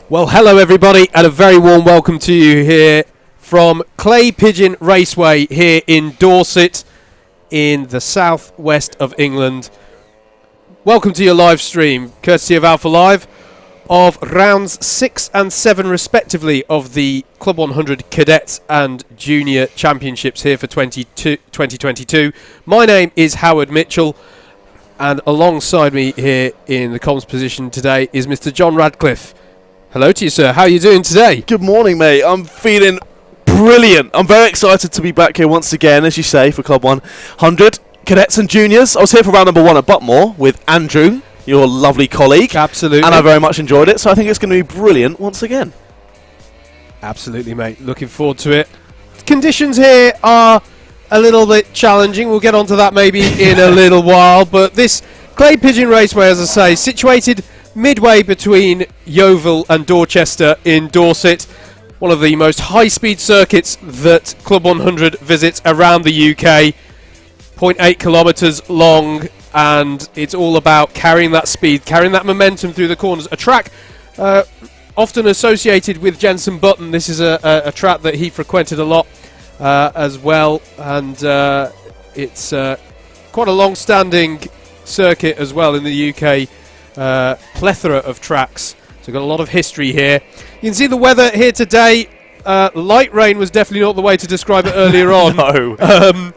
Well, hello everybody, and a very warm welcome to you here from Pigeon Raceway here in Dorset in the southwest of England. Welcome to your live stream, courtesy of Alpha Live, of rounds 6 and 7 respectively of the CLUB100 Cadet and Junior Championships here for 2022. My name is Howard Mitchell, and alongside me here in the comms position today is Mr. John Radcliffe. Hello to you, sir. How are you doing today? Good morning, mate. I'm feeling brilliant. I'm very excited to be back here once again, as you say, for CLUB100 Cadets and Juniors. I was here for round number 1 at Butmore with Andrew, your lovely colleague. Absolutely. And I very much enjoyed it, so I think it's going to be brilliant once again. Absolutely, mate. Looking forward to it. Conditions here are a little bit challenging. We'll get onto that maybe in a little while, but this Pigeon Raceway, as I say, situated midway between Yeovil and Dorchester in Dorset, one of the most high-speed circuits that CLUB100 visits around the UK, 0.8 kilometres long, and it's all about carrying that speed, carrying that momentum through the corners. A track often associated with Jenson Button. This is a track that he frequented a lot as well, and it's quite a long-standing circuit as well in the UK. Plethora of tracks, so we've got a lot of history here. You can see the weather here today. Light rain was definitely not the way to describe it earlier on. No.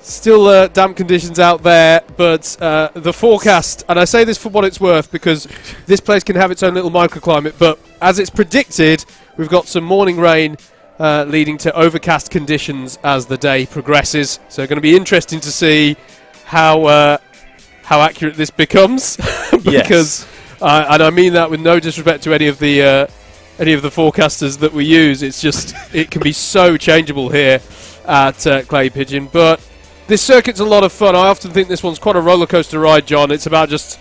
Still damp conditions out there, but the forecast, and I say this for what it's worth because this place can have its own little microclimate, but as it's predicted, we've got some morning rain leading to overcast conditions as the day progresses. So going to be interesting to see how accurate this becomes, because, and I mean that with no disrespect to any of the forecasters that we use. It's just it can be so changeable here at Clay Pigeon. But this circuit's a lot of fun. I often think this one's quite a roller coaster ride, John. It's about just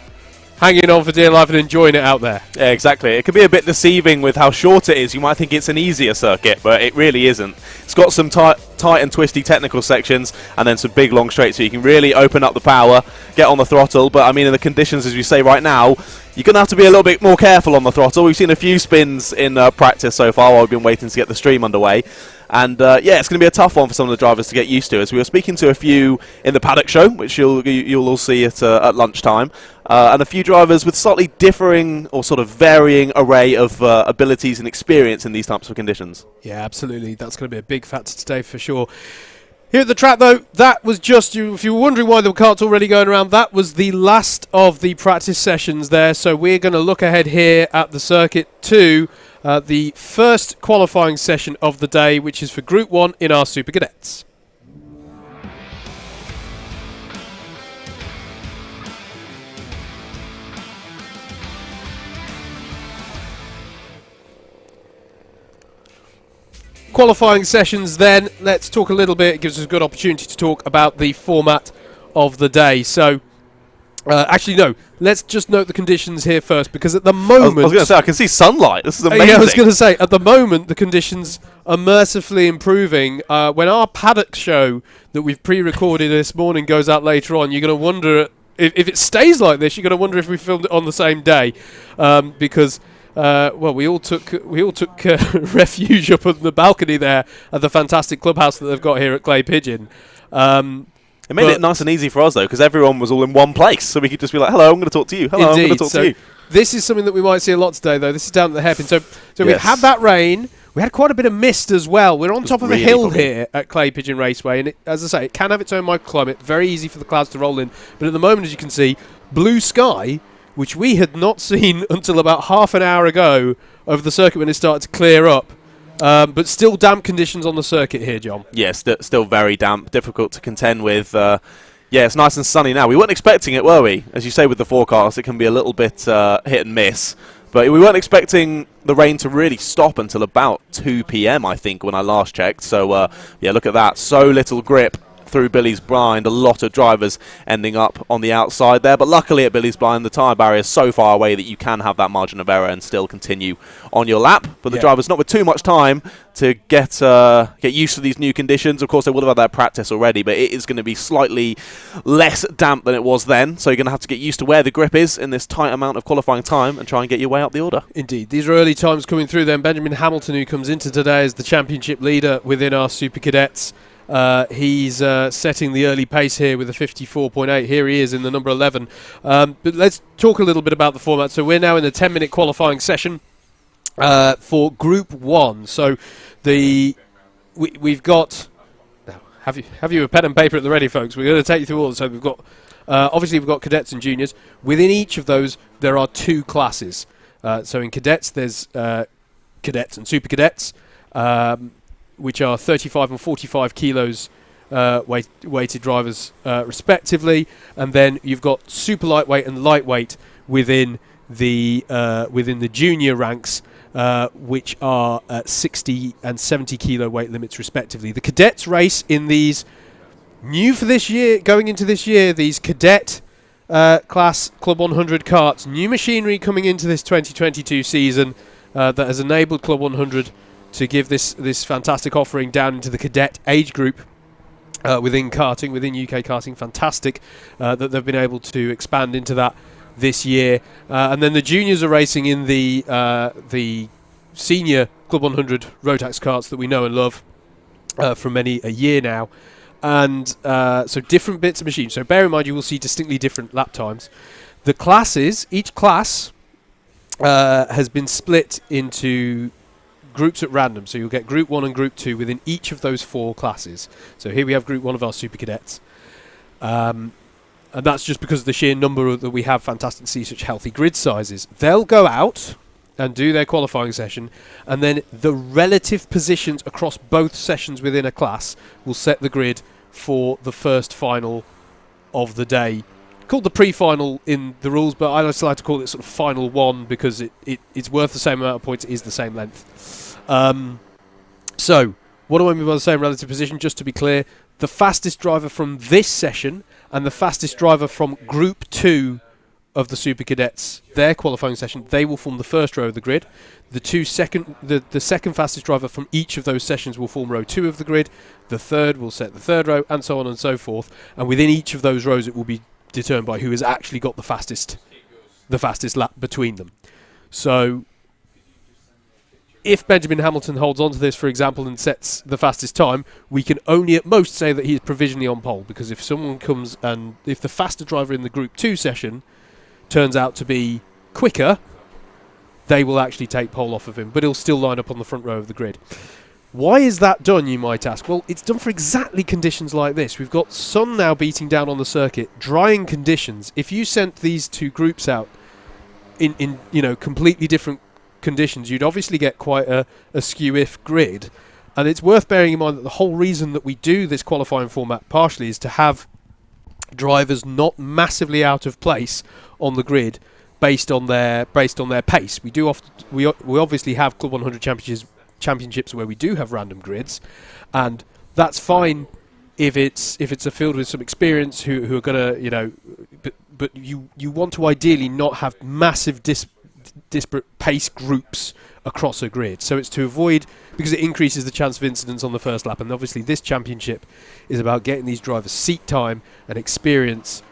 hanging on for dear life and enjoying it out there. Yeah, exactly. It can be a bit deceiving with how short it is. You might think it's an easier circuit, but it really isn't. It's got some tight tight and twisty technical sections, and then some big long straights, so you can really open up the power, get on the throttle. But I mean, in the conditions, as we say right now, you're going to have to be a little bit more careful on the throttle. We've seen a few spins in practice so far while we've been waiting to get the stream underway. And yeah, it's going to be a tough one for some of the drivers to get used to, as we were speaking to a few in the paddock show, which you'll all see at lunchtime, and a few drivers with slightly differing or sort of varying array of abilities and experience in these types of conditions. Yeah, absolutely. That's going to be a big factor today for sure. Here at the track, though, that was just, if you were wondering why the kart's already going around, that was the last of the practice sessions there. So we're going to look ahead here at the circuit to the first qualifying session of the day, which is for Group 1 in our Super Cadets. Qualifying sessions then, let's talk a little bit. It gives us a good opportunity to talk about the format of the day. So, actually no, let's just note the conditions here first, because at the moment... I was going to say, I can see sunlight. This is amazing. Yeah, I was going to say, at the moment, the conditions are mercifully improving. When our paddock show that we've pre-recorded this morning goes out later on, you're going to wonder, if it stays like this, you're going to wonder if we filmed it on the same day, because... well, we all took refuge up on the balcony there at the fantastic clubhouse that they've got here at Clay Pigeon. It made it nice and easy for us, though, because everyone was all in one place, so we could just be like, hello, I'm going to talk to you. Hello, indeed. I'm going to talk to you. This is something that we might see a lot today, though. This is down at the hairpin. So Yes. we've had that rain. We had quite a bit of mist as well. We're on top of really a hill foggy here at Clay Pigeon Raceway, and it, as I say, it can have its own microclimate. Very easy for the clouds to roll in. But at the moment, as you can see, blue sky, which we had not seen until about half an hour ago over the circuit when it started to clear up. But still damp conditions on the circuit here, John. Yes, still very damp, difficult to contend with. Yeah, it's nice and sunny now. We weren't expecting it, were we? As you say with the forecast, it can be a little bit hit and miss. But we weren't expecting the rain to really stop until about 2 p.m, I think, when I last checked. So, yeah, look at that. So little grip through Billy's Blind. A lot of drivers ending up on the outside there. But luckily at Billy's Blind, the tyre barrier is so far away that you can have that margin of error and still continue on your lap. But the driver's not with too much time to get used to these new conditions. Of course, they would have had that practice already, but it is going to be slightly less damp than it was then. So you're going to have to get used to where the grip is in this tight amount of qualifying time and try and get your way up the order. Indeed. These are early times coming through then. Benjamin Hamilton, who comes into today as the championship leader within our Super Cadets. He's setting the early pace here with a 54.8. Here he is in the number 11. But let's talk a little bit about the format. So we're now in the 10-minute qualifying session for Group 1. So we've got... Have you a pen and paper at the ready, folks? We're going to take you through all. So we've got... obviously, we've got cadets and juniors. Within each of those, there are 2 classes. So in cadets, there's cadets and super cadets, which are 35 and 45 kilos weighted drivers respectively, and then you've got super lightweight and lightweight within the junior ranks, which are 60 and 70 kilo weight limits respectively. The cadets race in these new for this year, going into this year, these cadet class Club 100 karts. New machinery coming into this 2022 season that has enabled Club 100 to give this fantastic offering down into the cadet age group within karting, within UK karting. Fantastic that they've been able to expand into that this year. And then the juniors are racing in the senior Club 100 Rotax karts that we know and love for many a year now. And so different bits of machine. So bear in mind, you will see distinctly different lap times. The classes, each class has been split into groups at random. So you'll get Group 1 and Group 2 within each of those 4 classes. So here we have Group 1 of our Super Cadets. And that's just because of the sheer number that we have. Fantastic to see such healthy grid sizes. They'll go out and do their qualifying session, and then the relative positions across both sessions within a class will set the grid for the first final of the day. Called the pre-final in the rules, but I just like to call it sort of final 1 because it's worth the same amount of points, it is the same length. So, what do I mean by the same relative position? Just to be clear, the fastest driver from this session and the fastest driver from Group 2 of the Super Cadets, their qualifying session, they will form the first row of the grid. The second fastest driver from each of those sessions will form row 2 of the grid. The third will set the third row, and so on and so forth. And within each of those rows, it will be determined by who has actually got the fastest lap between them. So if Benjamin Hamilton holds on to this, for example, and sets the fastest time, we can only at most say that he is provisionally on pole, because if someone comes and if the faster driver in the Group 2 session turns out to be quicker, they will actually take pole off of him, but he'll still line up on the front row of the grid. Why is that done, you might ask? Well, it's done for exactly conditions like this. We've got sun now beating down on the circuit, drying conditions. If you sent these two groups out in completely different conditions, you'd obviously get quite a skew-if grid. And it's worth bearing in mind that the whole reason that we do this qualifying format partially is to have drivers not massively out of place on the grid based on their pace. We obviously have Club 100 championships where we do have random grids, and that's fine if it's a field with some experience who are gonna but you want to ideally not have massive disparate pace groups across a grid. So it's to avoid, because it increases the chance of incidents on the first lap, and obviously this championship is about getting these drivers seat time and experience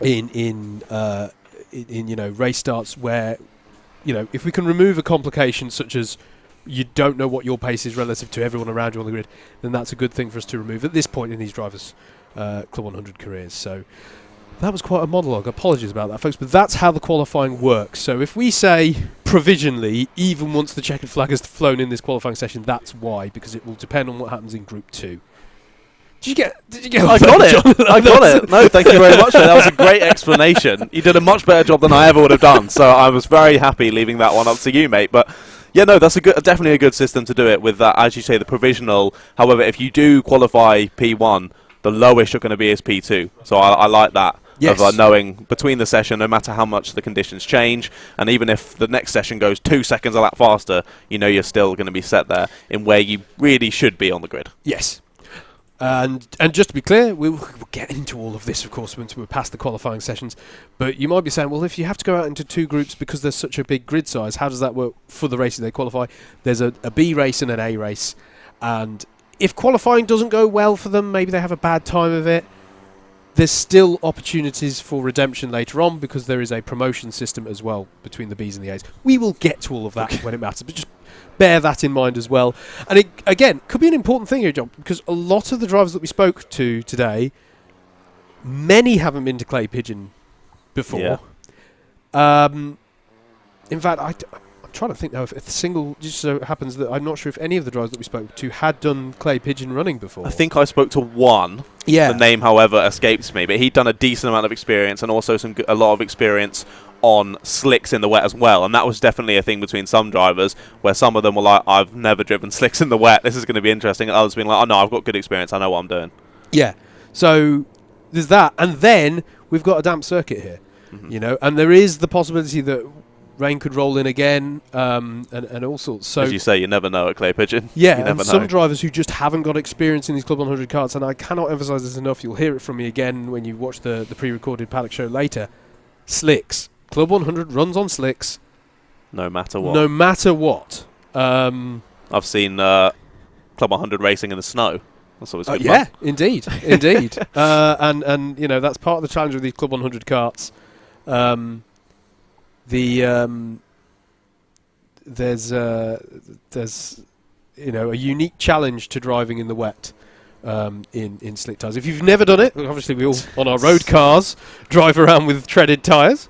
in race starts where if we can remove a complication such as you don't know what your pace is relative to everyone around you on the grid, then that's a good thing for us to remove at this point in these drivers' Club 100 careers. So that was quite a monologue. Apologies about that, folks, but that's how the qualifying works. So if we say provisionally, even once the checkered flag has flown in this qualifying session, that's why, because it will depend on what happens in Group 2. Did you get I got it. I got it. No, thank you very much. That was a great explanation. You did a much better job than I ever would have done, so I was very happy leaving that one up to you, mate. But yeah, no, that's definitely a good system to do it with that, as you say, the provisional. However, if you do qualify P1, the lowest you're going to be is P2. So I like that. Yes. Of knowing between the session, no matter how much the conditions change, and even if the next session goes 2 seconds a lap faster, you're still going to be set there in where you really should be on the grid. Yes. And just to be clear, we'll get into all of this, of course, once we're past the qualifying sessions. But you might be saying, well, if you have to go out into 2 groups because there's such a big grid size, how does that work for the races they qualify? There's a B race and an A race. And if qualifying doesn't go well for them, maybe they have a bad time of it, there's still opportunities for redemption later on, because there is a promotion system as well between the Bs and the As. We will get to all of that when it matters, but just bear that in mind as well. And it, again, could be an important thing here, John, because a lot of the drivers that we spoke to today, many haven't been to Clay Pigeon before. Yeah. In fact, I'm trying to think now if a single, just so happens that I'm not sure if any of the drivers that we spoke to had done Clay Pigeon running before. I think I spoke to one. Yeah. The name, however, escapes me, but he'd done a decent amount of experience and also a lot of experience on slicks in the wet as well, and that was definitely a thing between some drivers where some of them were like, I've never driven slicks in the wet, this is going to be interesting, and others being like, oh no, I've got good experience, I know what I'm doing. Yeah, so there's that, and then we've got a damp circuit here, and there is the possibility that rain could roll in again, and all sorts. So, as you say, you never know at Clay Pigeon. Yeah, and some drivers who just haven't got experience in these Club 100 karts, and I cannot emphasise this enough, you'll hear it from me again when you watch the pre-recorded paddock show later, slicks. Club 100 runs on slicks. No matter what. No matter what. I've seen Club 100 racing in the snow. That's always good fun. Yeah, indeed. Indeed. And that's part of the challenge with these Club 100 karts. There's a unique challenge to driving in the wet. In slick tyres. If you've never done it, obviously we all on our road cars drive around with treaded tyres.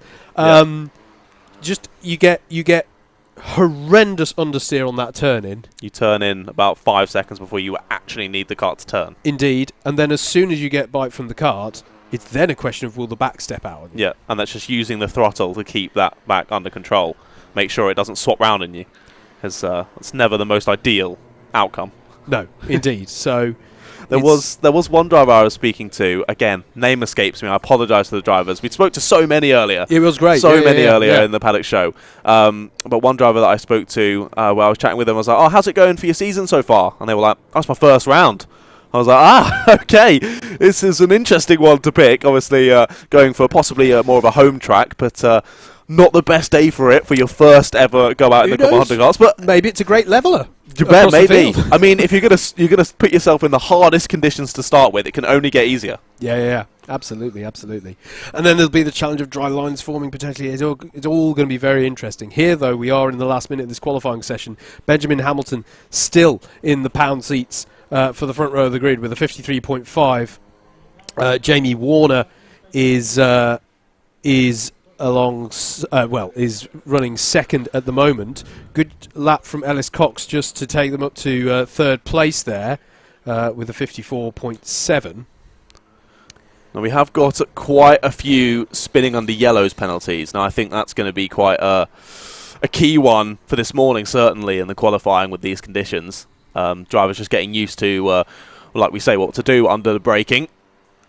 Just you get horrendous understeer on that turn in. You turn in about 5 seconds before you actually need the kart to turn. Indeed, and then as soon as you get bite from the kart, it's then a question of will the back step out on you. Yeah, and that's just using the throttle to keep that back under control. Make sure it doesn't swap round in you, because it's never the most ideal outcome. No, indeed. So. There was one driver I was speaking to. Again, name escapes me. I apologise to the drivers. We spoke to so many earlier. It was great. So many earlier in the paddock show. But one driver that I spoke to, where I was chatting with them, I was like, "Oh, how's it going for your season so far?" And they were like, "Oh, it's my first round." I was like, okay, this is an interesting one to pick. Obviously, going for possibly more of a home track, but not the best day for it for your first ever go out in the CLUB100 karts. But maybe it's a great leveler. You bet, maybe. I mean, if you're gonna put yourself in the hardest conditions to start with, it can only get easier. Yeah. Absolutely. And then there'll be the challenge of dry lines forming potentially. It's all going to be very interesting. Here, though, we are in the last minute of this qualifying session. Benjamin Hamilton still in the pound seats for the front row of the grid with a 53.5. Jamie Warner is running second at the moment. Good lap from Ellis Cox just to take them up to third place there with a 54.7. Now we have got quite a few spinning under yellows penalties. Now I think that's going to be quite a key one for this morning, certainly in the qualifying with these conditions. Drivers just getting used to, like we say, what to do under the braking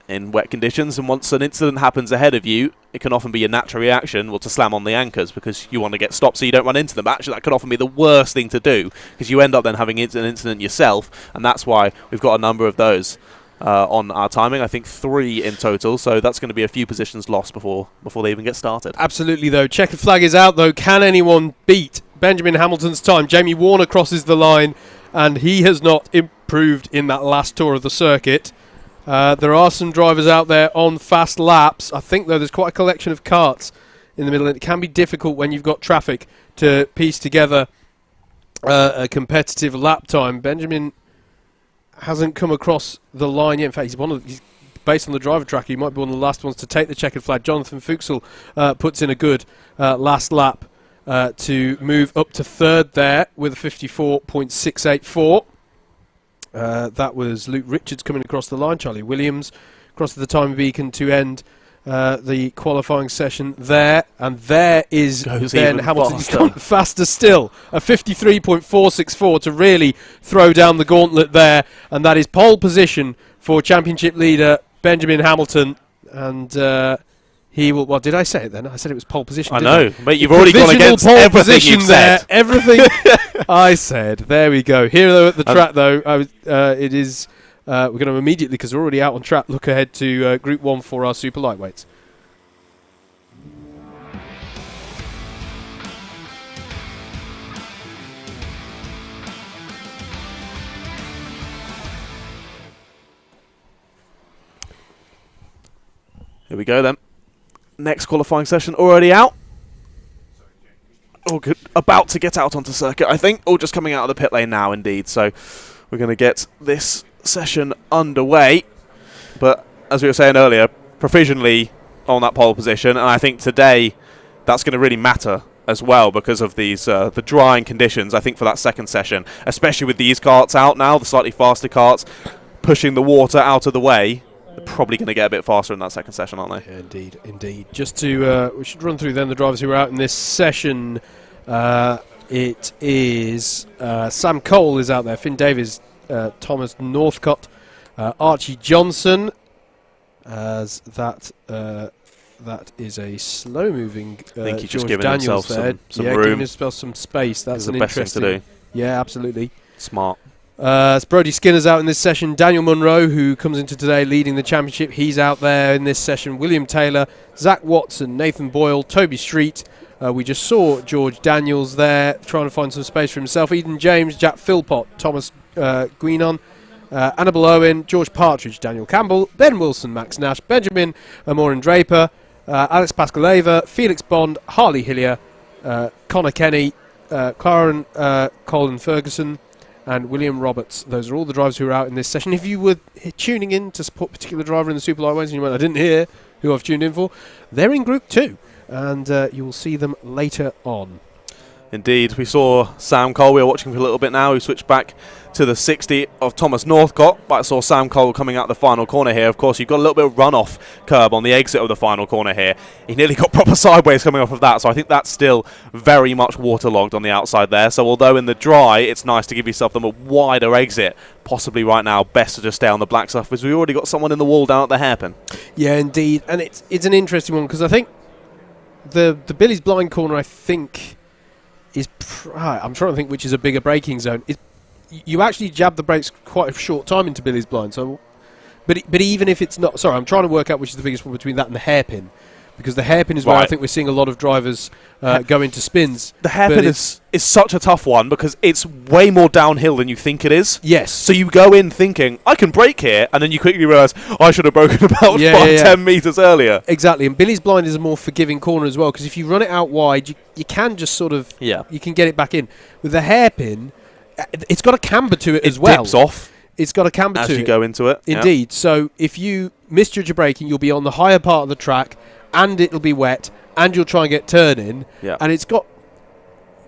in wet conditions. And once an incident happens ahead of you, it can often be your natural reaction, to slam on the anchors because you want to get stopped so you don't run into them. Actually, that could often be the worst thing to do because you end up then having an incident yourself, and that's why we've got a number of those on our timing. I think 3 in total, so that's going to be a few positions lost before they even get started. Absolutely, though. Checkered flag is out, though. Can anyone beat Benjamin Hamilton's time? Jamie Warner crosses the line, and he has not improved in that last tour of the circuit. There are some drivers out there on fast laps. I think, though, there's quite a collection of karts in the middle, and it can be difficult when you've got traffic to piece together a competitive lap time. Benjamin hasn't come across the line yet. In fact, he's based on the driver tracker, he might be one of the last ones to take the checkered flag. Jonathan Fuchsel puts in a good last lap to move up to third there with a 54.684. That was Luke Richards coming across the line. Charlie Williams across the time beacon to end the qualifying session there. And there is Ben Hamilton. He's gone faster still. A 53.464 to really throw down the gauntlet there. And that is pole position for championship leader Benjamin Hamilton. And he will... Well, did I say it then? I said it was pole position. I know, but you've already gone against pole everything position you've there. said. Everything I said. There we go. Here, though, at the track, though, it is... we're going to immediately, because we're already out on track, look ahead to Group 1 for our super lightweights. Here we go then. Next qualifying session already out. Oh, good. About to get out onto circuit, I think. Oh, just coming out of the pit lane now, indeed. So we're going to get this session underway. But as we were saying earlier, provisionally on that pole position, and I think today that's going to really matter as well because of these the drying conditions. I think for that second session, especially with these karts out now, the slightly faster karts, pushing the water out of the way, they're probably going to get a bit faster in that second session, aren't they? Yeah, indeed. Just to we should run through then the drivers who are out in this session. It is Sam Cole is out there, Finn Davies, Thomas Northcott, Archie Johnson, as that is a slow-moving I think he's just George giving Daniels himself there. some giving room. himself some space. That's the an best thing interesting to do. Yeah, absolutely. Smart. It's Brody Skinner's out in this session. Daniel Munro, who comes into today leading the championship, he's out there in this session. William Taylor, Zach Watson, Nathan Boyle, Toby Street. We just saw George Daniels there trying to find some space for himself. Eden James, Jack Philpott, Thomas Guinon, Annabelle Owen, George Partridge, Daniel Campbell, Ben Wilson, Max Nash, Benjamin Amorin Draper, Alex Pascaleva, Felix Bond, Harley Hillier, Connor Kenny, Claren Colin Ferguson, and William Roberts. Those are all the drivers who are out in this session. If you were tuning in to support a particular driver in the Super Lightweights and you went, I didn't hear who I've tuned in for, they're in Group 2, and you will see them later on. Indeed. We saw Sam Cole. We were watching for a little bit now. We switched back to the 60 of Thomas Northcott, but I saw Sam Cole coming out the final corner here. Of course, you've got a little bit of runoff curb on the exit of the final corner here. He nearly got proper sideways coming off of that, so I think that's still very much waterlogged on the outside there. So although in the dry, it's nice to give yourself a wider exit, possibly right now best to just stay on the black stuff because we've already got someone in the wall down at the hairpin. Yeah, indeed. And it's an interesting one because I think the Billy's blind corner, I think, is... I'm trying to think which is a bigger braking zone. you actually jab the brakes quite a short time into Billy's blind. So, but even if it's not, sorry, I'm trying to work out which is the biggest one between that and the hairpin, because the hairpin is where I think we're seeing a lot of drivers go into spins. The hairpin is such a tough one because it's way more downhill than you think it is. Yes. So you go in thinking, I can brake here, and then you quickly realise, I should have broken about 10 metres earlier. Exactly, and Billy's blind is a more forgiving corner as well, because if you run it out wide, you can just sort of, you can get it back in. With the hairpin, it's got a camber to it as well. It dips off. It's got a camber to it. As you go into it. Indeed. So if you misjudge your braking, you'll be on the higher part of the track, and it'll be wet, and you'll try and get turning. Yeah. And it's got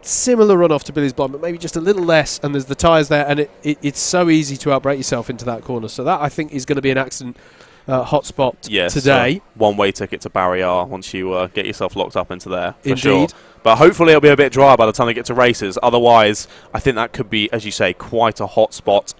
similar runoff to Billy's blind, but maybe just a little less, and there's the tyres there, and it's so easy to outbrake yourself into that corner. So that, I think, is going to be an accident hotspot today. One-way ticket to Barrier once you get yourself locked up into there, for Indeed. sure. But hopefully it'll be a bit dry by the time they get to races. Otherwise, I think that could be, as you say, quite a hotspot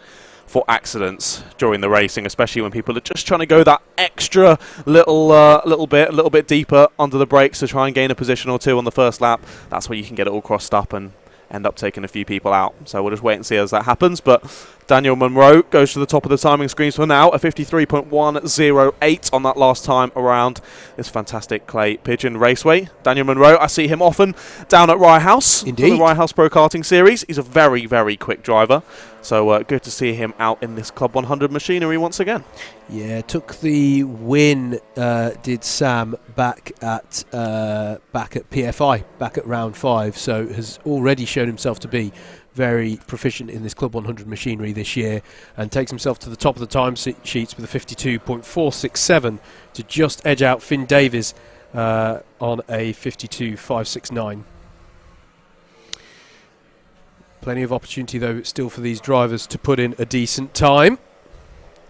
for accidents during the racing, especially when people are just trying to go that extra little bit deeper under the brakes to try and gain a position or two on the first lap. That's where you can get it all crossed up and end up taking a few people out. So we'll just wait and see as that happens. But Daniel Monroe goes to the top of the timing screens for now, a 53.108 on that last time around this fantastic clay Pigeon Raceway. Daniel Monroe, I see him often down at Rye House. Indeed. The Rye House Pro Karting Series. He's a very, very quick driver. So good to see him out in this Club 100 machinery once again. Yeah, took the win, did Sam, back at PFI, back at round 5. So has already shown himself to be very proficient in this Club 100 machinery this year, and takes himself to the top of the time sheets with a 52.467 to just edge out Finn Davies on a 52.569. Plenty of opportunity, though, still for these drivers to put in a decent time.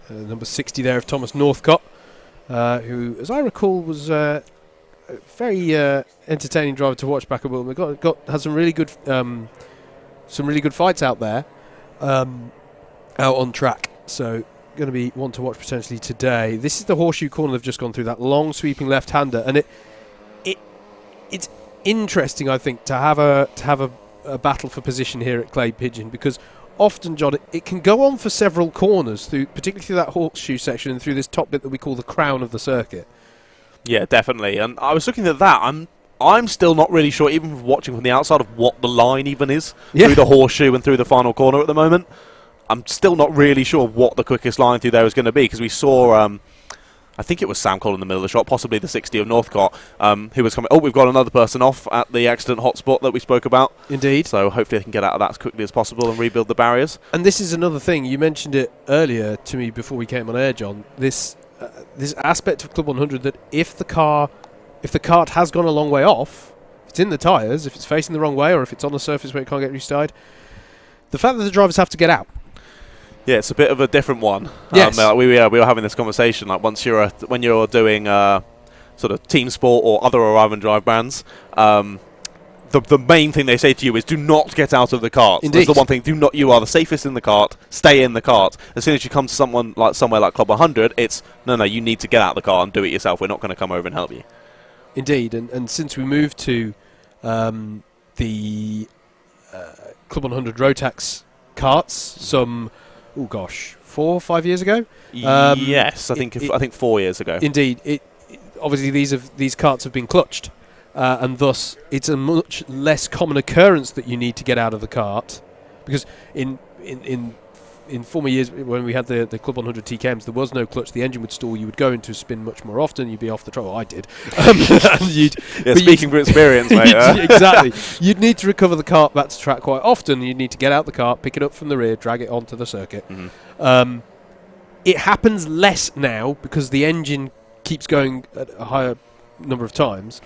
Number 60 there of Thomas Northcott, who, as I recall, was a very entertaining driver to watch back at Wilton. Had some really good fights out there, out on track. So going to be one to watch potentially today. This is the horseshoe corner they've just gone through, that long sweeping left-hander, and it's interesting, I think, to have a battle for position here at Clay Pigeon, because often, John, it can go on for several corners, particularly through that horseshoe section and through this top bit that we call the crown of the circuit. Yeah, definitely. And I was looking at that. I'm still not really sure, even watching from the outside, of what the line even is through the horseshoe and through the final corner at the moment. I'm still not really sure what the quickest line through there is going to be, because we saw, I think it was Sam Cole in the middle of the shot, possibly the 60 of Northcott, who was coming. Oh, we've got another person off at the accident hotspot that we spoke about. Indeed. So hopefully they can get out of that as quickly as possible and rebuild the barriers. And this is another thing, you mentioned it earlier to me before we came on air, John, this aspect of Club 100, that if the kart has gone a long way off, if it's in the tyres, if it's facing the wrong way, or if it's on a surface where it can't get restarted, the fact that the drivers have to get out. Yeah, it's a bit of a different one. Yes. We were having this conversation, like when you're doing sort of team sport or other arrive and drive brands, the main thing they say to you is do not get out of the kart. Indeed. That's the one thing. You are the safest in the kart. Stay in the kart. As soon as you come to somewhere like Club 100, it's no, you need to get out of the car and do it yourself. We're not going to come over and help you. Indeed, and since we moved to the Club 100 Rotax karts, some 4 or 5 years ago. Yes, I think 4 years ago. Indeed, obviously these karts have been clutched, and thus it's a much less common occurrence that you need to get out of the kart, because in former years when we had the Club 100 TKMs, there was no clutch. The engine would stall. You would go into a spin much more often. You'd be off the track. Well, I did. Speaking from experience, mate. Exactly. You'd need to recover the kart back to track quite often. You'd need to get out the kart, pick it up from the rear, drag it onto the circuit. Mm-hmm. It happens less now because the engine keeps going at a higher number of times.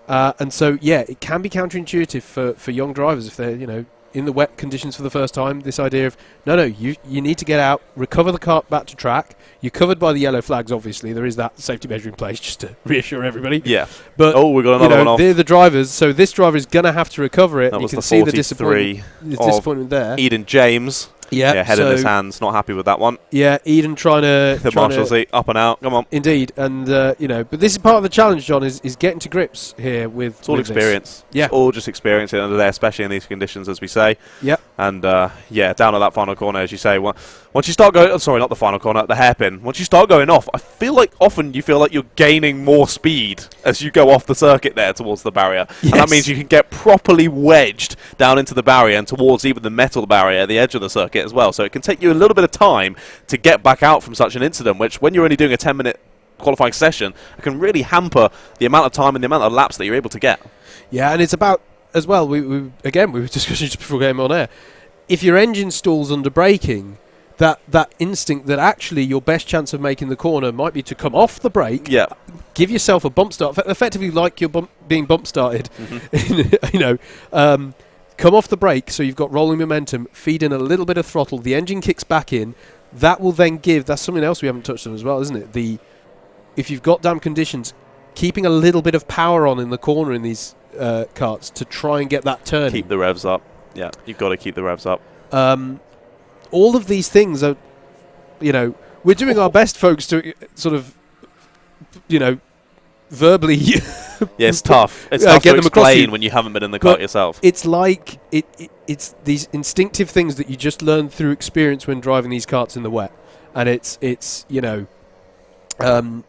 And so, it can be counterintuitive for young drivers if they're, in the wet conditions for the first time, this idea of, you need to get out, recover the kart back to track. You're covered by the yellow flags, obviously. There is that safety measure in place just to reassure everybody. Yeah. But, we've got another one off. They're the drivers, so this driver is going to have to recover it. That You was can the see the 43 disappointment there. Eden James. Yeah, head in his hands, not happy with that one. Yeah, Eden trying to... The Marshalsea, up and out, come on. Indeed, and, but this is part of the challenge, John, is getting to grips here with It's all with experience. This. Yeah. It's all just experience under there, especially in these conditions, as we say. Yep. And, down at that final corner, as you say, once you start going... sorry, not the final corner, the hairpin. Once you start going off, I feel like often you feel like you're gaining more speed as you go off the circuit there towards the barrier. Yes. And that means you can get properly wedged down into the barrier and towards even the metal barrier at the edge of the circuit as well. So it can take you a little bit of time to get back out from such an incident, which when you're only doing a 10-minute qualifying session, it can really hamper the amount of time and the amount of laps that you're able to get. Yeah, and it's about, as well, we were discussing just before going on air, if your engine stalls under braking, that instinct that actually your best chance of making the corner might be to come off the brake, give yourself a bump start, effectively like you're being bump started, come off the brake so you've got rolling momentum, feed in a little bit of throttle, the engine kicks back in, that will then give, that's something else we haven't touched on as well, isn't it? If you've got damp conditions, keeping a little bit of power on in the corner in these karts to try and get that turn. Keep the revs up. Yeah, you've got to keep the revs up. All of these things are, we're doing our best, folks, to sort of, verbally... Yeah, it's tough. It's tough get to them across explain when you haven't been in the kart yourself. It's like it's these instinctive things that you just learn through experience when driving these karts in the wet, and it's that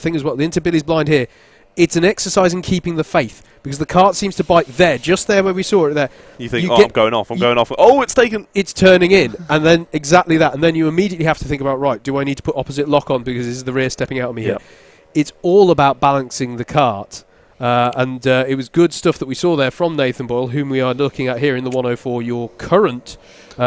thing as well. The Interbilly's blind here. It's an exercise in keeping the faith because the kart seems to bite there, just there where we saw it there. You think, I'm going off. I'm going off. Oh, it's taken. It's turning in, and then exactly that, and then you immediately have to think about, right, do I need to put opposite lock on because this is the rear stepping out of me here? It's all about balancing the kart, and it was good stuff that we saw there from Nathan Boyle, whom we are looking at here in the 104, your current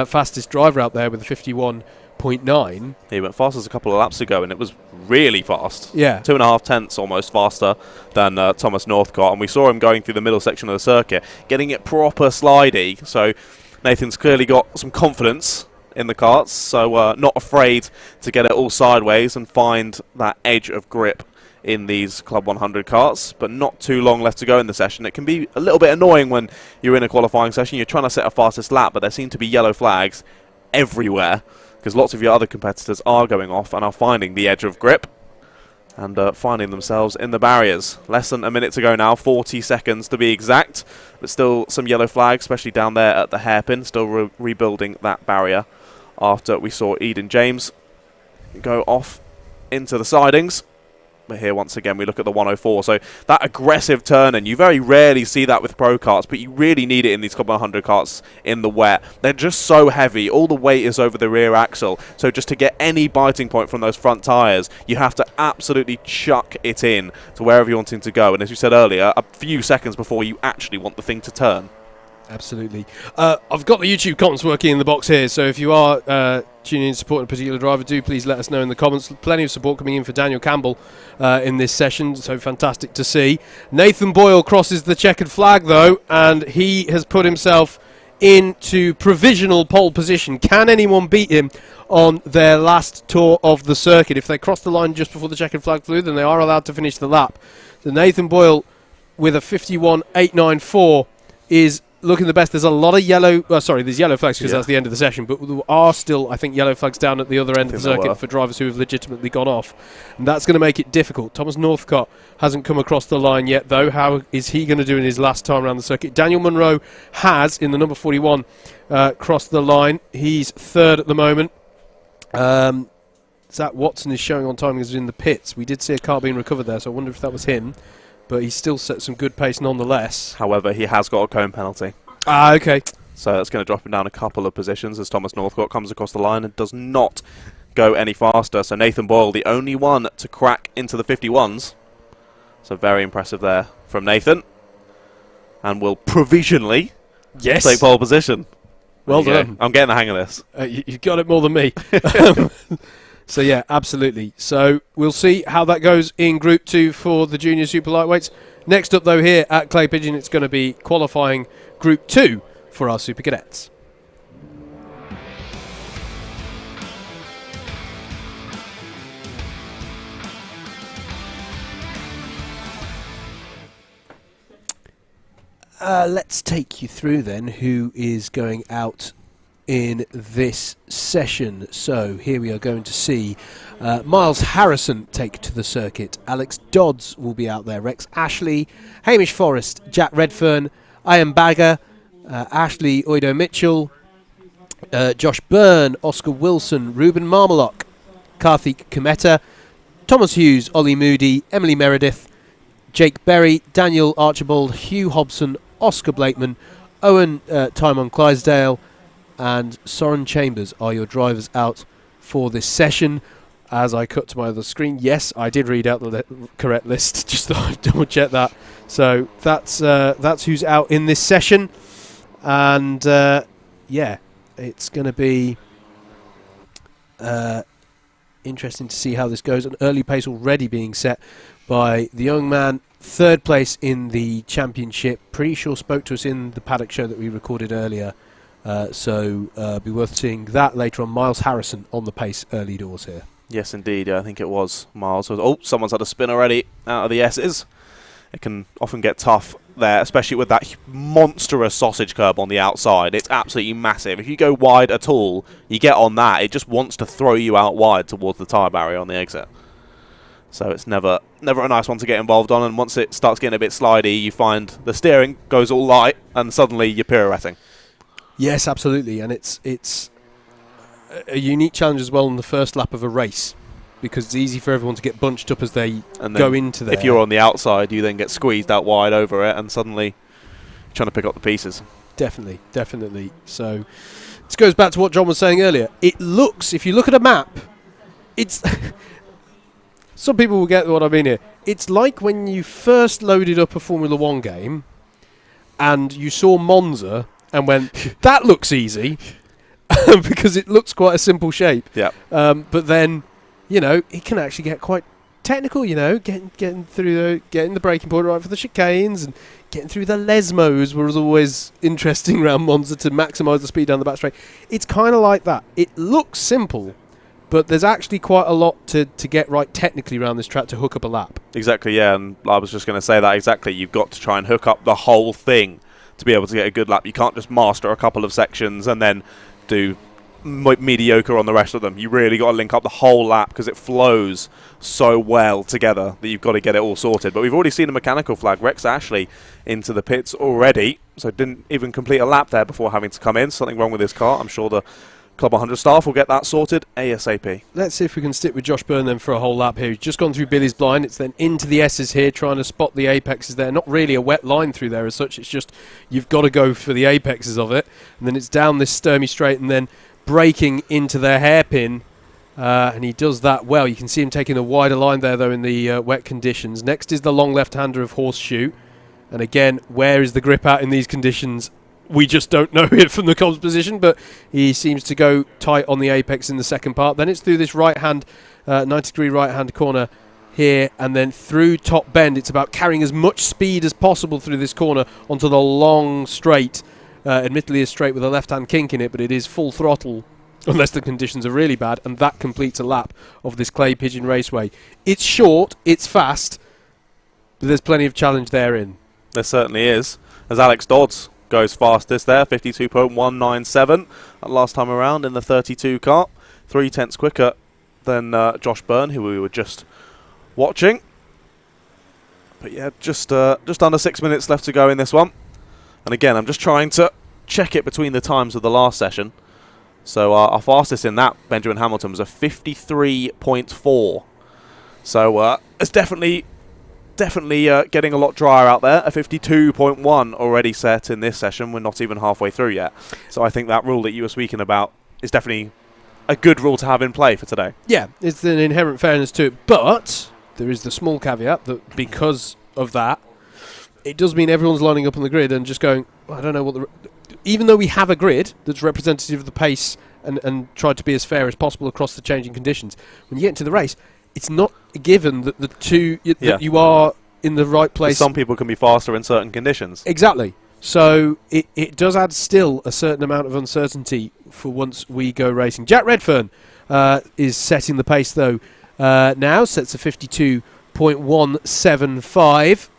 fastest driver out there with a 51.9. He went fastest a couple of laps ago, and it was really fast. Yeah. 2.5 tenths almost faster than Thomas Northcott, and we saw him going through the middle section of the circuit, getting it proper slidey, so Nathan's clearly got some confidence in the karts, so not afraid to get it all sideways and find that edge of grip in these CLUB100 karts, but not too long left to go in the session. It can be a little bit annoying when you're in a qualifying session, you're trying to set a fastest lap, but there seem to be yellow flags everywhere, because lots of your other competitors are going off and are finding the edge of grip and finding themselves in the barriers. Less than a minute to go now, 40 seconds to be exact, but still some yellow flags, especially down there at the hairpin, still rebuilding that barrier after we saw Eden James go off into the sidings. But here, once again, we look at the 104. So that aggressive turn, and you very rarely see that with pro karts, but you really need it in these CLUB100 karts in the wet. They're just so heavy. All the weight is over the rear axle. So just to get any biting point from those front tyres, you have to absolutely chuck it in to wherever you're wanting to go. And as you said earlier, a few seconds before you actually want the thing to turn. Absolutely. I've got the YouTube comments working in the box here, so if you are tuning in to support a particular driver, do please let us know in the comments. Plenty of support coming in for Daniel Campbell in this session, so fantastic to see. Nathan Boyle crosses the checkered flag, though, and he has put himself into provisional pole position. Can anyone beat him on their last tour of the circuit? If they cross the line just before the checkered flag flew, then they are allowed to finish the lap. So Nathan Boyle with a 51.894 is looking the best. There's a lot of yellow... there's yellow flags because that's the end of the session, but there are still, I think, yellow flags down at the other end of the circuit for drivers who have legitimately gone off. And that's going to make it difficult. Thomas Northcott hasn't come across the line yet, though. How is he going to do in his last time around the circuit? Daniel Munro has, in the number 41, crossed the line. He's third at the moment. Zach Watson is showing on timing as in the pits. We did see a car being recovered there, so I wonder if that was him. But he still set some good pace nonetheless. However, he has got a cone penalty. Ah, okay. So that's going to drop him down a couple of positions as Thomas Northcott comes across the line and does not go any faster. So Nathan Boyle, the only one to crack into the 51s. So very impressive there from Nathan. And will provisionally take pole position. Well done. I'm getting the hang of this. You've got it more than me. So, yeah, absolutely. So, we'll see how that goes in Group 2 for the Junior Super Lightweights. Next up, though, here at Clay Pigeon, it's going to be qualifying Group 2 for our Super Cadets. Let's take you through, then, who is going out in this session. So here we are going to see Miles Harrison take to the circuit. Alex Dodds will be out there. Rex Ashley, Hamish Forrest, Jack Redfern, Ian Bagger, Ashley Oido-Mitchell, Josh Byrne, Oscar Wilson, Ruben Marmelock, Karthik Kumeta, Thomas Hughes, Ollie Moody, Emily Meredith, Jake Berry, Daniel Archibald, Hugh Hobson, Oscar Blakeman, Owen Tymon Clydesdale, and Soren Chambers are your drivers out for this session. As I cut to my other screen, yes, I did read out the correct list, just thought I'd double check that. So that's who's out in this session. And yeah, it's going to be interesting to see how this goes. An early pace already being set by the young man, third place in the championship. Pretty sure spoke to us in the paddock show that we recorded earlier. So be worth seeing that later on. Miles Harrison on the pace early doors here. Yes, indeed. I think it was Miles. Oh, someone's had a spin already out of the S's. It can often get tough there, especially with that monstrous sausage curb on the outside. It's absolutely massive. If you go wide at all, you get on that, it just wants to throw you out wide towards the tyre barrier on the exit. So it's never a nice one to get involved on, and once it starts getting a bit slidey, you find the steering goes all light, and suddenly you're pirouetting. Yes, absolutely, and it's a unique challenge as well in the first lap of a race, because it's easy for everyone to get bunched up as they go into there. If you're on the outside, you then get squeezed out wide over it, and suddenly you're trying to pick up the pieces. Definitely. So this goes back to what John was saying earlier. It looks, if you look at a map, it's... Some people will get what I mean here. It's like when you first loaded up a Formula 1 game and you saw Monza and went, that looks easy, because it looks quite a simple shape. Yeah. But then, it can actually get quite technical, getting the braking point right for the chicanes and getting through the Lesmos was always interesting around Monza to maximise the speed down the back straight. It's kind of like that. It looks simple, but there's actually quite a lot to get right technically around this track to hook up a lap. Exactly, yeah, and I was just going to say that exactly. You've got to try and hook up the whole thing to be able to get a good lap. You can't just master a couple of sections and then do mediocre on the rest of them. You really got to link up the whole lap because it flows so well together that you've got to get it all sorted. But we've already seen a mechanical flag. Rex Ashley into the pits already, so didn't even complete a lap there before having to come in. Something wrong with his car. I'm sure the CLUB100 staff will get that sorted ASAP. Let's see if we can stick with Josh Byrne then for a whole lap here. He's just gone through Billy's blind. It's then into the S's here, trying to spot the apexes there. Not really a wet line through there as such. It's just you've got to go for the apexes of it. And then it's down this Sturmy straight and then braking into their hairpin. And he does that well. You can see him taking a wider line there, though, in the wet conditions. Next is the long left-hander of Horseshoe. And again, where is the grip at in these conditions? We just don't know it from the comms position, but he seems to go tight on the apex in the second part. Then it's through this right-hand, 90-degree right-hand corner here, and then through top bend. It's about carrying as much speed as possible through this corner onto the long straight. Admittedly, a straight with a left-hand kink in it, but it is full throttle unless the conditions are really bad, and that completes a lap of this clay Pigeon Raceway. It's short, it's fast, but there's plenty of challenge therein. There certainly is. As Alex Dodds goes fastest there, 52.197 last time around in the 32 car, 0.3 quicker than Josh Byrne, who we were just watching. But yeah, just under 6 minutes left to go in this one. And again, I'm just trying to check it between the times of the last session. So our fastest in that, Benjamin Hamilton, was a 53.4. So it's definitely getting a lot drier out there. A 52.1 already set in this session. We're not even halfway through yet. So I think that rule that you were speaking about is definitely a good rule to have in play for today. Yeah, it's an inherent fairness to it. But there is the small caveat that because of that, it does mean everyone's lining up on the grid and just going, I don't know what even though we have a grid that's representative of the pace and tried to be as fair as possible across the changing conditions, when you get into the race, it's not a given that that you are in the right place. Some people can be faster in certain conditions. Exactly. So it does add still a certain amount of uncertainty for once we go racing. Jack Redfern is setting the pace, though, now. Sets a 52.175.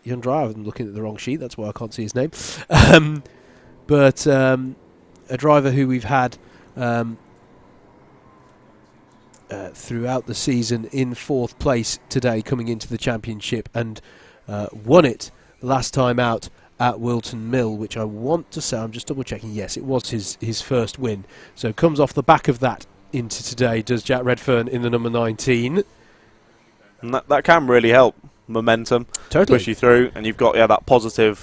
young driver. I'm looking at the wrong sheet. That's why I can't see his name. But a driver who we've had throughout the season in 4th place today, coming into the championship, and won it last time out at Wilton Mill, which I want to say, I'm just double checking, yes, it was his first win. So comes off the back of that into today, does Jack Redfern in the number 19. And that can really help momentum, Totally. push you through, and you've got that positive,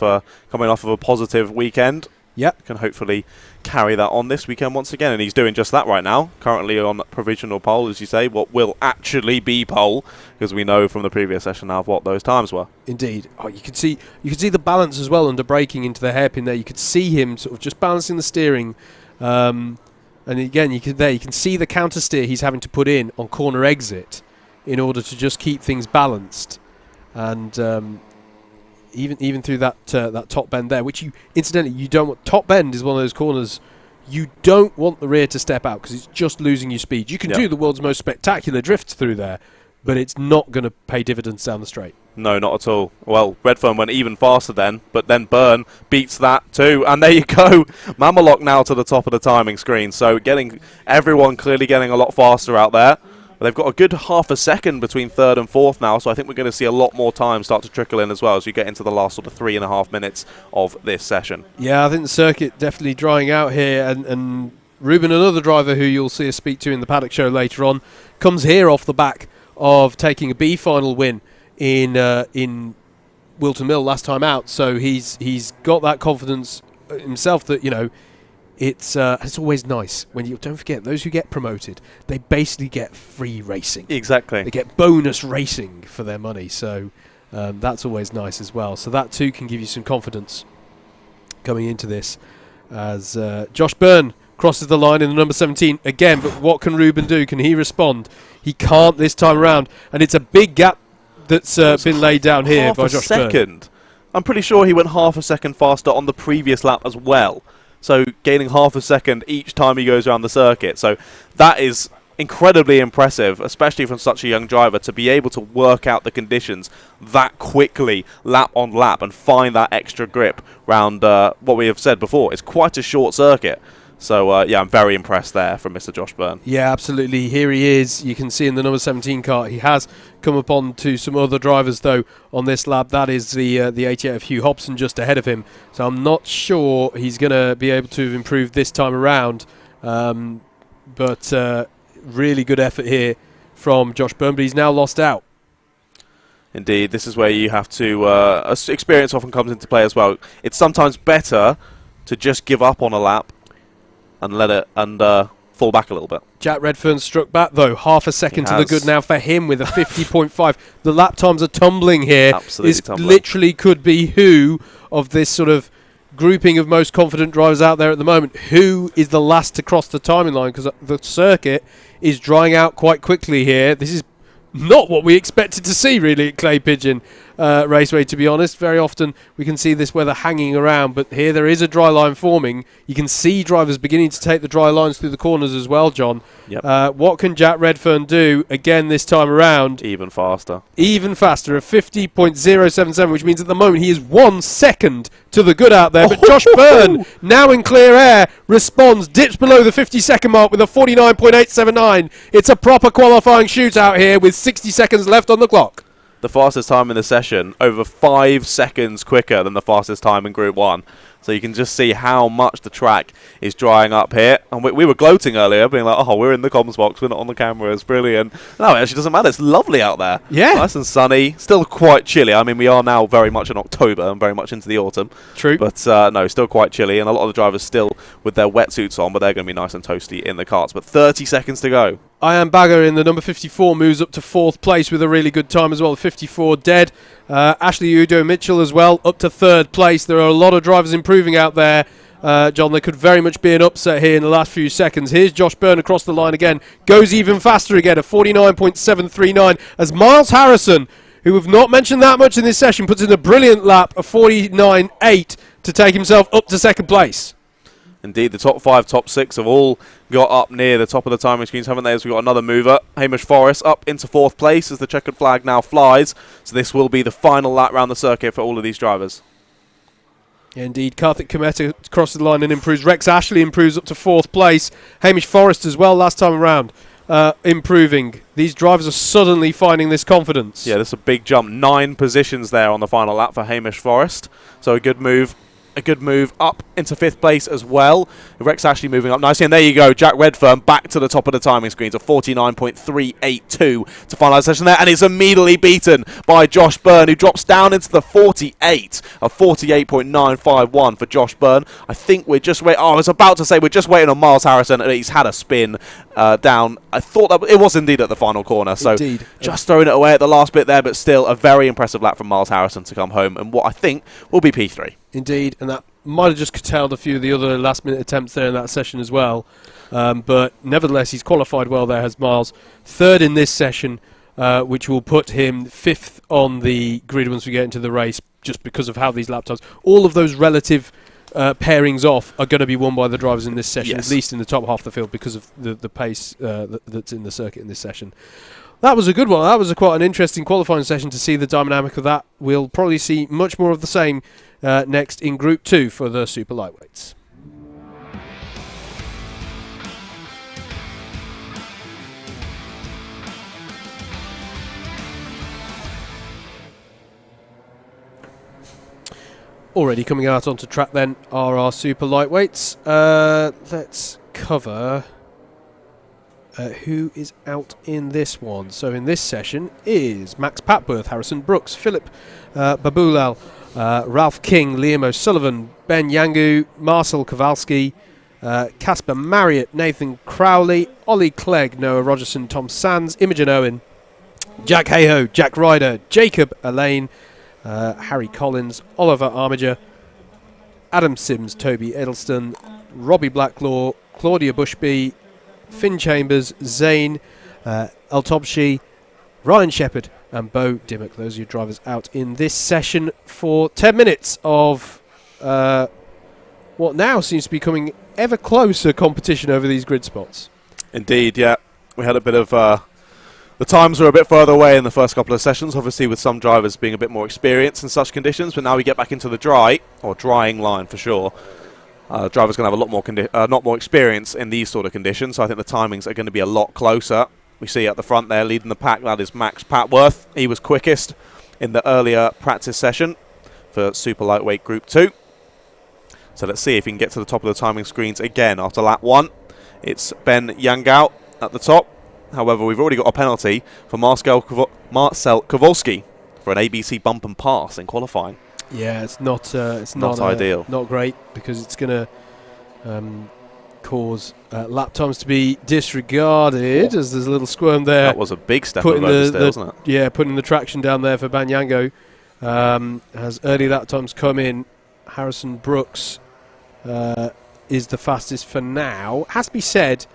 coming off of a positive weekend. Yep. Can hopefully carry that on this weekend once again, and he's doing just that right now. Currently on provisional pole, as you say, what will actually be pole, because we know from the previous session now what those times were. Indeed. Oh, you could see the balance as well under braking into the hairpin there. You could see him sort of just balancing the steering, and again you can see the counter steer he's having to put in on corner exit in order to just keep things balanced, and even through that top bend there, which incidentally you don't want. Top bend is one of those corners you don't want the rear to step out because it's just losing you speed. You can do the world's most spectacular drifts through there, but it's not going to pay dividends down the straight. No, not at all. Well, Redfern went even faster then, but then Byrne beats that too, and there you go. Mamalok now to the top of the timing screen, so everyone clearly getting a lot faster out there. But they've got a good half a second between 3rd and 4th now, so I think we're going to see a lot more time start to trickle in as well as you get into the last sort of 3.5 minutes of this session. Yeah, I think the circuit definitely drying out here, and Ruben, another driver who you'll see us speak to in the paddock show later on, comes here off the back of taking a B Final win in Wilton Mill last time out, so he's got that confidence himself that, you know, it's always nice when you don't forget those who get promoted, they basically get free racing. Exactly. They get bonus racing for their money, so that's always nice as well. So that too can give you some confidence coming into this as Josh Byrne crosses the line in the number 17 again. But what can Ruben do? Can he respond? He can't this time around, and it's a big gap that's been laid down here by Josh Byrne. I'm pretty sure he went half a second faster on the previous lap as well. So gaining half a second each time he goes around the circuit. So that is incredibly impressive, especially from such a young driver, to be able to work out the conditions that quickly, lap on lap, and find that extra grip round what we have said before. It's quite a short circuit. So, yeah, I'm very impressed there from Mr. Josh Byrne. Yeah, absolutely. Here he is. You can see in the number 17 car. He has come upon to some other drivers, though, on this lap. That is the 88 of Hugh Hobson just ahead of him. So I'm not sure he's going to be able to have improved this time around. But really good effort here from Josh Byrne, but he's now lost out. Indeed, this is where you have to... experience often comes into play as well. It's sometimes better to just give up on a lap and let it fall back a little bit. Jack Redfern struck back, though. Half a second to the good now for him with a 50.5. The lap times are tumbling here. Absolutely tumbling. Literally could be who of this sort of grouping of most confident drivers out there at the moment. Who is the last to cross the timing line? Because the circuit is drying out quite quickly here. This is not what we expected to see, really, at Clay Pigeon Raceway, to be honest. Very often we can see this weather hanging around, but here there is a dry line forming. You can see drivers beginning to take the dry lines through the corners as well, John. Yep. What can Jack Redfern do again this time around? Even faster. Even faster, a 50.077, which means at the moment he is 1 second to the good out there. But Josh Byrne, now in clear air, responds, dips below the 50-second mark with a 49.879. It's a proper qualifying shootout here with 60 seconds left on the clock. The fastest time in the session, over 5 seconds quicker than the fastest time in Group 1. So you can just see how much the track is drying up here. And we were gloating earlier, being like, oh, we're in the comms box, we're not on the camera, it's brilliant. No, it actually doesn't matter, it's lovely out there. Yeah. Nice and sunny, still quite chilly. I mean, we are now very much in October and very much into the autumn. True. But no, still quite chilly, and a lot of the drivers still with their wetsuits on, but they're going to be nice and toasty in the karts. But 30 seconds to go. Ian Bagger in the number 54 moves up to 4th place with a really good time as well. 54 dead. Ashley Udo Mitchell as well up to 3rd place. There are a lot of drivers improving out there. John, there could very much be an upset here in the last few seconds. Here's Josh Byrne across the line again. Goes even faster again, a 49.739 as Miles Harrison, who we've not mentioned that much in this session, puts in a brilliant lap, a 49.8 to take himself up to 2nd place. Indeed, the top 5, top 6 have all got up near the top of the timing screens, haven't they? As we've got another mover. Hamish Forrest up into 4th place as the checkered flag now flies. So this will be the final lap round the circuit for all of these drivers. Indeed, Karthik Kometa crosses the line and improves. Rex Ashley improves up to 4th place. Hamish Forrest as well last time around, improving. These drivers are suddenly finding this confidence. Yeah, this is a big jump. 9 positions there on the final lap for Hamish Forrest. So a good move. A good move up into 5th place as well. Rex Ashley moving up nicely. And there you go, Jack Redfern back to the top of the timing screens of 49.382 to finalise the session there. And it's immediately beaten by Josh Byrne, who drops down into the 48 of 48.951 for Josh Byrne. I think we're just waiting. Oh, I was about to say we're just waiting on Miles Harrison, and he's had a spin down. I thought that it was indeed at the final corner. So indeed. Just throwing it away at the last bit there, but still a very impressive lap from Miles Harrison to come home. And what I think will be P3. Indeed, and that might have just curtailed a few of the other last-minute attempts there in that session as well. But nevertheless, he's qualified well there, has Miles. 3rd in this session, which will put him 5th on the grid once we get into the race, just because of how these lap times. All of those relative pairings off are going to be won by the drivers in this session, yes, at least in the top half of the field, because of the pace that's in the circuit in this session. That was a good one. That was quite an interesting qualifying session to see the dynamic of that. We'll probably see much more of the same next in Group 2 for the super lightweights. Already coming out onto track then are our super lightweights. Let's cover who is out in this one. So in this session is Max Patworth, Harrison Brooks, Philip Babulal, Ralph King, Liam O'Sullivan, Ben Yangu, Marcel Kowalski, Casper Marriott, Nathan Crowley, Ollie Clegg, Noah Rogerson, Tom Sands, Imogen Owen, Jack Hayhoe, Jack Ryder, Jacob Elaine, Harry Collins, Oliver Armiger, Adam Sims, Toby Edelston, Robbie Blacklaw, Claudia Bushby, Finn Chambers, Zane Altobshi, Ryan Shepherd and Bo Dimmock. Those are your drivers out in this session for 10 minutes of what now seems to be becoming ever closer competition over these grid spots. Indeed, yeah. We had a bit of... the times were a bit further away in the first couple of sessions, obviously with some drivers being a bit more experienced in such conditions, but now we get back into the drying line for sure. Drivers going to have a lot more experience in these sort of conditions, so I think the timings are going to be a lot closer. We see at the front there, leading the pack, that is Max Patworth. He was quickest in the earlier practice session for Super Lightweight Group 2. So let's see if he can get to the top of the timing screens again after lap 1. It's Ben Yangao at the top. However, we've already got a penalty for Marcel Kowalski for an ABC bump and pass in qualifying. Yeah, it's not ideal. Not great, because it's going to cause lap times to be disregarded, as there's a little squirm there. That was a big step over oversteer, wasn't it? Yeah, putting the traction down there for Banyango. As early lap times come in, Harrison Brooks is the fastest for now. Has to be said,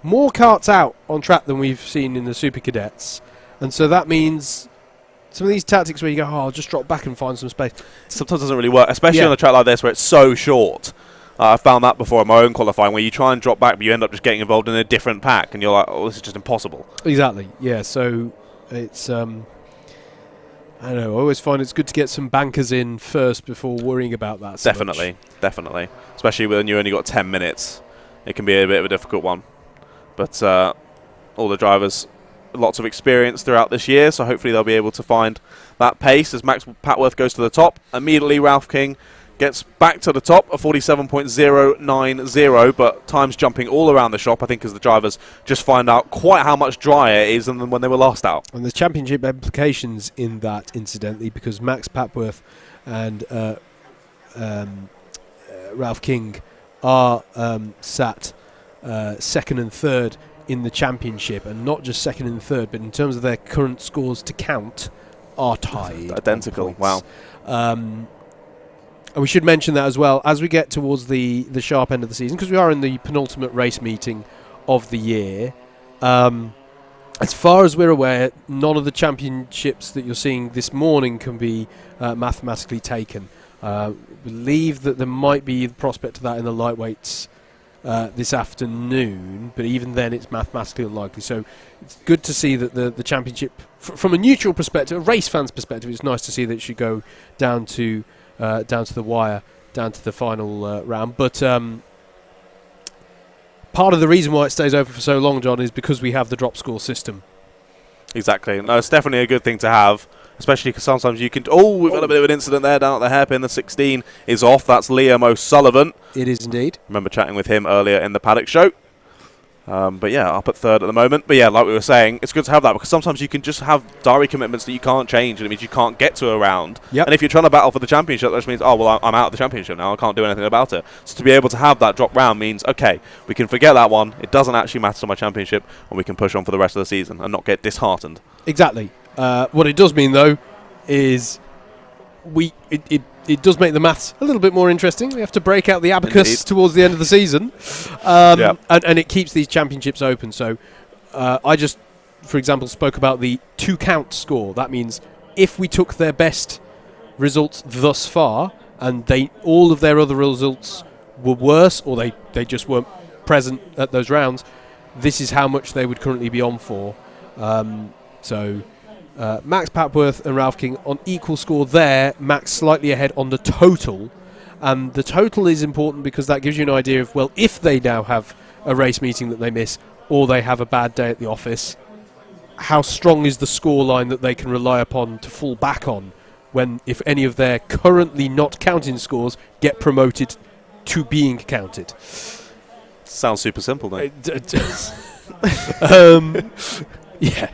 more karts out on track than we've seen in the Super Cadets, and so that means some of these tactics where you go, oh, I'll just drop back and find some space, sometimes doesn't really work, especially on a track like this where it's so short. I've found that before in my own qualifying, where you try and drop back but you end up just getting involved in a different pack and you're like, oh, this is just impossible. Exactly, yeah, so it's I don't know, I always find it's good to get some bankers in first before worrying about that so Definitely, especially when you only got 10 minutes. It can be a bit of a difficult one. But all the drivers, lots of experience throughout this year, so hopefully they'll be able to find that pace as Max Patworth goes to the top. Immediately Ralph King gets back to the top of 47.090, but times jumping all around the shop, I think, as the drivers just find out quite how much drier it is than when they were last out. And there's championship implications in that, incidentally, because Max Patworth and Ralph King are sat second and third in the championship, and not just second and third, but in terms of their current scores to count, are tied. Identical, wow. And we should mention that as well as we get towards the sharp end of the season, because we are in the penultimate race meeting of the year. As far as we're aware, none of the championships that you're seeing this morning can be mathematically taken. Believe that there might be the prospect of that in the lightweights this afternoon, but even then it's mathematically unlikely. So it's good to see that the championship, from a neutral perspective, a race fan's perspective, it's nice to see that it should go down to the wire, down to the final round. But part of the reason why it stays open for so long, John, is because we have the drop score system. Exactly. No, it's definitely a good thing to have, especially because sometimes you can... Oh, we've had a bit of an incident there down at the hairpin. The 16 is off. That's Liam O'Sullivan. It is indeed. Remember chatting with him earlier in the paddock show. But yeah, up at third at the moment. But yeah, like we were saying, it's good to have that because sometimes you can just have diary commitments that you can't change, and it means you can't get to a round. Yep. And if you're trying to battle for the championship, that just means, oh, well, I'm out of the championship now. I can't do anything about it. So to be able to have that drop round means, okay, we can forget that one. It doesn't actually matter to my championship, and we can push on for the rest of the season and not get disheartened. Exactly. What it does mean, though, is it does make the maths a little bit more interesting. We have to break out the abacus towards the end of the season. And it keeps these championships open. So I just, for example, spoke about the 2-count score. That means if we took their best results thus far and all of their other results were worse or they just weren't present at those rounds, this is how much they would currently be on for. Max Papworth and Ralph King on equal score there. Max slightly ahead on the total. And the total is important because that gives you an idea of, well, if they now have a race meeting that they miss or they have a bad day at the office, how strong is the score line that they can rely upon to fall back on when, if any of their currently not counting scores get promoted to being counted. Sounds super simple, though. It does. Yeah,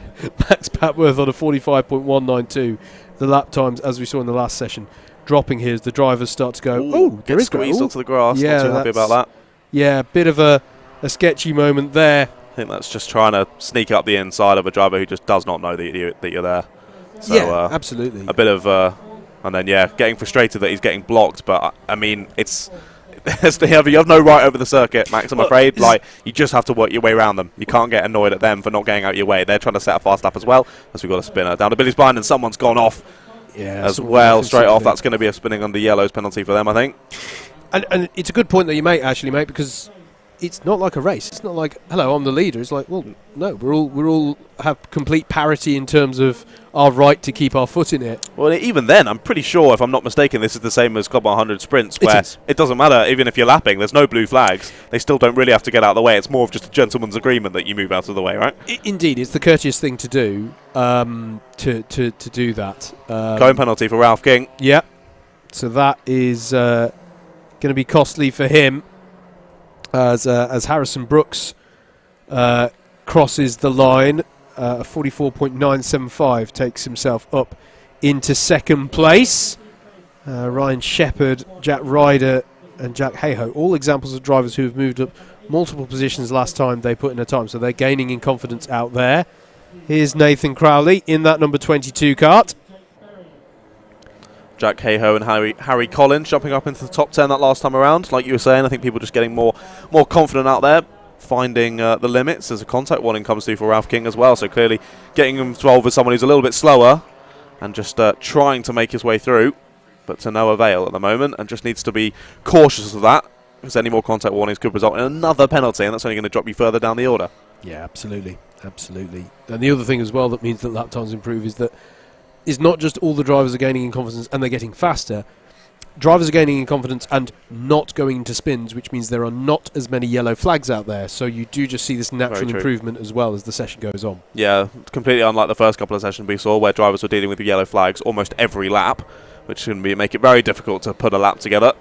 Max Papworth on a 45.192. The lap times, as we saw in the last session, dropping here as the drivers start to go, there is squeezed onto the grass. Yeah, not too happy about that. Yeah, a bit of a sketchy moment there. I think that's just trying to sneak up the inside of a driver who just does not know that you're there. So, yeah, absolutely. A bit of, and then, getting frustrated that he's getting blocked. But, I mean, it's... you have no right over the circuit, Max, I'm afraid. You just have to work your way around them. You can't get annoyed at them for not getting out your way. They're trying to set a fast lap as well, as we've got a spinner down to Billy's blind, and someone's gone off as well, straight off. That's going to be a spinning under yellows penalty for them, I think. And it's a good point that you make, actually, mate, because it's not like a race. It's not like, hello, I'm the leader. It's like, well, no, we're all have complete parity in terms of our right to keep our foot in it. Well, even then, I'm pretty sure, if I'm not mistaken, this is the same as CLUB100 sprints, where it doesn't matter, even if you're lapping, there's no blue flags. They still don't really have to get out of the way. It's more of just a gentleman's agreement that you move out of the way, right? Indeed, it's the courteous thing to do, to do that. Cone penalty for Ralph King. Yeah. So that is going to be costly for him as Harrison Brooks crosses the line. 44.975 takes himself up into second place. Ryan Shepherd, Jack Ryder and Jack Hayhoe, all examples of drivers who have moved up multiple positions last time they put in a time, so they're gaining in confidence out there. Here's Nathan Crowley in that number 22 kart. Jack Hayhoe and Harry Collins jumping up into the top 10 that last time around. Like you were saying, I think people just getting more confident out there, finding the limits as a contact warning comes through for Ralph King as well. So clearly getting involved with someone who's a little bit slower and just trying to make his way through, but to no avail at the moment, and just needs to be cautious of that because any more contact warnings could result in another penalty, and that's only going to drop you further down the order. Yeah, absolutely. And the other thing as well that means that lap times improve is that it's not just all the drivers are gaining in confidence and they're getting faster. Drivers are gaining in confidence and not going into spins, which means there are not as many yellow flags out there. So you do just see this natural improvement as well as the session goes on. Yeah, completely unlike the first couple of sessions we saw where drivers were dealing with the yellow flags almost every lap, which can make it very difficult to put a lap together.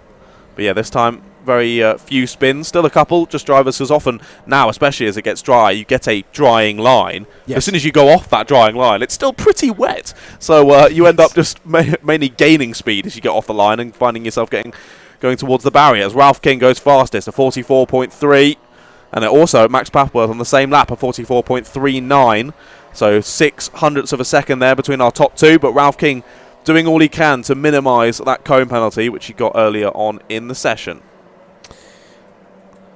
But yeah, this time, very few spins, still a couple, just drivers, because often now, especially as it gets dry, you get a drying line. Yes. As soon as you go off that drying line, it's still pretty wet. So you end up just mainly gaining speed as you get off the line and finding yourself going towards the barrier. As Ralph King goes fastest, a 44.3. And then also Max Papworth on the same lap, a 44.39. So 0.06 of a second there between our top two, but Ralph King doing all he can to minimise that cone penalty, which he got earlier on in the session.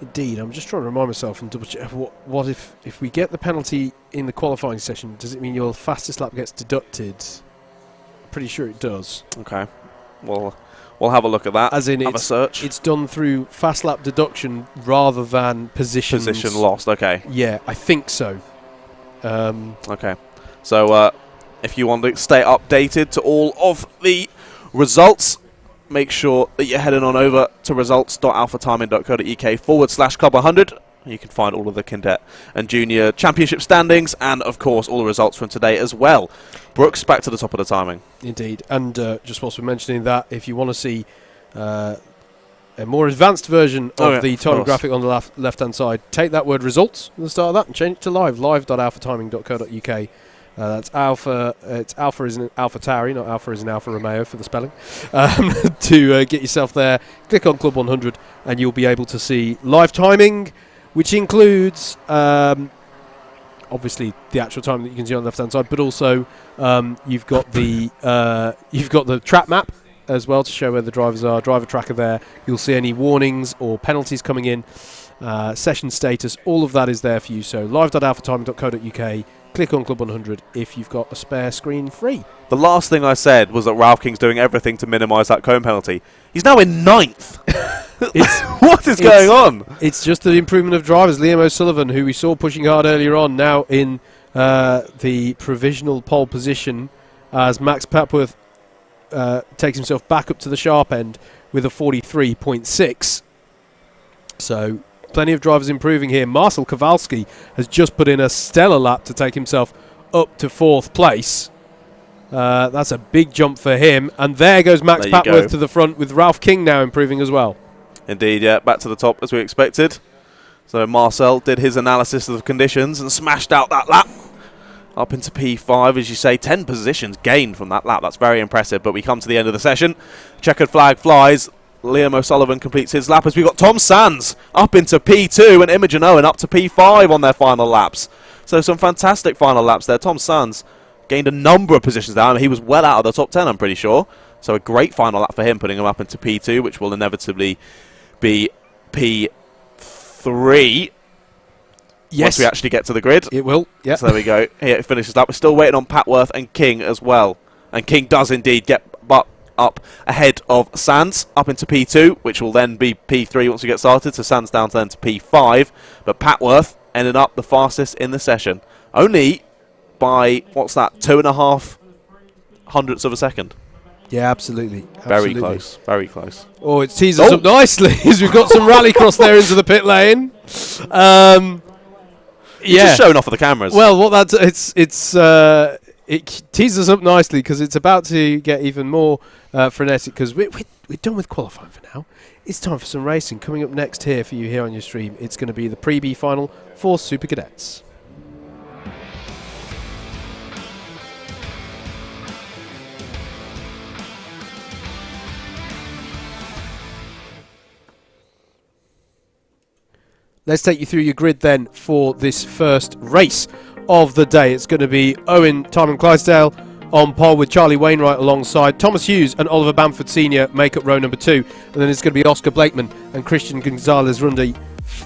Indeed, I'm just trying to remind myself and double check. What if we get the penalty in the qualifying session, does it mean your fastest lap gets deducted? Pretty sure it does. Okay. Well, We'll have a look at that. As in, have a search. It's done through fast lap deduction rather than position lost. Okay. Yeah, I think so. Okay. So if you want to stay updated to all of the results, make sure that you're heading on over to results.alphatiming.co.uk/club100. You can find all of the Cadet and Junior Championship standings and, of course, all the results from today as well. Brooks, back to the top of the timing. Indeed. And just whilst we're mentioning that, if you want to see a more advanced version of the timing graphic on the left-hand side, take that word results at the start of that and change it to live, live.alphatiming.co.uk. That's Alpha. It's Alpha is in Alpha Tauri, not Alpha is in Alfa Romeo for the spelling. To get yourself there, click on Club 100 and you'll be able to see live timing, which includes obviously the actual time that you can see on the left-hand side, but also you've got the track map as well to show where the drivers are. Driver tracker there. You'll see any warnings or penalties coming in. Session status. All of that is there for you. So live.alphatiming.co.uk. Click on Club 100 if you've got a spare screen free. The last thing I said was that Ralph King's doing everything to minimise that cone penalty. He's now in 9th. What is going on? It's just the improvement of drivers. Liam O'Sullivan, who we saw pushing hard earlier on, now in the provisional pole position as Max Papworth takes himself back up to the sharp end with a 43.6. So plenty of drivers improving here. Marcel Kowalski has just put in a stellar lap to take himself up to 4th place. That's a big jump for him. And there goes Max Papworth to the front, with Ralph King now improving as well. Indeed, yeah, back to the top as we expected. So Marcel did his analysis of the conditions and smashed out that lap. Up into P5, as you say, 10 positions gained from that lap. That's very impressive, but we come to the end of the session. Checkered flag flies. Liam O'Sullivan completes his lap as we've got Tom Sands up into P2 and Imogen Owen up to P5 on their final laps. So some fantastic final laps there. Tom Sands gained a number of positions down. He was well out of the top 10, I'm pretty sure. So a great final lap for him, putting him up into P2, which will inevitably be P3. Yes. Once we actually get to the grid. It will, yeah. So there we go. Here it finishes up. We're still waiting on Papworth and King as well. And King does indeed get up ahead of Sands, up into P2, which will then be P3 once we get started. So Sands down to then to P5. But Papworth ended up the fastest in the session. Only by, what's that, 2.5 hundredths of a second. Yeah, absolutely. Very close, very close. Oh, it teases us up nicely as we've got some rallycross there into the pit lane. Just showing off of the cameras. Well, what it teases us up nicely because it's about to get even more frenetic, because we're done with qualifying for now. It's time for some racing. Coming up next here for you here on your stream, it's going to be the Pre-B Final for Super Cadets. Let's take you through your grid then for this first race of the day. It's going to be Owen Timon Clydesdale on pole with Charlie Wainwright alongside. Thomas Hughes and Oliver Bamford Sr. make up row number 2. And then it's going to be Oscar Blakeman and Christian Gonzalez-Rundy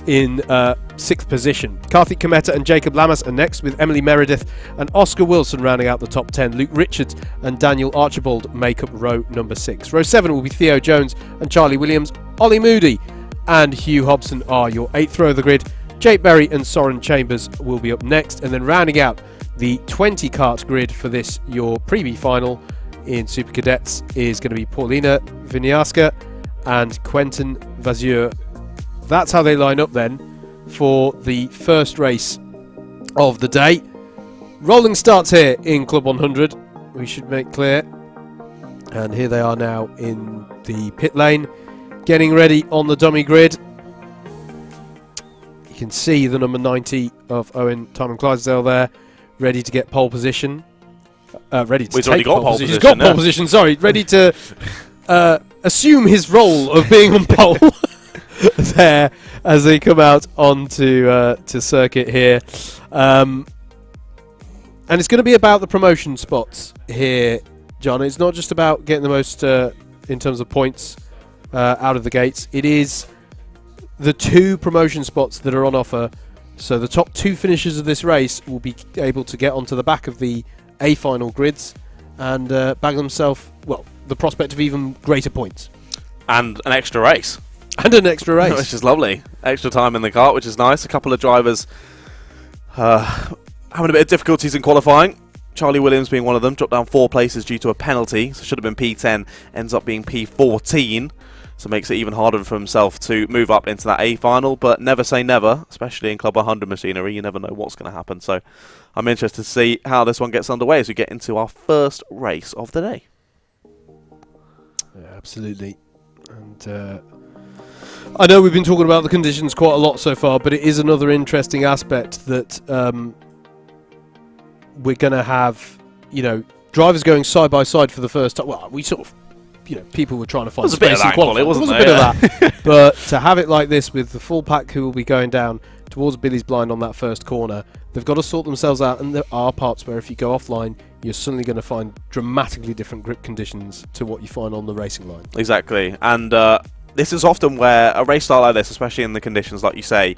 in 6th position. Karthik Kometa and Jacob Lamas are next, with Emily Meredith and Oscar Wilson rounding out the top 10. Luke Richards and Daniel Archibald make up row number 6. Row 7 will be Theo Jones and Charlie Williams. Ollie Moody and Hugh Hobson are your 8th row of the grid. Jake Berry and Soren Chambers will be up next. And then rounding out the 20 kart grid for this, your Pre-B Final in Super Cadets, is going to be Paulina Viniarska and Quentin Vazure. That's how they line up then for the first race of the day. Rolling starts here in Club 100, we should make clear. And here they are now in the pit lane, getting ready on the dummy grid. You can see the number 90 of Owen Timon Clydesdale there, ready to get pole position. Ready to take pole position. He's got pole position, sorry. Ready to assume his role of being on pole there as they come out onto to circuit here. And it's going to be about the promotion spots here, John. It's not just about getting the most in terms of points out of the gates. It is the 2 promotion spots that are on offer. So the top 2 finishers of this race will be able to get onto the back of the A Final grids and bag themselves, well, the prospect of even greater points. And an extra race. And an extra race. Which is lovely. Extra time in the kart, which is nice. A couple of drivers having a bit of difficulties in qualifying. Charlie Williams being one of them, dropped down 4 places due to a penalty. So should have been P10, ends up being P14. So makes it even harder for himself to move up into that A final. But never say never, especially in CLUB100 machinery. You never know what's going to happen. So I'm interested to see how this one gets underway as we get into our first race of the day. Yeah, absolutely. And I know we've been talking about the conditions quite a lot so far, but it is another interesting aspect that we're going to have, drivers going side by side for the first time. Well, we sort of, people were trying to find space in qualifying. There was a bit of that. But to have it like this with the full pack who will be going down towards Billy's blind on that first corner, they've got to sort themselves out, and there are parts where if you go offline, you're suddenly going to find dramatically different grip conditions to what you find on the racing line. Exactly. And this is often where a race style like this, especially in the conditions like you say,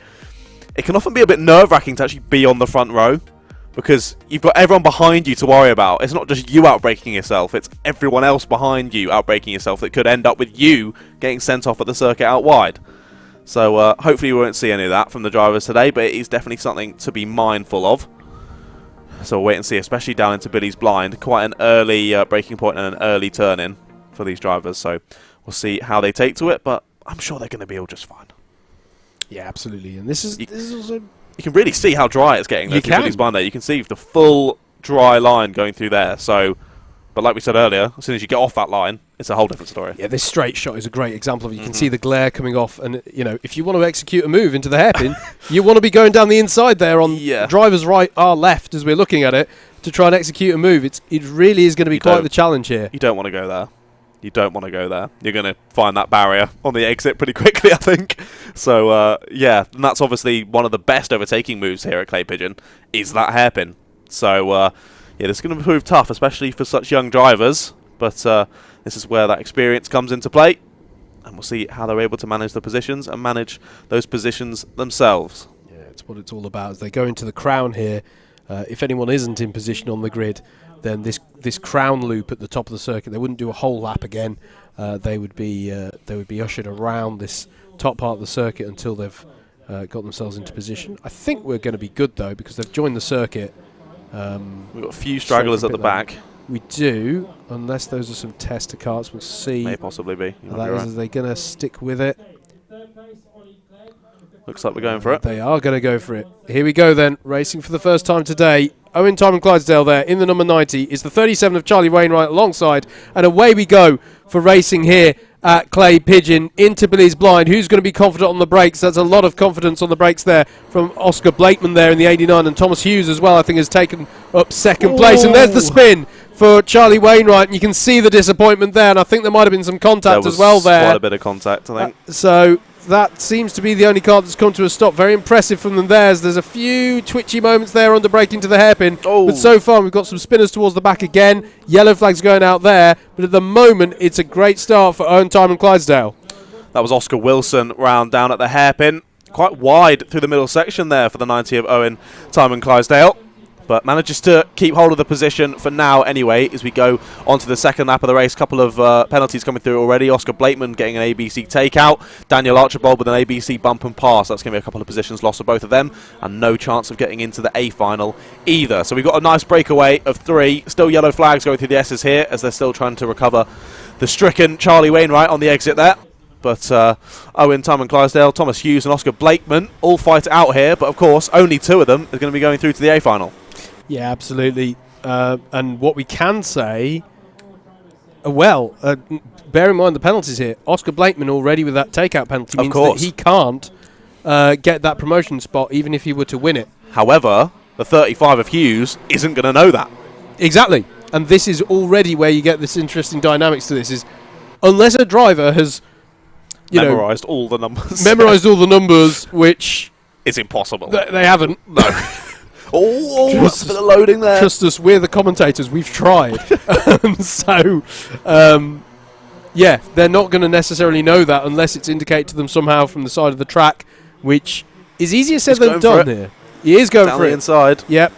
it can often be a bit nerve-wracking to actually be on the front row, because you've got everyone behind you to worry about. It's not just you outbraking yourself, it's everyone else behind you outbraking yourself that could end up with you getting sent off at the circuit out wide. So hopefully we won't see any of that from the drivers today, but it is definitely something to be mindful of. So we'll wait and see, especially down into Billy's blind. Quite an early braking point and an early turn-in for these drivers, so we'll see how they take to it, but I'm sure they're going to be all just fine. Yeah, absolutely. And this is also... You can really see how dry it's getting through Billy's blind there. You can see the full dry line going through there. So, but like we said earlier, as soon as you get off that line, it's a whole different story. Yeah, this straight shot is a great example of it. You can see the glare coming off, and if you want to execute a move into the hairpin, you want to be going down the inside there on driver's right, our left, as we're looking at it, to try and execute a move. It really is going to be quite the challenge here. You don't want to go there. You don't want to go there. You're going to find that barrier on the exit pretty quickly, I think. So, yeah, and that's obviously one of the best overtaking moves here at Clay Pigeon, is that hairpin. So, yeah, this is going to prove tough, especially for such young drivers. But this is where that experience comes into play. And we'll see how they're able to manage the positions and manage those positions themselves. Yeah, it's what it's all about. As they go into the crown here, if anyone isn't in position on the grid, then this crown loop at the top of the circuit, they wouldn't do a whole lap again. They would be ushered around this top part of the circuit until they've got themselves into position. I think we're going to be good though, because they've joined the circuit. We've got a few stragglers at the back. We do, unless those are some tester carts. We'll see. May possibly be. Are they going to stick with it? Looks like we're going for it. They are going to go for it. Here we go then, racing for the first time today. Owen Time and Clydesdale there in the number 90 is the 37 of Charlie Wainwright alongside, and away we go for racing here at Clay Pigeon into Billy's blind. Who's going to be confident on the brakes? That's a lot of confidence on the brakes there from Oscar Blakeman there in the 89, and Thomas Hughes as well, I think, has taken up second place. And there's the spin for Charlie Wainwright, and you can see the disappointment there, and I think there might have been some contact as well there. Quite a bit of contact, I think. So that seems to be the only car that's come to a stop. Very impressive from them there. There's a few twitchy moments there under braking to the hairpin. But so far we've got some spinners towards the back again. Yellow flags going out there. But at the moment it's a great start for Owen Time and Clydesdale. That was Oscar Wilson round down at the hairpin. Quite wide through the middle section there for the 90 of Owen Time and Clydesdale. But manages to keep hold of the position for now anyway as we go on to the second lap of the race. Couple of penalties coming through already. Oscar Blakeman getting an ABC takeout. Daniel Archibald with an ABC bump and pass. That's going to be a couple of positions lost for both of them. And no chance of getting into the A final either. So we've got a nice breakaway of 3. Still yellow flags going through the S's here as they're still trying to recover the stricken Charlie Wainwright on the exit there. But Owen, Time and Clydesdale, Thomas Hughes and Oscar Blakeman all fight it out here. But of course, only 2 of them are going to be going through to the A final. Yeah, absolutely. And what we can say, bear in mind the penalties here. Oscar Blakeman already with that takeout penalty means that he can't get that promotion spot even if he were to win it. However, the 35 of Hughes isn't going to know that. Exactly. And this is already where you get this interesting dynamics to this, is unless a driver has memorised all the numbers. Memorised all the numbers, which is impossible. They haven't. No. That's a bit of loading there. Trust us, we're the commentators. We've tried. Yeah, they're not going to necessarily know that unless it's indicated to them somehow from the side of the track, which is easier said than done here. He is going for it. Down the inside. Yep.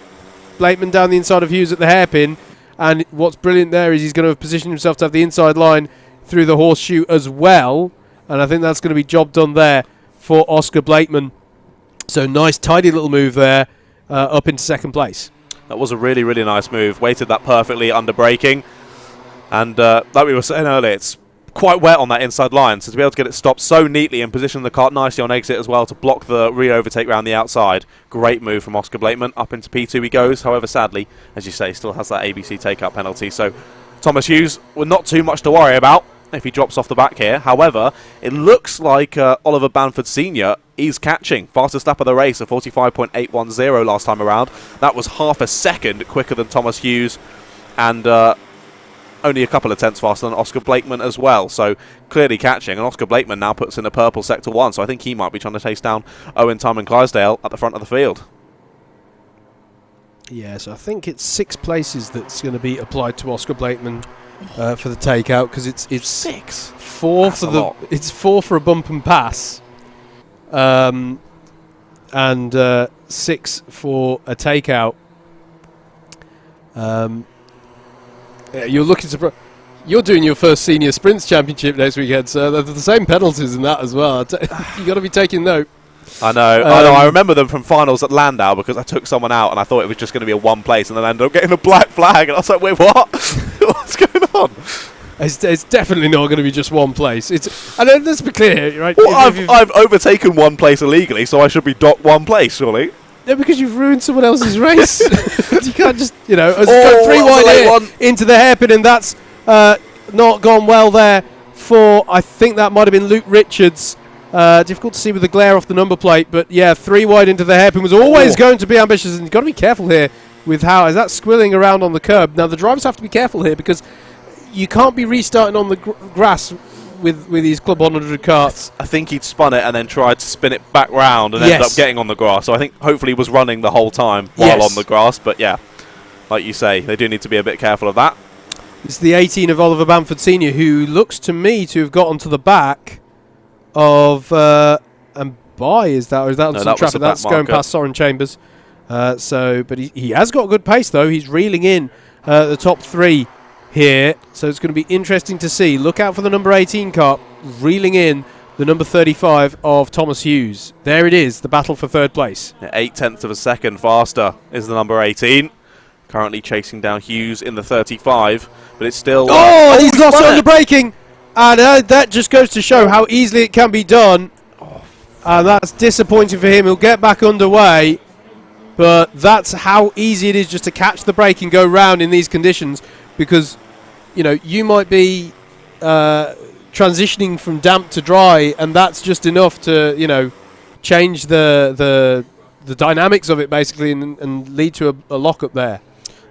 Blakeman down the inside of Hughes at the hairpin. And what's brilliant there is he's going to have positioned himself to have the inside line through the horseshoe as well. And I think that's going to be job done there for Oscar Blakeman. So nice, tidy little move there up into second place. That was a really, really nice move. Weighted that perfectly under braking. And like we were saying earlier, it's quite wet on that inside line. So to be able to get it stopped so neatly and position the kart nicely on exit as well to block the re-overtake around the outside. Great move from Oscar Blakeman. Up into P2 he goes. However, sadly, as you say, still has that ABC take-out penalty. So Thomas Hughes, well, not too much to worry about if he drops off the back here. However, it looks like Oliver Bamford Sr. is catching. Fastest lap of the race, a 45.810 last time around. That was half a second quicker than Thomas Hughes, and only a couple of tenths faster than Oscar Blakeman as well. So clearly catching, and Oscar Blakeman now puts in a purple sector 1. So I think he might be trying to chase down Owen Timon Clydesdale at the front of the field. Yeah, so I think it's 6 places that's going to be applied to Oscar Blakeman for the takeout, because it's 6. 4 That's for the it's 4 for a bump and pass, and 6 for a takeout. Yeah, you're looking to. You're doing your first senior sprints championship next weekend, so they're the same penalties in that as well. You got to be taking note. I know. I remember them from finals at Landau because I took someone out and I thought it was just going to be a one place, and then I ended up getting a black flag, and I was like, wait, what? What's going on? It's definitely not going to be just one place. And let's be clear, right? Well, I've overtaken one place illegally, so I should be docked one place, surely. No, because you've ruined someone else's race. You can't just, go 3 wide into the hairpin, and that's not gone well there for, I think that might have been Luke Richards. Difficult to see with the glare off the number plate, but yeah, 3 wide into the hairpin was always going to be ambitious, and you've got to be careful here with how, as that's squilling around on the curb. Now, the drivers have to be careful here because you can't be restarting on the grass with these CLUB100 karts. I think he'd spun it and then tried to spin it back round and ended up getting on the grass. So I think hopefully he was running the whole time while on the grass. But yeah, like you say, they do need to be a bit careful of that. It's the 18 of Oliver Bamford Sr., who looks to me to have got onto the back of and by is that on some traffic? That's going past Soren Chambers. But he has got good pace though. He's reeling in the top 3 here, so it's going to be interesting to see. Look out for the number 18 car reeling in the number 35 of Thomas Hughes. There it is, the battle for third place. Yeah, 8/10 of a second faster is the number 18. Currently chasing down Hughes in the 35, but it's still... he's lost it on the braking! And that just goes to show how easily it can be done. And that's disappointing for him. He'll get back underway, but that's how easy it is just to catch the brake and go round in these conditions, because you might be transitioning from damp to dry, and that's just enough to change the dynamics of it basically, and lead to a lockup there.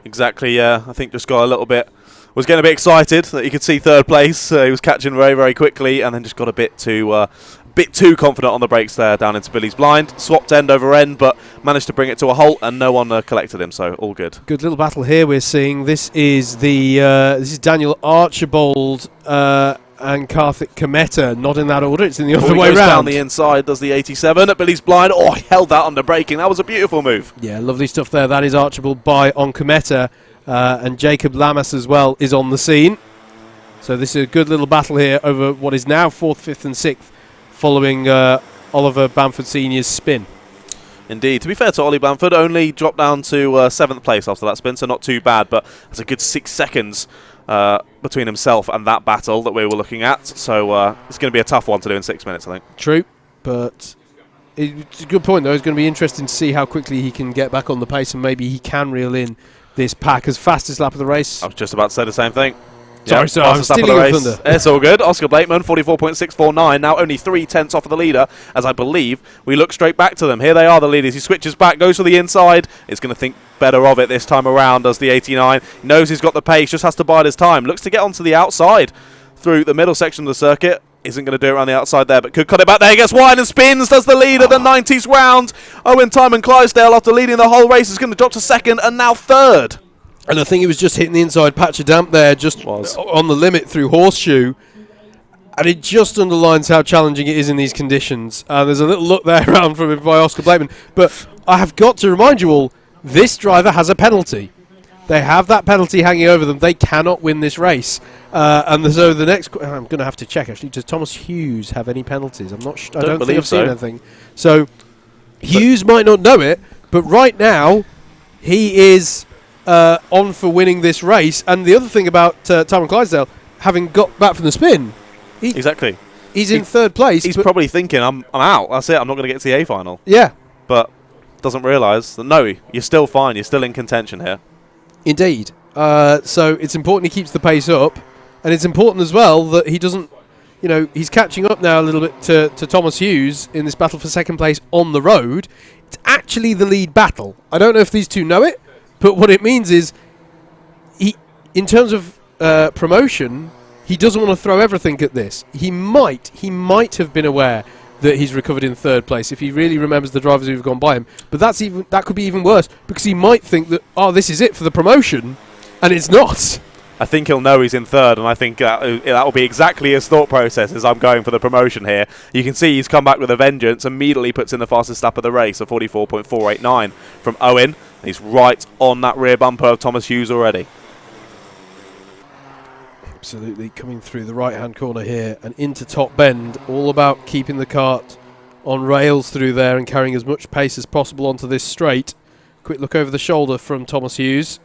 Exactly. Yeah, I think just got a little bit. Was getting a bit excited that he could see third place. He was catching very, very quickly, and then just got a bit too confident on the brakes there down into Billy's blind. Swapped end over end, but managed to bring it to a halt, and no one collected him. So all good. Good little battle here we're seeing. This is this is Daniel Archibald and Karthik Kometa. Not in that order. It's in the other way round. Down the inside. Does the 87 at Billy's blind? Oh, he held that under braking. That was a beautiful move. Yeah, lovely stuff there. That is Archibald by on Kometa. And Jacob Lamas as well is on the scene. So this is a good little battle here over what is now 4th, 5th and 6th, following Oliver Bamford Sr.'s spin. Indeed. To be fair to Ollie Bamford, only dropped down to 7th place after that spin, so not too bad, but that's a good 6 seconds between himself and that battle that we were looking at. So it's going to be a tough one to do in 6 minutes, I think. True, but it's a good point, though. It's going to be interesting to see how quickly he can get back on the pace, and maybe he can reel in this pack as fastest lap of the race. I was just about to say the same thing. Sorry, sir, I'm stealing your thunder. It's all good. Oscar Blakeman, 44.649, now only 3/10 off of the leader, as I believe we look straight back to them. Here they are, the leaders. He switches back, goes for the inside. Is going to think better of it this time around, does the 89. Knows he's got the pace, just has to bide his time. Looks to get onto the outside through the middle section of the circuit. Isn't going to do it around the outside there, but could cut it back there. He gets wide and spins, does the leader, the 90s round. Owen Timon Clydesdale, after leading the whole race, is going to drop to 2nd and now 3rd. And I think he was just hitting the inside patch of damp there, just on the limit through horseshoe. And it just underlines how challenging it is in these conditions. There's a little look there around from by Oscar Blakeman. But I have got to remind you all, this driver has a penalty. They have that penalty hanging over them. They cannot win this race. And so the next... I'm going to have to check, actually. Does Thomas Hughes have any penalties? I'm not I don't think I've seen anything. So Hughes might not know it, but right now he is on for winning this race. And the other thing about Tyrone Clydesdale, having got back from the spin... Exactly. He's in third place. He's probably thinking, I'm out. That's it. I'm not going to get to the A Final. Yeah. But doesn't realise that, no, you're still fine. You're still in contention here. Indeed. So it's important he keeps the pace up. And it's important as well that he doesn't, he's catching up now a little bit to Thomas Hughes in this battle for second place on the road. It's actually the lead battle. I don't know if these two know it, but what it means is, in terms of promotion, he doesn't want to throw everything at this. He might have been aware that he's recovered in third place if he really remembers the drivers who've gone by him. But that could be even worse, because he might think that, this is it for the promotion, and it's not. I think he'll know he's in third, and I think that will be exactly his thought process as I'm going for the promotion here. You can see he's come back with a vengeance, immediately puts in the fastest lap of the race, a 44.489 from Owen. He's right on that rear bumper of Thomas Hughes already. Absolutely, coming through the right-hand corner here and into top bend, all about keeping the kart on rails through there and carrying as much pace as possible onto this straight. Quick look over the shoulder from Thomas Hughes.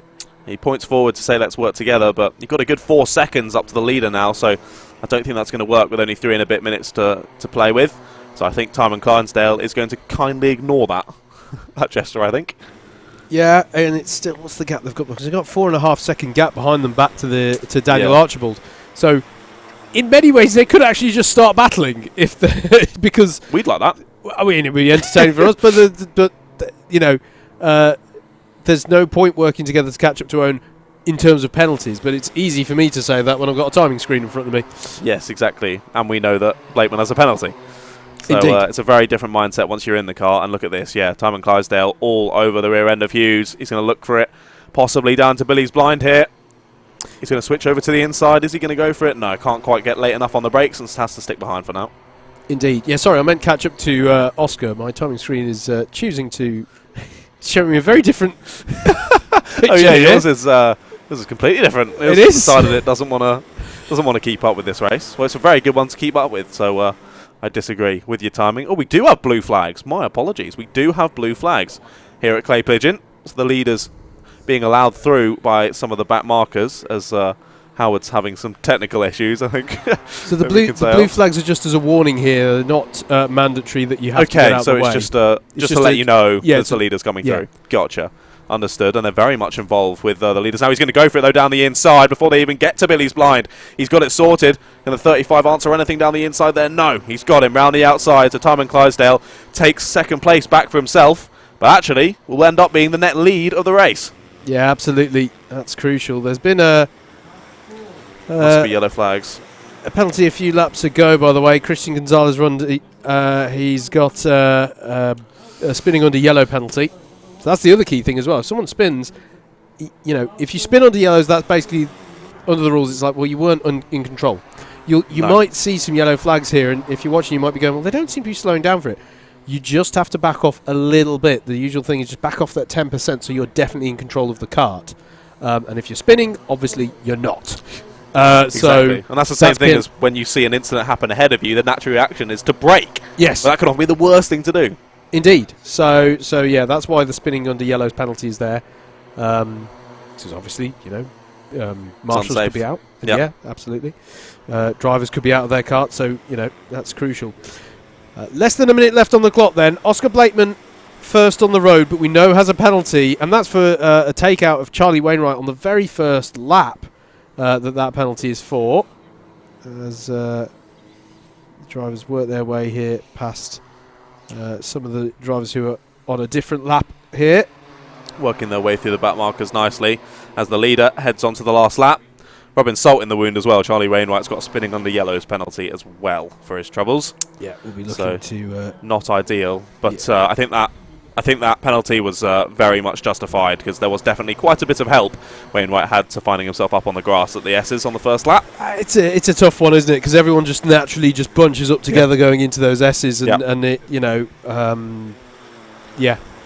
He points forward to say let's work together, but you've got a good 4 seconds up to the leader now, so I don't think that's going to work with only 3 and a bit minutes to play with. So I think Tyrone Clydesdale is going to kindly ignore that, that gesture, I think. Yeah, and it's still, what's the gap they've got? Because they've got 4.5 second gap behind them back to Daniel Archibald. So in many ways they could actually just start battling if because we'd like that. I mean, it'd be entertaining for us, but there's no point working together to catch up to Owen in terms of penalties. But it's easy for me to say that when I've got a timing screen in front of me. Yes, exactly, and we know that Blakeman has a penalty. So it's a very different mindset once you're in the car. And look at this, Tyrone Clydesdale all over the rear end of Hughes. He's going to look for it, possibly down to Billy's blind here. He's going to switch over to the inside. Is he going to go for it? No, can't quite get late enough on the brakes and has to stick behind for now. Indeed. Yeah, sorry, I meant catch up to Oscar. My timing screen is choosing to show me a very different picture. Oh yeah, yours is completely different. It is. Decided it doesn't want to keep up with this race. Well, it's a very good one to keep up with. So I disagree with your timing. Oh, we do have blue flags. My apologies. We do have blue flags here at Clay Pigeon. So the leaders being allowed through by some of the back markers as Howard's having some technical issues, I think. So the blue flags are just as a warning here, not mandatory that you have to get out so of the way. It's just to let you know that the leader's coming through. Gotcha. Understood, and they're very much involved with the leaders. Now he's going to go for it, though, down the inside before they even get to Billy's blind. He's got it sorted. Can the 35 answer anything down the inside there? No, he's got him round the outside. So Tyrone Clydesdale takes second place back for himself, but actually will end up being the net lead of the race. Yeah, absolutely. That's crucial. There's been a... must be yellow flags. A penalty a few laps ago, by the way. Christian Gonzalez he's got a spinning under yellow penalty. So that's the other key thing as well. If someone spins, if you spin under yellows, that's basically, under the rules, it's like, well, you weren't in control. You might see some yellow flags here, and if you're watching, you might be going, well, they don't seem to be slowing down for it. You just have to back off a little bit. The usual thing is just back off that 10% so you're definitely in control of the kart. And if you're spinning, obviously you're not. Exactly. And that's the same thing as when you see an incident happen ahead of you, the natural reaction is to brake. Yes. But that could often be the worst thing to do. Indeed. So yeah, that's why the spinning under yellows penalty is there. Because obviously, marshals could be out. Yeah, absolutely. Drivers could be out of their cart, so, that's crucial. Less than a minute left on the clock then. Oscar Blakeman first on the road, but we know has a penalty, and that's for a takeout of Charlie Wainwright on the very first lap that penalty is for. As drivers work their way here past some of the drivers who are on a different lap here. Working their way through the back markers nicely as the leader heads on to the last lap. Rubbing salt in the wound as well. Charlie Wainwright's got a spinning under yellows penalty as well for his troubles. Yeah, we'll be looking to... not ideal, but I think that penalty was very much justified because there was definitely quite a bit of help Wainwright had to finding himself up on the grass at the S's on the first lap. It's a tough one, isn't it? Because everyone just naturally just bunches up together going into those S's, and it,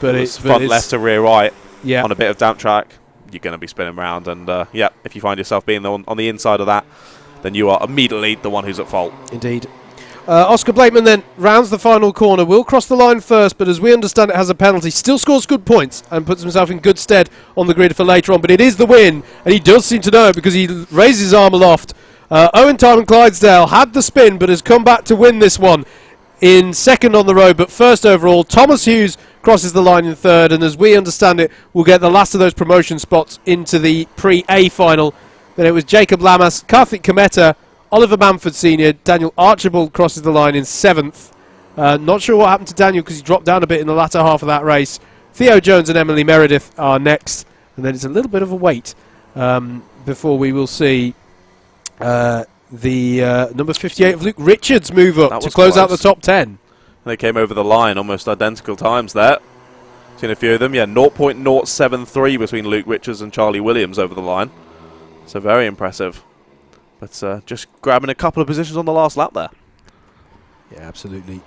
but it's front left to rear right on a bit of damp track. you're going to be spinning around. And yeah, if you find yourself being on the inside of that, then you are immediately the one who's at fault. Indeed. Oscar Blakeman then rounds the final corner, will cross the line first, but as we understand it has a penalty, still scores good points and puts himself in good stead on the grid for later on, but it is the win, and he does seem to know it because he raises his arm aloft. Owen Timon Clydesdale had the spin but has come back to win this one in second on the road, but first overall. Thomas Hughes crosses the line in third, and as we understand it, we'll get the last of those promotion spots into the Pre-A Final. Then it was Jacob Lamas, Karthik Kometa, Oliver Manford Sr., Daniel Archibald crosses the line in seventh. Not sure what happened to Daniel because he dropped down a bit in the latter half of that race. Theo Jones and Emily Meredith are next, and then it's a little bit of a wait before we will see the number 58 of Luke Richards move up to close out the top 10. They came over the line almost identical times there. Seen a few of them, yeah, 0.073 between Luke Richards and Charlie Williams over the line. So very impressive. But just grabbing a couple of positions on the last lap there. Yeah, absolutely.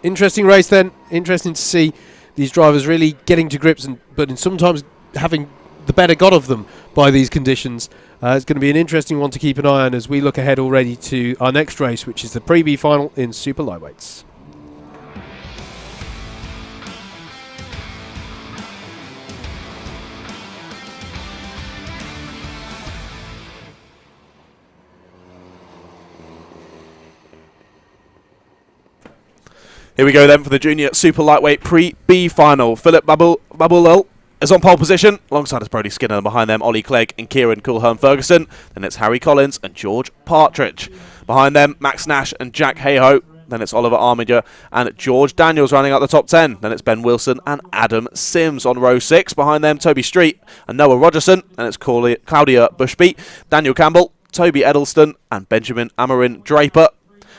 Interesting race then. Interesting to see these drivers really getting to grips, but in sometimes having the better got of them by these conditions. It's going to be an interesting one to keep an eye on as we look ahead already to our next race, which is the Pre-B Final in Super Lightweights. Here we go then for the Junior Super Lightweight Pre-B Final. Philip Babulel is on pole position, alongside his Brody Skinner, and behind them Ollie Clegg and Kieran Coulhern-Ferguson. Then it's Harry Collins and George Partridge. Behind them, Max Nash and Jack Hayhoe. Then it's Oliver Armiger and George Daniels rounding out the top 10. Then it's Ben Wilson and Adam Sims on row 6. Behind them, Toby Street and Noah Rogerson. And it's Claudia Bushby, Daniel Campbell, Toby Edelston and Benjamin Amarin Draper.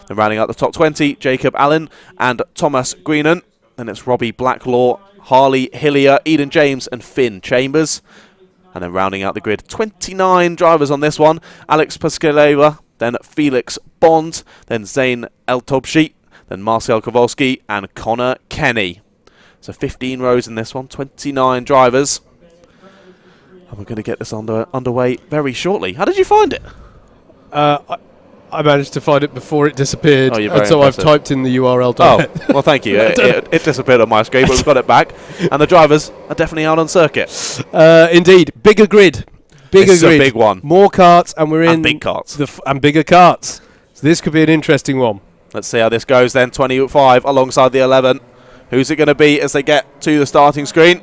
Then rounding out the top 20, Jacob Allen and Thomas Greenan. Then it's Robbie Blacklaw, Harley Hillier, Eden James and Finn Chambers. And then rounding out the grid, 29 drivers on this one. Alex Pascaleva, then Felix Bond, then Zayn El-Tobshi, then Marcel Kowalski and Connor Kenny. So 15 rows in this one, 29 drivers. And we're going to get this underway very shortly. How did you find it? I managed to find it before it disappeared, and so impressive. I've typed in the URL. Oh, well, thank you. It disappeared on my screen, but we've got it back. And the drivers are definitely out on circuit. Indeed. Bigger grid. It's a big one. More karts, and we're in... And big karts. And bigger karts. So this could be an interesting one. Let's see how this goes then. 25 alongside the 11. Who's it going to be as they get to the starting screen?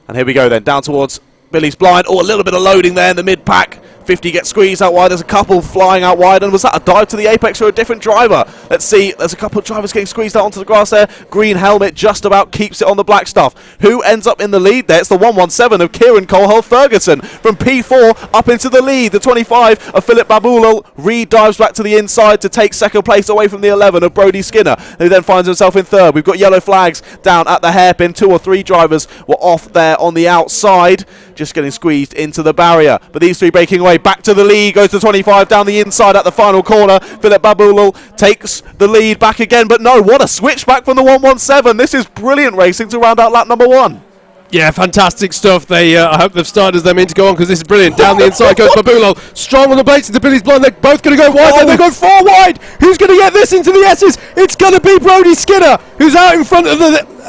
And here we go then, down towards Billy's Blind. Oh, a little bit of loading there in the mid-pack. 50 gets squeezed out wide. There's a couple flying out wide. And was that a dive to the apex or a different driver? Let's see. There's a couple of drivers getting squeezed out onto the grass there. Green helmet just about keeps it on the black stuff. Who ends up in the lead there? It's the 117 of Kieran Colehull-Ferguson. From P4 up into the lead. The 25 of Philip Babulel re-dives back to the inside to take second place away from the 11 of Brody Skinner, who then finds himself in third. We've got yellow flags down at the hairpin. 2 or 3 drivers were off there on the outside, just getting squeezed into the barrier. But these 3 breaking away. Back to the lead, goes to 25 down the inside at the final corner. Philip Babulel takes the lead back again, but no, what a switchback from the 117. This is brilliant racing to round out lap number 1. Yeah, fantastic stuff. They, I hope they've started them in to go on because this is brilliant. Down the inside goes Babulel. Strong on the brakes into Billy's Blind. They're both going to go wide. Then they go 4 wide. Who's going to get this into the S's? It's going to be Brody Skinner, who's out in front of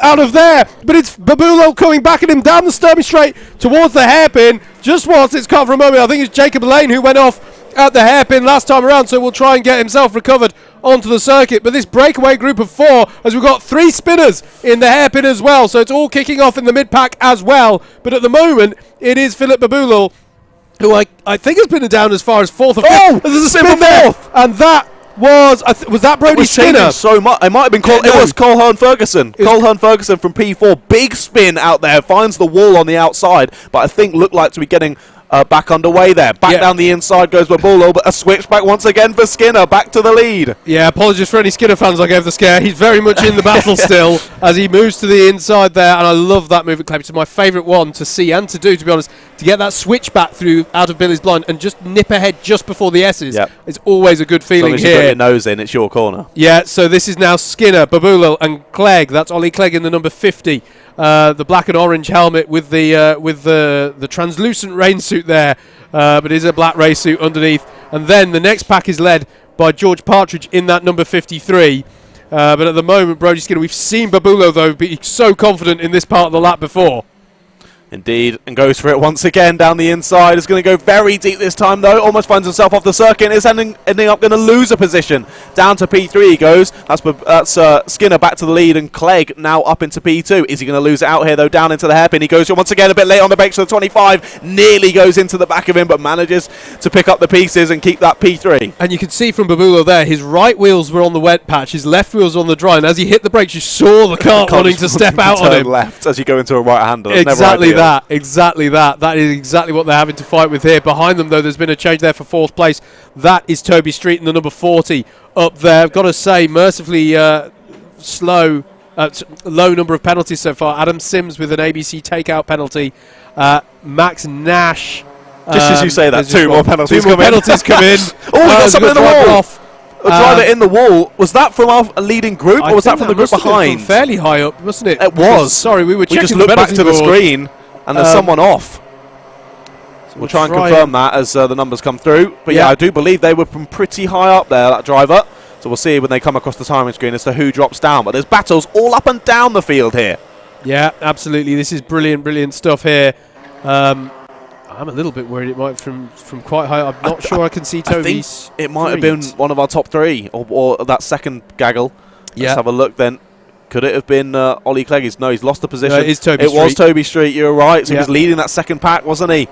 out of there. But it's Babulel coming back at him down the Sturmy Straight towards the hairpin. Just whilst it's caught for a moment, I think it's Jacob Lane who went off at the hairpin last time around, so we'll try and get himself recovered onto the circuit. But this breakaway group of 4, as we've got 3 spinners in the hairpin as well, so it's all kicking off in the mid-pack as well. But at the moment, it is Philip Babulel, who I think has been down as far as 4th or 5th. Oh, there's a spin there, 4th! And that was that Brody Skinner? So much. It might have been it was Colehull-Ferguson. Colehull-Ferguson from P4. Big spin out there. Finds the wall on the outside, but I think looked like to be getting back underway there. Back down the inside goes Babulel, but a switchback once again for Skinner. Back to the lead. Yeah, apologies for any Skinner fans I gave the scare. He's very much in the battle still as he moves to the inside there, and I love that move at Cleb. It's my favourite one to see and to do, to be honest, to get that switchback through out of Billy's Blind and just nip ahead just before the S's. Yep. It's always a good feeling as here. You got your nose in, it's your corner. Yeah, so this is now Skinner, Babulel and Clegg. That's Ollie Clegg in the number 50. the black and orange helmet with the translucent rain suit there, but it is a black race suit underneath. And then the next pack is led by George Partridge in that number 53. But at the moment, Brody Skinner, we've seen Babulo, though, be so confident in this part of the lap before. Indeed, and goes for it once again down the inside. Is going to go very deep this time, though. Almost finds himself off the circuit. Is ending up going to lose a position. Down to P3 he goes. That's Skinner back to the lead, and Clegg now up into P2. Is he going to lose it out here, though? Down into the hairpin. He goes once again a bit late on the brakes for the 25. Nearly goes into the back of him, but manages to pick up the pieces and keep that P3. And you can see from Babulo there, his right wheels were on the wet patch, his left wheels on the dry, and as he hit the brakes, you saw the kart wanting to step out on him. Left as you go into a right-hander. Exactly that. Exactly that. That is exactly what they're having to fight with here. Behind them, though, there's been a change there for 4th place. That is Toby Street in the number 40 up there. I've got to say, mercifully low number of penalties so far. Adam Sims with an ABC takeout penalty. Max Nash. Just as you say that, two more penalties come in. Oh, we got something in the wall. A driver in the wall. Was that from our leading group, or was that from the group behind? Fairly high up, wasn't it? It was. Sorry, we just looked back to the screen, and there's someone off. So we'll try and confirm that as the numbers come through. But yeah, I do believe they were from pretty high up there, that driver. So we'll see when they come across the timing screen as to who drops down. But there's battles all up and down the field here. Yeah, absolutely. This is brilliant stuff here. I'm a little bit worried it might from quite high. I'm not sure I can see Toby's. It might have been one of our top 3 or that second gaggle. Let's have a look then. Could it have been Ollie Clegg? No, he's lost the position. No, it is Toby Street. It was Toby Street, you're right. So he was leading that second pack, wasn't he?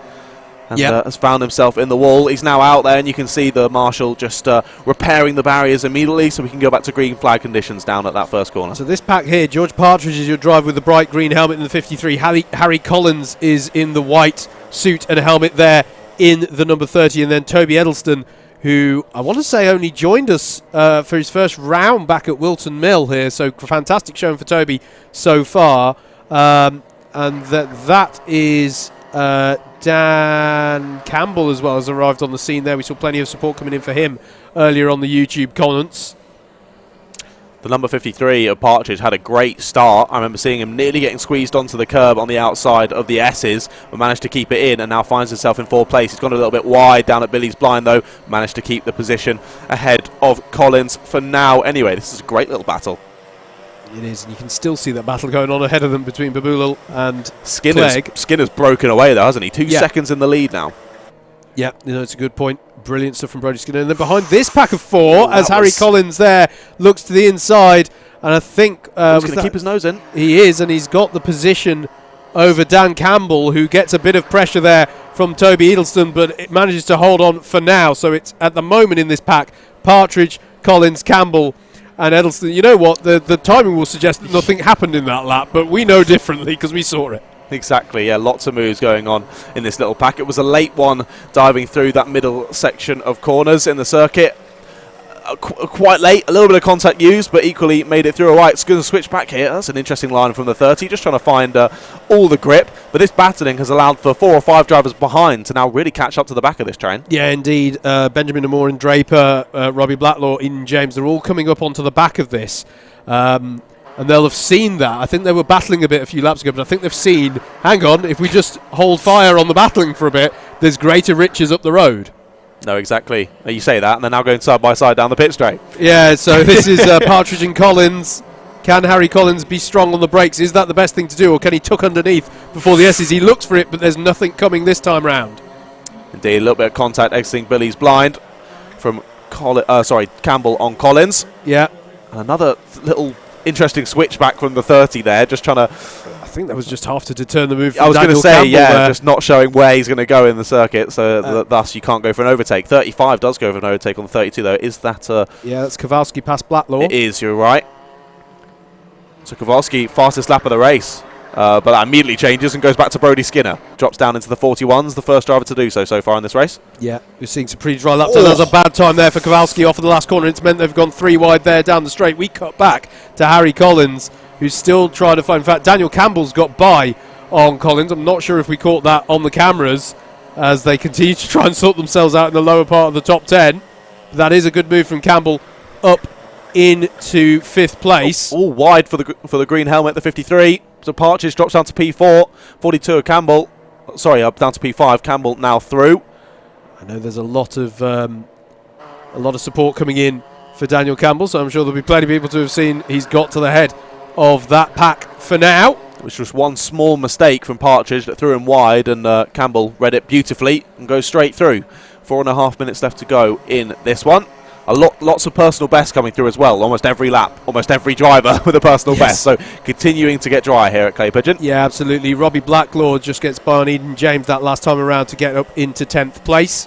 And has found himself in the wall. He's now out there, and you can see the marshal just repairing the barriers immediately so we can go back to green flag conditions down at that first corner. So this pack here, George Partridge is your driver with the bright green helmet in the 53. Harry Collins is in the white suit and helmet there in the number 30. And then Toby Edelston, who I want to say only joined us for his first round back at Wilton Mill here. So fantastic showing for Toby so far. And that is... Dan Campbell as well has arrived on the scene there. We saw plenty of support coming in for him earlier on the YouTube comments. The number 53 of Partridge had a great start. I remember seeing him nearly getting squeezed onto the curb on the outside of the S's, but managed to keep it in and now finds himself in 4th place. He's gone a little bit wide down at Billy's blind, though. Managed to keep the position ahead of Collins for now. Anyway, this is a great little battle. It is, and you can still see that battle going on ahead of them between Babulal and Clegg. Skinner's broken away, though, hasn't he? 2 seconds in the lead now. Yeah, it's a good point. Brilliant stuff from Brody Skinner. And then behind this pack of 4, as Harry Collins there looks to the inside, and I think... he's going to keep his nose in. He is, and he's got the position over Dan Campbell, who gets a bit of pressure there from Toby Edelston, but it manages to hold on for now. So it's, at the moment in this pack, Partridge, Collins, Campbell, and Edelston. You know what? The timing will suggest that nothing happened in that lap, but we know differently because we saw it. Exactly, yeah, lots of moves going on in this little pack. It was a late one diving through that middle section of corners in the circuit. Quite late, a little bit of contact used, but equally made it through all right. It's going to switch back here. That's an interesting line from the 30, just trying to find all the grip. But this battling has allowed for 4 or 5 drivers behind to now really catch up to the back of this train. Yeah, indeed. Benjamin Amore and Draper, Robbie Blacklaw, Eden James, they're all coming up onto the back of this. And they'll have seen that. I think they were battling a bit a few laps ago, but I think they've seen, hang on, if we just hold fire on the battling for a bit, there's greater riches up the road. No, exactly. You say that, and they're now going side by side down the pit straight. Yeah, so this is Partridge and Collins. Can Harry Collins be strong on the brakes? Is that the best thing to do, or can he tuck underneath before the S's? He looks for it, but there's nothing coming this time round. Indeed, a little bit of contact exiting Billy's blind from Campbell on Collins. Yeah. And another little interesting switchback from the 30 there, just trying to... I think that was just half to deter the move from I was going to say, Campbell just not showing where he's going to go in the circuit, so thus you can't go for an overtake. 35 does go for an overtake on the 32, though. Is that... yeah, that's Kowalski past Blacklaw. It is, you're right. So Kowalski, fastest lap of the race. But that immediately changes and goes back to Brody Skinner. Drops down into the 41s, the first driver to do so far in this race. Yeah, we're seeing some pretty dry laps. That was a bad time there for Kowalski off of the last corner. It's meant they've gone 3 wide there down the straight. We cut back to Harry Collins, who's still trying to find... In fact, Daniel Campbell's got by on Collins. I'm not sure if we caught that on the cameras as they continue to try and sort themselves out in the lower part of the top 10. That is a good move from Campbell up into 5th place. All wide for the green helmet, the 53. So Partridge drops down to P4, 42 of Campbell. Sorry, up down to P5. Campbell now through. I know there's a lot of support coming in for Daniel Campbell, so I'm sure there'll be plenty of people to have seen he's got to the head of that pack for now. Which was one small mistake from Partridge that threw him wide, and Campbell read it beautifully and goes straight through. 4.5 minutes left to go in this one. Lots of personal bests coming through as well. Almost every lap, almost every driver with a personal best. So continuing to get dry here at Clay Pigeon. Yeah, absolutely. Robbie Blacklaw just gets by on Eden James that last time around to get up into 10th place.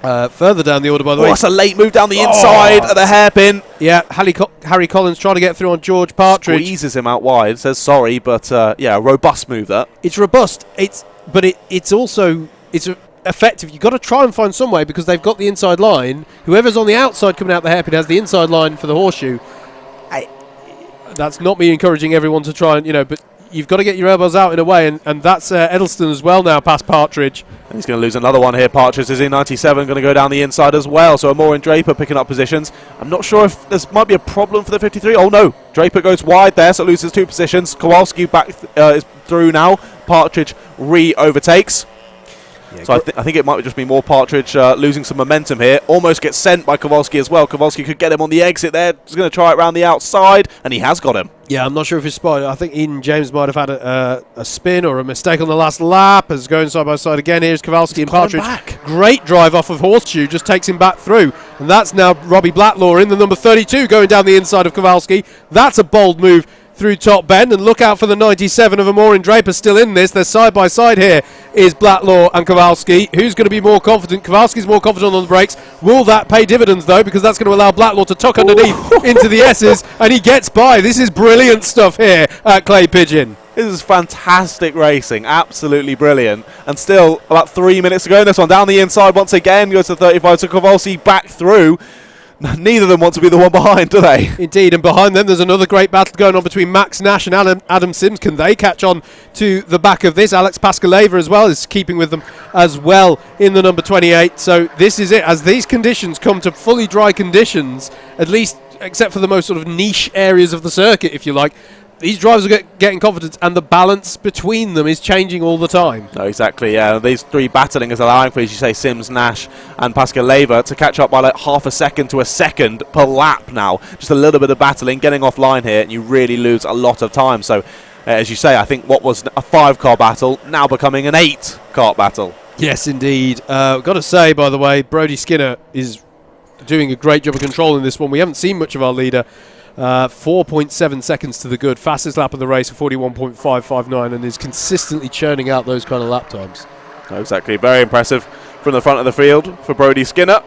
Further down the order, by the way. That's a late move down the inside at the hairpin. Yeah, Harry Collins trying to get through on George Partridge. Squeezes him out wide, says sorry, but yeah, a robust move that. It's robust, but it's also effective. You've got to try and find some way because they've got the inside line. Whoever's on the outside coming out the hairpin has the inside line for the horseshoe. That's not me encouraging everyone to try and, but you've got to get your elbows out in a way, and that's Edelston as well now past Partridge. And he's going to lose another one here. Partridge is in 97, going to go down the inside as well. So Amore and Draper picking up positions. I'm not sure if this might be a problem for the 53. Oh no, Draper goes wide there, so loses 2 positions. Kowalski back is through now. Partridge re-overtakes. Yeah, so I think it might just be more Partridge losing some momentum here. Almost gets sent by Kowalski as well. Kowalski could get him on the exit there. He's going to try it around the outside, and he has got him. Yeah, I'm not sure if he's spotted. I think Eden James might have had a spin or a mistake on the last lap. As going side by side again, here's Kowalski and Partridge. Great drive off of Horseshoe, just takes him back through. And that's now Robbie Blacklaw in the number 32 going down the inside of Kowalski. That's a bold move through top bend, and look out for the 97 of Amore and Draper still in this. They're side by side here is Blacklaw and Kowalski. Who's going to be more confident? Kowalski's more confident on the brakes. Will that pay dividends though, because that's going to allow Blacklaw to tuck underneath into the S's, and he gets by. This is brilliant stuff here at Clay Pigeon. This is fantastic racing, absolutely brilliant. And still about 3 minutes to go in this one. Down the inside once again, goes to 35, so Kowalski back through. Neither of them want to be the one behind, do they? Indeed, and behind them there's another great battle going on between Max Nash and Adam Sims. Can they catch on to the back of this? Alex Pascaleva as well is keeping with them as well in the number 28. So this is it. As these conditions come to fully dry conditions, at least except for the most sort of niche areas of the circuit, if you like, these drivers are getting confidence, and the balance between them is changing all the time. No, exactly, yeah. These three battling is allowing for, as you say, Sims, Nash and Pascaleva to catch up by like half a second to a second per lap now. Just a little bit of battling, getting offline here, and you really lose a lot of time. So, as you say, I think what was a 5-car battle now becoming an 8-car battle. Yes, indeed. Got to say, by the way, Brodie Skinner is doing a great job of controlling this one. We haven't seen much of our leader. 4.7 seconds to the good. Fastest lap of the race, 41.559, and is consistently churning out those kind of lap times. No, exactly. Very impressive from the front of the field for Brodie Skinner.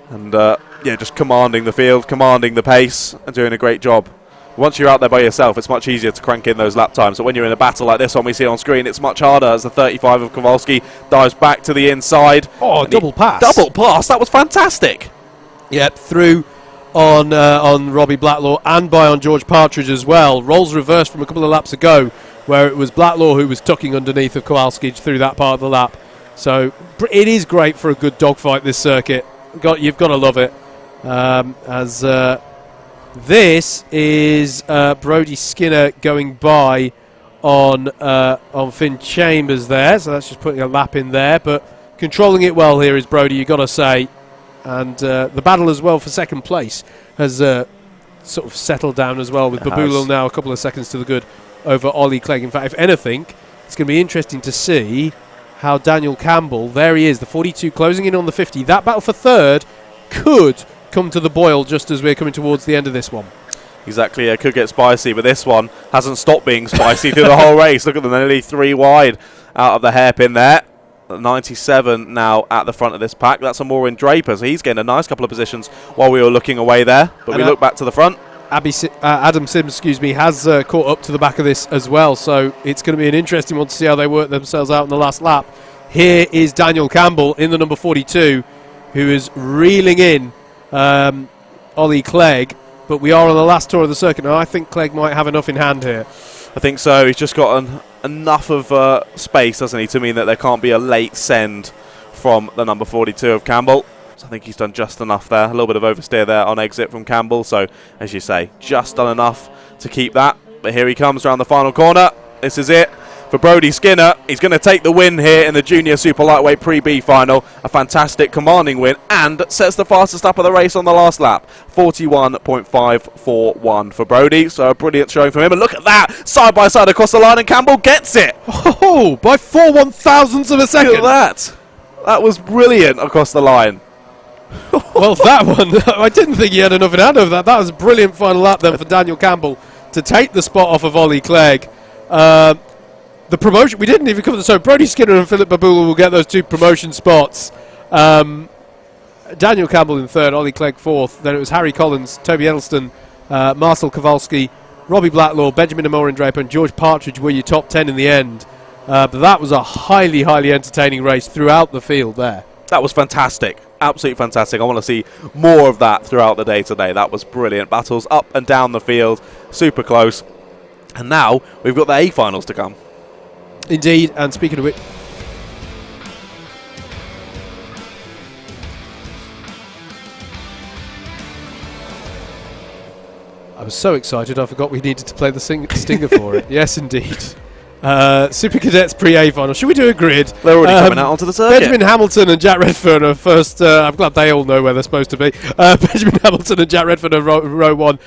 And, yeah, just commanding the field, commanding the pace, and doing a great job. Once you're out there by yourself, it's much easier to crank in those lap times. But when you're in a battle like this one we see on screen, it's much harder as the 35 of Kowalski dives back to the inside. Oh, double pass. Double pass. That was fantastic. Yep, through on Robbie Blacklaw and by on George Partridge as well. Roles reversed from a couple of laps ago, where it was Blacklaw who was tucking underneath of Kowalski through that part of the lap. So it is great for a good dogfight, this circuit. You've got to love it. This is Brodie Skinner going by on Finn Chambers there, so that's just putting a lap in there, but controlling it well here is Brodie, you've got to say. And the battle as well for second place has sort of settled down as well, with Babulil now a couple of seconds to the good over Ollie Clegg. In fact, if anything, it's going to be interesting to see how Daniel Campbell, there he is, the 42 closing in on the 50. That battle for third could come to the boil just as we're coming towards the end of this one. Exactly, it could get spicy, but this one hasn't stopped being spicy through the whole race. Look at them, they're nearly 3 wide out of the hairpin there. 97 now at the front of this pack. That's Amore and Draper, so he's getting a nice couple of positions while we were looking away there. But and we look back to the front. Adam Sims, has caught up to the back of this as well, so it's going to be an interesting one to see how they work themselves out in the last lap. Here is Daniel Campbell in the number 42, who is reeling in Ollie Clegg, but we are on the last tour of the circuit now. I think Clegg might have enough in hand here. I think so. He's just got enough of space, doesn't he, to mean that there can't be a late send from the number 42 of Campbell. So I think he's done just enough there. A little bit of oversteer there on exit from Campbell. So, as you say, just done enough to keep that. But here he comes around the final corner. This is it for Brody Skinner. He's going to take the win here in the Junior Super Lightweight Pre-B Final. A fantastic, commanding win, and sets the fastest lap of the race on the last lap. 41.541 for Brody. So a brilliant showing from him. And look at that, side by side across the line, and Campbell gets it. Oh, by 4/1000ths of a second. Look at that. That was brilliant across the line. Well, that one, I didn't think he had enough in hand over that. That was a brilliant final lap then for Daniel Campbell to take the spot off of Ollie Clegg. The promotion, we didn't even cover the, so Brody Skinner and Philip Babula will get those 2 promotion spots. Daniel Campbell in 3rd, Ollie Clegg 4th. Then it was Harry Collins, Toby Edelston, Marcel Kowalski, Robbie Blacklaw, Benjamin Amorin-Draper and George Partridge were your top 10 in the end. But that was a highly, highly entertaining race throughout the field there. That was fantastic. Absolutely fantastic. I want to see more of that throughout the day today. That was brilliant. Battles up and down the field. Super close. And now we've got the A finals to come. Indeed, and speaking of which, I was so excited I forgot we needed to play the stinger for it. Yes, indeed. Super Cadets Pre-A Final. Should we do a grid? They're already coming out onto the circuit. Benjamin Hamilton and Jack Redfern are first. I'm glad they all know where they're supposed to be. Benjamin Hamilton and Jack Redfern are row 1.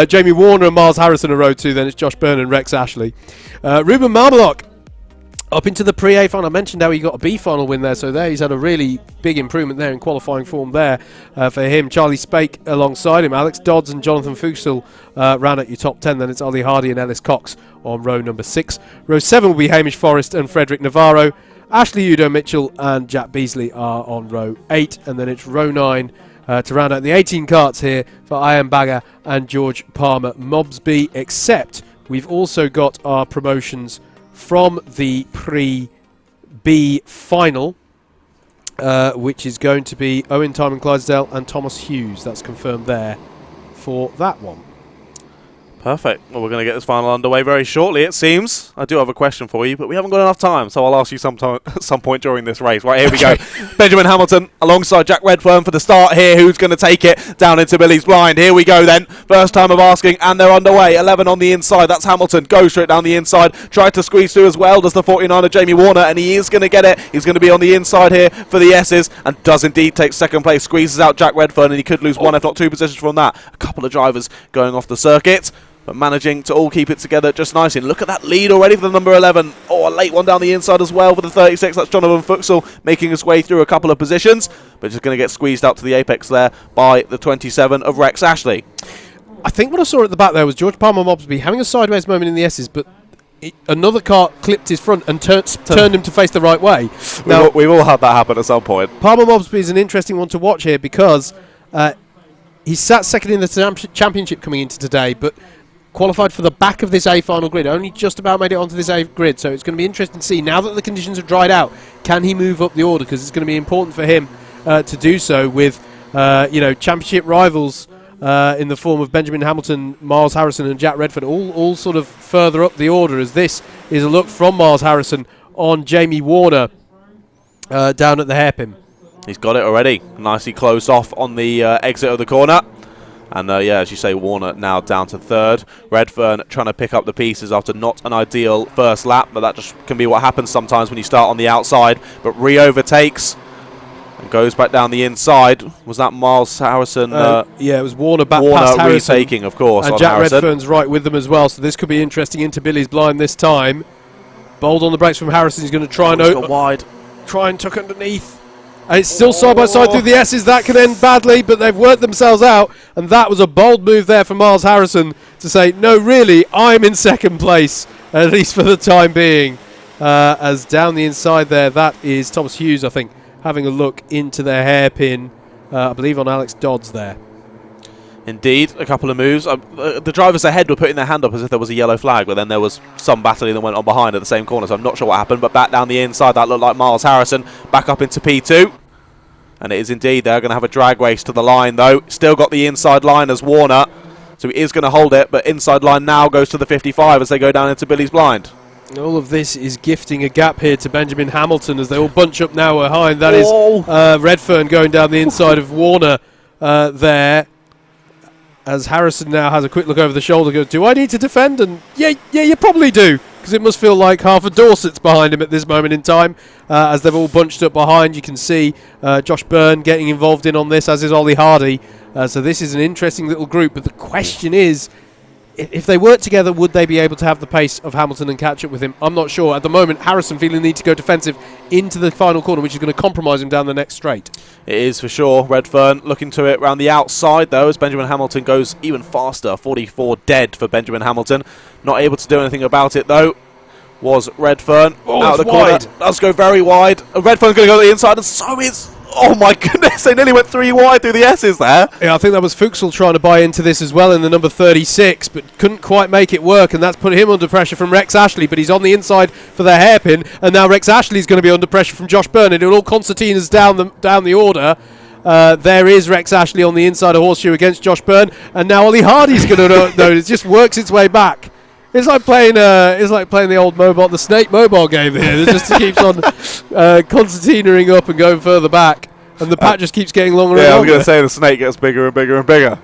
Jamie Warner and Miles Harrison are row 2. Then it's Josh Byrne and Rex Ashley. Ruben Marmelock up into the Pre-A Final. I mentioned how he got a B Final win there, so there he's had a really big improvement there in qualifying form there for him. Charlie Spake alongside him. Alex Dodds and Jonathan Fuchsel round at your top 10. Then it's Ollie Hardy and Ellis Cox on row number 6. Row 7 will be Hamish Forrest and Frederick Navarro. Ashley Udo Mitchell and Jack Beasley are on row 8. And then it's row 9 to round out the 18 karts here for Ian Bagger and George Palmer Mobsby, except we've also got our promotions from the Pre-B Final, which is going to be Owen Timon Clydesdale and Thomas Hughes. That's confirmed there for that one. Perfect. Well, we're going to get this final underway very shortly, it seems. I do have a question for you, but we haven't got enough time, so I'll ask you at some point during this race. Right, here we go. Benjamin Hamilton alongside Jack Redfern for the start here. Who's going to take it down into Billy's blind? Here we go then. First time of asking, and they're underway. 11 on the inside. That's Hamilton. Goes straight down the inside. Tried to squeeze through as well. Does the 49er Jamie Warner, and he is going to get it. He's going to be on the inside here for the S's, and does indeed take second place. Squeezes out Jack Redfern, and he could lose 1, if not 2 positions from that. A couple of drivers going off the circuit, but managing to all keep it together just nicely. And look at that lead already for the number 11. Oh, a late one down the inside as well for the 36. That's Jonathan Fuchsel making his way through a couple of positions, but just going to get squeezed out to the apex there by the 27 of Rex Ashley. I think what I saw at the back there was George Palmer Mobsby having a sideways moment in the S's, but another car clipped his front and turned him to face the right way. Now, we've all had that happen at some point. Palmer Mobsby is an interesting one to watch here because he sat second in the championship coming into today, but qualified for the back of this A final grid, only just about made it onto this A grid, so it's going to be interesting to see, now that the conditions have dried out, can he move up the order, because it's going to be important for him to do so with championship rivals in the form of Benjamin Hamilton, Miles Harrison and Jack Redford, all sort of further up the order, as this is a look from Miles Harrison on Jamie Warner down at the hairpin. He's got it already, nicely closed off on the exit of the corner. And as you say, Warner now down to 3rd. Redfern trying to pick up the pieces after not an ideal first lap, but that just can be what happens sometimes when you start on the outside. But re-overtakes and goes back down the inside. Was that Miles Harrison? Yeah, it was Warner back past Harrison. Retaking, of course, and on Jack Harrison. Redfern's right with them as well, so this could be interesting into Billy's blind this time. Bold on the brakes from Harrison. He's going to try and tuck underneath. And it's still side by side through the S's. That can end badly, but they've worked themselves out. And that was a bold move there from Miles Harrison to say, no, really, I'm in second place, at least for the time being. As down the inside there, that is Thomas Hughes, I think, having a look into their hairpin, I believe on Alex Dodds there. Indeed, a couple of moves. The drivers ahead were putting their hand up as if there was a yellow flag, but then there was some battling that went on behind at the same corner, so I'm not sure what happened, but back down the inside, that looked like Miles Harrison, back up into P2. And it is indeed, they're going to have a drag race to the line, though. Still got the inside line as Warner, so he is going to hold it, but inside line now goes to the 55 as they go down into Billy's blind. All of this is gifting a gap here to Benjamin Hamilton as they all bunch up now behind. That is Redfern going down the inside of Warner there. as Harrison now has a quick look over the shoulder, goes, do I need to defend? And yeah, you probably do, because it must feel like half of Dorset's behind him at this moment in time, as they've all bunched up behind. You can see Josh Byrne getting involved in on this, as is Ollie Hardy. So this is an interesting little group, but the question is, if they work together, would they be able to have the pace of Hamilton and catch up with him? I'm not sure. At the moment, Harrison feeling the need to go defensive into the final corner, which is going to compromise him down the next straight. It is for sure. Redfern looking to it around the outside, though, as Benjamin Hamilton goes even faster. 44 dead for Benjamin Hamilton. Not able to do anything about it, though, was Redfern. Out of the corner. Does go very wide. Redfern's going to go to the inside, and so is... Oh my goodness, they nearly went 3 wide through the S's there. Yeah, I think that was Fuchsel trying to buy into this as well in the number 36, but couldn't quite make it work, and that's put him under pressure from Rex Ashley, but he's on the inside for the hairpin, and now Rex Ashley's going to be under pressure from Josh Byrne, and all concertinas down the order. There is Rex Ashley on the inside of Horseshoe against Josh Byrne, and now Ollie Hardy's going to know. It just works its way back. It's like playing the old the Snake mobile game here. It just keeps on concertinaing up and going further back, and the pat just keeps getting longer and longer. Yeah, I'm going to say the Snake gets bigger and bigger and bigger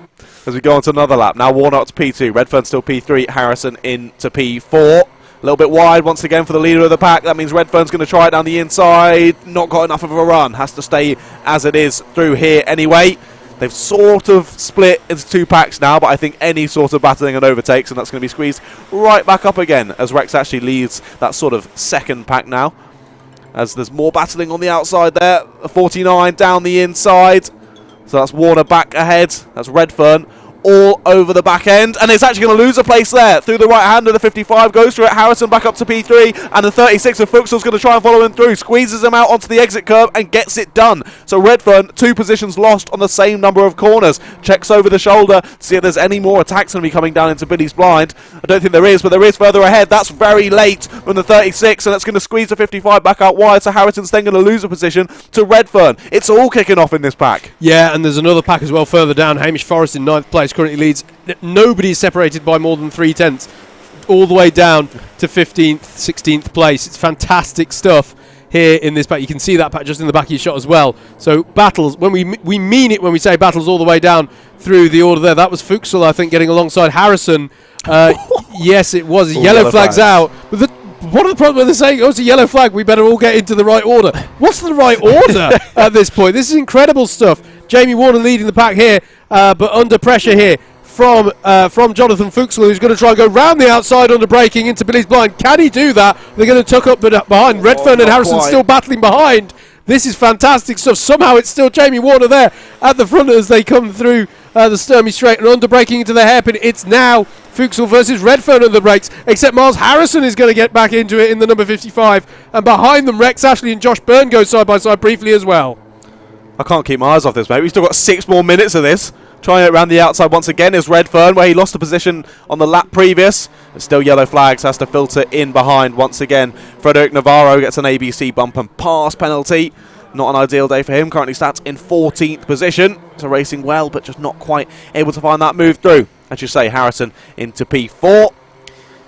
as we go on to another lap. Now Warner up to P2, Redfern still P3, Harrison into P4. A little bit wide once again for the leader of the pack. That means Redfern's going to try it down the inside. Not got enough of a run. Has to stay as it is through here anyway. They've sort of split into 2 packs now, but I think any sort of battling and overtakes, and that's going to be squeezed right back up again as Rex actually leads that sort of second pack now. As there's more battling on the outside there. 49 down the inside. So that's Warner back ahead. That's Redfern all over the back end, and it's actually going to lose a place there through the right hand of the 55, goes through it. Harrison back up to P3, and the 36 of Fuchsel's going to try and follow him through, squeezes him out onto the exit curve and gets it done. So Redfern 2 positions lost on the same number of corners. Checks over the shoulder to see if there's any more attacks going to be coming down into Billy's blind. I don't think there is, but there is further ahead. That's very late from the 36, and that's going to squeeze the 55 back out wide, so Harrison's then going to lose a position to Redfern. It's all kicking off in this pack. Yeah, and there's another pack as well further down. Hamish Forrest in 9th place currently leads. Nobody is separated by more than 3/10 all the way down to 15th, 16th place. It's fantastic stuff here in this pack. You can see that pack just in the back of your shot as well. So battles, when we mean it when we say battles all the way down through the order there. That was Fuchsel, I think, getting alongside Harrison. Yes, it was. Yellow flag's out. But what are the problems when they're saying, oh, it's a yellow flag, we better all get into the right order? What's the right order at this point? This is incredible stuff. Jamie Warner leading the pack here, but under pressure here from Jonathan Fuchsel, who's going to try and go round the outside under braking into Billy's blind. Can he do that? They're going to tuck up behind. Redfern and Harrison still battling behind. This is fantastic stuff. Somehow it's still Jamie Warner there at the front as they come through the Sturmey straight and under braking into the hairpin. It's now Fuchsel versus Redfern on the brakes, except Miles Harrison is going to get back into it in the number 55, and behind them Rex Ashley and Josh Byrne go side by side briefly as well. I can't keep my eyes off this, mate. We've still got 6 more minutes of this. Trying it around the outside once again is Redfern, where he lost the position on the lap previous. But still yellow flags, has to filter in behind once again. Frederick Navarro gets an ABC bump and pass penalty. Not an ideal day for him. Currently stats in 14th position. So racing well, but just not quite able to find that move through. As you say, Harrison into P4.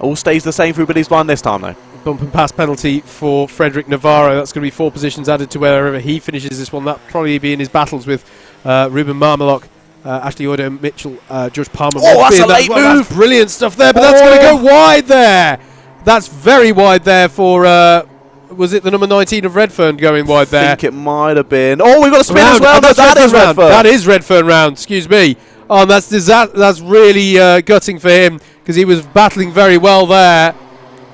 All stays the same through Billy's blind this time, though. Bump and pass penalty for Frederick Navarro. That's going to be 4 positions added to wherever he finishes this one. That'll probably be in his battles with Ruben Marmelock, Ashley Oda, Mitchell, George Palmer. Oh, that's a late move. That's brilliant stuff there, but that's going to go wide there. That's very wide there for, was it the number 19 of Redfern going wide there? I think it might have been. Oh, we've got a spin as well. That is Redfern. That is Redfern round, excuse me. Oh, that's really gutting for him, because he was battling very well there.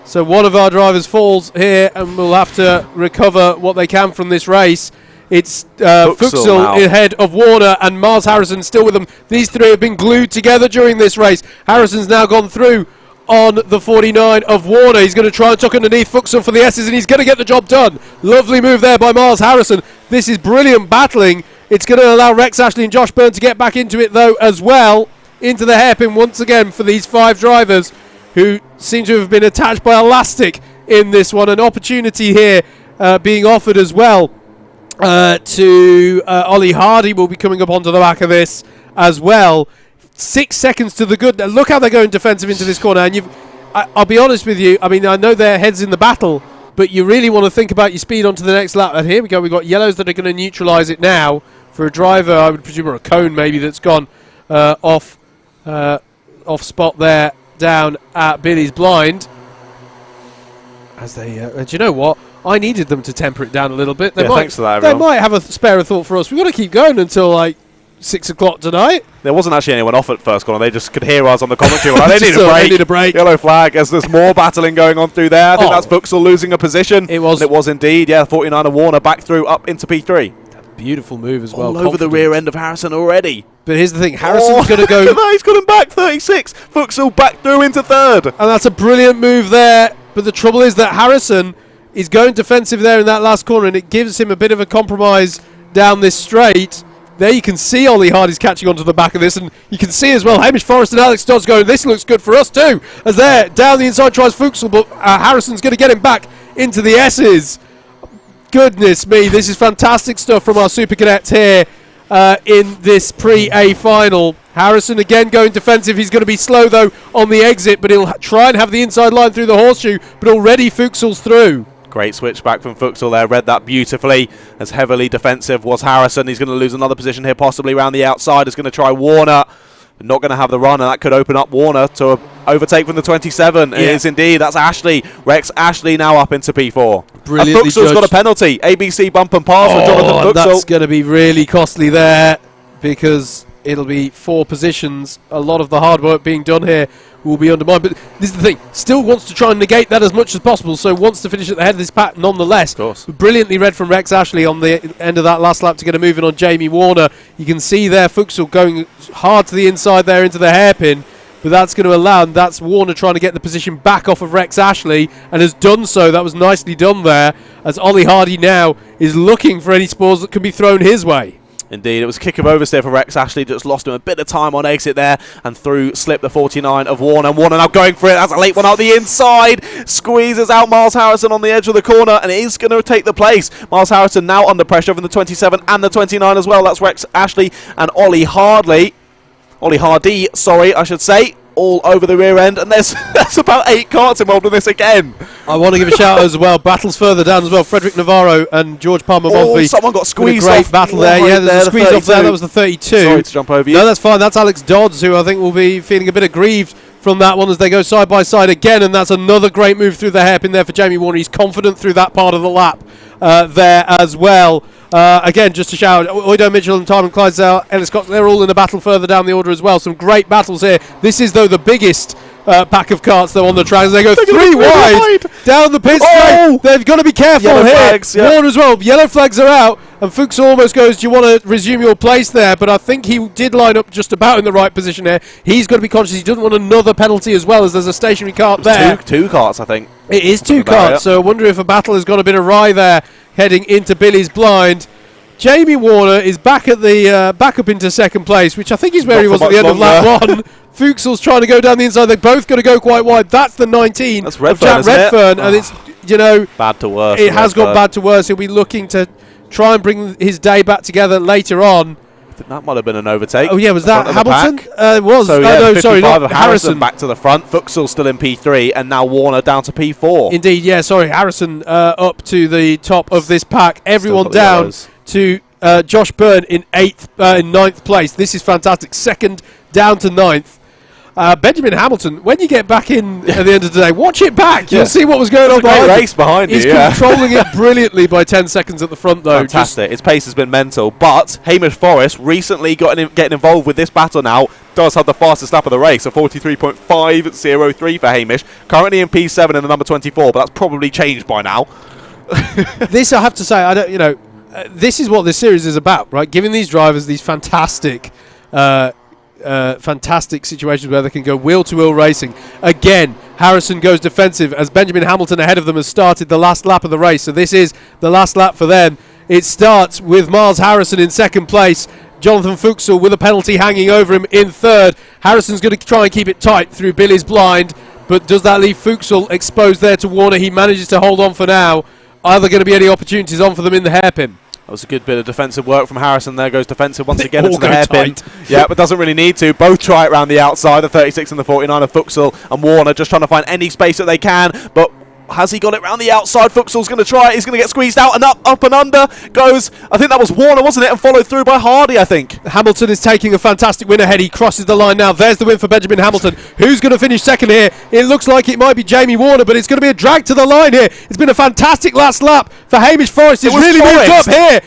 So one of our drivers falls here, and we'll have to recover what they can from this race. It's Fuchsel ahead of Warner, and Miles Harrison still with them. These 3 have been glued together during this race. Harrison's now gone through on the 49 of Warner. He's going to try and tuck underneath Fuchsel for the S's, and he's going to get the job done. Lovely move there by Miles Harrison. This is brilliant battling. It's going to allow Rex Ashley and Josh Byrne to get back into it, though, as well. Into the hairpin once again for these 5 drivers who seem to have been attached by elastic in this one. An opportunity here being offered as well to Ollie Hardy will be coming up onto the back of this as well. 6 seconds to the good. Look how they're going defensive into this corner. And I'll be honest with you. I mean, I know their heads in the battle, but you really want to think about your speed onto the next lap. And here we go. We've got yellows that are going to neutralise it now for a driver, I would presume, or a cone maybe, that's gone off off spot there down at Billy's blind. As they, and you know what? I needed them to temper it down a little bit. Thanks for that, they everyone. might have a spare thought for us. We've got to keep going until like 6 o'clock tonight. There wasn't actually anyone off at first corner. They just could hear us on the commentary. Like, they need a break. Yellow flag as there's more battling going on through there. I think that's Fuchsel losing a position. It was. And it was indeed. Yeah, 49er Warner back through up into P3. Beautiful move as well. All over the rear end of Harrison already. But here's the thing. Harrison's going to go. He's got him back 36. Fuchsel back through into third. And that's a brilliant move there. But the trouble is that Harrison is going defensive there in that last corner, and it gives him a bit of a compromise down this straight. There you can see Ollie Hardy's catching onto the back of this, and you can see as well Hamish Forrest and Alex Dodds going, this looks good for us too. As there, down the inside tries Fuchsel, but Harrison's going to get him back into the S's. Goodness me, this is fantastic stuff from our Super Cadets here in this pre-A final. Harrison again going defensive. He's going to be slow though on the exit, but he'll try and have the inside line through the horseshoe, but already Fuchsel's through. Great switch back from Fuchsel there. Read that beautifully. As heavily defensive was Harrison. He's going to lose another position here, possibly around the outside. He's going to try Warner. Not going to have the run, and that could open up Warner to overtake from the 27. Yeah. It is indeed. That's Ashley. Rex Ashley now up into P4. Brilliantly and Fuchsel's judged. got a penalty. ABC bump and pass for Jonathan Fuchsel. That's going to be really costly there, because it'll be 4 positions. A lot of the hard work being done here will be undermined. But this is the thing. Still wants to try and negate that as much as possible, so wants to finish at the head of this pack nonetheless. Of course. Brilliantly read from Rex Ashley on the end of that last lap to get a move in on Jamie Warner. You can see there Fuchsel going hard to the inside there into the hairpin, but that's going to allow, and that's Warner trying to get the position back off of Rex Ashley, and has done so. That was nicely done there, as Ollie Hardy now is looking for any spores that can be thrown his way. Indeed, it was a kick of oversteer for Rex Ashley. Just lost him a bit of time on exit there, and through slipped the 49 of Warner. Warner now going for it. That's a late one out the inside. Squeezes out Miles Harrison on the edge of the corner, and it is going to take the place. Miles Harrison now under pressure from the 27 and the 29 as well. That's Rex Ashley and Ollie Hardy, sorry, I should say. All over the rear end, and there's about 8 karts involved in this again. I want to give a shout out as well. Battles further down as well. Frederick Navarro and George Palmer. Oh, someone got squeezed off. Great battle there. Yeah, there's a squeeze off there. That was the 32. Sorry to jump over you. No, that's fine. That's Alex Dodds, who I think will be feeling a bit aggrieved from that one as they go side by side again, and that's another great move through the hairpin there for Jamie Warner. He's confident through that part of the lap there as well. Again, just to shout out, Oido Mitchell and Tymon Clydesdale, Ellis Cox, they're all in a battle further down the order as well. Some great battles here. This is, though, the biggest pack of karts, though, on the tracks. They go 3 wide down the pit straight. They've got to be careful Yellow here. Flags, yeah. Warner as well. Yellow flags are out, and Fuchs almost goes, do you want to resume your place there? But I think he did line up just about in the right position here. He's got to be conscious. He doesn't want another penalty as well, as there's a stationary kart there. Two karts, I think. It is 2 karts, so I wonder if a battle has got a bit awry there heading into Billy's blind. Jamie Warner is back at the back up into second place, which I think is where he was at the end of lap 1. Fuchsel's trying to go down the inside. They're both going to go quite wide. That's the 19 That's Redfern, of Jack Redfern, and it's, you know, bad to worse. It has gone bad to worse. He'll be looking to try and bring his day back together later on. I think that might have been an overtake. Oh yeah, was that Hamilton? It was. So yeah, no, sorry, not of Harrison back to the front. Fuchsel still in P3, and now Warner down to P4. Indeed, yeah. Sorry, Harrison up to the top of this pack. Everyone down to Josh Byrne in 9th place. This is fantastic. Second down to 9th. Benjamin Hamilton, when you get back in at the end of the day, watch it back. You'll see what was going on behind race behind you. He's controlling it brilliantly by 10 seconds at the front, though. Fantastic. His pace has been mental. But Hamish Forrest, recently getting involved with this battle now, does have the fastest lap of the race, a 43.503 for Hamish. Currently in P7 in the number 24, but that's probably changed by now. This, I have to say, I don't. You know, this is what this series is about, right? Giving these drivers these fantastic situations where they can go wheel-to-wheel racing. Again, Harrison goes defensive as Benjamin Hamilton ahead of them has started the last lap of the race. So this is the last lap for them. It starts with Miles Harrison in second place. Jonathan Fuchsel with a penalty hanging over him in third. Harrison's going to try and keep it tight through Billy's blind, but does that leave Fuchsel exposed there to Warner? He manages to hold on for now. Are there going to be any opportunities on for them in the hairpin? That was a good bit of defensive work from Harrison. There goes defensive once again into the hairpin. Yeah, but doesn't really need to. Both try it around the outside, the 36 and the 49 of Fuchsel and Warner, just trying to find any space that they can. But Has he got it round the outside? Fuchsel's going to try it. He's going to get squeezed out and up and under goes. I think that was Warner, wasn't it? And followed through by Hardy, I think. Hamilton is taking a fantastic win ahead. He crosses the line now. There's the win for Benjamin Hamilton. Who's going to finish second here? It looks like it might be Jamie Warner, but it's going to be a drag to the line here. It's been a fantastic last lap for Hamish Forrest. He's really moved up here.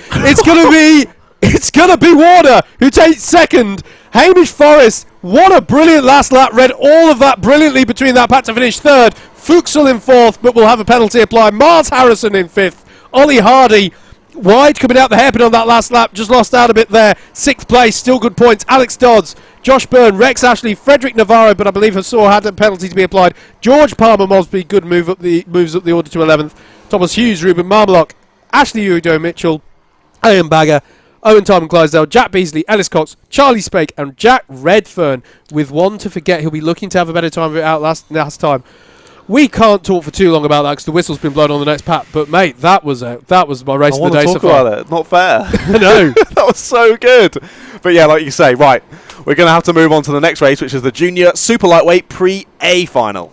It's going to be Warner who takes second. Hamish Forrest, what a brilliant last lap. Read all of that brilliantly between that pack to finish third. Fuchsel in fourth, but will have a penalty applied. Mars Harrison in fifth. Ollie Hardy wide coming out the hairpin on that last lap. Just lost out a bit there. Sixth place, still good points. Alex Dodds, Josh Byrne, Rex Ashley, Frederick Navarro, but I believe Hassor had a penalty to be applied. George Palmer Mosby, good moves up the order to 11th. Thomas Hughes, Ruben Marmelock, Ashley Udo Mitchell, Ian Bagger, Owen Timon Clydesdale, Jack Beasley, Ellis Cox, Charlie Spake, and Jack Redfern. With one to forget, he'll be looking to have a better time of it out last time. We can't talk for too long about that because the whistle's been blown on the next pack. But mate, that was my race of the day so far. About it. Not fair. No, that was so good. But yeah, like you say, right, we're going to have to move on to the next race, which is the Junior Super Lightweight Pre-A Final.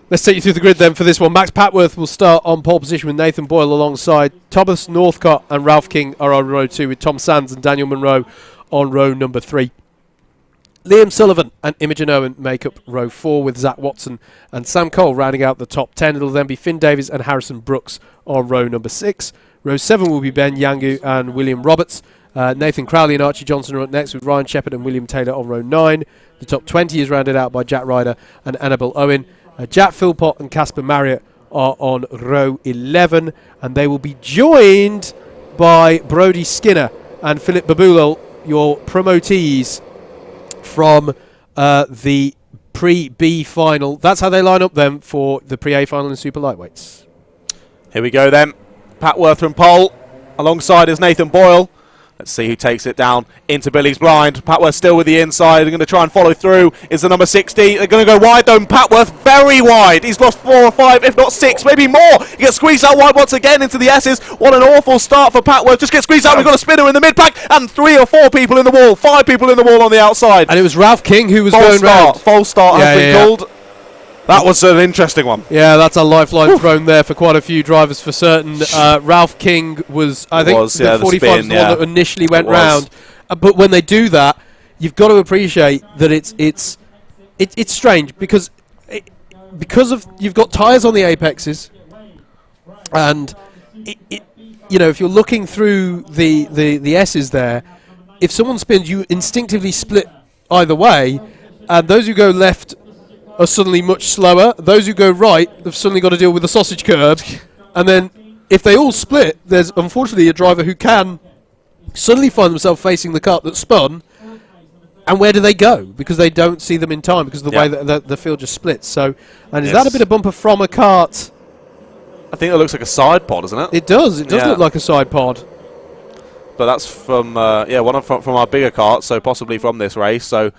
let's take you through the grid then for this one. Max Patworth will start on pole position with Nathan Boyle alongside. Thomas Northcott and Ralph King are on row 2 with Tom Sands and Daniel Monroe on row number 3. Liam Sullivan and Imogen Owen make up row 4 with Zach Watson and Sam Cole rounding out the top 10. It'll then be Finn Davies and Harrison Brooks on row number 6. Row 7 will be Ben Yangu and William Roberts. Nathan Crowley and Archie Johnson are up next with Ryan Shepherd and William Taylor on row 9. The top 20 is rounded out by Jack Ryder and Annabelle Owen. Jack Philpott and Casper Marriott are on row 11, and they will be joined by Brody Skinner and Philip Babulal, your promotees from the Pre-B Final. That's how they line up then for the Pre-A Final in Super Lightweights. Here we go then. Patworth from pole. Alongside is Nathan Boyle. Let's see who takes it down into Billy's blind. Patworth still with the inside. They're going to try and follow through. Is the number 60. They're going to go wide though. Patworth very wide. He's lost 4 or 5, if not 6, maybe more. He gets squeezed out wide once again into the S's. What an awful start for Patworth. Just gets squeezed out. We've got a spinner in the mid-pack and 3 or 4 people in the wall. 5 people in the wall on the outside. And it was Ralph King who was going round. False start has been called. That was an interesting one. Yeah, that's a lifeline thrown there for quite a few drivers for certain. Ralph King was, I think, the 45 was the one that initially went round. But when they do that, you've got to appreciate that it's strange because of you've got tyres on the apexes, and you know, if you're looking through the S's there, if someone spins, you instinctively split either way, and those who go left are suddenly much slower. Those who go right have suddenly got to deal with the sausage curb. And then if they all split, there's unfortunately a driver who can suddenly find themselves facing the kart that spun. And where do they go? Because they don't see them in time because of the way that the field just splits. So, and is that a bit of bumper from a kart? I think it looks like a side pod, isn't it? It does. It does look like a side pod. But that's from one from our bigger karts, so possibly from this race. So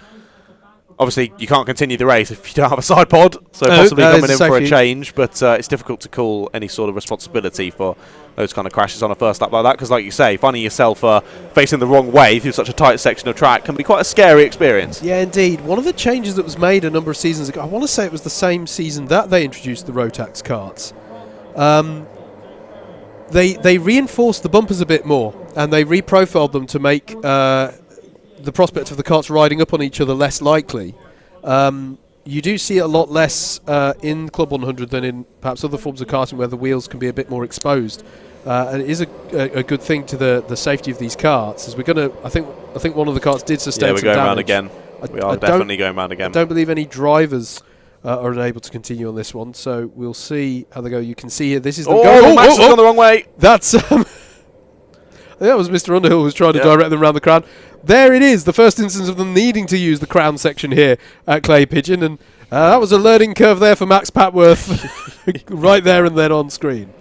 obviously, you can't continue the race if you don't have a side pod, so possibly coming in for a change, but it's difficult to call any sort of responsibility for those kind of crashes on a first lap like that, because like you say, finding yourself facing the wrong way through such a tight section of track can be quite a scary experience. Yeah, indeed. One of the changes that was made a number of seasons ago, I want to say it was the same season that they introduced the Rotax karts, they reinforced the bumpers a bit more, and they reprofiled them to make the prospect of the karts riding up on each other less likely. You do see it a lot less in Club 100 than in perhaps other forms of karting where the wheels can be a bit more exposed. And it is a good thing to the safety of these karts. As we're going to, I think one of the karts did sustain some damage. Yeah, we're going round again. We are definitely going round again. I don't believe any drivers are unable to continue on this one, so we'll see how they go. You can see here, this is them going. Max has gone the wrong way. That's that was Mr. Underhill who was trying to direct them around the crown. There it is, the first instance of them needing to use the crown section here at Clay Pigeon, and that was a learning curve there for Max Patworth, right there and then on screen.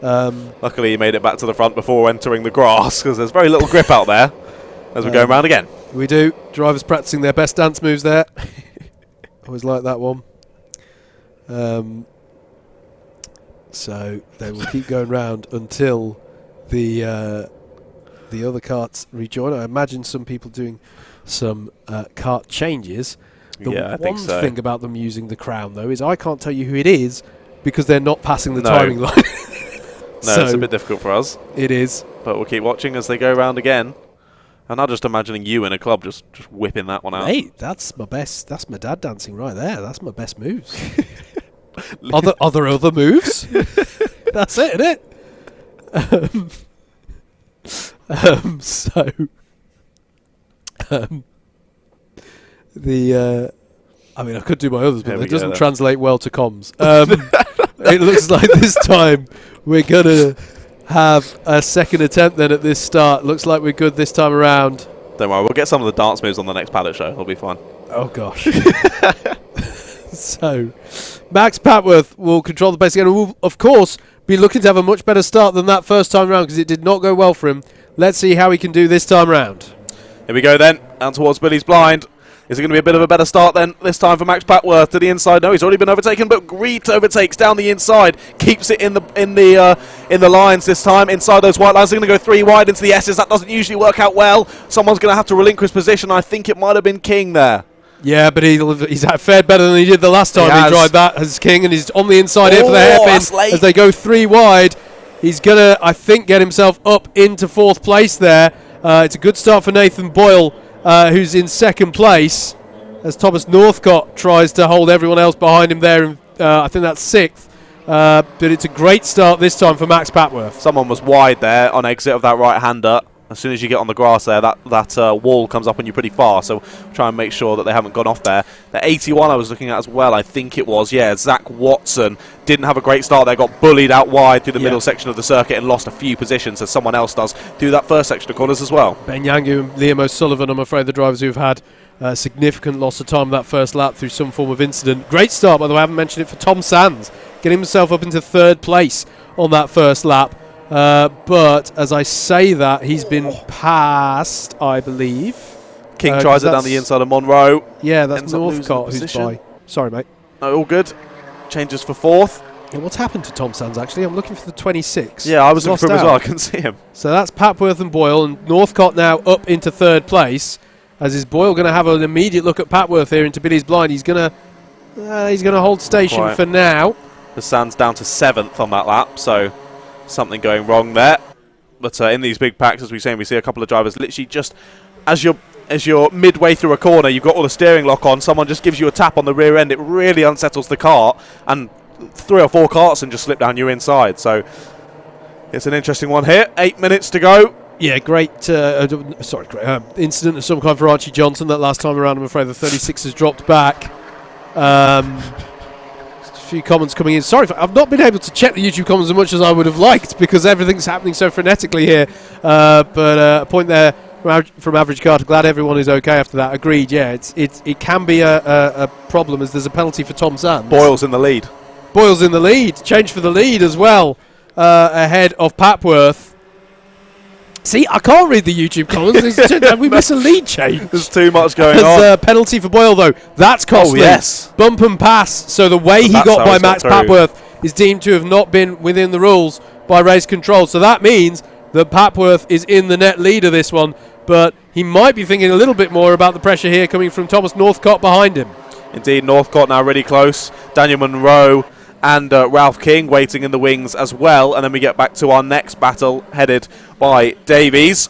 Luckily he made it back to the front before entering the grass, because there's very little grip out there as we're going round again. We do. Drivers practicing their best dance moves there. Always like that one. So they will keep going round until the other karts rejoin. I imagine some people doing some kart changes. Yeah, I think so. One thing about them using the crown, though, is I can't tell you who it is because they're not passing the No. timing line. No, So it's a bit difficult for us, it is. but we'll keep watching as they go around again. And I'm just imagining you in a club just whipping that one out. Mate, that's my best. That's my dad dancing right there. That's my best moves. Are there other moves? That's it, isn't it? So I mean, I could do my others, but it doesn't translate well to comms. It looks like this time we're gonna have a second attempt then at this start. Looks like we're good this time around. Don't worry, we'll get some of the dance moves on the next paddock show. It'll be fun. Oh gosh. So Max Patworth will control the pace again and will of course be looking to have a much better start than that first time round because it did not go well for him. Let's see how he can do this time round. Here we go then, down towards Billy's blind. Is it going to be a bit of a better start then this time for Max Patworth to the inside? No, he's already been overtaken, but Greet overtakes down the inside, keeps it in the lines this time. Inside those white lines, they're going to go 3 wide into the S's. That doesn't usually work out well. Someone's going to have to relinquish position. I think it might have been King there. Yeah, but he's fared better than he did the last time he tried that as King, and he's on the inside here for the hairpin as they go 3 wide. He's going to, I think, get himself up into 4th place there. It's a good start for Nathan Boyle, who's in 2nd place, as Thomas Northcott tries to hold everyone else behind him there. In, I think that's 6th. But it's a great start this time for Max Patworth. Someone was wide there on exit of that right-hander. As soon as you get on the grass there, that wall comes up on you pretty far, so try and make sure that they haven't gone off there. The 81 I was looking at as well, I think it was, yeah, Zach Watson didn't have a great start there, got bullied out wide through the middle section of the circuit and lost a few positions as someone else does through that first section of corners as well. Ben Yangu and Liam O'Sullivan, I'm afraid, the drivers who've had significant loss of time that first lap through some form of incident. Great start, by the way, I haven't mentioned it, for Tom Sands, getting himself up into 3rd place on that first lap. But as I say that, he's been passed, I believe. King tries it down the inside of Monroe. Yeah, that's Northcott who's by. Sorry, mate. No, all good. Changes for 4th. Yeah, what's happened to Tom Sands, actually? I'm looking for the 26. Yeah, I was looking for him as well. I couldn't see him. So that's Patworth and Boyle, and Northcott now up into 3rd place. As is Boyle going to have an immediate look at Patworth here into Billy's blind. He's going to hold station for now. The Sands down to 7th on that lap, so something going wrong there. But in these big packs, as we say, we see a couple of drivers literally just as you're midway through a corner, you've got all the steering lock on, someone just gives you a tap on the rear end, it really unsettles the cart, and 3 or 4 carts and just slip down your inside. So it's an interesting one here. 8 minutes to go. Yeah, great incident of some kind for Archie Johnson that last time around. I'm afraid the 36 has dropped back. A few comments coming in. Sorry, I've not been able to check the YouTube comments as much as I would have liked because everything's happening so frenetically here. But a point there from Average Carter. Glad everyone is okay after that. Agreed. Yeah, it can be a problem as there's a penalty for Tom Sands. Boyle's in the lead. Boyle's in the lead. Change for the lead as well, ahead of Patworth. See, I can't read the YouTube comments. We miss a lead change. There's too much going on. Penalty for Boyle, though. That's costly. Oh, yes. Bump and pass. So the way he got by Max Patworth is deemed to have not been within the rules by race control. So that means that Patworth is in the net lead of this one. But he might be thinking a little bit more about the pressure here coming from Thomas Northcott behind him. Indeed, Northcott now really close. Daniel Monroe and Ralph King waiting in the wings as well. And then we get back to our next battle, headed by Davies.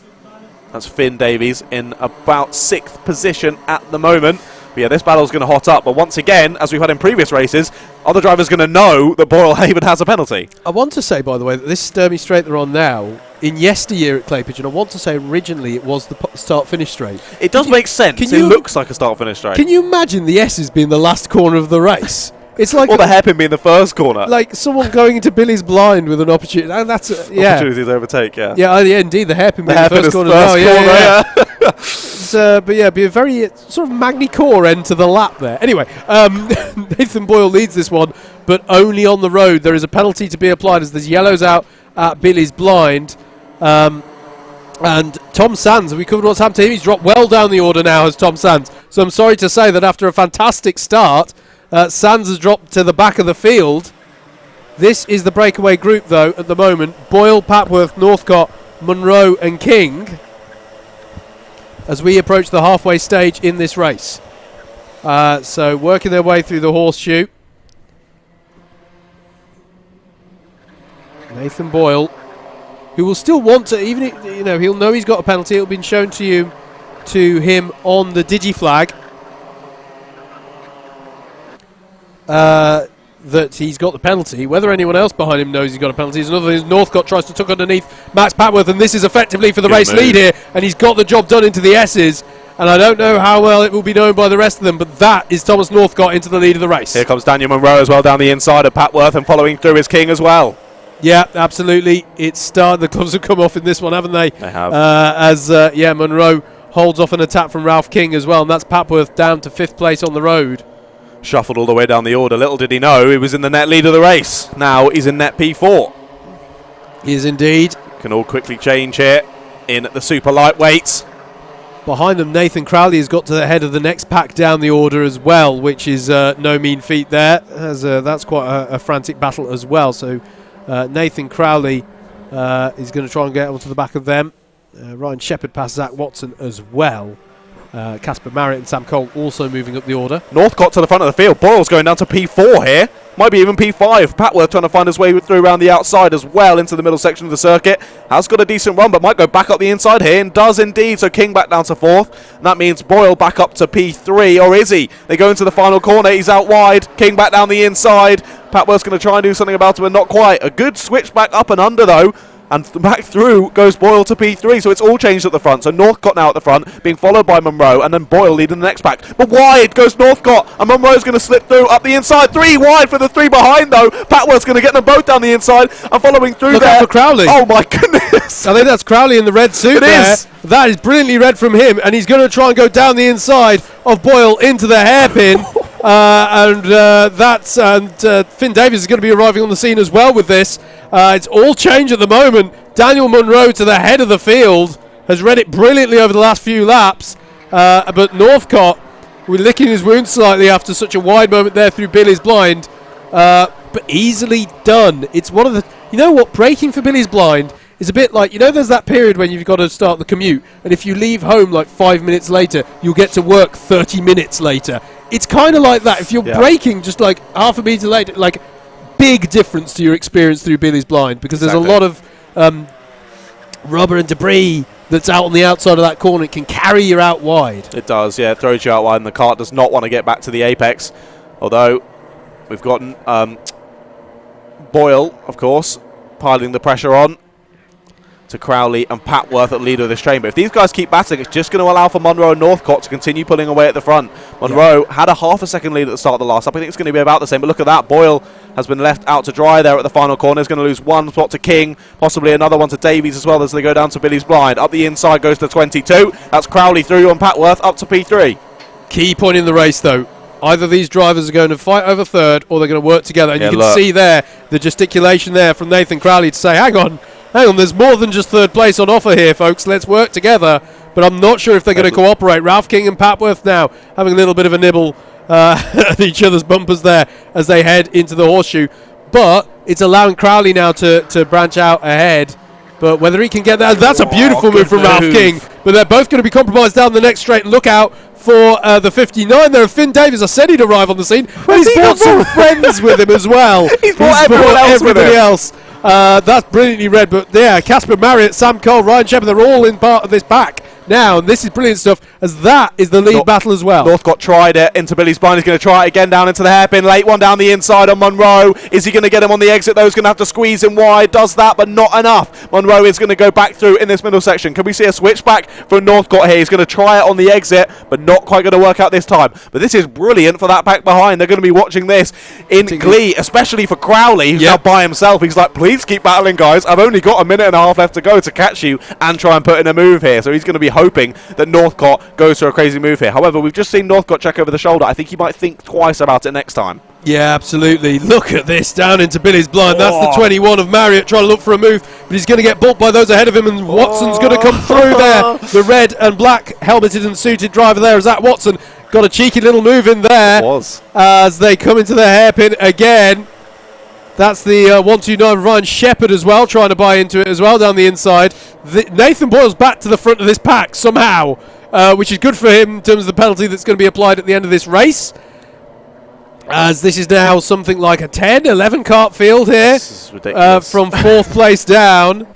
That's Finn Davies in about 6th position at the moment. But yeah, this battle's going to hot up. But once again, as we've had in previous races, other drivers going to know that Boyle Haven has a penalty. I want to say, by the way, that this Sturmy straight they're on now, in yesteryear at Clay Pigeon, I want to say originally it was the start-finish straight. It does make sense. It looks like a start-finish straight. Can you imagine the S's being the last corner of the race? It's like or the hairpin being the first corner. Like someone going into Billy's blind with an opportunity. That's opportunity to overtake. Yeah. Yeah, indeed. The hairpin being the first corner. But yeah, be a very sort of Magny-Core end to the lap there. Anyway, Nathan Boyle leads this one, but only on the road. There is a penalty to be applied as there's yellows out at Billy's blind. And Tom Sands, we covered what's happened to him. He's dropped well down the order now as Tom Sands. So I'm sorry to say that after a fantastic start, Sands has dropped to the back of the field. This is the breakaway group, though, at the moment. Boyle, Papworth, Northcott, Munro and King as we approach the halfway stage in this race. So working their way through the horseshoe. Nathan Boyle, who will still want to, even if, he'll know he's got a penalty. It'll be shown to him on the digi-flag that he's got the penalty. Whether anyone else behind him knows he's got a penalty is another thing. Northcott tries to tuck underneath Max Papworth, and this is effectively for the race lead here, and he's got the job done into the S's. And I don't know how well it will be known by the rest of them, but that is Thomas Northcott into the lead of the race. Here comes Daniel Munro as well down the inside of Papworth, and following through is King as well. Yeah, absolutely. The clubs have come off in this one, haven't they? They have. Munro holds off an attack from Ralph King as well, and that's Papworth down to 5th place on the road. Shuffled all the way down the order. Little did he know he was in the net lead of the race. Now he's in net P4. He is indeed. Can all quickly change here in the super lightweights. Behind them, Nathan Crowley has got to the head of the next pack down the order as well, which is no mean feat there. That's quite a frantic battle as well. So Nathan Crowley is going to try and get onto the back of them. Ryan Shepherd past Zach Watson as well. Casper Marriott and Sam Cole also moving up the order. Northcott to the front of the field. Boyle's going down to P4 here. Might be even P5. Patworth trying to find his way through around the outside as well into the middle section of the circuit. Has got a decent run, but might go back up the inside here, and does indeed. So King back down to 4th. And that means Boyle back up to P3, or is he? They go into the final corner. He's out wide. King back down the inside. Patworth's going to try and do something about it, but not quite. A good switch back up and under, though. And back through goes Boyle to P3, so it's all changed at the front. So Northcott now at the front, being followed by Munro, and then Boyle leading the next pack. But wide goes Northcott, and Munro's going to slip through up the inside. 3 wide for the 3 behind, though. Patworth's going to get them both down the inside, and following through Look there. out for Crowley. Oh my goodness. I think that's Crowley in the red suit. It is. That is brilliantly read from him, and he's going to try and go down the inside of Boyle into the hairpin. Finn Davies is going to be arriving on the scene as well with this. It's all change at the moment. Daniel Munro to the head of the field has read it brilliantly over the last few laps. But Northcott, we're licking his wounds slightly after such a wide moment there through Billy's blind. But easily done. It's one of the... You know what? Braking for Billy's blind is a bit like... there's that period when you've got to start the commute, and if you leave home like 5 minutes later, you'll get to work 30 minutes later. It's kind of like that. If you're braking just like half a metre later, like big difference to your experience through Billy's blind, because there's a lot of rubber and debris that's out on the outside of that corner. It can carry you out wide. It does, yeah. It throws you out wide, and the kart does not want to get back to the apex. Although we've got Boyle, of course, piling the pressure on to Crowley and Patworth at leader of this train. But if these guys keep battling, it's just going to allow for Munro and Northcott to continue pulling away at the front. Munro had a half a second lead at the start of the last lap. I think it's going to be about the same. But look at that. Boyle has been left out to dry there at the final corner. He's going to lose 1 spot to King, possibly another one to Davies as well as they go down to Billy's blind. Up the inside goes to 22. That's Crowley through on Patworth up to P3. Key point in the race, though. Either these drivers are going to fight over third, or they're going to work together. And you can see there the gesticulation there from Nathan Crowley to say, hang on, there's more than just third place on offer here, folks. Let's work together. But I'm not sure if they're going to cooperate. Ralph King and Papworth now having a little bit of a nibble at each other's bumpers there as they head into the horseshoe. But it's allowing Crowley now to branch out ahead. But whether he can get that, that's a beautiful move from Ralph King. But they're both going to be compromised down the next straight. And look out for the 59 there. Finn Davies, I said he'd arrive on the scene. But he's brought some friends with him as well. He's brought everybody else. That's brilliantly read. But yeah, Casper Marriott, Sam Cole, Ryan Shepherd, they're all in part of this pack now, and this is brilliant stuff, as that is the lead battle as well. Northcott tried it into Billy's blind. He's going to try it again down into the hairpin. Late one down the inside on Munro. Is he going to get him on the exit, though? He's going to have to squeeze him wide. Does that, but not enough. Munro is going to go back through in this middle section. Can we see a switchback from Northcott here? He's going to try it on the exit, but not quite going to work out this time. But this is brilliant for that pack behind. They're going to be watching this in glee, especially for Crowley, who's now by himself. He's like, please keep battling, guys. I've only got a minute and a half left to go to catch you and try and put in a move here. So he's going to be hoping that Northcott goes for a crazy move here. However, we've just seen Northcott check over the shoulder. I think he might think twice about it next time. Yeah, absolutely. Look at this, down into Billy's blind. That's the 21 of Marriott trying to look for a move, but he's going to get bulked by those ahead of him, and Watson's going to come through there. The red and black helmeted and suited driver there is that Watson. Got a cheeky little move in there as they come into the hairpin again. That's the 129 Ryan Shepherd as well, trying to buy into it as well down the inside. Nathan Boyle's back to the front of this pack somehow, which is good for him in terms of the penalty that's going to be applied at the end of this race. As this is now something like a 10, 11 kart field here. This is ridiculous. From 4th place down.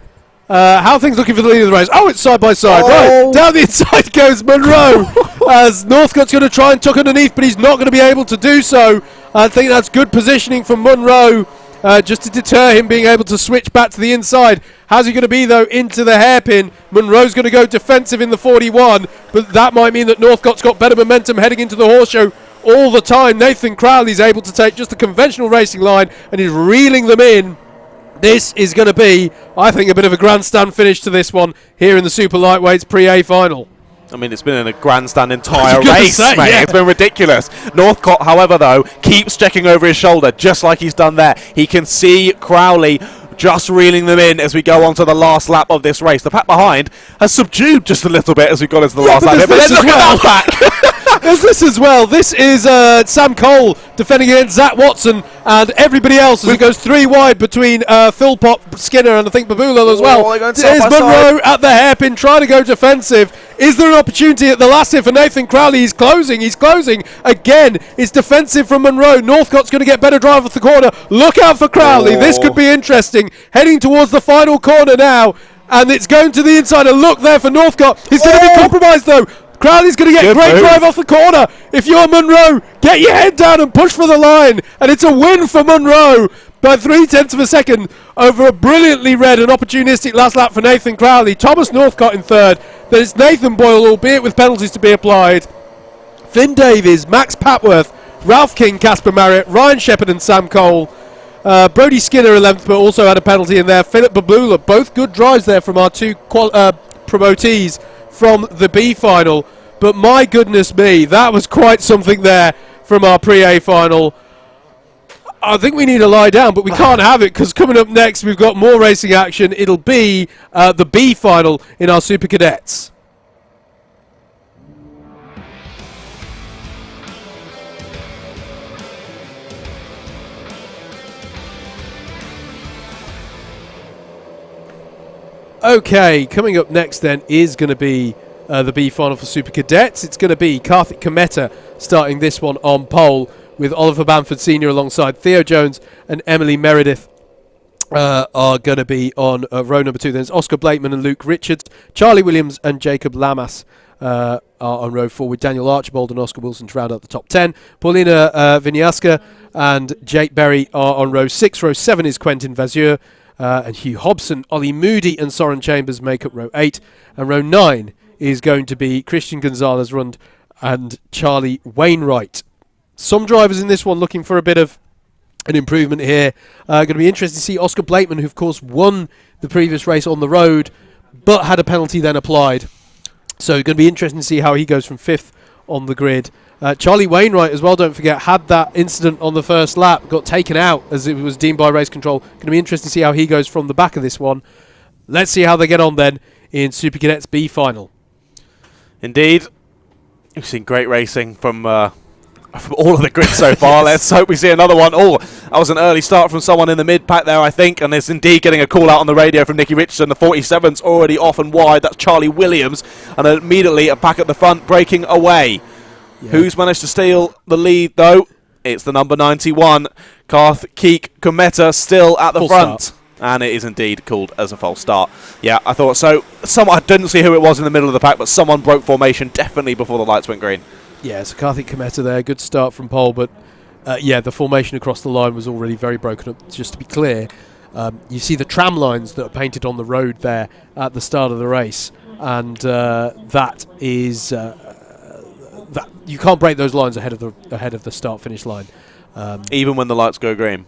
How are things looking for the lead of the race? Oh, it's side by side. Right, down the inside goes Munro. As Northcott's going to try and tuck underneath, but he's not going to be able to do so. I think that's good positioning from Munro, just to deter him being able to switch back to the inside. How's he going to be, though, into the hairpin? Munro's going to go defensive in the 41, but that might mean that Northcott's got better momentum heading into the horse show all the time. Nathan Crowley's able to take just a conventional racing line and is reeling them in. This is going to be, I think, a bit of a grandstand finish to this one here in the Super Lightweights Pre-A Final. I mean, it's been in a grandstand entire race, mate. Yeah. It's been ridiculous. Northcott, however, though, keeps checking over his shoulder, just like he's done there. He can see Crowley just reeling them in as we go on to the last lap of this race. The pack behind has subdued just a little bit as we got into the last lap. But then look at that pack. There's this as well. This is Sam Cole defending against Zach Watson and everybody else as it goes 3 wide between Philpott, Skinner, and I think Babula as well. There's Munro at the hairpin trying to go defensive. Is there an opportunity at the last hit for Nathan Crowley? He's closing again. It's defensive from Munro. Northcott's going to get better drive off the corner. Look out for Crowley. This could be interesting. Heading towards the final corner now, and it's going to the inside. A look there for Northcott. He's going to be compromised though. Crowley's going to get great drive off the corner. If you're Munro, get your head down and push for the line. And it's a win for Munro by 0.3 of a second over a brilliantly read and opportunistic last lap for Nathan Crowley. Thomas Northcott in 3rd. Then it's Nathan Boyle, albeit with penalties to be applied. Finn Davies, Max Patworth, Ralph King, Casper Marriott, Ryan Shepherd and Sam Cole. Brody Skinner 11th, but also had a penalty in there. Philip Babula, both good drives there from our two promotees from the B Final. But my goodness me, that was quite something there from our Pre-A Final. I think we need to lie down, but we can't have it because coming up next we've got more racing action. It'll be the B Final in our Super Cadets. Okay, coming up next then is going to be the B Final for Super Cadets. It's going to be Karthik Kometa starting this one on pole with Oliver Bamford Sr. alongside Theo Jones and Emily Meredith are going to be on row number 2. There's Oscar Blakeman and Luke Richards. Charlie Williams and Jacob Lamas are on row 4 with Daniel Archibald and Oscar Wilson to round out the top 10. Paulina Viniaska and Jake Berry are on row 6. Row 7 is Quentin Vazure. And Hugh Hobson, Ollie Moody and Soren Chambers make up row 8. And row 9 is going to be Christian Gonzalez Rund and Charlie Wainwright. Some drivers in this one looking for a bit of an improvement here. Going to be interesting to see Oscar Blakeman, who of course won the previous race on the road, but had a penalty then applied. So going to be interesting to see how he goes from 5th on the grid. Charlie Wainwright as well, don't forget, had that incident on the first lap, got taken out as it was deemed by race control. Going to be interesting to see how he goes from the back of this one. Let's see how they get on then in Super Cadets B Final. Indeed. We've seen great racing from all of the grid so far. Let's hope we see another one. Oh, that was an early start from someone in the mid-pack there, I think, and it's indeed getting a call out on the radio from Nicky Richardson. The 47's already off and wide. That's Charlie Williams, and immediately a pack at the front breaking away. Yeah. Who's managed to steal the lead, though? It's the number 91, Karthik Kometa, still at the front. Start. And it is indeed called as a false start. Yeah, I thought so. I didn't see who it was in the middle of the pack, but someone broke formation definitely before the lights went green. Yeah, so Karthik Kometa there. Good start from pole, but yeah, the formation across the line was already very broken up. Just to be clear, you see the tram lines that are painted on the road there at the start of the race, and that is... that you can't break those lines ahead of the start-finish line. Even when the lights go green?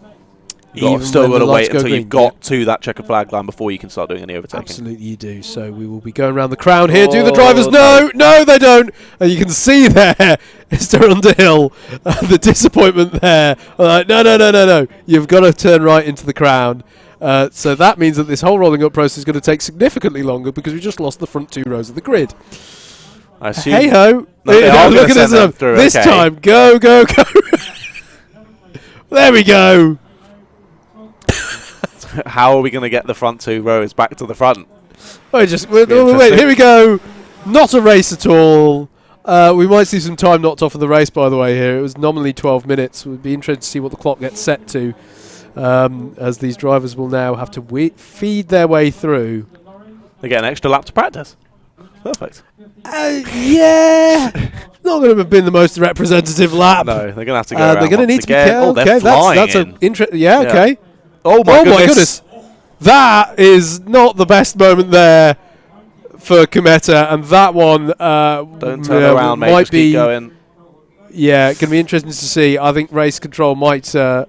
You've still got to wait until you've got to that checkered flag line before you can start doing any overtaking. Absolutely you do. So we will be going around the crown here. Do the drivers? No, they don't. And you can see there, Mr. Underhill, the disappointment there. No. You've got to turn right into the crown. So that means that this whole rolling up process is going to take significantly longer because we just lost the front 2 rows of the grid. I assume. Hey ho! Look at this. This time, go! There we go. how are we going to get the front 2 rows back to the front? Wait, here we go. Not a race at all. We might see some time knocked off of the race, by the way, here. It was nominally 12 minutes. It would be interesting to see what the clock gets set to, as these drivers will now have to feed their way through. They get an extra lap to practice. Perfect. Yeah. Not going to have been the most representative lap. No, they're going to have to go around they're going to need to be careful. Oh, they're okay, that's an interesting. Yeah, okay. Oh my goodness. That is not the best moment there for Kometa, and that one don't turn around, mate. Just keep going. Yeah, going to be interesting to see. I think race control might. Yeah,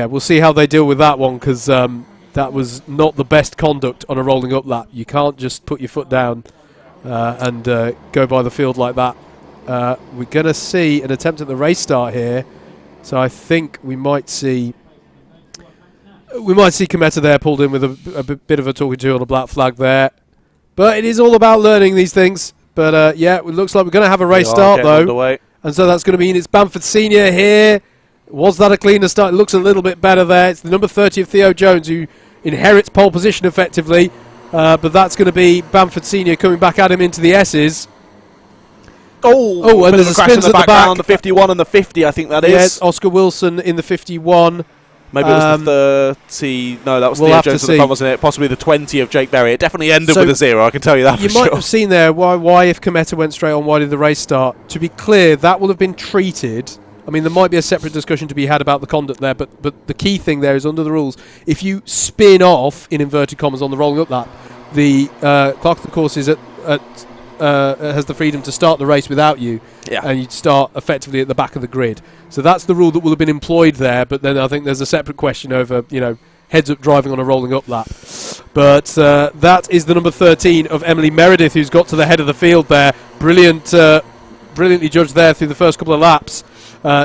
we'll see how they deal with that one, because that was not the best conduct on a rolling up lap. You can't just put your foot down and go by the field like that. We're going to see an attempt at the race start here, so I think we might see Kometa there pulled in with a bit of a talking to on a black flag there. But it is all about learning these things. But yeah, it looks like we're going to have a race start though. Underway. And so that's going to mean it's Bamford Senior here. Was that a cleaner start? It looks a little bit better there. It's the number 30 of Theo Jones who inherits pole position effectively. But that's going to be Bamford Senior coming back at him into the S's. Oh, and there's a spin at the back. The 51 and the 50, I think that is. Yes, Oscar Wilson in the 51. Maybe it was the 30. No, that was Theo Jones at the front, wasn't it? Possibly the 20 of Jake Berry. It definitely ended with a 0, I can tell you that for sure. You might have seen there why if Kometa went straight on, why did the race start? To be clear, that will have been treated. I mean, there might be a separate discussion to be had about the conduct there, but the key thing there is under the rules, if you spin off, in inverted commas, on the rolling up lap, the clerk of the course is has the freedom to start the race without you, and you'd start effectively at the back of the grid. So that's the rule that will have been employed there, but then I think there's a separate question over, heads-up driving on a rolling up lap. But that is the number 13 of Emily Meredith, who's got to the head of the field there. Brilliantly judged there through the first couple of laps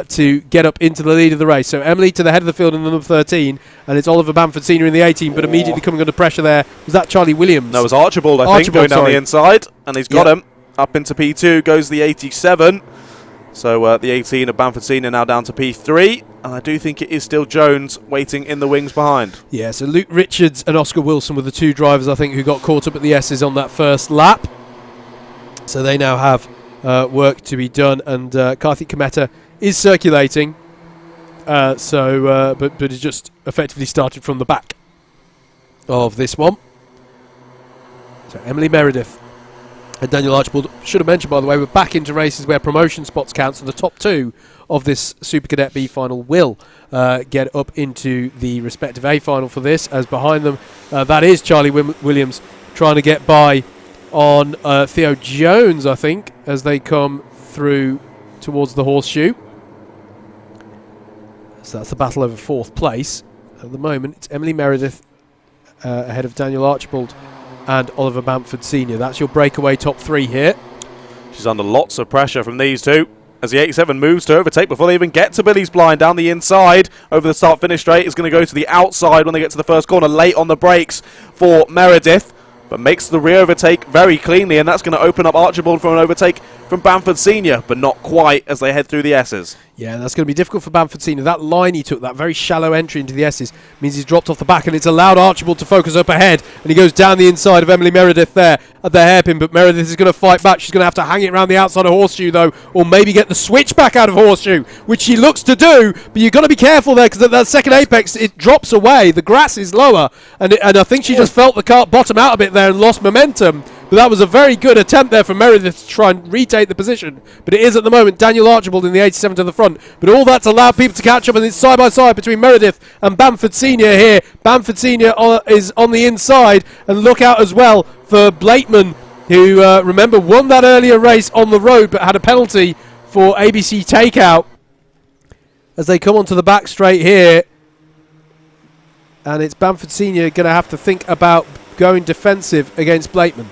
to get up into the lead of the race. So Emily to the head of the field in the number 13, and it's Oliver Bamford Senior in the 18, but immediately coming under pressure there. Was that Charlie Williams? No, it was Archibald, I think, going down the inside, and he's got him. Up into P2 goes the 87. So the 18 of Bamford Senior now down to P3, and I do think it is still Jones waiting in the wings behind. Yeah, so Luke Richards and Oscar Wilson were the two drivers, I think, who got caught up at the S's on that first lap. So they now have work to be done, and Karthik Kometa is circulating, but it's just effectively started from the back of this one. So Emily Meredith and Daniel Archibald, should have mentioned, by the way, we're back into races where promotion spots count, so the top two of this Super Cadet B Final will get up into the respective A Final for this, as behind them, that is Charlie Williams trying to get by on Theo Jones, I think, as they come through towards the horseshoe. So that's the battle over fourth place. At the moment, it's Emily Meredith ahead of Daniel Archibald and Oliver Bamford Senior. That's your breakaway top three here. She's under lots of pressure from these two, as the 87 moves to overtake before they even get to Billy's Blind down the inside. Over the start-finish straight is going to go to the outside when they get to the first corner. Late on the brakes for Meredith, but makes the rear overtake very cleanly, and that's going to open up Archibald for an overtake from Bamford Senior, but not quite as they head through the S's. Yeah, that's going to be difficult for Bamford Senior. That line he took, that very shallow entry into the S's, means he's dropped off the back, and it's allowed Archibald to focus up ahead, and he goes down the inside of Emily Meredith there at the hairpin, but Meredith is going to fight back. She's going to have to hang it around the outside of horseshoe, though, or maybe get the switch back out of horseshoe, which she looks to do, but you've got to be careful there, because at that second apex, it drops away. The grass is lower, and I think she just felt the cart bottom out a bit there and lost momentum. But that was a very good attempt there from Meredith to try and retake the position. But it is at the moment Daniel Archibald in the 87 to the front. But all that's allowed people to catch up, and it's side by side between Meredith and Bamford Senior here. Bamford Senior is on the inside, and look out as well for Blakeman, who, remember, won that earlier race on the road but had a penalty for ABC takeout. As they come onto the back straight here, and it's Bamford Senior going to have to think about going defensive against Blakeman.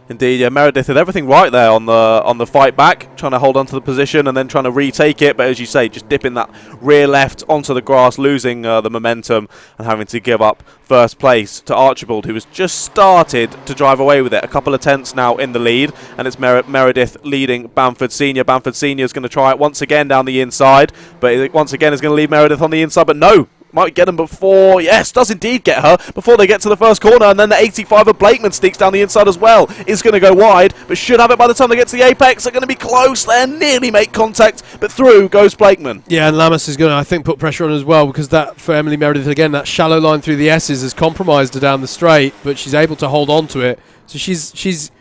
Indeed, yeah, Meredith did everything right there on the fight back, trying to hold on to the position and then trying to retake it, but as you say, just dipping that rear left onto the grass, losing the momentum and having to give up first place to Archibald, who has just started to drive away with it. A couple of tenths now in the lead, and it's Meredith leading Bamford Senior. Bamford Senior is going to try it once again down the inside, but once again is going to leave Meredith on the inside, but no! might get them before, yes, does indeed get her, before they get to the first corner, and then the 85 of Blakeman sneaks down the inside as well. Is going to go wide, but should have it by the time they get to the apex. They're going to be close there, nearly make contact, but through goes Blakeman. Yeah, and Lamas is going to, I think, put pressure on as well, because that, for Emily Meredith, again, that shallow line through the S's has compromised her down the straight, but she's able to hold on to it. So she's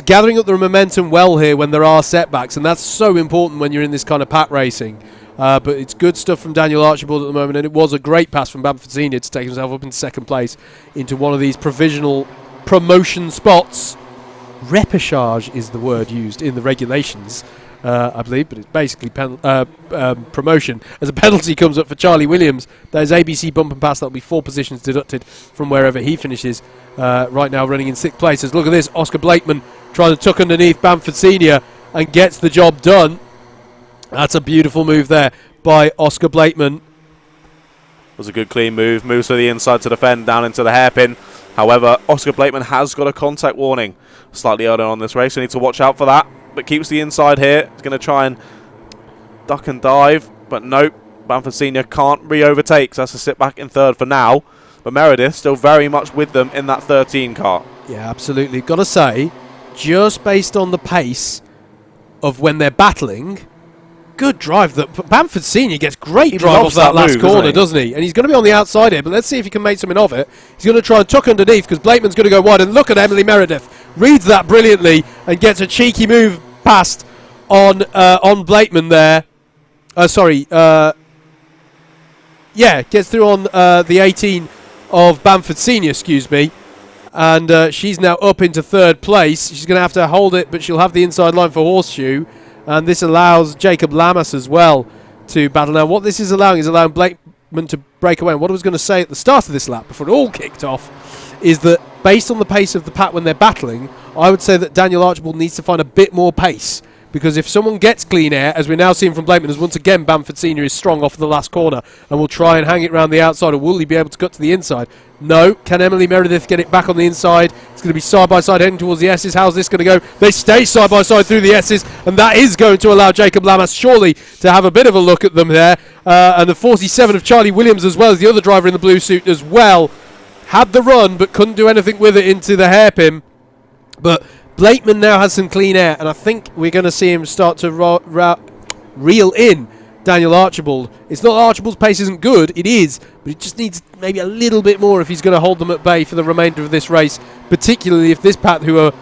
gathering up the momentum well here when there are setbacks, and that's so important when you're in this kind of pat racing. But it's good stuff from Daniel Archibald at the moment, and it was a great pass from Bamford Senior to take himself up in second place into one of these provisional promotion spots. Repechage is the word used in the regulations, I believe, but it's basically promotion. As a penalty comes up for Charlie Williams, there's ABC bump and pass. That'll be 4 positions deducted from wherever he finishes. Right now running in 6th place. Look at this, Oscar Blakeman trying to tuck underneath Bamford Senior and gets the job done. That's a beautiful move there by Oscar Blakeman. Was a good clean move. Moves to the inside to defend, down into the hairpin. However, Oscar Blakeman has got a contact warning slightly earlier on this race. We need to watch out for that. But keeps the inside here. He's going to try and duck and dive. But nope, Bamford Senior can't re-overtake. So that's a sit back in 3rd for now. But Meredith still very much with them in that 13 car. Yeah, absolutely. Got to say, just based on the pace of when they're battling, good drive. That Bamford Senior gets great drive off that last corner, doesn't he? And he's going to be on the outside here, but let's see if he can make something of it. He's going to try and tuck underneath because Blakeman's going to go wide. And look at Emily Meredith. Reads that brilliantly and gets a cheeky move past on Blakeman there. Gets through on the 18 of Bamford Senior, excuse me. And she's now up into 3rd place. She's going to have to hold it, but she'll have the inside line for Horseshoe. And this allows Jacob Lamas as well to battle. Now, what this is allowing Blakeman to break away. And what I was going to say at the start of this lap, before it all kicked off, is that based on the pace of the pat when they're battling, I would say that Daniel Archibald needs to find a bit more pace. Because if someone gets clean air, as we're now seeing from Blakeman, as once again Bamford Senior is strong off the last corner and will try and hang it round the outside, or will he be able to cut to the inside? No. Can Emily Meredith get it back on the inside? It's going to be side-by-side heading towards the S's. How's this going to go? They stay side-by-side through the S's, and that is going to allow Jacob Lamas surely to have a bit of a look at them there. And the 47 of Charlie Williams as well as the other driver in the blue suit as well. Had the run, but couldn't do anything with it into the hairpin. But Blakeman now has some clean air, and I think we're going to see him start to reel in Daniel Archibald. It's not that Archibald's pace isn't good, it is, but it just needs maybe a little bit more if he's going to hold them at bay for the remainder of this race, particularly if this pack, who are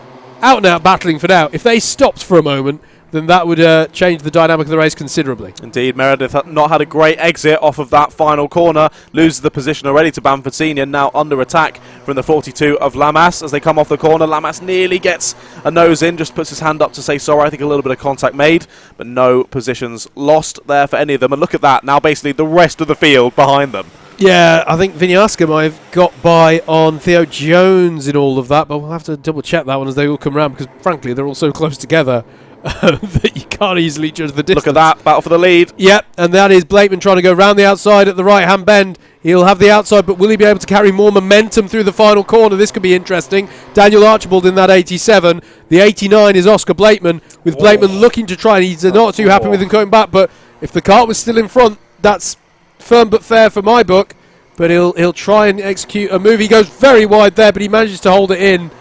out and out battling for now, if they stopped for a moment, then that would change the dynamic of the race considerably. Indeed, Meredith not had a great exit off of that final corner, loses the position already to Bamford Senior, now under attack from the 42 of Lamas as they come off the corner. Lamas nearly gets a nose in, just puts his hand up to say sorry. I think a little bit of contact made, but no positions lost there for any of them. And look at that, now basically the rest of the field behind them. Yeah, I think Vinyasa might have got by on Theo Jones in all of that, but we'll have to double check that one as they all come around, because frankly they're all so close together that you can't easily judge the distance. Look at that, battle for the lead. Yep, and that is Blakeman trying to go round the outside at the right-hand bend. He'll have the outside, but will he be able to carry more momentum through the final corner? This could be interesting. Daniel Archibald in that 87. The 89 is Oscar Blakeman, with Blakeman looking to try, and he's not too happy with him coming back, but if the kart was still in front, that's firm but fair for my book. But he'll try and execute a move. He goes very wide there, but he manages to hold it in.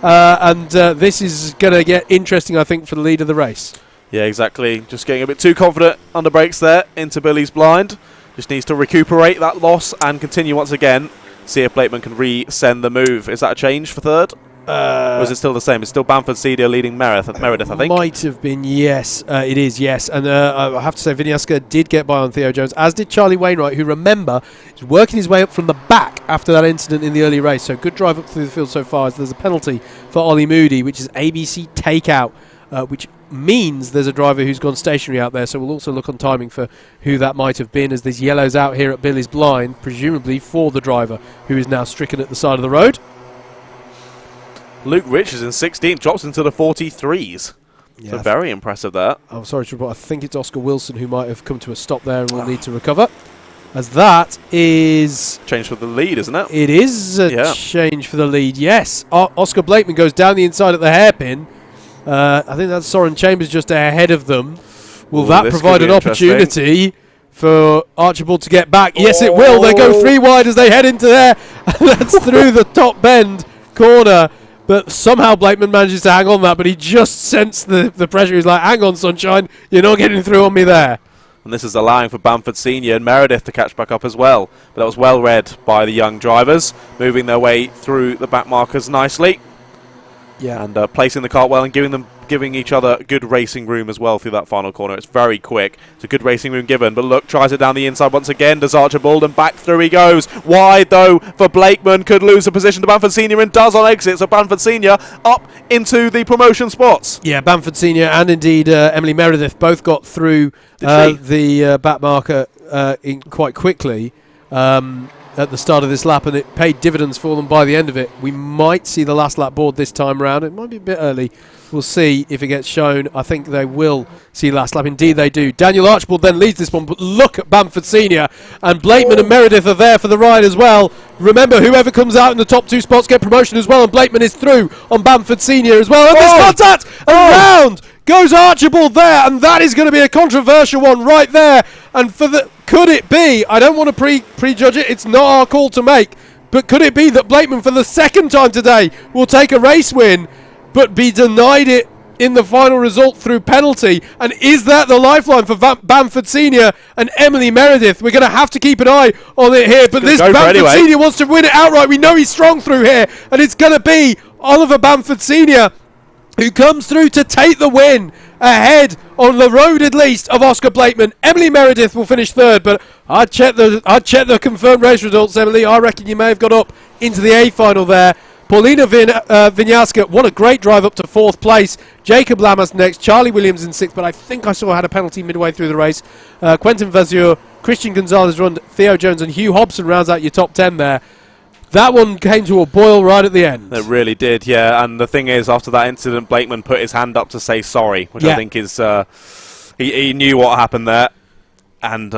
And this is going to get interesting, I think, for the lead of the race. Yeah, exactly. Just getting a bit too confident under brakes there into Billy's blind. Just needs to recuperate that loss and continue once again. See if Blakeman can re-send the move. Is that a change for 3rd? Or is it still the same? It's still Bamford Senior leading Meredith, I think. Might have been, yes. It is, yes. And I have to say, Vinyasa did get by on Theo Jones, as did Charlie Wainwright, who, remember, is working his way up from the back after that incident in the early race. So good drive up through the field so far. As there's a penalty for Ollie Moody, which is ABC takeout, which means there's a driver who's gone stationary out there. So we'll also look on timing for who that might have been, as there's yellows out here at Billy's blind, presumably for the driver who is now stricken at the side of the road. Luke Rich is in 16th, drops into the 43s. Yeah, so very impressive there. I'm sorry to report, I think it's Oscar Wilson who might have come to a stop there and will need to recover. As that is... change for the lead, isn't it? It is a change for the lead, yes. Oscar Blakeman goes down the inside at the hairpin. I think that's Soren Chambers just ahead of them. Will that provide an opportunity for Archibald to get back. Yes, it will. They go 3 wide as they head into there. And that's through the top bend corner. But somehow Blakeman manages to hang on that, but he just sensed the pressure. He's like, hang on, sunshine. You're not getting through on me there. And this is allowing for Bamford Senior and Meredith to catch back up as well. But that was well read by the young drivers, moving their way through the back markers nicely. Yeah. And placing the kart well and giving each other good racing room as well through that final corner. It's very quick. It's a good racing room given. But look, tries it down the inside once again. Does Archibald, and back through he goes. Wide though for Blakeman. Could lose the position to Bamford Senior and does on exit. So Bamford Senior up into the promotion spots. Yeah, Bamford Senior and indeed Emily Meredith both got through the back marker quite quickly. At the start of this lap, and it paid dividends for them by the end of it. We might see the last lap board this time round. It might be a bit early. We'll see if it gets shown. I think they will see last lap. Indeed they do. Daniel Archibald then leads this one, but look at Bamford Senior, and Blakeman and Meredith are there for the ride as well. Remember, whoever comes out in the top 2 spots get promotion as well, and Blakeman is through on Bamford Senior as well. And there's contact, and round goes Archibald there, and that is going to be a controversial one right there. And for the could it be, I don't want to prejudge it, it's not our call to make, but could it be that Blakeman for the second time today will take a race win but be denied it in the final result through penalty? And is that the lifeline for Bamford Senior and Emily Meredith? We're going to have to keep an eye on it here, but this Bamford Senior wants to win it outright. We know he's strong through here, and it's going to be Oliver Bamford Senior who comes through to take the win ahead on the road at least of Oscar Blakeman. Emily Meredith will finish third, but I'd check the confirmed race results, Emily. I reckon you may have got up into the A final there. Paulina Vinyaska, what a great drive up to 4th place. Jacob Lamas next, Charlie Williams in 6th, but I think I saw had a penalty midway through the race. Quentin Vazur, Christian Gonzalez run, Theo Jones and Hugh Hobson rounds out your top 10 there. That one came to a boil right at the end. It really did, yeah. And the thing is, after that incident, Blakeman put his hand up to say sorry, which I think is... he knew what happened there. And,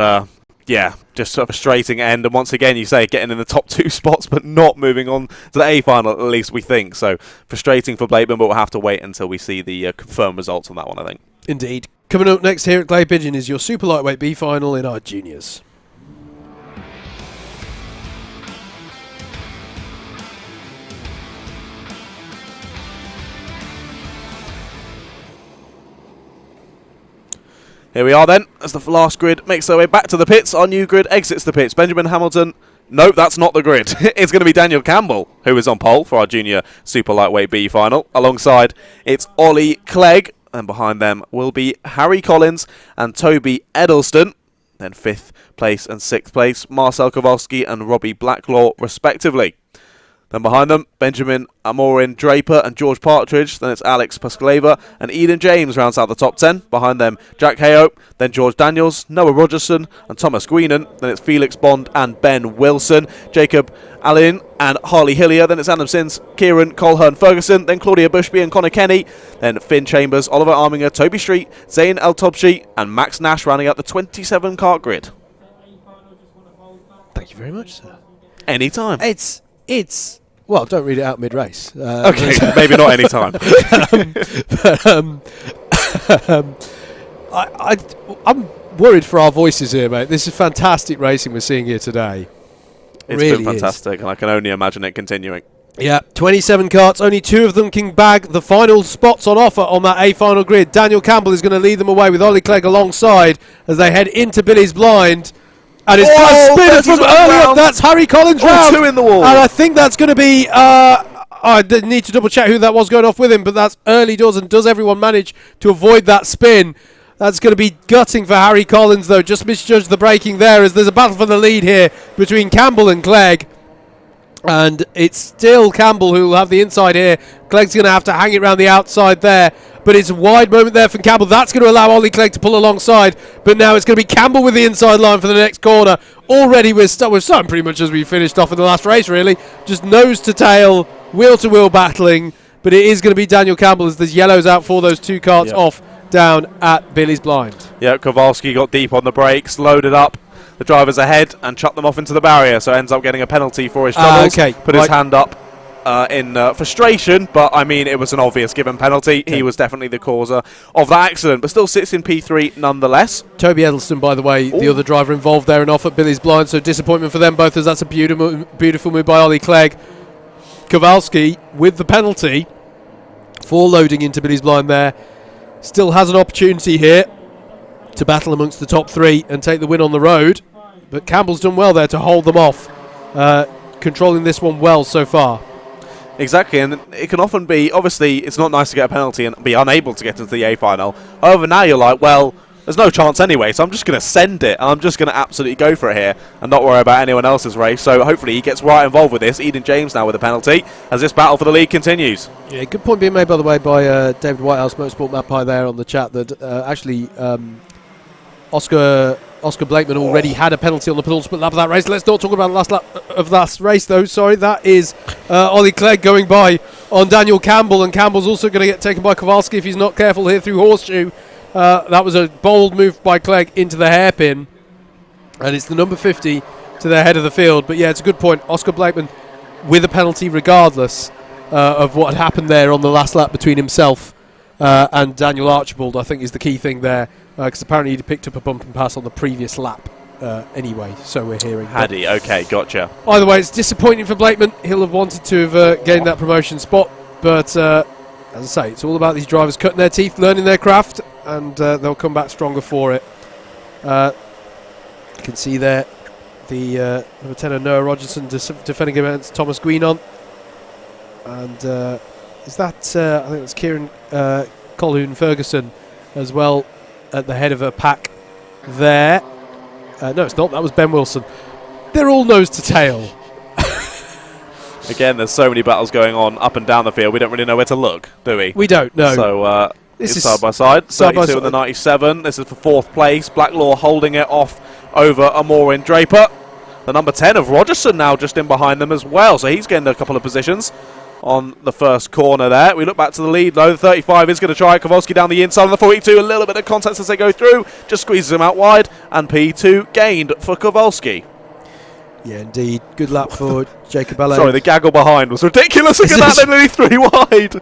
yeah, just a frustrating end. And once again, you say, getting in the top 2 spots, but not moving on to the A final, at least we think. So, frustrating for Blakeman, but we'll have to wait until we see the confirmed results on that one, I think. Indeed. Coming up next here at Clay Pigeon is your Super Lightweight B Final in our juniors. Here we are then, as the last grid makes their way back to the pits. Our new grid exits the pits. Benjamin Hamilton. Nope, that's not the grid. It's going to be Daniel Campbell, who is on pole for our junior Super Lightweight B Final. Alongside, it's Ollie Clegg. And behind them will be Harry Collins and Toby Edelston. Then 5th place and 6th place, Marcel Kowalski and Robbie Blacklaw, respectively. Then behind them, Benjamin Amorin Draper and George Partridge. Then it's Alex Pascaleva and Eden James rounds out the top 10. Behind them, Jack Hayope, then George Daniels, Noah Rogerson and Thomas Greenan. Then it's Felix Bond and Ben Wilson, Jacob Allen and Harley Hillier. Then it's Adam Sins, Kieran Colhern Ferguson. Then Claudia Bushby and Connor Kenny. Then Finn Chambers, Oliver Arminger, Toby Street, Zayn El Tobshi and Max Nash rounding out the 27 kart grid. Thank you very much, sir. Anytime. It's well, don't read it out mid-race. Okay, maybe not any time. I'm worried for our voices here, mate. This is fantastic racing we're seeing here today. It's really been fantastic, and I can only imagine it continuing. Yeah, 27 karts, only 2 of them can bag the final spots on offer on that A final grid. Daniel Campbell is going to lead them away with Ollie Clegg alongside as they head into Billy's blind. And it's spin from early up. That's Harry Collins round. 2 in the wall. And I think that's going to be... I need to double check who that was going off with him, but that's early doors. And does everyone manage to avoid that spin? That's going to be gutting for Harry Collins, though. Just misjudged the braking there as there's a battle for the lead here between Campbell and Clegg. And it's still Campbell who will have the inside here. Clegg's going to have to hang it around the outside there. But it's a wide moment there from Campbell. That's going to allow Ollie Clegg to pull alongside. But now it's going to be Campbell with the inside line for the next corner. Already we're starting pretty much as we finished off in the last race, really. Just nose to tail, wheel to wheel battling. But it is going to be Daniel Campbell as there's yellows out for those 2 karts off down at Billy's blind. Yeah, Kowalski got deep on the brakes, loaded up the drivers ahead and chucked them off into the barrier. So ends up getting a penalty for his troubles. Put his hand up. in frustration, but I mean, it was an obvious given penalty. He was definitely the causer of that accident, but still sits in P3 nonetheless. Toby Edelston, by the way, the other driver involved there and off at Billy's blind, so disappointment for them both, as that's a beautiful move by Ollie Clegg. Kowalski with the penalty for loading into Billy's blind there. Still has an opportunity here to battle amongst the top three and take the win on the road. But Campbell's done well there to hold them off, controlling this one well so far. Exactly, and it can often be, obviously, it's not nice to get a penalty and be unable to get into the A final. However, now you're like, well, there's no chance anyway, so I'm just going to send it, and I'm just going to absolutely go for it here and not worry about anyone else's race. So hopefully he gets right involved with this. Eden James now with a penalty as this battle for the lead continues. Yeah, good point being made, by the way, by David Whitehouse, Motorsport Magpie there on the chat, that actually Oscar Blakeman already had a penalty on the penultimate lap of that race. Let's not talk about the last lap of that race, though. Sorry, that is Ollie Clegg going by on Daniel Campbell, and Campbell's also going to get taken by Kowalski if he's not careful here through Horseshoe. That was a bold move by Clegg into the hairpin, and it's the number 50 to the head of the field. But yeah, it's a good point. Oscar Blakeman with a penalty regardless of what had happened there on the last lap between himself and Daniel Archibald, I think is the key thing there, because apparently he'd picked up a bump and pass on the previous lap anyway, so we're hearing. Had he? Okay, gotcha. Either way, it's disappointing for Blakeman. He'll have wanted to have gained that promotion spot, but as I say, it's all about these drivers cutting their teeth, learning their craft, and they'll come back stronger for it. You can see there the number 10 Noah Rogerson defending against Thomas Guinon, and is that I think that's Kieran Colhoun Ferguson as well at the head of a pack there. No, it's not. That was Ben Wilson. They're all nose to tail. Again, there's so many battles going on up and down the field. We don't really know where to look, do we? We don't, no. So this is side by side. 32 and the 97. This is for fourth place. Blacklaw holding it off over Amorin Draper. The number 10 of Rogerson now just in behind them as well. So he's getting a couple of positions on the first corner there. We look back to the lead though. The 35 is going to try Kowalski down the inside on the 42. A little bit of contact as they go through. Just squeezes him out wide. And P2 gained for Kowalski. Yeah, indeed. Good lap for Jacob Allais. Sorry, the gaggle behind was ridiculous. Look at that, they're nearly three wide.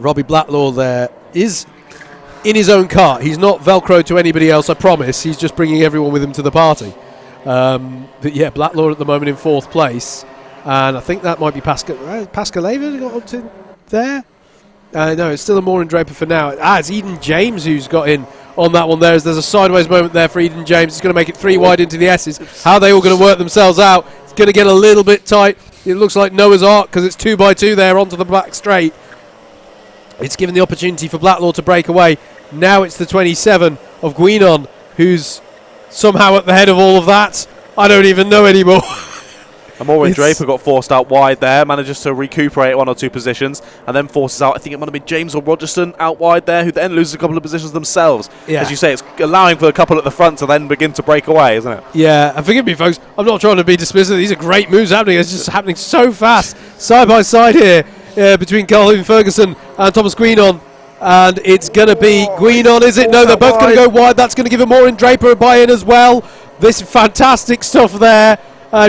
Robbie Blacklaw there is in his own car. He's not Velcro to anybody else, I promise. He's just bringing everyone with him to the party. But yeah, Blacklaw at the moment in fourth place. And I think that might be Pascaleva got up to there. No, it's still a Morin Draper for now. It's Eden James who's got in on that one there, as there's a sideways moment there for Eden James. It's going to make it three wide into the S's. How are they all going to work themselves out? It's going to get a little bit tight. It looks like Noah's Ark because it's 2 by 2 there onto the back straight. It's given the opportunity for Blacklaw to break away. Now it's the 27 of Guinon who's somehow at the head of all of that. I don't even know anymore. Amorin Draper got forced out wide there, manages to recuperate 1 or 2 positions, and then forces out, I think it might have been James or Rogerson out wide there, who then loses a couple of positions themselves. Yeah. As you say, it's allowing for a couple at the front to then begin to break away, isn't it? Yeah, and forgive me, folks, I'm not trying to be dismissive. These are great moves happening. It's just happening so fast, side by side here, between Colhoun Ferguson and Thomas Guinon. And it's going to be Guinon, is it? No, they're both going to go wide. That's going to give Amorin Draper a buy-in as well. This is fantastic stuff there.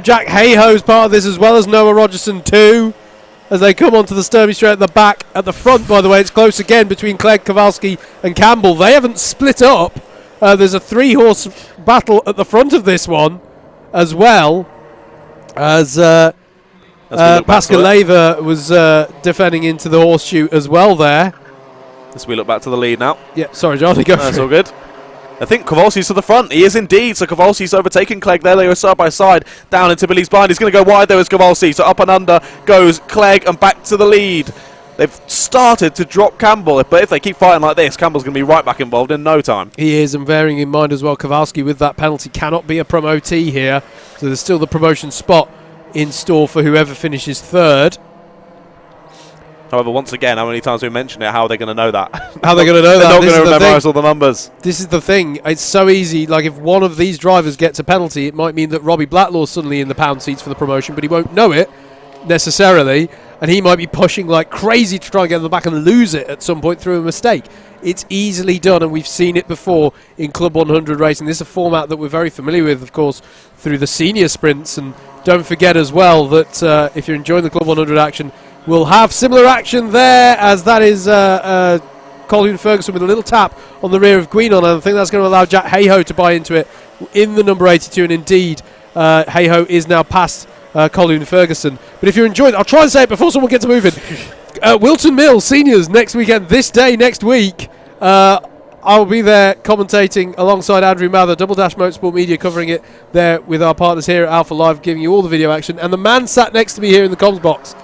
Jack Hayhoe's part of this, as well as Noah Rogerson too, as they come onto the Sturmey straight at the back. At the front, by the way, it's close again between Clegg, Kowalski and Campbell. They haven't split up. There's a 3-horse battle at the front of this one, as well as Pascaleva was defending into the horseshoe as well there. As we look back to the lead now. Yeah, sorry, Johnny, go for it. That's all good. I think Kowalski's to the front. He is indeed. So Kowalski's overtaken Clegg there. They go side by side down into Billy's blind. He's going to go wide there as Kowalski. So up and under goes Clegg and back to the lead. They've started to drop Campbell, but if they keep fighting like this, Campbell's going to be right back involved in no time. He is, and bearing in mind as well, Kowalski with that penalty cannot be a promotee here. So there's still the promotion spot in store for whoever finishes third. However, once again, how many times we mentioned it, how are they going to know that? How are they going to know that? They're not going to memorise all the numbers. This is the thing. It's so easy. Like, if one of these drivers gets a penalty, it might mean that Robbie Blacklaw's suddenly in the pound seats for the promotion, but he won't know it necessarily, and he might be pushing like crazy to try and get in the back and lose it at some point through a mistake. It's easily done, and we've seen it before in Club 100 racing. This is a format that we're very familiar with, of course, through the senior sprints and don't forget as well that if you're enjoying the Club 100 action, we'll have similar action there, as that is Colin Ferguson with a little tap on the rear of Guinan, and I think that's going to allow Jack Hayhoe to buy into it in the number 82, and indeed Hayhoe is now past Colin Ferguson. But if you're enjoying, I'll try and say it before someone gets moving. Wilton Mill Seniors next weekend, this day next week. I'll be there commentating alongside Andrew Mather, Double Dash Motorsport Media, covering it there with our partners here at Alpha Live, giving you all the video action. And the man sat next to me here in the comms box,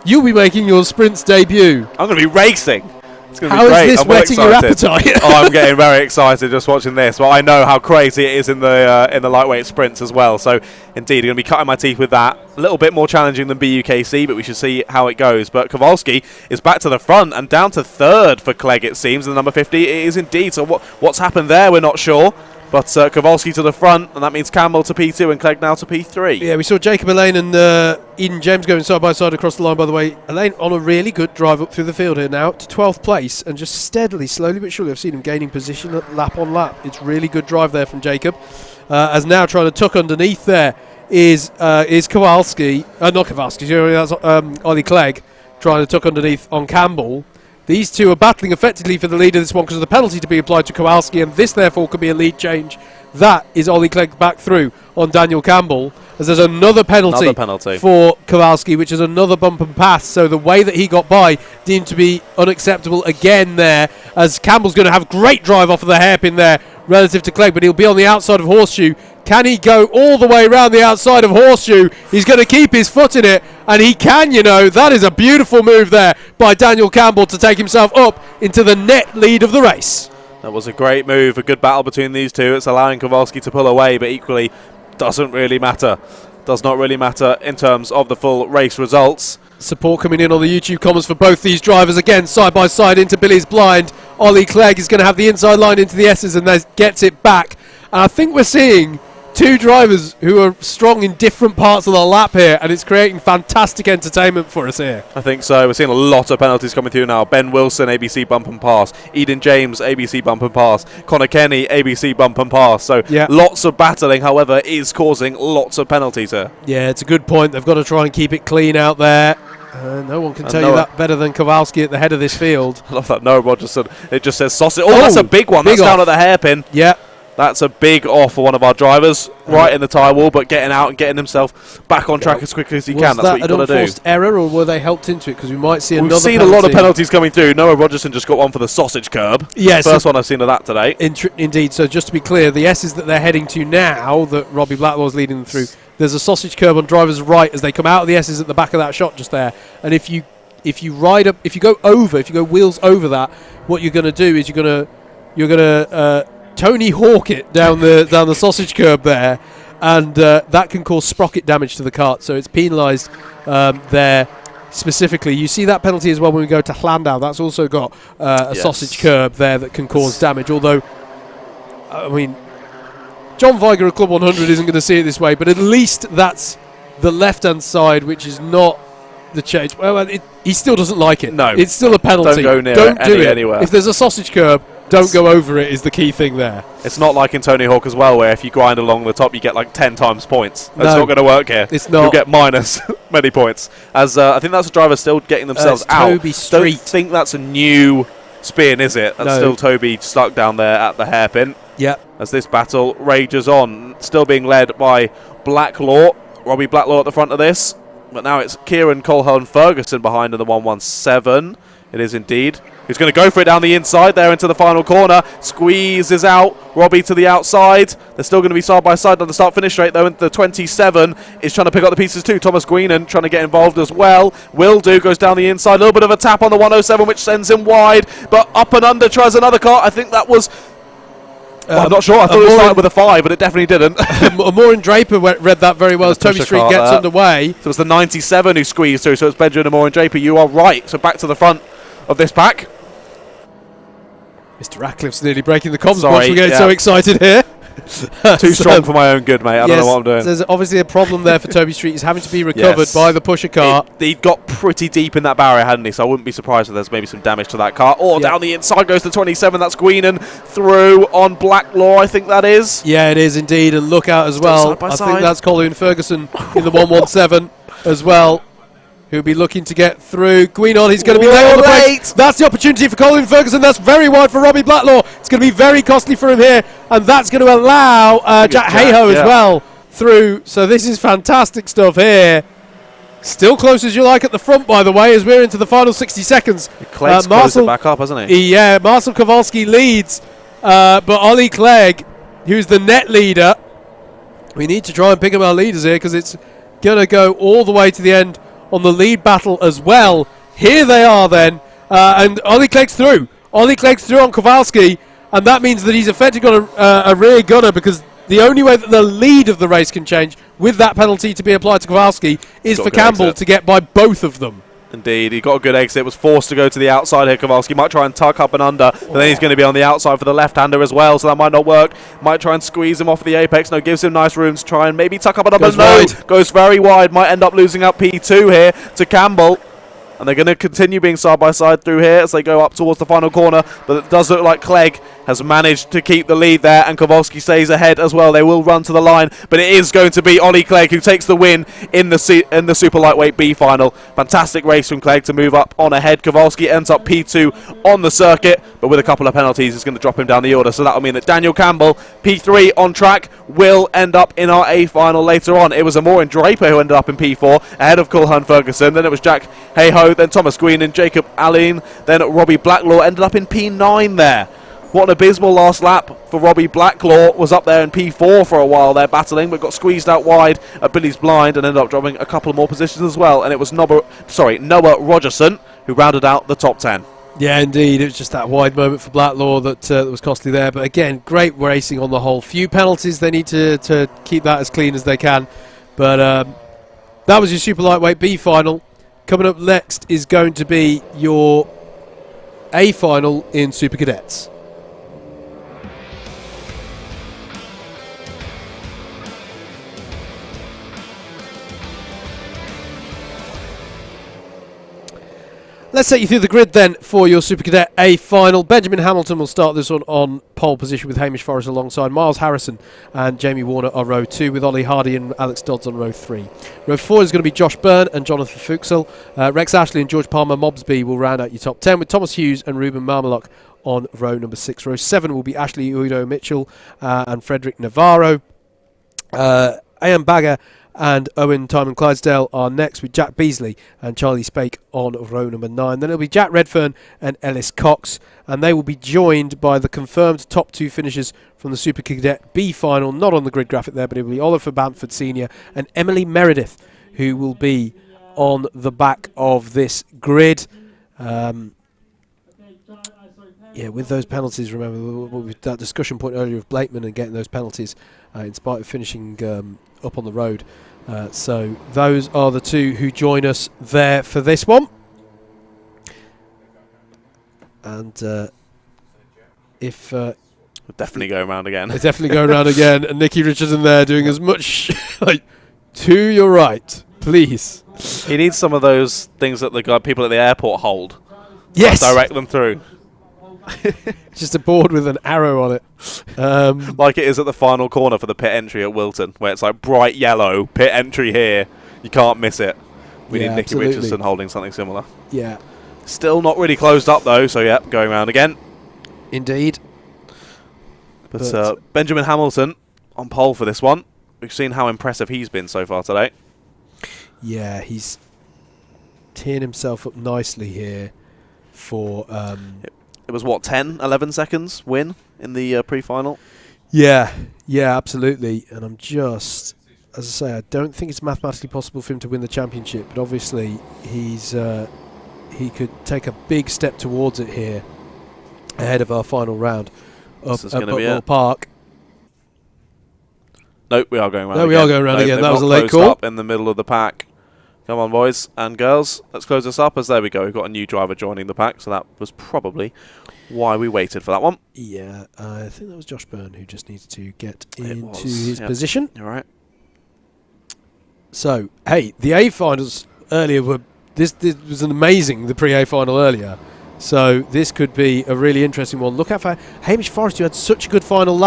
you'll be making your sprints debut. I'm going to be racing. It's going to How be great. is this whetting your appetite? Oh, I'm getting very excited just watching this. But I know how crazy it is in the lightweight sprints as well. So, indeed, I'm going to be cutting my teeth with that. A little bit more challenging than BUKC, but we should see how it goes. But Kowalski is back to the front and down to third for Clegg, it seems. And the number 50 it is indeed. So what's happened there, we're not sure. But Kowalski to the front, and that means Campbell to P2 and Clegg now to P3. Yeah, we saw Jacob Elaine and Eden James going side by side across the line, by the way. Elaine on a really good drive up through the field here now to 12th place, and just steadily, slowly but surely, I've seen him gaining position lap on lap. It's really good drive there from Jacob. As now trying to tuck underneath there is Kowalski. Not Kowalski, that's Ollie Clegg trying to tuck underneath on Campbell. These two are battling effectively for the lead of this one because of the penalty to be applied to Kowalski, and this therefore could be a lead change. That is Ollie Clegg back through on Daniel Campbell, as there's another penalty for Kowalski, which is another bump and pass. So the way that he got by deemed to be unacceptable again there, as Campbell's going to have a great drive off of the hairpin there relative to Clegg, but he'll be on the outside of Horseshoe. Can he go all the way around the outside of Horseshoe? He's going to keep his foot in it, and he can, you know. That is a beautiful move there by Daniel Campbell to take himself up into the net lead of the race. That was a great move, a good battle between these two. It's allowing Kowalski to pull away, but equally doesn't really matter. Does not really matter in terms of the full race results. Support coming in on the YouTube comments for both these drivers. Again, side by side into Billy's blind. Ollie Clegg is going to have the inside line into the S's and then gets it back. And I think we're seeing two drivers who are strong in different parts of the lap here, and it's creating fantastic entertainment for us here. I think so. We're seeing a lot of penalties coming through now. Ben Wilson, ABC bump and pass. Eden James, ABC bump and pass. Connor Kenny, ABC bump and pass. So lots of battling, however, is causing lots of penalties here. Yeah, it's a good point. They've got to try and keep it clean out there. No one can tell you that better than Kowalski at the head of this field. I love that. Noah Rogerson. It just says sausage. Oh, that's a big one. That's down at the hairpin. Yeah. That's a big off for one of our drivers, right in the tyre wall, but getting out and getting himself back on track as quickly as he can. That's what you've got to do. Was that an enforced error, or were they helped into it? Because we might see another penalty. We've seen a lot of penalties coming through. Noah Rogerson just got one for the sausage curb. Yes. First one I've seen of that today. Indeed. So just to be clear, the S's that they're heading to now, that Robbie Blacklaw's leading them through, there's a sausage curb on driver's right as they come out of the S's at the back of that shot just there. And if you go wheels over that, what you're going to do is you're going to Tony Hawk it down the sausage curb there, and that can cause sprocket damage to the kart, so it's penalised there specifically. You see that penalty as well when we go to Hlandau. That's also got a sausage curb there that can cause damage, although, I mean, John Viger of Club 100 isn't going to see it this way, but at least that's the left-hand side, which is not the change. Well, he still doesn't like it. No. It's still a penalty. Don't go near it anywhere. If there's a sausage curb, don't go over it is the key thing there. It's not like in Tony Hawk as well, where if you grind along the top, you get like 10 times points. That's not going to work here. It's not. You'll get minus many points. As I think that's a driver still getting themselves out. Toby Street. Don't think that's a new spin, is it? That's still Toby stuck down there at the hairpin. Yeah. As this battle rages on, still being led by Blacklaw. Robbie Blacklaw at the front of this. But now it's Kieran Colholm Ferguson behind in the 117. It is indeed. He's going to go for it down the inside there into the final corner. Squeezes out. Robbie to the outside. They're still going to be side by side on the start-finish straight, though. The 27 is trying to pick up the pieces too. Thomas Guinan trying to get involved as well. Will do. Goes down the inside. A little bit of a tap on the 107, which sends him wide. But up and under tries another car. I think that was... I'm not sure. I thought it started with a 5, but it definitely didn't. Maureen Draper read that very well as Toby Street gets underway. So it was the 97 who squeezed through. So it's Benjamin and Maureen Draper. You are right. So back to the front of this pack. Mr. Ratcliffe's nearly breaking the comms box. We're getting so excited here. Too strong for my own good, mate. I don't know what I'm doing. There's obviously a problem there for Toby Street. He's having to be recovered by the pusher car. He got pretty deep in that barrier, hadn't he? So I wouldn't be surprised if there's maybe some damage to that car. Oh, down the inside goes to 27. That's Guinan through on Blacklaw, I think that is. Yeah, it is indeed. And look out as well. I think that's Colin Ferguson in the 117 as well, who'll be looking to get through. Guinan, he's going to be late on the brakes. That's the opportunity for Colin Ferguson. That's very wide for Robbie Blacklaw. It's going to be very costly for him here, and that's going to allow Jack Hayhoe as well through. So this is fantastic stuff here. Still close as you like at the front, by the way, as we're into the final 60 seconds. Clegg's closed it back up, hasn't he? Yeah, Marcel Kowalski leads, but Ollie Clegg, who's the net leader, we need to try and pick up our leaders here because it's going to go all the way to the end on the lead battle as well. Here they are then, and Ollie Clegg's through. Ollie Clegg's through on Kowalski, and that means that he's effectively got a rear gunner, because the only way that the lead of the race can change with that penalty to be applied to Kowalski is for Campbell to get by both of them. Indeed, he got a good exit, was forced to go to the outside here. Kowalski might try and tuck up and under, but then he's going to be on the outside for the left-hander as well, so that might not work. Might try and squeeze him off the apex. No, gives him nice room to try and maybe tuck up and under. No, goes very wide. Might end up losing up P2 here to Campbell. And they're going to continue being side by side through here as they go up towards the final corner. But it does look like Clegg has managed to keep the lead there, and Kowalski stays ahead as well. They will run to the line, but it is going to be Ollie Clegg who takes the win in the super lightweight B final. Fantastic race from Clegg to move up on ahead. Kowalski ends up P2 on the circuit, but with a couple of penalties, it's going to drop him down the order. So that will mean that Daniel Campbell, P3 on track, will end up in our A final later on. It was Amorin Draper who ended up in P4 ahead of Culhern Ferguson. Then it was Jack Hayhoe, then Thomas Green and Jacob Allen, then Robbie Blacklaw ended up in P9 there. What an abysmal last lap for Robbie Blacklaw. Was up there in P4 for a while there battling, but got squeezed out wide at Billy's blind and ended up dropping a couple more positions as well. And it was Noah Rogerson who rounded out the top 10. Yeah, indeed. It was just that wide moment for Blacklaw that was costly there. But again, great racing on the whole. Few penalties. They need to keep that as clean as they can. But that was your super lightweight B final. Coming up next is going to be your A final in Super Cadets. Let's take you through the grid then for your Super Cadet A Final. Benjamin Hamilton will start this one on pole position with Hamish Forrest alongside Miles Harrison and Jamie Warner on row 2, with Ollie Hardy and Alex Dodds on row 3. Row 4 is going to be Josh Byrne and Jonathan Fuchsel. Rex Ashley and George Palmer Mobsby will round out your top 10, with Thomas Hughes and Ruben Marmalock on row number 6. Row 7 will be Ashley Udo Mitchell and Frederick Navarro. Ian Bagger and Owen Timon Clydesdale are next, with Jack Beasley and Charlie Spake on row number 9. Then it'll be Jack Redfern and Ellis Cox, and they will be joined by the confirmed top 2 finishers from the Super Cadet B Final, not on the grid graphic there, but it will be Oliver Bamford Sr. and Emily Meredith, who will be on the back of this grid. Yeah, with those penalties, remember that discussion point earlier of Blakeman and getting those penalties in spite of finishing up on the road. So those are the two who join us there for this one. And if... we'll definitely go around again. It's definitely going around again. And Nicky Richardson there doing as much like to your right, please. He needs some of those things that the people at the airport hold. Yes. Direct them through. Just a board with an arrow on it. Like it is at the final corner for the pit entry at Wilton, where it's like bright yellow, pit entry here. You can't miss it. We need Nicky Richardson holding something similar. Yeah. Still not really closed up though, so yeah, going around again. Indeed. But Benjamin Hamilton on pole for this one. We've seen how impressive he's been so far today. Yeah, he's teeing himself up nicely here for... It was, what, 10, 11 seconds win in the pre-final? Yeah, absolutely. And I'm just, as I say, I don't think it's mathematically possible for him to win the championship, but obviously he could take a big step towards it here ahead of our final round up at Bucknell Park. Nope, we are going around again. No, we are going around again. That was a late call. Up in the middle of the pack. Come on, boys and girls. Let's close this up, as there we go. We've got a new driver joining the pack, so that was probably why we waited for that one. Yeah, I think that was Josh Byrne who just needed to get into his position. You're right. So, hey, the A finals earlier were this was the pre-A final earlier. So this could be a really interesting one. Look out for Hamish Forrest, who had such a good final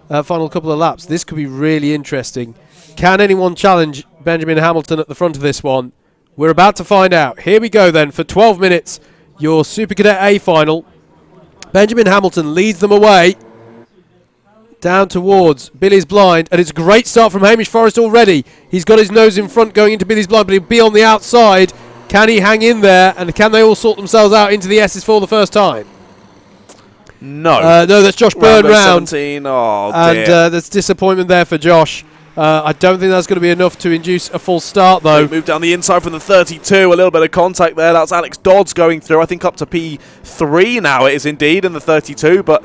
couple of laps. This could be really interesting. Can anyone challenge Benjamin Hamilton at the front of this one? We're about to find out. Here we go then for 12 minutes. Your Super Cadet A final. Benjamin Hamilton leads them away down towards Billy's Blind, and it's a great start from Hamish Forrest already. He's got his nose in front going into Billy's Blind, but he'll be on the outside. Can he hang in there, and can they all sort themselves out into the S's for the first time? No. No, that's Josh Byrne round. 17. Oh, and there's disappointment there for Josh. I don't think that's going to be enough to induce a full start, though. Move down the inside from the 32. A little bit of contact there. That's Alex Dodds going through. I think up to P3 now it is indeed in the 32, but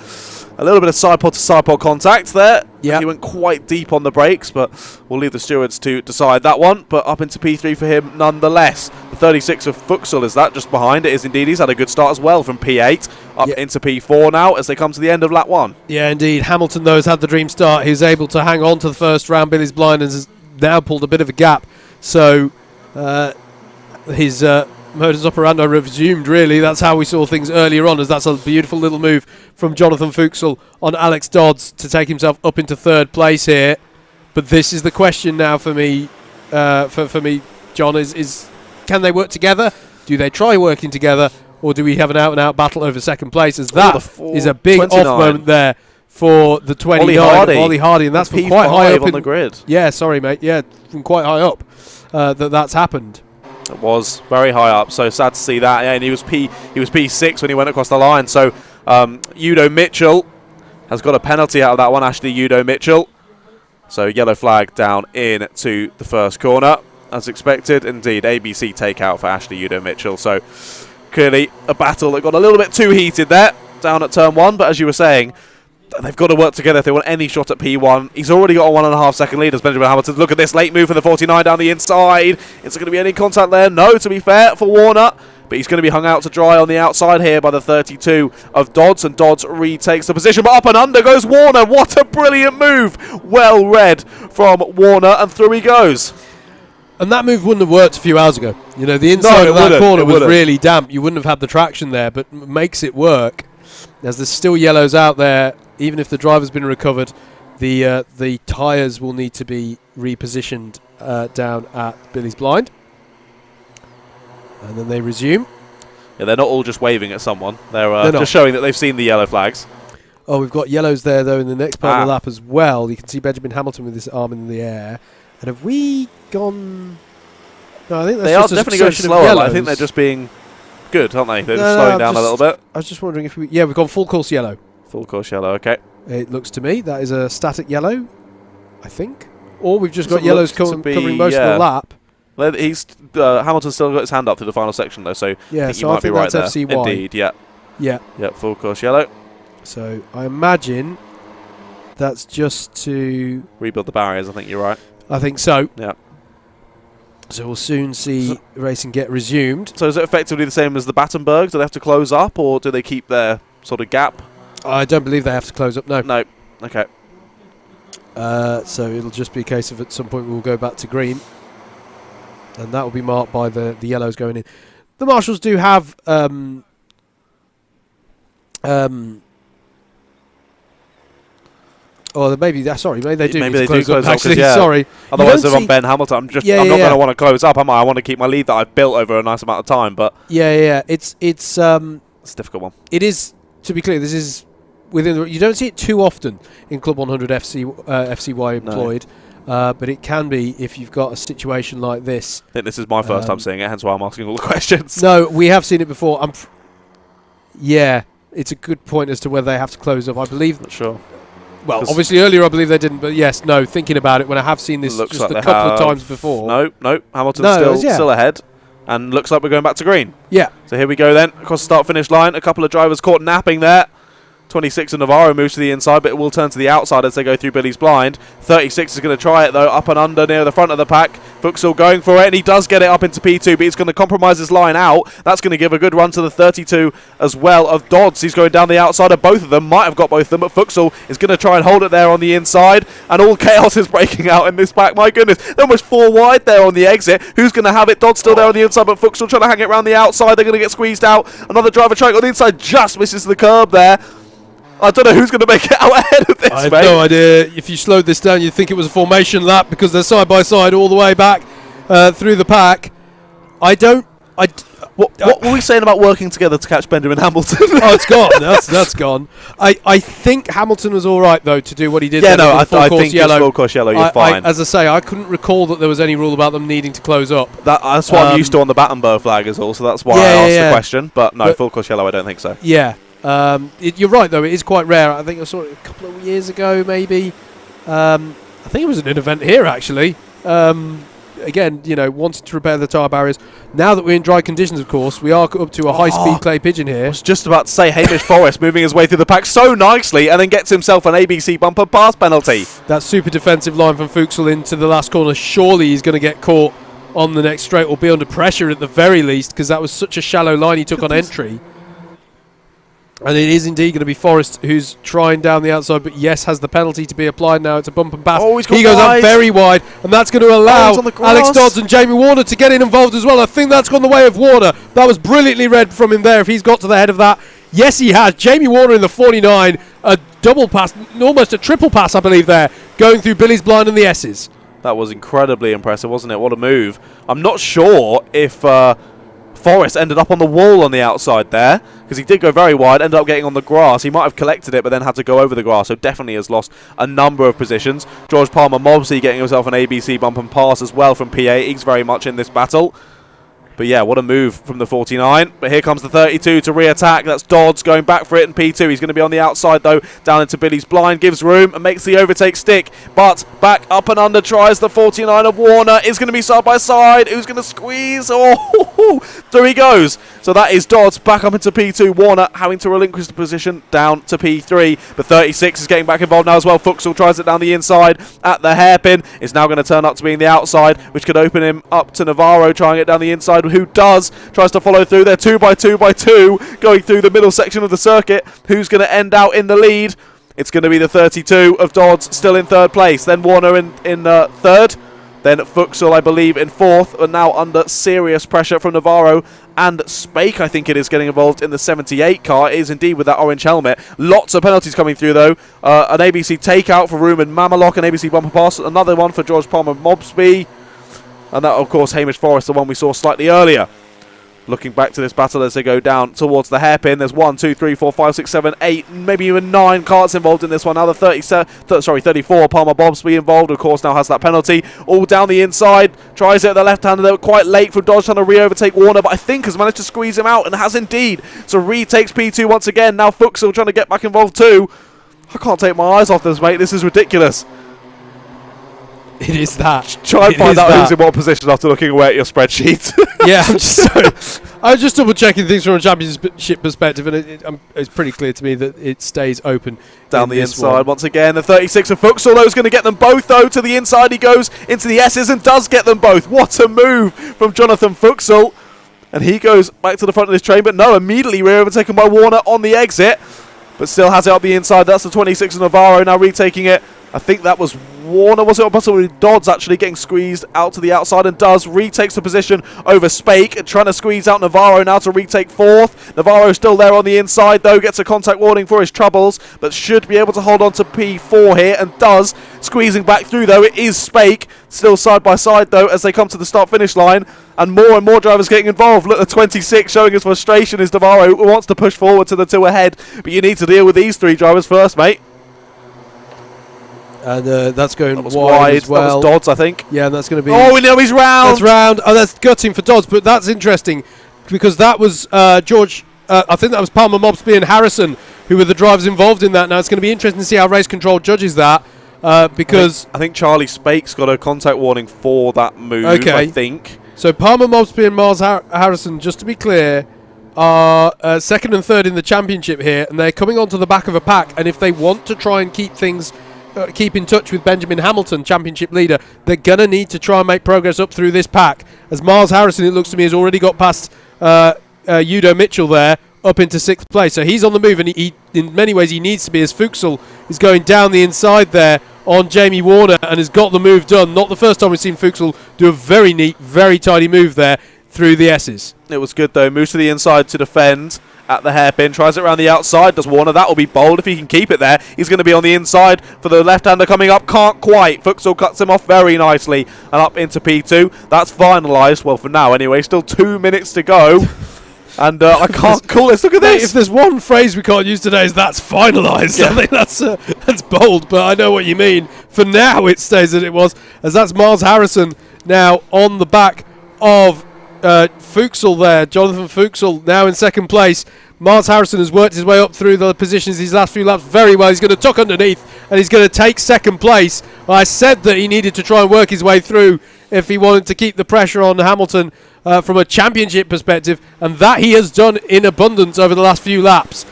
a little bit of side-pod to side-pod contact there. Yeah. He went quite deep on the brakes, but we'll leave the stewards to decide that one. But up into P3 for him nonetheless. The 36 of Fuchsel is that just behind. It is indeed. He's had a good start as well from P8 up into P4 now as they come to the end of lap 1. Yeah, indeed. Hamilton, though, has had the dream start. He was able to hang on to the first round. Billy's Blind has now pulled a bit of a gap. So his modus operandi resumed, really. That's how we saw things earlier on, as that's a beautiful little move from Jonathan Fuchsel on Alex Dodds to take himself up into third place here. But this is the question now for me, John, is can they work together? Do they try working together? Or do we have an out-and-out battle over second place? As that is a big 29. Off moment there for the 29 of Ollie Hardy. And that's from quite high up on the grid. Yeah, sorry, mate. Yeah, from quite high up that's happened. It was very high up, so sad to see that. Yeah, and he was P6 when he went across the line. So Udo Mitchell has got a penalty out of that one. Ashley Udo Mitchell. So yellow flag down into the first corner, as expected. Indeed, ABC takeout for Ashley Udo Mitchell. So clearly a battle that got a little bit too heated there down at turn 1. But as you were saying, they've got to work together if they want any shot at P1. He's already got a 1.5 second lead as Benjamin Hamilton. Look at this late move for the 49 down the inside. Is there going to be any contact there? No, to be fair, for Warner. But he's going to be hung out to dry on the outside here by the 32 of Dodds. And Dodds retakes the position. But up and under goes Warner. What a brilliant move. Well read from Warner. And through he goes. And that move wouldn't have worked a few hours ago. You know, the inside of that corner was really damp. You wouldn't have had the traction there, but makes it work. As there's still yellows out there, even if the driver's been recovered, the tyres will need to be repositioned down at Billy's Blind. And then they resume. Yeah, they're not all just waving at someone. They're just showing that they've seen the yellow flags. Oh, we've got yellows there, though, in the next part of the lap as well. You can see Benjamin Hamilton with his arm in the air. And have we gone... No, I think that's just definitely going slower. I think they're just being good, aren't they? They're just slowing down a little bit. I was just wondering if we... Yeah, we've gone full course yellow. Full course yellow, okay. It looks to me that is a static yellow, I think. Or we've just got yellows covering most of the lap. Hamilton's still got his hand up through the final section, though, so yeah, I think you might be right there. FCY. Indeed, yeah. Yeah. Yeah, full course yellow. So I imagine that's just to... rebuild the barriers, I think you're right. I think so. Yeah. So we'll soon see racing get resumed. So is it effectively the same as the Battenbergs? Do they have to close up, or do they keep their sort of gap? I don't believe they have to close up, no. No. Okay. So it'll just be a case of at some point we'll go back to green. And that will be marked by the yellows going in. The marshals do have... Oh, maybe they do. Maybe they close do close up, up. actually, yeah. sorry. Otherwise, they're on Ben Hamilton. I'm not going to want to close up, am I? I want to keep my lead that I've built over a nice amount of time. But it's a difficult one. It is. To be clear, this is within. You don't see it too often in CLUB100 FCY employed, but it can be if you've got a situation like this. I think this is my first time seeing it, hence why I'm asking all the questions. No, we have seen it before. It's a good point as to whether they have to close up. I believe. Not sure. Well, obviously earlier I believe they didn't, but yes, no, thinking about it, when I have seen this just like a couple of times before. No, Hamilton's still ahead, and looks like we're going back to green. Yeah. So here we go then, across the start-finish line. A couple of drivers caught napping there. 26 of Navarro moves to the inside, but it will turn to the outside as they go through Billy's Blind. 36 is going to try it, though, up and under near the front of the pack Fuchsal going for it, and he does get it up into P2, but he's going to compromise his line out. That's going to give a good run to the 32 as well of Dodds. He's going down the outside of both of them, might have got both of them, but Fuchsal is going to try and hold it there on the inside, and all chaos is breaking out in this back. My goodness, they're almost 4 wide there on the exit. Who's going to have it? Dodds still there on the inside, but Fuchsal trying to hang it around the outside. They're going to get squeezed out. Another driver trying on the inside, just misses the curb there. I don't know who's going to make it out ahead of this, I have mate. no idea. If you slowed this down, you'd think it was a formation lap because they're side by side all the way back through the pack. What were we saying about working together to catch Benjamin Hamilton? Oh, it's gone. That's gone. I think Hamilton was all right, though, to do what he did. Yeah, there no, with I full think course it's full course yellow. You're fine. As I say, I couldn't recall that there was any rule about them needing to close up. That's what I'm used to on the Battenberg flag is all, so that's why I asked the question. But no, full course yellow, I don't think so. Yeah. You're right, though. It is quite rare. I think I saw it a couple of years ago, maybe. I think it was an event here, actually. Again, wanted to repair the tyre barriers. Now that we're in dry conditions, of course, we are up to a high-speed clay pigeon here. I was just about to say Hamish Forrest moving his way through the pack so nicely and then gets himself an ABC bumper pass penalty. That super defensive line from Fuchsal into the last corner. Surely he's going to get caught on the next straight or be under pressure at the very least, because that was such a shallow line he took on entry. And it is indeed going to be Forrest who's trying down the outside, but yes, has the penalty to be applied now. It's a bump and pass. Oh, he goes up very wide, and that's going to allow Alex Dodds and Jamie Warner to get involved as well. I think that's gone the way of Warner. That was brilliantly read from him there if he's got to the head of that. Yes, he has. Jamie Warner in the 49, a double pass, almost a triple pass, I believe, there, going through Billy's blind and the S's. That was incredibly impressive, wasn't it? What a move. I'm not sure if Forrest ended up on the wall on the outside there, because he did go very wide, ended up getting on the grass. He might have collected it, but then had to go over the grass, so definitely has lost a number of positions. George Palmer-Mobsey getting himself an ABC bump and pass as well from P8. He's very much in this battle. But yeah, what a move from the 49. But here comes the 32 to re-attack. That's Dodds going back for it in P2. He's going to be on the outside, though, down into Billy's blind. Gives room and makes the overtake stick. But back up and under tries the 49 of Warner. Is going to be side by side. Who's going to squeeze? Oh, there he goes. So that is Dodds back up into P2. Warner having to relinquish the position down to P3. But 36 is getting back involved now as well. Fuchsal tries it down the inside at the hairpin. It's now going to turn up to being the outside, which could open him up to Navarro trying it down the inside, who does, tries to follow through. They're 2x2x2 going through the middle section of the circuit. Who's going to end out in the lead? It's going to be the 32 of Dodds still in third place. Then Warner in third. Then Fuchsal, I believe, in fourth. And now under serious pressure from Navarro and Spake, I think it is, getting involved in the 78 car. It is indeed with that orange helmet. Lots of penalties coming through, though. An ABC takeout for Ruben Mamalok, an ABC bumper pass. Another one for George Palmer-Mobsey. And that, of course, Hamish Forrest, the one we saw slightly earlier. Looking back to this battle as they go down towards the hairpin, there's 1, 2, 3, 4, 5, 6, 7, 8, maybe even 9 karts involved in this one. Now the 34, Palmer-Mobsey involved, of course, now has that penalty. All down the inside, tries it at the left-hander. They were quite late from Dodge trying to re-overtake Warner, but I think has managed to squeeze him out and has indeed. So retakes P2 once again. Now Fuchsal trying to get back involved too. I can't take my eyes off this, mate. This is ridiculous. It is that. Try and find out who's in what position after looking away at your spreadsheet. Yeah, I was just double checking things from a championship perspective, and it's pretty clear to me that it stays open down the inside once again. The 36 of Fuchsal, though, is going to get them both, though. To the inside he goes into the S's and does get them both. What a move from Jonathan Fuchsal. And he goes back to the front of this train, but no, immediately re-overtaken by Warner on the exit. But still has it up the inside. That's the 26 of Navarro now retaking it. I think that was Warner, was it? Or possibly Dodds actually getting squeezed out to the outside, and does. Retakes the position over Spake, trying to squeeze out Navarro now to retake fourth. Navarro still there on the inside, though. Gets a contact warning for his troubles, but should be able to hold on to P4 here, and does. Squeezing back through, though. It is Spake. Still side by side, though, as they come to the start-finish line. And more drivers getting involved. Look, the 26 showing his frustration is Navarro, who wants to push forward to the 2 ahead. But you need to deal with these 3 drivers first, mate. And that's going that wide as well. That was Dodds, I think. Yeah, and that's going to be... Oh, we know he's round! That's round. Oh, that's gutting for Dodds, but that's interesting because that was George... I think that was Palmer-Mobsey and Harrison who were the drivers involved in that. Now, it's going to be interesting to see how race control judges that because... I think Charlie Spake's got a contact warning for that move, I think. So Palmer-Mobsey and Miles Harrison, just to be clear, are second and third in the championship here, and they're coming onto the back of a pack, and if they want to try and keep things keep in touch with Benjamin Hamilton, championship leader. They're going to need to try and make progress up through this pack, as Miles Harrison, it looks to me, has already got past Udo Mitchell there, up into 6th place. So he's on the move, and he in many ways he needs to be, as Fuchsel is going down the inside there on Jamie Warner and has got the move done. Not the first time we've seen Fuchsel do a very neat, very tidy move there through the S's. It was good though. Moves to the inside to defend at the hairpin. Tries it around the outside. Does Warner. That will be bold if he can keep it there. He's going to be on the inside for the left-hander coming up. Can't quite. Fuchsel cuts him off very nicely and up into P2. That's finalised. Well, for now anyway. Still 2 minutes to go. And I can't call this. Look at this. If there's one phrase we can't use today, is that's finalised. Yeah. I think that's bold, but I know what you mean. For now, it stays as it was, as that's Miles Harrison now on the back of Fuchsel there. Jonathan Fuchsel now in 2nd place. Miles Harrison has worked his way up through the positions these last few laps very well. He's going to tuck underneath and he's going to take 2nd place. I said that he needed to try and work his way through if he wanted to keep the pressure on Hamilton from a championship perspective, and that he has done in abundance over the last few laps.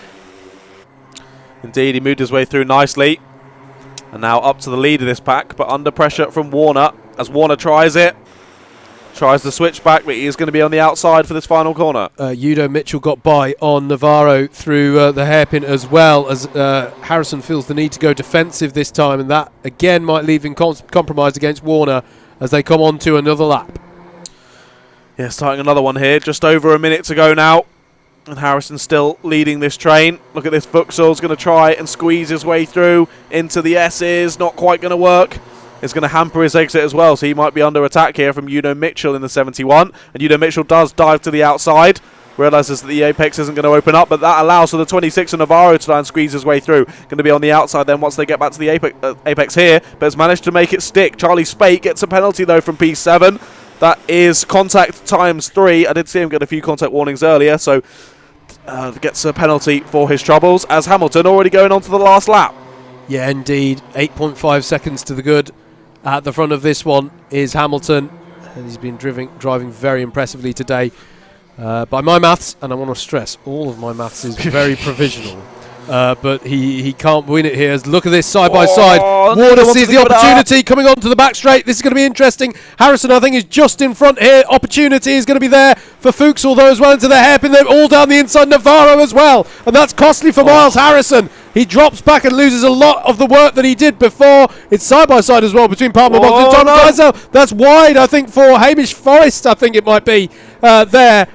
Indeed, he moved his way through nicely. And now up to the lead of this pack, but under pressure from Warner as Warner tries it. Tries the switch back, but he is going to be on the outside for this final corner. Udo Mitchell got by on Navarro through the hairpin, as well as Harrison feels the need to go defensive this time, and that again might leave him compromised against Warner as they come on to another lap. Yeah, starting another one here. Just over a minute to go now. And Harrison still leading this train. Look at this. Fuchsel's going to try and squeeze his way through into the S's. Not quite going to work. It's going to hamper his exit as well, so he might be under attack here from Udo Mitchell in the 71. And Udo Mitchell does dive to the outside. Realises that the apex isn't going to open up, but that allows for the 26 and Navarro to try and squeeze his way through. Going to be on the outside then once they get back to the apex here, but has managed to make it stick. Charlie Spate gets a penalty though from P7. That is contact times 3. I did see him get a few contact warnings earlier, so gets a penalty for his troubles, as Hamilton already going on to the last lap. Yeah, indeed. 8.5 seconds to the good. At the front of this one is Hamilton, and he's been driving very impressively today. By my maths, and I want to stress, all of my maths is very provisional. But he can't win it here. Look at this side by side. Warner sees the opportunity coming onto the back straight. This is going to be interesting. Harrison, I think, is just in front here. Opportunity is going to be there for Fuchsel, though, as well into the hairpin. They're all down the inside. Navarro as well. And that's costly for Miles Harrison. He drops back and loses a lot of the work that he did before. It's side by side as well between Palmer Box and Tom Geisel. That's wide, I think, for Hamish Forrest, I think it might be there.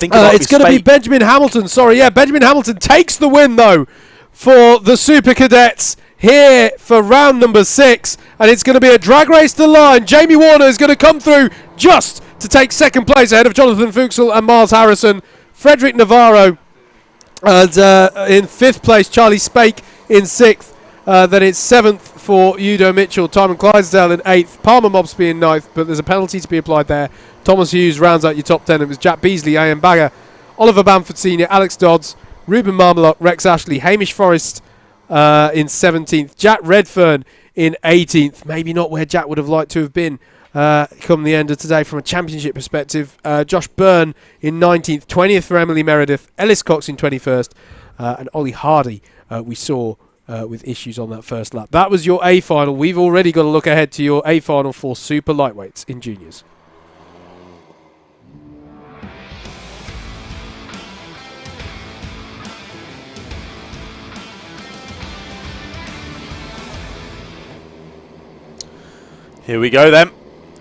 It's going to be Benjamin Hamilton. Benjamin Hamilton takes the win, though, for the Super Cadets here for round number 6. And it's going to be a drag race to the line. Jamie Warner is going to come through just to take 2nd place ahead of Jonathan Fuchsel and Miles Harrison. Frederick Navarro and in 5th place, Charlie Spake in 6th. Then it's 7th for Udo Mitchell, Timon Clydesdale in 8th, Palmer Mobsby in 9th, but there's a penalty to be applied there. Thomas Hughes rounds out your top 10. It was Jack Beasley, Ian Bagger, Oliver Bamford Sr., Alex Dodds, Ruben Marmelock, Rex Ashley, Hamish Forrest in 17th, Jack Redfern in 18th. Maybe not where Jack would have liked to have been come the end of today from a championship perspective. Josh Byrne in 19th, 20th for Emily Meredith, Ellis Cox in 21st, and Ollie Hardy we saw with issues on that first lap. That was your A Final. We've already got to look ahead to your A Final for super lightweights in juniors. Here we go then.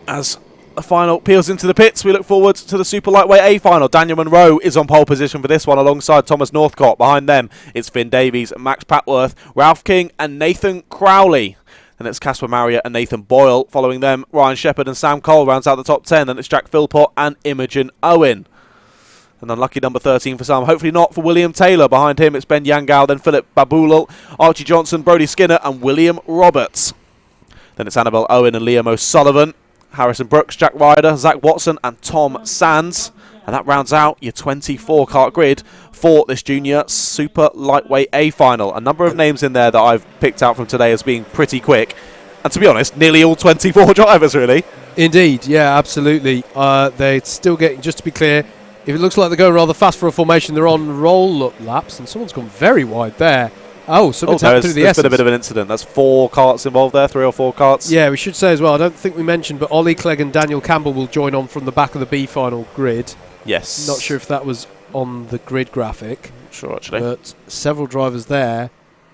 As the final peels into the pits, we look forward to the Super Lightweight A Final. Daniel Monroe is on pole position for this one alongside Thomas Northcott. Behind them, it's Finn Davies, Max Patworth, Ralph King and Nathan Crowley. Then it's Casper Marriott and Nathan Boyle. Following them, Ryan Shepherd and Sam Cole rounds out the top 10. Then it's Jack Philpott and Imogen Owen. An unlucky number 13 for some. Hopefully not for William Taylor. Behind him, it's Ben Yangal, then Philip Babulal, Archie Johnson, Brody Skinner and William Roberts. Then it's Annabelle Owen and Liam O'Sullivan, Harrison Brooks, Jack Ryder, Zach Watson and Tom Sands. And that rounds out your 24 kart grid for this junior super lightweight A Final. A number of names in there that I've picked out from today as being pretty quick. And to be honest, nearly all 24 drivers, really. Indeed, yeah, absolutely. They're still getting, just to be clear, if it looks like they're going rather fast for a formation, they're on roll-up laps. And someone's gone very wide there Oh, something's happened through the there's S's. been a bit of an incident. There's 4 karts involved there, 3 or 4 karts. Yeah, we should say as well, I don't think we mentioned, but Ollie Clegg and Daniel Campbell will join on from the back of the B Final grid. Yes. Not sure if that was on the grid graphic. Sure, actually. But several drivers there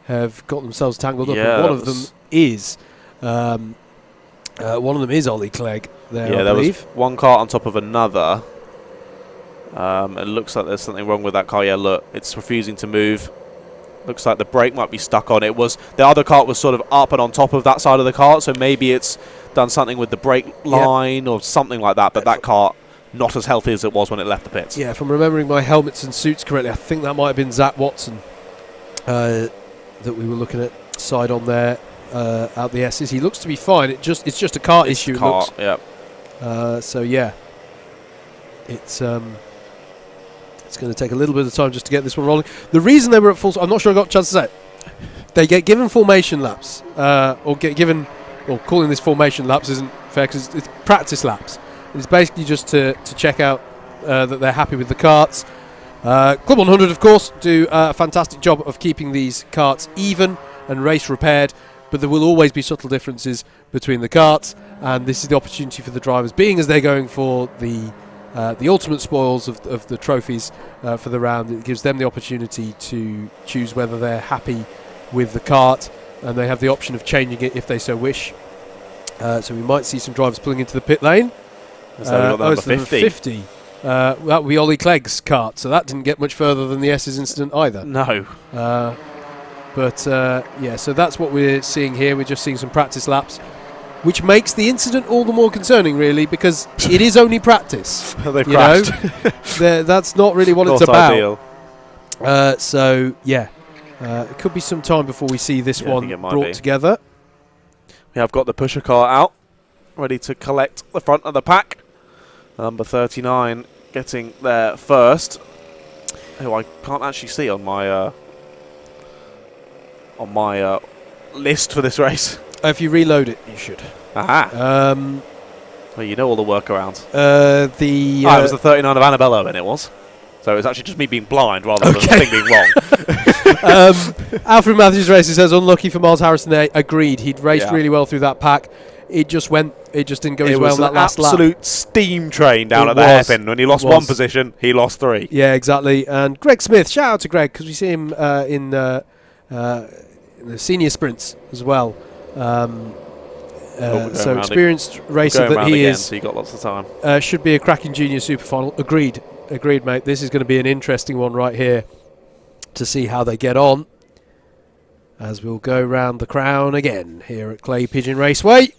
have got themselves tangled up. Yeah, And one of them is Ollie Clegg there, yeah, I there believe. was one kart on top of another. It looks like there's something wrong with that car. Yeah, look, it's refusing to move. Looks like the brake might be stuck on it. The other kart was sort of up and on top of that side of the kart, so maybe it's done something with the brake line or something like that. But that kart, not as healthy as it was when it left the pits. Yeah, if I'm remembering my helmets and suits correctly, I think that might have been Zach Watson that we were looking at side on there out the S's. He looks to be fine. It's just a kart issue. So yeah, it's going to take a little bit of time just to get this one rolling. The reason they were at full, I'm not sure I got a chance to say it. They get given formation laps, or get given, or calling this formation laps isn't fair because it's practice laps. It's basically just to check out that they're happy with the karts. CLUB100, of course, do a fantastic job of keeping these karts even and race repaired, but there will always be subtle differences between the karts, and this is the opportunity for the drivers, being as they're going for the ultimate spoils of the trophies for the round. It gives them the opportunity to choose whether they're happy with the kart, and they have the option of changing it if they so wish. So we might see some drivers pulling into the pit lane. It's number 50. That would be Ollie Clegg's kart, so that didn't get much further than the S's incident either. No. Yeah, so that's what we're seeing here. We're just seeing some practice laps, which makes the incident all the more concerning, really, because it is only practice. They've crashed. That's not really what Not it's about. ideal. So, yeah, it could be some time before we see this one brought together. We have got the pusher car out, ready to collect the front of the pack. Number 39 getting there first, who I can't actually see on my list for this race. If you reload it, you should. Aha. Well, you know all the workarounds. It was the 39 of Annabella, and it was. So it was actually just me being blind rather than the thing being wrong. Alfred Matthews Racing says, unlucky for Miles Harrison there. Agreed. He'd raced really well through that pack. It just didn't go as well on that last lap. It was an absolute steam train down at the hairpin. When he lost one position, he lost 3. Yeah, exactly. And Greg Smith, shout out to Greg, because we see him in the senior sprints as well. So experienced racer that he is. So you got lots of time. Should be a cracking junior super final. Agreed, mate. This is going to be an interesting one right here to see how they get on. As we'll go round the crown again here at Clay Pigeon Raceway.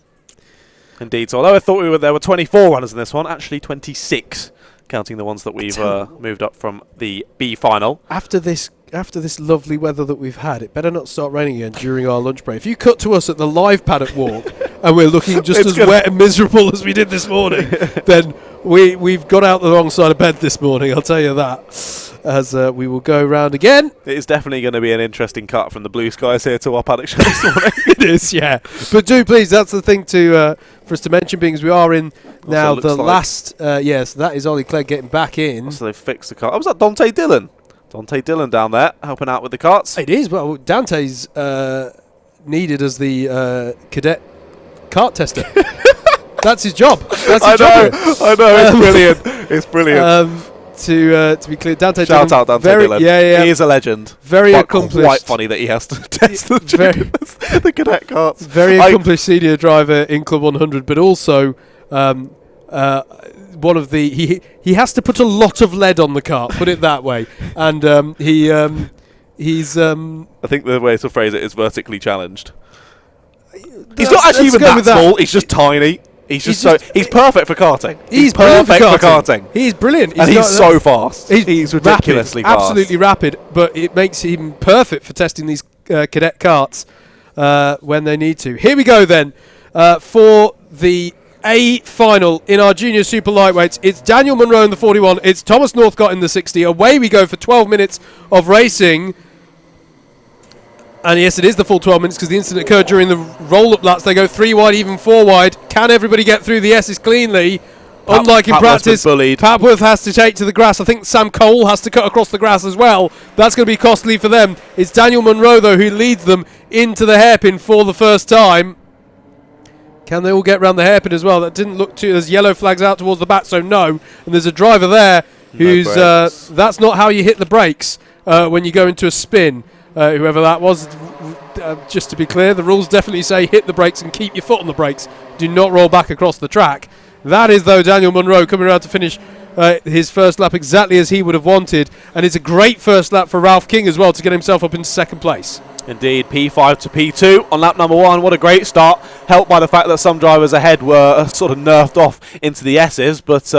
Indeed. So although I thought there were 24 runners in this one, actually 26, counting the ones that we've moved up from the B final. After this lovely weather that we've had, it better not start raining again during our lunch break. If you cut to us at the live paddock walk and we're looking just as wet and miserable as we did this morning, then we've got out the wrong side of bed this morning, I'll tell you that. As we will go round again. It is definitely going to be an interesting cut from the blue skies here to our paddock show this morning. It is, yeah. But do please, that's the thing for us to mention, because we are in now the last. Yes, that is Ollie Clegg getting back in. So they've fixed the car. Oh, was that Dante Dillon? Dante Dillon down there helping out with the karts. It is. Well, Dante's needed as the cadet kart tester. That's his job. That's his job. I know. It's brilliant. It's brilliant. To be clear, Dante Shout Dillon, out Dante Dillon. Yeah. He is a legend. Very accomplished. Quite funny that he has to test the cadet karts. Very accomplished senior driver in CLUB100, but also one of the he has to put a lot of lead on the kart. Put it that way, and he's. I think the way to phrase it is vertically challenged. He's not actually even that small. He's just tiny. He's perfect for karting. He's perfect for karting. He's brilliant. And he's so fast. He's ridiculously rapid, fast. Absolutely rapid, but it makes him perfect for testing these cadet karts when they need to. Here we go then for the A Final in our junior super lightweights. It's Daniel Munro in the 41. It's Thomas Northcott in the 60. Away we go for 12 minutes of racing. And yes, it is the full 12 minutes because the incident occurred during the roll-up laps. They go 3 wide, even 4 wide. Can everybody get through the S's cleanly? unlike in Papworth's practice, been bullied. Papworth has to take to the grass. I think Sam Cole has to cut across the grass as well. That's going to be costly for them. It's Daniel Munro, though, who leads them into the hairpin for the first time. Can they all get around the hairpin as well? That didn't look too... There's yellow flags out towards the back, so no. And there's a driver there who's... that's not how you hit the brakes when you go into a spin. Whoever that was, just to be clear, the rules definitely say hit the brakes and keep your foot on the brakes. Do not roll back across the track. That is, though, Daniel Munro coming around to finish his first lap exactly as he would have wanted. And it's a great first lap for Ralph King as well to get himself up into second place. Indeed, P5 to P2 on lap number 1. What a great start, helped by the fact that some drivers ahead were sort of nerfed off into the S's. But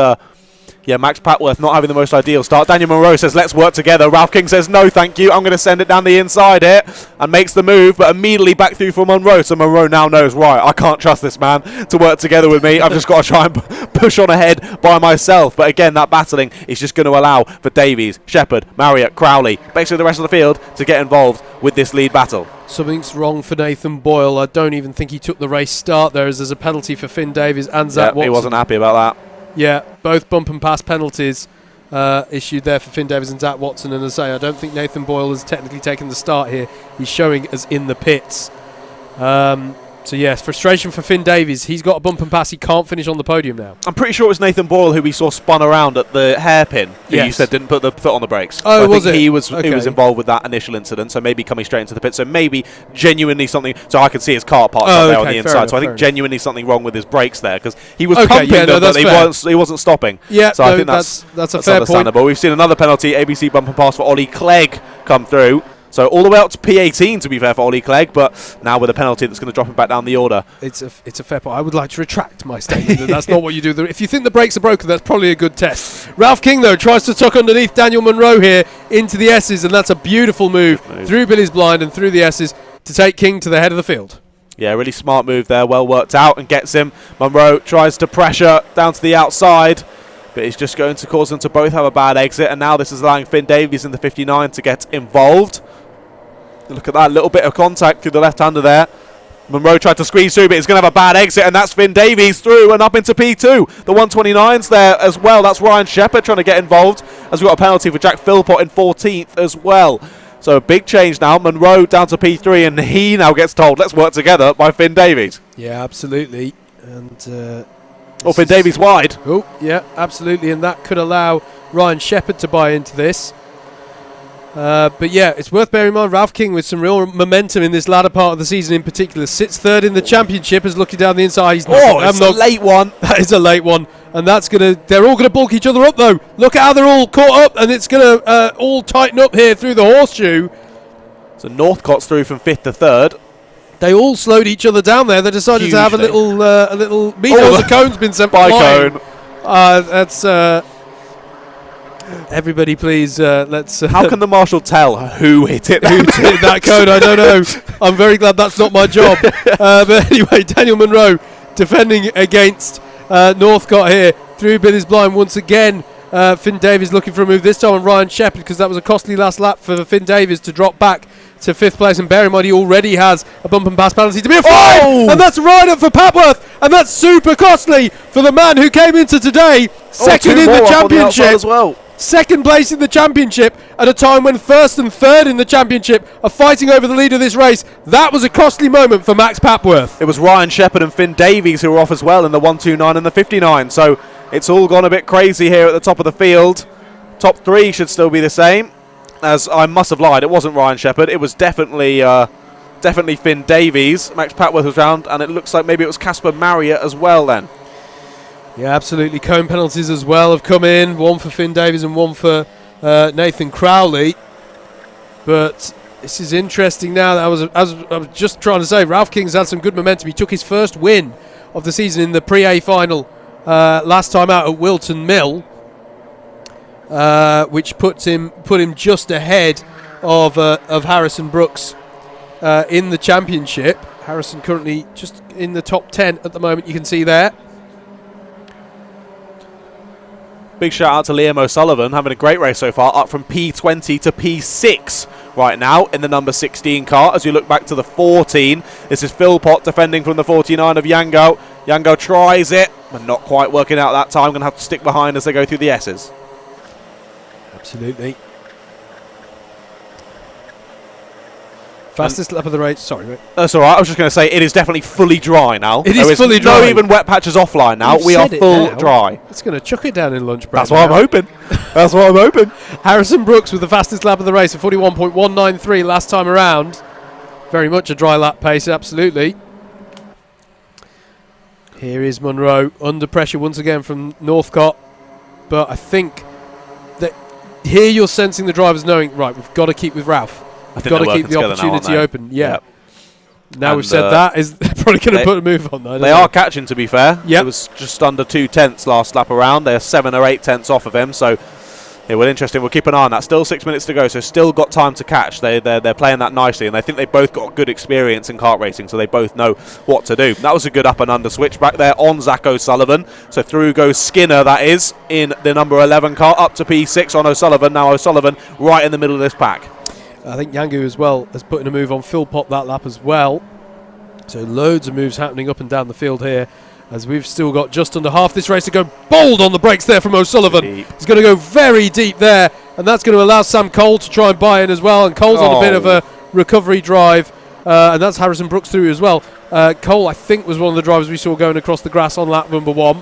yeah, Max Papworth not having the most ideal start. Daniel Munro says, let's work together. Ralph King says, no, thank you. I'm going to send it down the inside here, and makes the move, but immediately back through for Munro. So Munro now knows, right, I can't trust this man to work together with me. I've just got to try and push on ahead by myself. But again, that battling is just going to allow for Davies, Shepherd, Marriott, Crowley, basically the rest of the field to get involved with this lead battle. Something's wrong for Nathan Boyle. I don't even think he took the race start there, as there's a penalty for Finn Davies and Zach Watson. He wasn't happy about that. Yeah, both bump and pass penalties issued there for Finn Davies and Zach Watson. And as I say, I don't think Nathan Boyle has technically taken the start here. He's showing as in the pits. So yes, frustration for Finn Davies. He's got a bump and pass. He can't finish on the podium now. I'm pretty sure it was Nathan Boyle who we saw spun around at the hairpin, who you said didn't put the foot on the brakes. Oh, so was it? He was involved with that initial incident, so maybe coming straight into the pit. So maybe genuinely something. So I can see his car parked up there on the inside. So I think genuinely something wrong with his brakes there, because he was pumping them, but he wasn't stopping. Yeah, so I think that's a fair understandable. point. We've seen another penalty, ABC bump and pass for Ollie Clegg come through. So all the way up to P18, to be fair, for Ollie Clegg, but now with a penalty that's going to drop him back down the order. It's a fair point. I would like to retract my statement that that's not what you do. If you think the brakes are broken, that's probably a good test. Ralph King, though, tries to tuck underneath Daniel Munro here into the S's, and that's a beautiful move through Billy's blind and through the S's to take King to the head of the field. Yeah, really smart move there, well worked out, and gets him. Munro tries to pressure down to the outside, but it's just going to cause them to both have a bad exit, and now this is allowing Finn Davies in the 59 to get involved. Look at that little bit of contact through the left-hander there. Munro tried to squeeze through, but he's going to have a bad exit, and that's Finn Davies through and up into P2. The 129's there as well. That's Ryan Shepherd trying to get involved, as we've got a penalty for Jack Philpott in 14th as well. So a big change now. Munro down to P3, and he now gets told, let's work together, by Finn Davies. Yeah, absolutely. And Finn Davies wide. Oh, yeah, absolutely. And that could allow Ryan Shepherd to buy into this. But yeah, it's worth bearing in mind, Ralph King with some real momentum in this latter part of the season in particular. Sits third in the championship as looking down the inside. It's a late one. That is a late one. And that's they're all going to bulk each other up, though. Look at how they're all caught up, and it's going to all tighten up here through the horseshoe. So Northcott's through from 5th to 3rd. They all slowed each other down there. They decided to have a little meet. The cone's been sent by flying. cone. That's... Everybody, please, let's... How can the marshal tell who hit it? Who hit that cone? I don't know. I'm very glad that's not my job. But anyway, Daniel Munro defending against Northcott here through Billy's blind once again. Finn Davies looking for a move this time on Ryan Shepherd, because that was a costly last lap for Finn Davies to drop back to 5th place. And bear in mind, he already has a bump and pass penalty to be a 5, and that's right up for Papworth, and that's super costly for the man who came into today second in the championship as well. Second place in the championship at a time when 1st and 3rd in the championship are fighting over the lead of this race. That was a costly moment for Max Papworth. It was Ryan Shepherd and Finn Davies who were off as well in the 129 and the 59. So it's all gone a bit crazy here at the top of the field. Top 3 should still be the same. As I must have lied, it wasn't Ryan Shepherd. It was definitely Finn Davies. Max Papworth was round, and it looks like maybe it was Casper Marriott as well then. Yeah, absolutely. Cone penalties as well have come in. One for Finn Davies and one for Nathan Crowley. But this is interesting now. As I was just trying to say, Ralph King's had some good momentum. He took his first win of the season in the Pre-A Final last time out at Wilton Mill, which put him just ahead of Harrison Brooks in the championship. Harrison currently just in the top 10 at the moment, you can see there. Big shout out to Liam O'Sullivan, having a great race so far, up from P20 to P6 right now in the number 16 car. As you look back to the 14, this is Philpott defending from the 49 of Yango. Yango tries it, but not quite working out that time. Going to have to stick behind as they go through the S's. Absolutely. Fastest lap of the race. Sorry, mate. That's all right. I was just going to say it is definitely fully dry now. It is fully dry. No even wet patches offline now. We are full dry. It's going to chuck it down in lunch break. That's what I'm hoping. That's what I'm hoping. Harrison Brooks with the fastest lap of the race at 41.193 last time around. Very much a dry lap pace, absolutely. Here is Munro under pressure once again from Northcott. But I think that here you're sensing the drivers knowing, right, we've got to keep with Ralph. We've got to keep the opportunity open. Yeah. Yep. Now and we've said that, is probably going to put a move on though. They are catching, to be fair. Yep. It was just under 2/10 last lap around. They're 7 or 8 tenths off of him. So, yeah, well, interesting. We'll keep an eye on that. Still 6 minutes to go, so still got time to catch. They're playing that nicely, and I think they both got good experience in kart racing, so they both know what to do. That was a good up and under switch back there on Zach O'Sullivan. So through goes Skinner, that is, in the number 11 car, up to P6 on O'Sullivan. Now O'Sullivan right in the middle of this pack. I think Yangu as well has put in a move on Philpott that lap as well. So loads of moves happening up and down the field here, as we've still got just under half this race to go. Bold on the brakes there from O'Sullivan. He's going to go very deep there, and that's going to allow Sam Cole to try and buy in as well. And Cole's on a bit of a recovery drive, and that's Harrison Brooks through as well. Cole, I think, was one of the drivers we saw going across the grass on lap number 1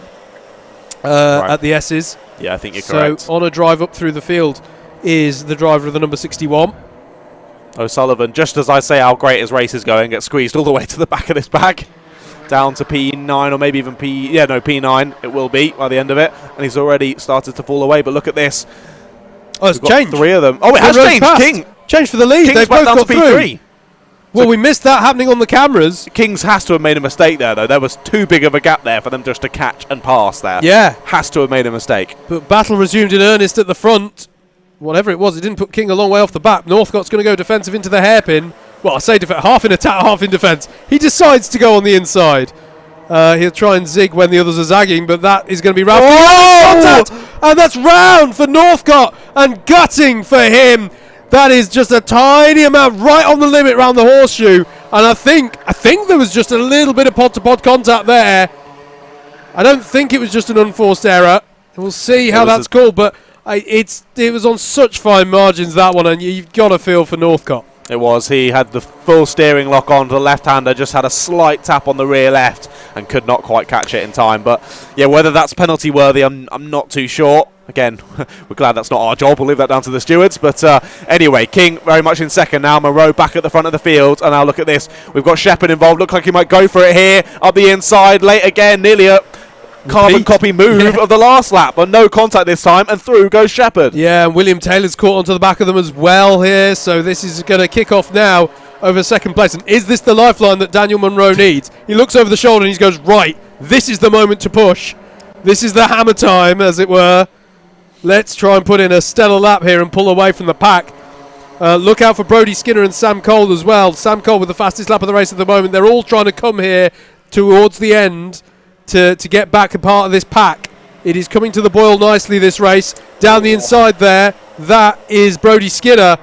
at the S's. Yeah, I think you're correct. So on a drive up through the field is the driver of the number 61. O'Sullivan, just as I say how great his race is going, gets squeezed all the way to the back of this pack. Down to P9 or maybe even P9 it will be by the end of it. And he's already started to fall away, but look at this. Oh, it's changed. 3 of them. Oh, it has changed. Past. King. Changed for the lead. King's They've both down got to P3. through. Well, we missed that happening on the cameras. Kings has to have made a mistake there, though. There was too big of a gap there for them just to catch and pass there. Yeah. Has to have made a mistake. But battle resumed in earnest at the front. Whatever it was, it didn't put King a long way off the back. Northcott's going to go defensive into the hairpin. Well, I say half in attack, half in defence. He decides to go on the inside. He'll try and zig when the others are zagging, but that is going to be Ralph. Oh! And that's round for Northcott and gutting for him. That is just a tiny amount right on the limit round the horseshoe. And I think there was just a little bit of pod-to-pod contact there. I don't think it was just an unforced error. We'll see how that's called, but it was on such fine margins, that one, and you've got to feel for Northcott. It was. He had the full steering lock on to the left-hander, just had a slight tap on the rear left and could not quite catch it in time. But, yeah, whether that's penalty-worthy, I'm not too sure. Again, we're glad that's not our job. We'll leave that down to the stewards. But anyway, King very much in second now. Moreau back at the front of the field. And now look at this. We've got Shepherd involved. Looks like he might go for it here. Up the inside. Late again. Nearly a carbon copy move of the last lap, but no contact this time, and through goes Shepherd. Yeah, and William Taylor's caught onto the back of them as well here, so this is going to kick off now over second place. And is this the lifeline that Daniel Munro needs? He looks over the shoulder and he goes, right, this is the moment to push. This is the hammer time, as it were. Let's try and put in a stellar lap here and pull away from the pack. Look out for Brody Skinner and Sam Cole as well. Sam Cole with the fastest lap of the race at the moment. They're all trying to come here towards the end to get back a part of this pack. It is coming to the boil nicely, this race. Down the inside there, that is Brody Skinner.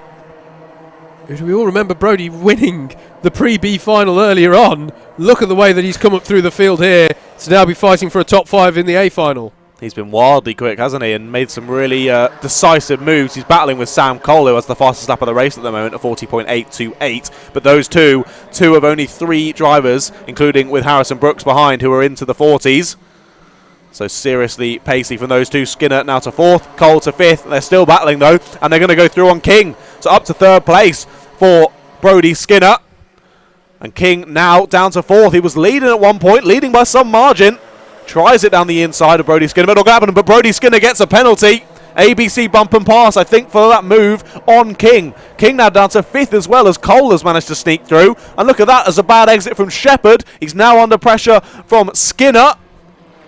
We all remember Brody winning the pre-B final earlier on. Look at the way that he's come up through the field here to now be fighting for a top 5 in the A final. He's been wildly quick, hasn't he, and made some really decisive moves. He's battling with Sam Cole, who has the fastest lap of the race at the moment at 40.828. But those two of only 3 drivers, including with Harrison Brooks behind, who are into the 40s. So seriously pacey from those two. Skinner now to 4th, Cole to 5th. They're still battling, though, and they're going to go through on King. So up to 3rd place for Brody Skinner. And King now down to 4th. He was leading at one point, leading by some margin. Tries it down the inside of Brody Skinner, but not going to happen. But Brody Skinner gets a penalty. ABC bump and pass, I think, for that move on King. King now down to 5th as well, as Cole has managed to sneak through. And look at that, as a bad exit from Shepherd. He's now under pressure from Skinner,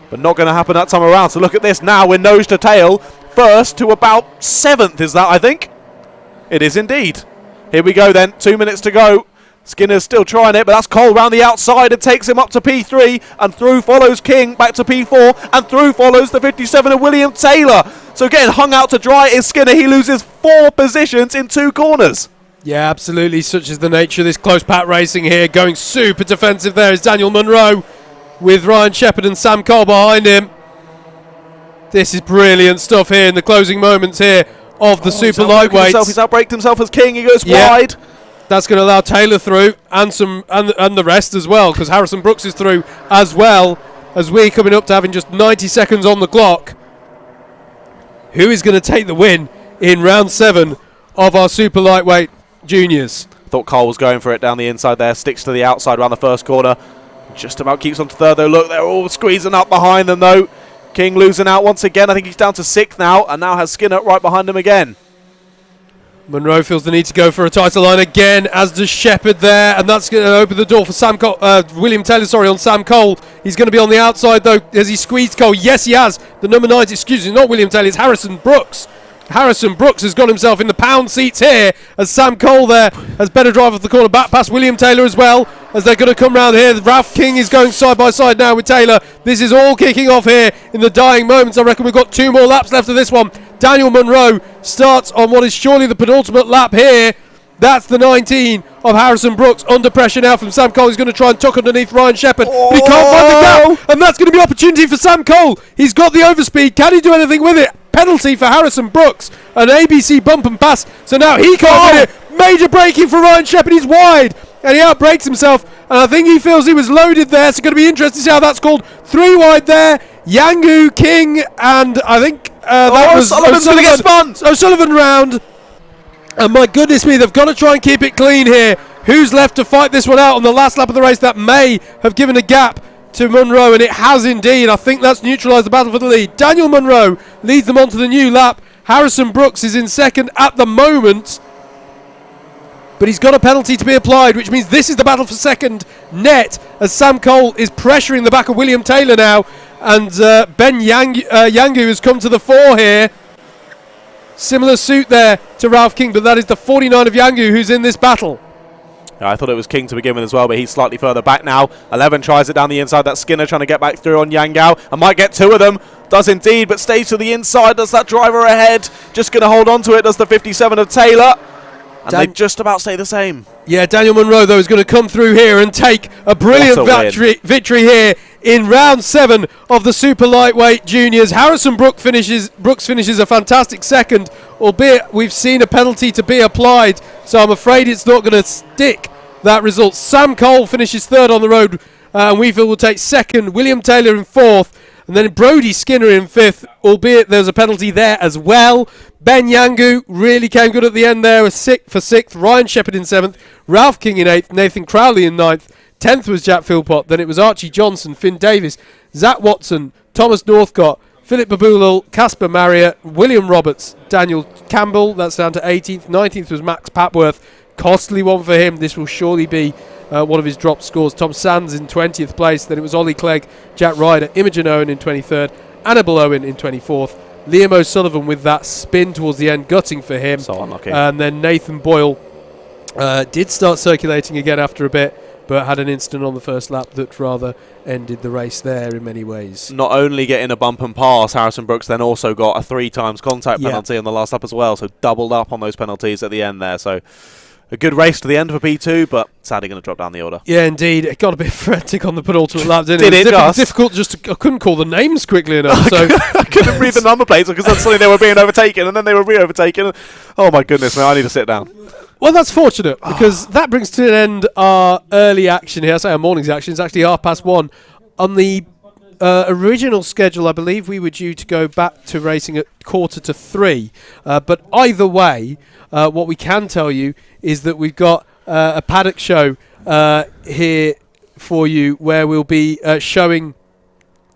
but not going to happen that time around. So look at this now, we're nose to tail. 1st to about 7th, is that, I think? It is indeed. Here we go then, 2 minutes to go. Skinner's still trying it, but that's Cole round the outside and takes him up to P3, and through follows King back to P4, and through follows the 57 of William Taylor. So getting hung out to dry is Skinner. He loses 4 positions in 2 corners. Yeah, absolutely. Such is the nature of this close pat racing here. Going super defensive there is Daniel Munro with Ryan Shepherd and Sam Cole behind him. This is brilliant stuff here in the closing moments here of the super lightweights. He's outbraked himself as King. He goes wide. That's going to allow Taylor through and the rest as well, because Harrison Brooks is through as well, as we're coming up to having just 90 seconds on the clock. Who is going to take the win in round 7 of our super lightweight juniors? Thought Cole was going for it down the inside there. Sticks to the outside around the first corner. Just about keeps on to third though. Look, they're all squeezing up behind them though. King losing out once again. I think he's down to 6th now, and now has Skinner right behind him again. Monroe feels the need to go for a title line again, as does Shepherd there, and that's going to open the door for Sam Cole, William Taylor, on Sam Cole. He's going to be on the outside though. Has he squeezed Cole? Yes, he has. The number 9, excuse me, not William Taylor, it's Harrison Brooks. Harrison Brooks has got himself in the pound seats here, as Sam Cole there has better drive off the corner back past William Taylor as well, as they're going to come round here. Ralph King is going side by side now with Taylor. This is all kicking off here in the dying moments. I reckon we've got 2 more laps left of this one. Daniel Munro starts on what is surely the penultimate lap here. That's the 19 of Harrison Brooks. Under pressure now from Sam Cole. He's going to try and tuck underneath Ryan Shepherd, but he can't find the gap, and that's going to be opportunity for Sam Cole. He's got the overspeed. Can he do anything with it? Penalty for Harrison Brooks. An ABC bump and pass. So now he can't get it. Major braking for Ryan Shepherd. He's wide, and he outbrakes himself. And I think he feels he was loaded there. So going to be interesting to see how that's called. 3 wide there. Yangu, King, and I think that was O'Sullivan round. And my goodness me, they've got to try and keep it clean here. Who's left to fight this one out on the last lap of the race? That may have given a gap to Munro, and it has indeed. I think that's neutralised the battle for the lead. Daniel Munro leads them onto the new lap. Harrison Brooks is in second at the moment, but he's got a penalty to be applied, which means this is the battle for second net, as Sam Cole is pressuring the back of William Taylor now, and Ben Yangu has come to the fore here. Similar suit there to Ralph King, but that is the 49 of Yangu who's in this battle. Yeah, I thought it was King to begin with as well, but he's slightly further back now. 11 tries it down the inside. That's Skinner trying to get back through on Yangao, and might get 2 of them. Does indeed, but stays to the inside. Does that driver ahead? Just going to hold on to it. Does the 57 of Taylor. And they just about stay the same. Yeah, Daniel Munro, though, is going to come through here and take a brilliant victory here in round 7 of the super lightweight juniors. Harrison Brooks finishes a fantastic second, albeit we've seen a penalty to be applied, so I'm afraid it's not going to stick, that result. Sam Cole finishes 3rd on the road, and Weeville will take 2nd. William Taylor in 4th. And then Brody Skinner in 5th, albeit there's a penalty there as well. Ben Yangu really came good at the end there, for 6th. Ryan Shepherd in 7th. Ralph King in 8th. Nathan Crowley in 9th. 10th was Jack Philpott. Then it was Archie Johnson, Finn Davis, Zach Watson, Thomas Northcott, Philip Babulal, Casper Marriott, William Roberts, Daniel Campbell. That's down to 18th. 19th was Max Papworth. Costly one for him. This will surely be one of his drop scores. Tom Sands in 20th place. Then it was Ollie Clegg, Jack Ryder, Imogen Owen in 23rd, Annabelle Owen in 24th. Liam O'Sullivan with that spin towards the end, gutting for him. So unlucky. And then Nathan Boyle did start circulating again after a bit, but had an incident on the first lap that rather ended the race there in many ways. Not only getting a bump and pass, Harrison Brooks then also got a 3 times contact penalty on the last lap as well, so doubled up on those penalties at the end there. So a good race to the end for P2, but sadly going to drop down the order. Yeah, indeed. It got a bit frantic on the penultimate lap, didn't it? It was difficult I couldn't call the names quickly enough. So I couldn't read the number plates because suddenly they were being overtaken and then they were re-overtaken. Oh my goodness, man, I need to sit down. Well, that's fortunate because that brings to an end our early action here. I say our morning's action. It's actually 1:30. On the original schedule, I believe we were due to go back to racing at 2:45. But either way, what we can tell you is that we've got a paddock show here for you where we'll be showing.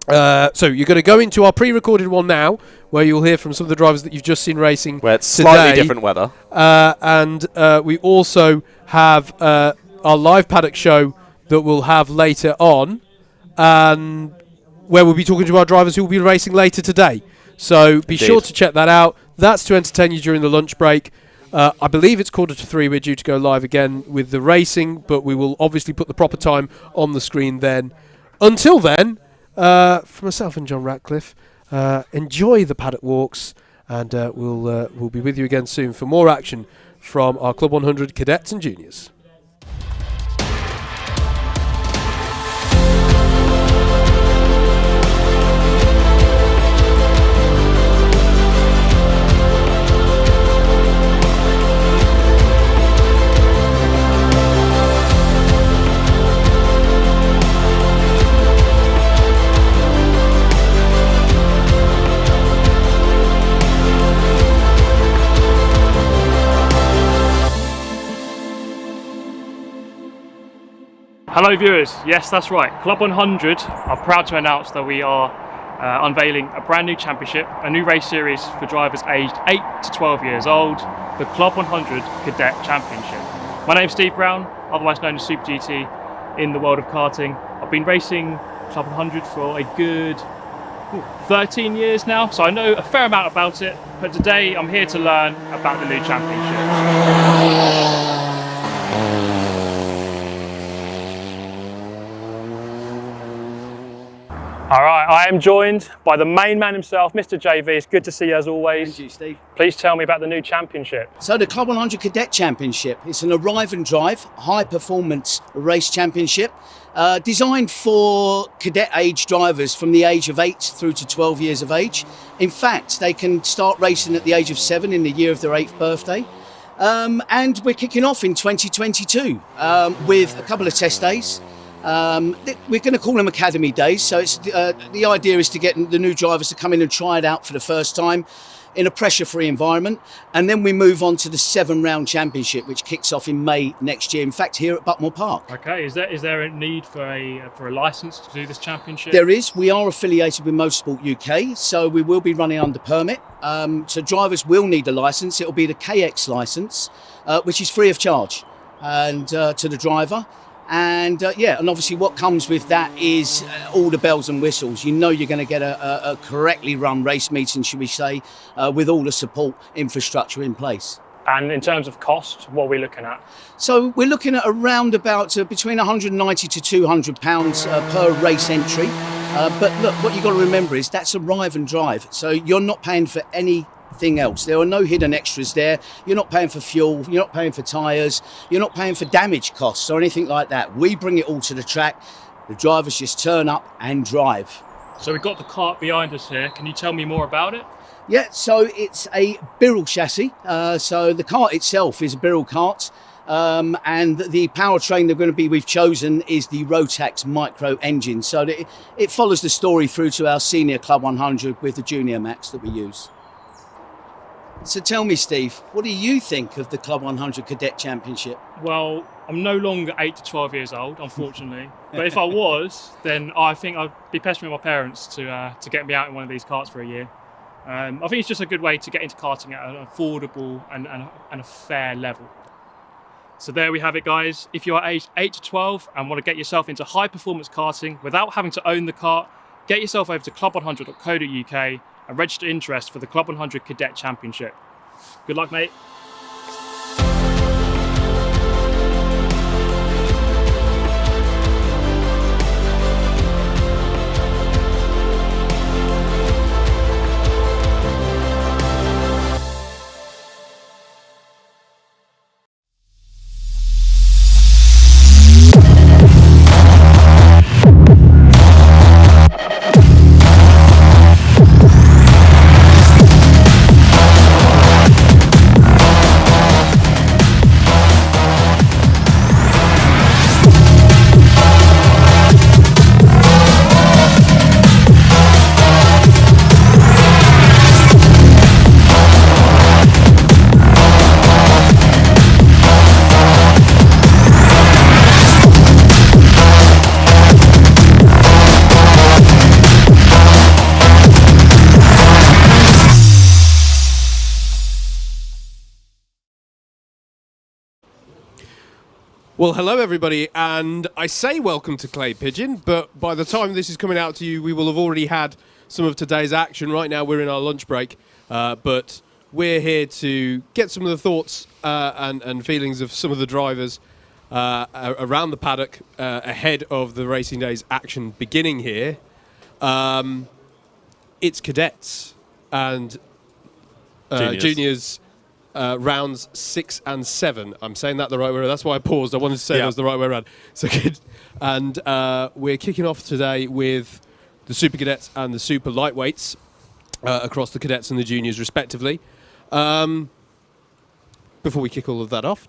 So you're going to go into our pre-recorded one now, where you'll hear from some of the drivers that you've just seen racing where it's today. Slightly different weather. And we also have our live paddock show that we'll have later on, and where we'll be talking to our drivers who will be racing later today. So be sure to check that out. That's to entertain you during the lunch break. I believe it's 2:45. We're due to go live again with the racing, but we will obviously put the proper time on the screen then. Until then, for myself and John Ratcliffe, enjoy the paddock walks, and we'll be with you again soon for more action from our Club 100 cadets and juniors. Hello viewers, yes that's right, Club 100 are proud to announce that we are unveiling a brand new championship, a new race series for drivers aged 8 to 12 years old, the Club 100 Cadet Championship. My name's Steve Brown, otherwise known as Super GT in the world of karting. I've been racing Club 100 for a good 13 years now, so I know a fair amount about it, but today I'm here to learn about the new championship. All right, I am joined by the main man himself, Mr. JV. It's good to see you as always. Thank you, Steve. Please tell me about the new championship. So the Club 100 Cadet Championship, it's an arrive and drive, high performance race championship designed for cadet age drivers from the age of 8 through to 12 years of age. In fact, they can start racing at the age of 7 in the year of their 8th birthday. And we're kicking off in 2022 with a couple of test days. We're going to call them Academy Days, so it's the idea is to get the new drivers to come in and try it out for the first time in a pressure-free environment, and then we move on to the 7-round championship, which kicks off in May next year. In fact, here at Buckmore Park. Okay, is there a need for a license to do this championship? There is. We are affiliated with Motorsport UK, so we will be running under permit. So drivers will need a license. It will be the KX license, which is free of charge, and to the driver. And and obviously what comes with that is all the bells and whistles. You know you're going to get a correctly run race meeting, should we say, with all the support infrastructure in place. And in terms of cost, what are we looking at? So we're looking at around about between 190 to 200 pounds per race entry. But look, what you've got to remember is that's arrive and drive. So you're not paying for anything else. There are no hidden extras there. You're not paying for fuel, you're not paying for tyres, you're not paying for damage costs or anything like that. We bring it all to the track. The drivers just turn up and drive. So we've got the kart behind us here. Can you tell me more about it? Yeah, so it's a Birrell chassis. So the kart itself is a Birrell kart. And the powertrain we've chosen is the Rotax micro engine. So that it follows the story through to our senior Club 100 with the Junior Max that we use. So tell me, Steve, what do you think of the Club 100 Cadet Championship? Well, I'm no longer 8 to 12 years old, unfortunately. But if I was, then I think I'd be pestering my parents to get me out in one of these karts for a year. I think it's just a good way to get into karting at an affordable and a fair level. So there we have it, guys. If you are aged 8 to 12 and want to get yourself into high performance karting without having to own the kart, get yourself over to club100.co.uk and register interest for the Club 100 Cadet Championship. Good luck, mate. Well, hello everybody, and I say welcome to Clay Pigeon, but by the time this is coming out to you, we will have already had some of today's action. Right now we're in our lunch break, but we're here to get some of the thoughts and feelings of some of the drivers around the paddock ahead of the Racing Days action beginning here. It's cadets and juniors rounds 6 and 7. I'm saying that the right way around. That's why I paused. I wanted to say it was the right way around. So good. And we're kicking off today with the Super Cadets and the Super Lightweights across the cadets and the juniors, respectively. Before we kick all of that off,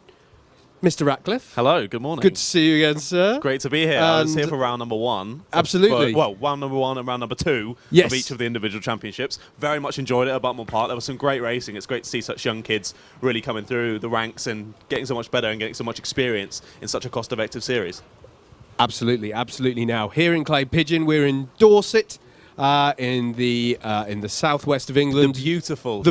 Mr. Ratcliffe. Hello, good morning. Good to see you again, sir. Great to be here. I was here for round number 1. Absolutely. Round number 1 and round number 2 Yes. of each of the individual championships. Very much enjoyed it at Buckmore Park. There was some great racing. It's great to see such young kids really coming through the ranks and getting so much better and getting so much experience in such a cost-effective series. Absolutely, absolutely. Now, here in Clay Pigeon, we're in Dorset, in the southwest of England. The beautiful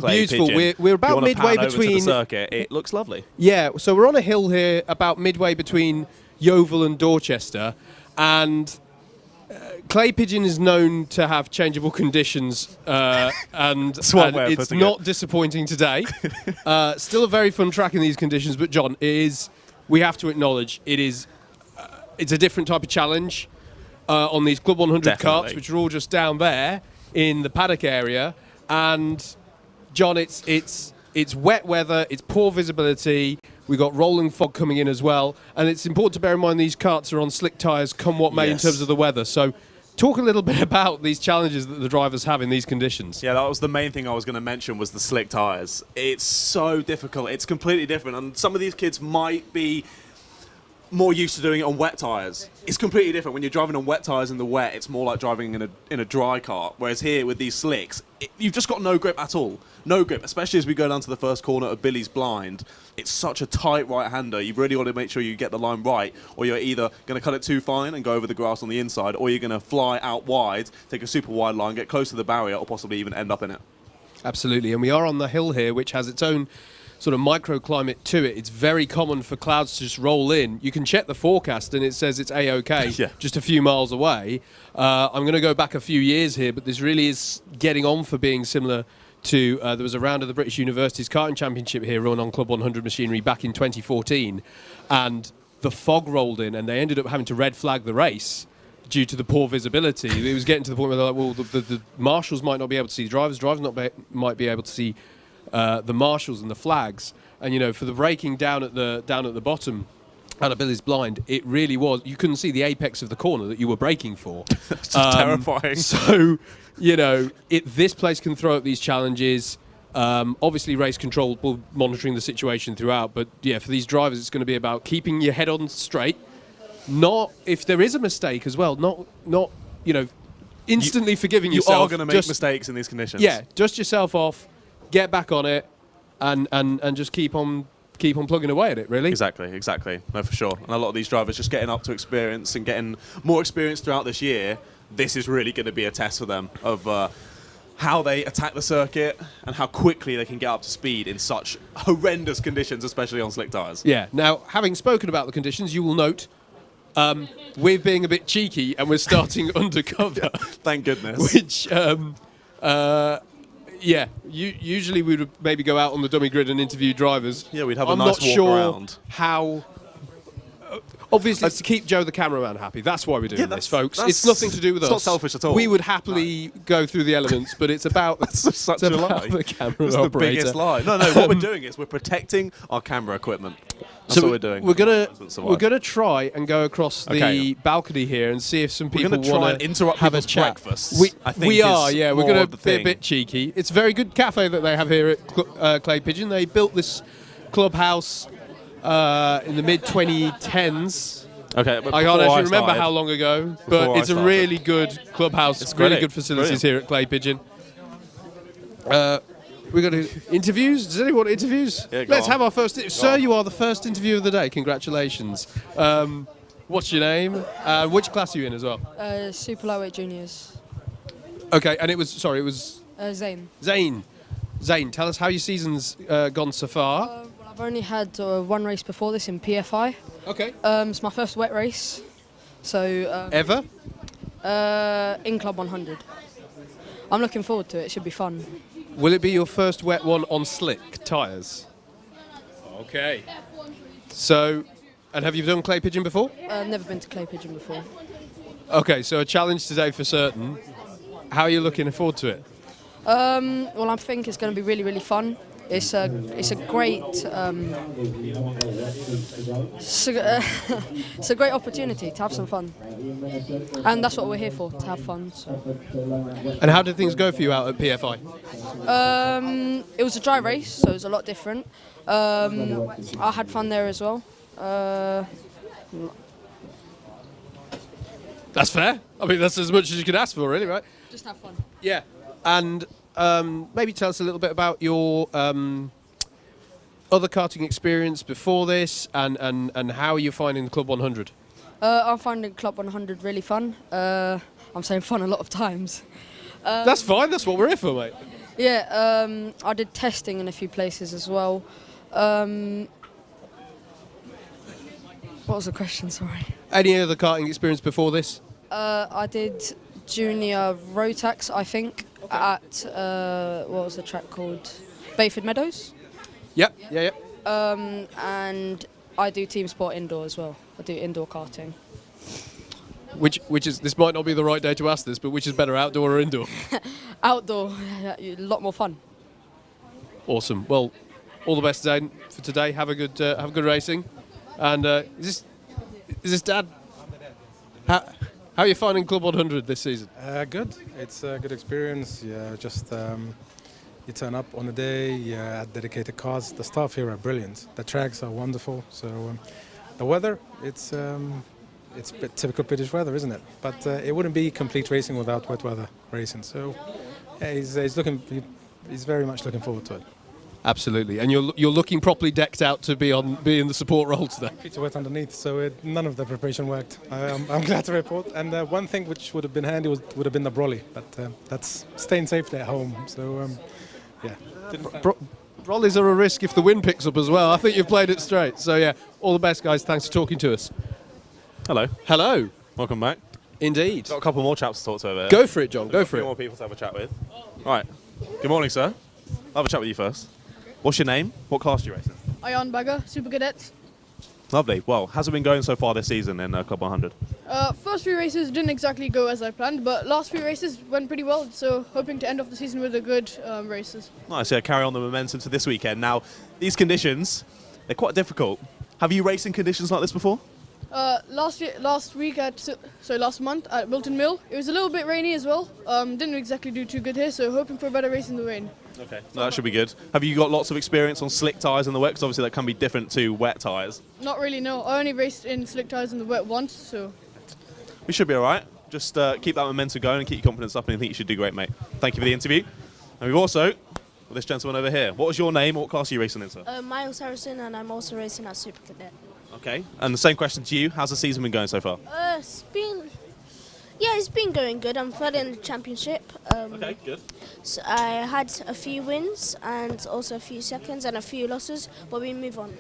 We're about midway between the circuit. It looks lovely. Yeah, so we're on a hill here, about midway between Yeovil and Dorchester, and Clay Pigeon is known to have changeable conditions, and it's not disappointing today. Still a very fun track in these conditions, but John, we have to acknowledge it's a different type of challenge. On these CLUB100 karts, which are all just down there in the paddock area, and John, it's wet weather, it's poor visibility. We've got rolling fog coming in as well, and it's important to bear in mind these karts are on slick tyres, come what may, in terms of the weather. So, talk a little bit about these challenges that the drivers have in these conditions. Yeah, that was the main thing I was going to mention, was the slick tyres. It's so difficult. It's completely different, and some of these kids might be more used to doing it on wet tyres. It's completely different. When you're driving on wet tyres in the wet, it's more like driving in a dry kart. Whereas here with these slicks, you've just got no grip at all. No grip, especially as we go down to the first corner of Billy's Blind. It's such a tight right-hander. You've really got to make sure you get the line right, or you're either going to cut it too fine and go over the grass on the inside, or you're going to fly out wide, take a super wide line, get close to the barrier, or possibly even end up in it. Absolutely, and we are on the hill here, which has its own sort of microclimate to it. It's very common for clouds to just roll in. You can check the forecast and it says it's A-OK, just a few miles away. I'm going to go back a few years here, but this really is getting on for being similar to, there was a round of the British Universities Karting Championship here run on CLUB100 machinery back in 2014, and the fog rolled in and they ended up having to red flag the race due to the poor visibility. It was getting to the point where they're like, well, the marshals might not be able to see the drivers might be able to see the marshals and the flags, and for the braking down at the bottom out of Billy's Blind, it really was, you couldn't see the apex of the corner that you were braking for. It's terrifying. So this place can throw up these challenges. Obviously race control will monitoring the situation throughout, but for these drivers it's going to be about keeping your head on straight, not, if there is a mistake as well, not instantly forgiving yourself. You are going to make mistakes in these conditions. Dust yourself off, get back on it, and just keep on plugging away at it, really. Exactly. No, for sure. And a lot of these drivers just getting up to experience and getting more experience throughout this year. This is really going to be a test for them of how they attack the circuit and how quickly they can get up to speed in such horrendous conditions, especially on slick tyres. Yeah. Now, having spoken about the conditions, you will note we're being a bit cheeky and we're starting undercover. Thank goodness. Which usually we would maybe go out on the dummy grid and interview drivers. Yeah, we'd have a nice walk around. How. Obviously, it's to keep Joe the cameraman happy. That's why we're doing this, folks. It's nothing to do with us. It's not selfish at all. We would happily go through the elements, but it's about such a lie. The camera It's operator. the biggest lie. No. What we're doing is we're protecting our camera equipment. That's what we're doing. We're gonna try and go across the balcony here and see if some people want to try and interrupt have a people's chat. breakfasts. We are. We're going to be a bit cheeky. It's a very good cafe that they have here at Clay Pigeon. They built this clubhouse in the mid-2010s. Okay, but I can't actually remember how long ago, but it's a really good clubhouse. It's really good facilities here at Clay Pigeon. We got interviews. Does anyone want interviews? Yeah, Let's have our first. Sir, you are the first interview of the day. Congratulations. What's your name? Which class are you in as well? Super Lightweight Juniors. Okay, and it was Zane. Zane, tell us how your season's gone so far. Well, I've only had one race before this in PFI. Okay. It's my first wet race. So. Ever? In CLUB100. I'm looking forward to it. It should be fun. Will it be your first wet one on slick tyres? Okay. So, and have you done Clay Pigeon before? Never been to Clay Pigeon before. Okay, so a challenge today for certain. How are you looking forward to it? Well, I think it's going to be really, really fun. It's a great it's a great opportunity to have some fun, and that's what we're here for, to have fun. So. And how did things go for you out at PFI? It was a dry race, so it was a lot different. I had fun there as well. That's fair. I mean, that's as much as you could ask for, really, right? Just have fun. Yeah. And maybe tell us a little bit about your other karting experience before this, and how you're finding the CLUB100. I'm finding CLUB100 really fun. I'm saying fun a lot of times. That's fine. That's what we're here for, mate. Yeah, I did testing in a few places as well. What was the question, sorry? Any other karting experience before this? I did junior Rotax, I think, at, what was the track called? Bayford Meadows. Yep, yeah. And I do team sport indoor as well. I do indoor karting. Which is, this might not be the right day to ask this, but which is better, outdoor or indoor? Outdoor, a lot more fun. Awesome. Well, all the best, Zane, for today. Have a good racing. And is this Dad? How are you finding CLUB100 this season? Good. It's a good experience. Yeah, just you turn up on the day. Yeah, dedicated cars. The staff here are brilliant. The tracks are wonderful. So the weather, it's a bit typical British weather, isn't it? But it wouldn't be complete racing without wet weather racing. So yeah, he's very much looking forward to it. Absolutely, and you're looking properly decked out to be in the support role today. It's wet underneath, so none of the preparation worked. I'm glad to report. And one thing which would have been handy would have been the brolly, but that's staying safely at home. So yeah. Brollies are a risk if the wind picks up as well. I think you've played it straight. So yeah, all the best, guys. Thanks for talking to us. Hello. Hello. Welcome back. Indeed. Got a couple more chaps to talk to over there. Go for it, John. Go for A few it. more people to have a chat with. Right. Good morning, sir. I'll have a chat with you first. What's your name? What class do you race in? Ion Bagger, Super Cadets. Lovely. Well, how's it been going so far this season in CLUB100? First few races didn't exactly go as I planned, but last few races went pretty well, so hoping to end off the season with a good races. Nice. Yeah, carry on the momentum to this weekend. Now, these conditions, they're quite difficult. Have you raced in conditions like this before? Last month at Milton Mill, it was a little bit rainy as well. Didn't exactly do too good here, so hoping for a better race in the rain. Okay, no, that should be good. Have you got lots of experience on slick tyres in the wet? Because obviously that can be different to wet tyres. Not really, no. I only raced in slick tyres in the wet once, so... We should be all right. Just keep that momentum going and keep your confidence up, and I think you should do great, mate. Thank you for the interview. And we've also got this gentleman over here. What was your name? What class are you racing in, sir? Miles Harrison, and I'm also racing at Super Cadet. Okay, and the same question to you. How's the season been going so far? It's been going good. I'm third in the championship. Okay, good. So I had a few wins and also a few seconds and a few losses, but we move on.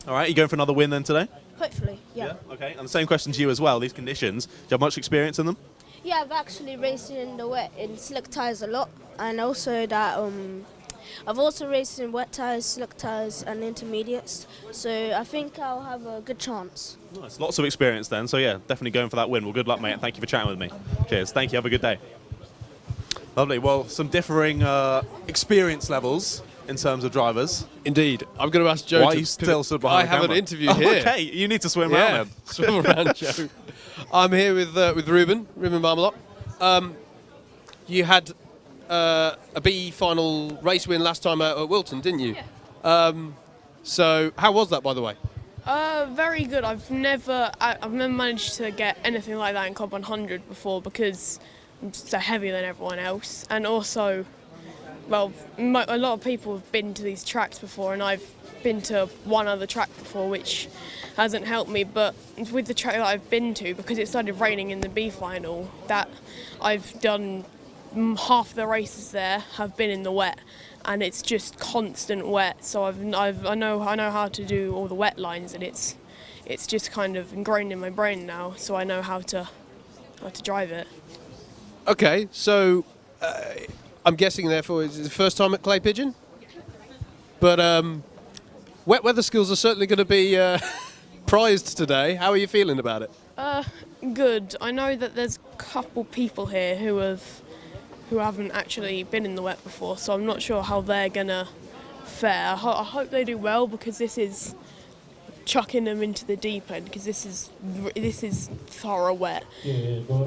All right, you going for another win then today? Hopefully, yeah. Okay, and the same question to you as well. These conditions, do you have much experience in them? Yeah, I've actually raced in the wet in slick tyres a lot, and also that I've also raced in wet tyres, slick tyres, and intermediates. So I think I'll have a good chance. Nice, lots of experience then. So yeah, definitely going for that win. Well, good luck, mate, and thank you for chatting with me. Cheers. Thank you. Have a good day. Lovely. Well, some differing experience levels in terms of drivers. Indeed. I'm going to ask Joe. Why are you still stood behind the camera? I have an interview here. Okay, you need to swim around then. Swim around, Joe. I'm here with Ruben Marmalot. You had a B Final race win last time out at Wilton, didn't you? Yeah. So how was that, by the way? Very good. I've never managed to get anything like that in CLUB100 before because I'm so heavier than everyone else, and also, well, a lot of people have been to these tracks before, and I've been to one other track before, which hasn't helped me. But with the track that I've been to, because it started raining in the B Final, that I've done half the races there have been in the wet, and it's just constant wet. So I know how to do all the wet lines, and it's just kind of ingrained in my brain now. So I know how to drive it. Okay, so I'm guessing therefore it's the first time at Clay Pigeon, but wet weather skills are certainly going to be prized today. How are you feeling about it? Good. I know that there's a couple people here who haven't actually been in the wet before, so I'm not sure how they're gonna fair. I hope they do well, because this is chucking them into the deep end, because this is thorough wet.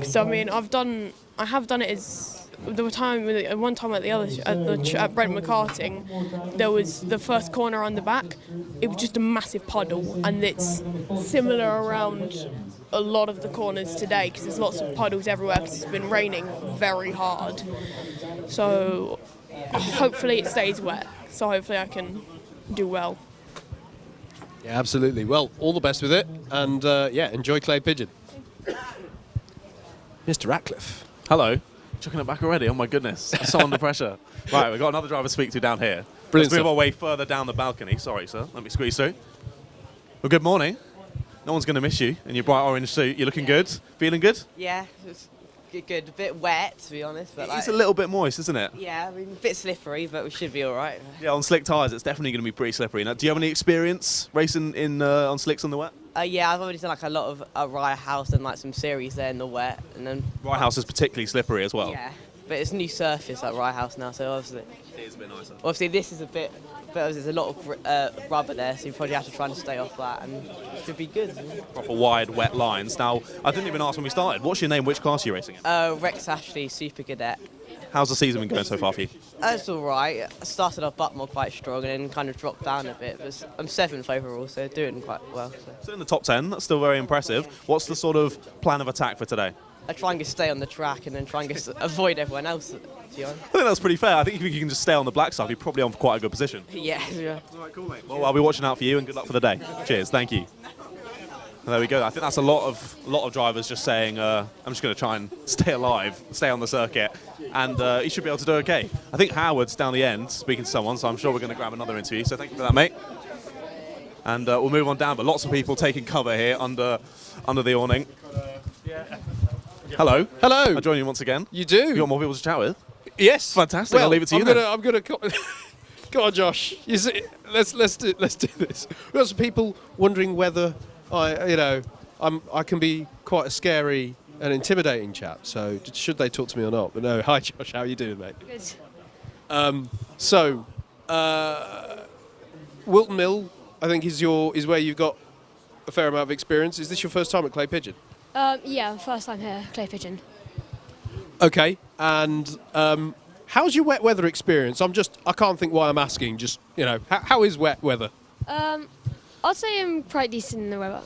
So I mean, I have done it as one time at at Brentwood karting. There was the first corner on the back. It was just a massive puddle, and it's similar around a lot of the corners today, because there's lots of puddles everywhere because it's been raining very hard. So hopefully it stays wet. So hopefully I can do well. Yeah, absolutely. Well, all the best with it, and yeah, enjoy Clay Pigeon. Mr. Ratcliffe. Hello. Chucking it back already? Oh my goodness. I'm so under pressure. Right, we've got another driver to speak to down here. Brilliant Let's move stuff. our way further down the balcony. Sorry, sir. Let me squeeze through. Well, good morning. No one's going to miss you in your bright orange suit. You're looking good? Feeling good? Yeah, it's good. A bit wet, to be honest. But It's a little bit moist, isn't it? yeah, I mean, a bit slippery, but we should be all right. Yeah, on slick tyres, it's definitely going to be pretty slippery. Now, do you have any experience racing on slicks on the wet? Yeah, I've already done like a lot of Rye House and like some series there in the wet, and then Rye House is particularly slippery as well. yeah. But it's new surface at Rye House now, so obviously It is a bit nicer. this is a bit. But there's a lot of rubber there, so you probably have to try and stay off that, and it should be good. Proper wide, wet lines. Now, I didn't even ask when we started. What's your name? Which class are you racing in? Rex Ashley, Super Cadet. How's the season been going so far for you? It's all right. I started off Butmore quite strong and then kind of dropped down a bit. But I'm 7th overall, so doing quite well. So in the top 10, that's still very impressive. What's the sort of plan of attack for today? I try and stay on the track and then try and avoid everyone else. I think that's pretty fair. I think if you can just stay on the black stuff, you're probably on quite a good position. Yeah. All right, cool, mate. Well, I'll be watching out for you, and good luck for the day. Cheers. Thank you. And there we go. I think that's a lot of drivers just saying, I'm just going to try and stay alive, stay on the circuit, and you should be able to do okay. I think Howard's down the end speaking to someone, so I'm sure we're going to grab another interview. So thank you for that, mate. And we'll move on down. But lots of people taking cover here under the awning. Hello. Hello. I join you once again. You do. You got more people to chat with? Yes. Fantastic. Well, I'll leave it to you. I'm gonna go on, Josh. You see, let's do this. We've got some people wondering whether I can be quite a scary and intimidating chap. So should they talk to me or not? But no. Hi, Josh. How are you doing, mate? Good. Wilton Mill, I think is where you've got a fair amount of experience. Is this your first time at Clay Pigeon? Yeah, first time here, Clay Pigeon. Okay, and how's your wet weather experience? I can't think why I'm asking. Just, how is wet weather? I'd say I'm quite decent in the weather.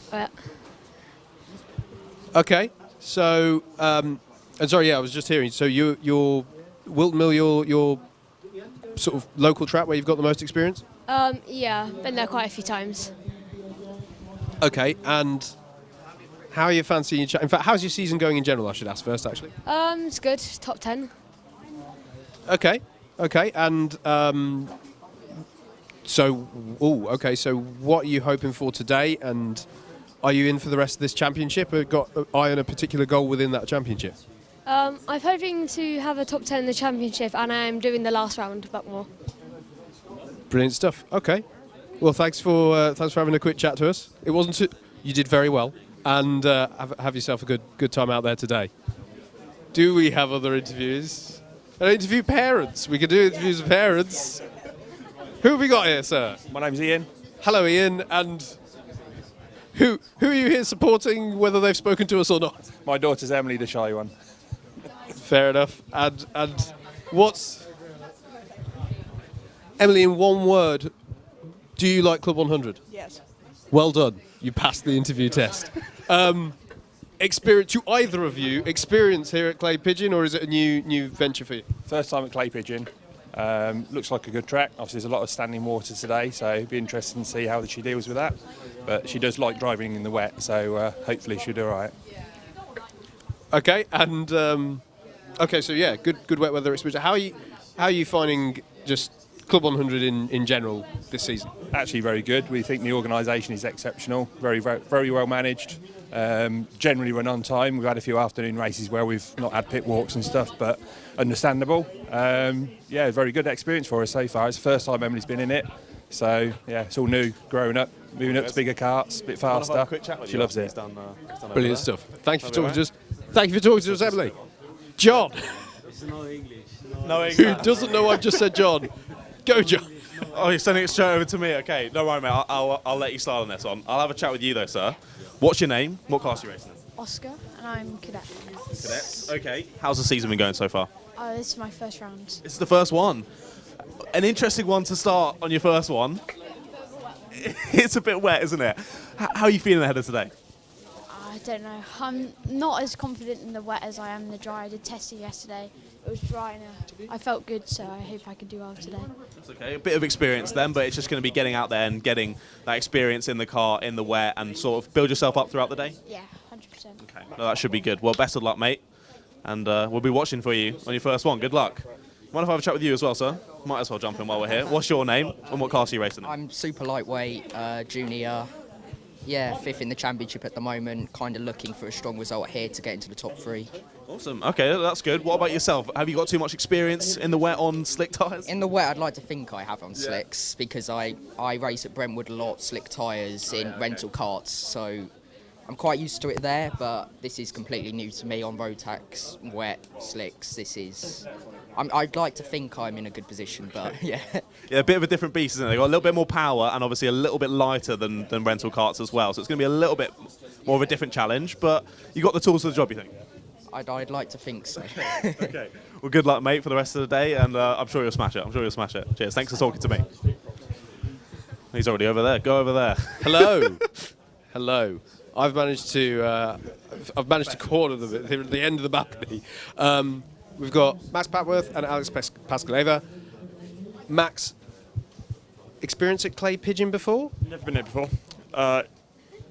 Okay, so, and sorry, I was just hearing, so you're Wilton Mill, your sort of local track where you've got the most experience? Yeah, been there quite a few times. Okay, and how are you fancying your in fact, how's your season going in general, I should ask first, actually? It's good, top 10. Okay, and so what are you hoping for today, and are you in for the rest of this championship, or got an eye on a particular goal within that championship? I'm hoping to have a top 10 in the championship, and I'm doing the last round, but more. Brilliant stuff. Okay, well, thanks for having a quick chat to us. It wasn't you did very well, and have yourself a good time out there today. Do we have other interviews? An interview parents. We can do interviews with parents. Who have we got here, sir? My name's Ian. Hello, Ian. And who are you here supporting, whether they've spoken to us or not? My daughter's Emily, the shy one. Fair enough. And what's Emily, in one word, do you like CLUB100? Yes. Well done. You passed the interview test. Experience to either of you experience here at Clay Pigeon, or is it a new venture for you? First time at Clay Pigeon. Looks like a good track. Obviously, there's a lot of standing water today, so it'd be interesting to see how she deals with that. But she does like driving in the wet, so hopefully she'll do all right. Okay, and so yeah, good wet weather experience. How are you finding just CLUB100 in general this season? Actually, very good. We think the organisation is exceptional. Very well managed. Generally run on time. We've had a few afternoon races where we've not had pit walks and stuff, but understandable. Yeah, very good experience for us so far. It's the first time Emily's been in it, so yeah, it's all new. Growing up, moving up to bigger karts, a bit faster. She loves it. Brilliant stuff. Thank you for talking to us. Thank you for talking to us, Emily. John. No English. Who doesn't know I've just said John? Go, John. Oh, you're sending it straight over to me. Okay, don't worry, mate. I'll let you start on this one. I'll have a chat with you though, sir. What's your name? What class are you racing in? Oscar, and I'm cadet. Cadet. Okay. How's the season been going so far? This is my first round. This is the first one. An interesting one to start on your first one. It's a bit wet, isn't it? How are you feeling ahead of today? I don't know. I'm not as confident in the wet as I am in the dry. I did testing yesterday. It was dry and I felt good, so I hope I can do well today. That's okay. A bit of experience then, but it's just going to be getting out there and getting that experience in the car, in the wet, and sort of build yourself up throughout the day? Yeah, 100%. Okay. No, that should be good. Well, best of luck, mate. And we'll be watching for you on your first one. Good luck. Mind if I have a chat with you as well, sir? Might as well jump in while we're here. What's your name and what class are you racing in? I'm super lightweight, junior. Yeah, 5th in the championship at the moment. Kind of looking for a strong result here to get into the top 3. Awesome. Okay, that's good. What about yourself? Have you got too much experience in the wet on slick tyres? In the wet, I'd like to think I have on slicks because I race at Brentwood a lot, slick tyres in rental karts. So I'm quite used to it there, but this is completely new to me on road tax, wet, slicks. I'd like to think I'm in a good position, but yeah. Yeah, a bit of a different beast, isn't it? They've got a little bit more power and obviously a little bit lighter than rental karts as well. So it's going to be a little bit more of a different challenge, but you got the tools for the job, you think? I'd like to think so. Okay. Well, good luck, mate, for the rest of the day, and I'm sure you'll smash it. Cheers. Thanks for talking to me. He's already over there. Go over there. Hello. Hello. I've managed to corner them at the end of the balcony. We've got Max Patworth and Alex Pascaleva. Max, experience at Clay Pigeon before? Never been here before.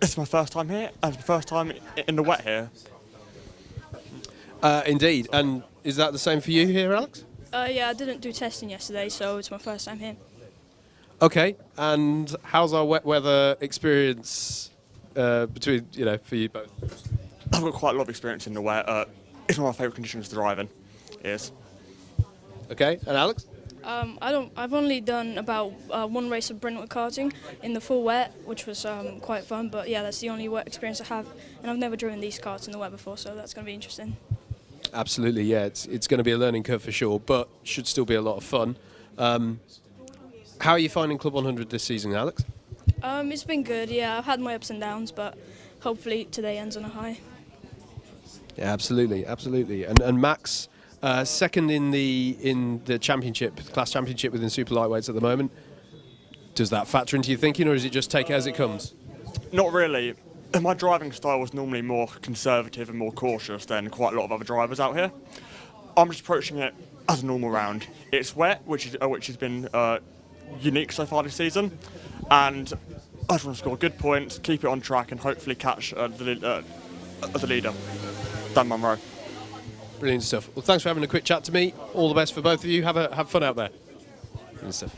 It's my first time here, and the first time in the wet here. Indeed. And is that the same for you here, Alex? Yeah, I didn't do testing yesterday, so it's my first time here. Okay. And how's our wet weather experience between, for you both? I've got quite a lot of experience in the wet. It's one of my favourite conditions to drive in. Yes. Okay. And Alex? I've only done about one race of Brentwood karting in the full wet, which was quite fun. But yeah, that's the only wet experience I have, and I've never driven these karts in the wet before, so that's going to be interesting. Absolutely, yeah. It's going to be a learning curve for sure, but should still be a lot of fun. How are you finding Club 100 this season, Alex? It's been good. Yeah, I've had my ups and downs, but hopefully today ends on a high. Yeah, absolutely. And Max, second in the championship, class championship within super lightweights at the moment. Does that factor into your thinking, or is it just take it as it comes? Not really. My driving style was normally more conservative and more cautious than quite a lot of other drivers out here. I'm just approaching it as a normal round. It's wet, which has been unique so far this season, and I just want to score good points, keep it on track, and hopefully catch the leader, Dan Munro. Brilliant stuff. Well, thanks for having a quick chat to me. All the best for both of you. Have fun out there. Brilliant stuff.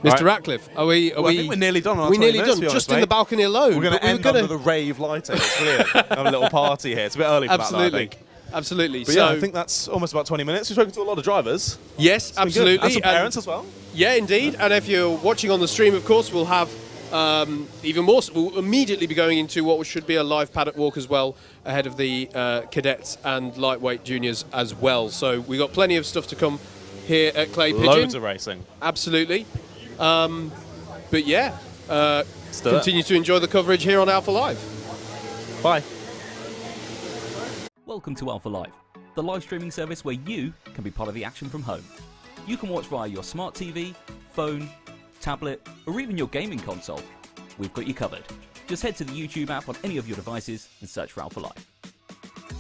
Mr. Ratcliffe, are we? I think we're nearly done. We're nearly done. Just in the balcony alone. We're going to end under the rave lighting. It's brilliant. Have a little party here. It's a bit early for that, though, I think. Absolutely. But yeah, I think that's almost about 20 minutes. We've spoken to a lot of drivers. Yes, absolutely. And some parents as well. Yeah, indeed. And if you're watching on the stream, of course, we'll have even more. We'll immediately be going into what should be a live paddock walk as well, ahead of the cadets and lightweight juniors as well. So we've got plenty of stuff to come here at Clay Pigeon. Loads of racing. Absolutely. But yeah, continue to enjoy the coverage here on Alpha Live. Bye. Welcome to Alpha Live, the live streaming service where you can be part of the action from home. You can watch via your smart TV, phone, tablet, or even your gaming console. We've got you covered. Just head to the YouTube app on any of your devices and search for Alpha Live.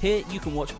Here you can watch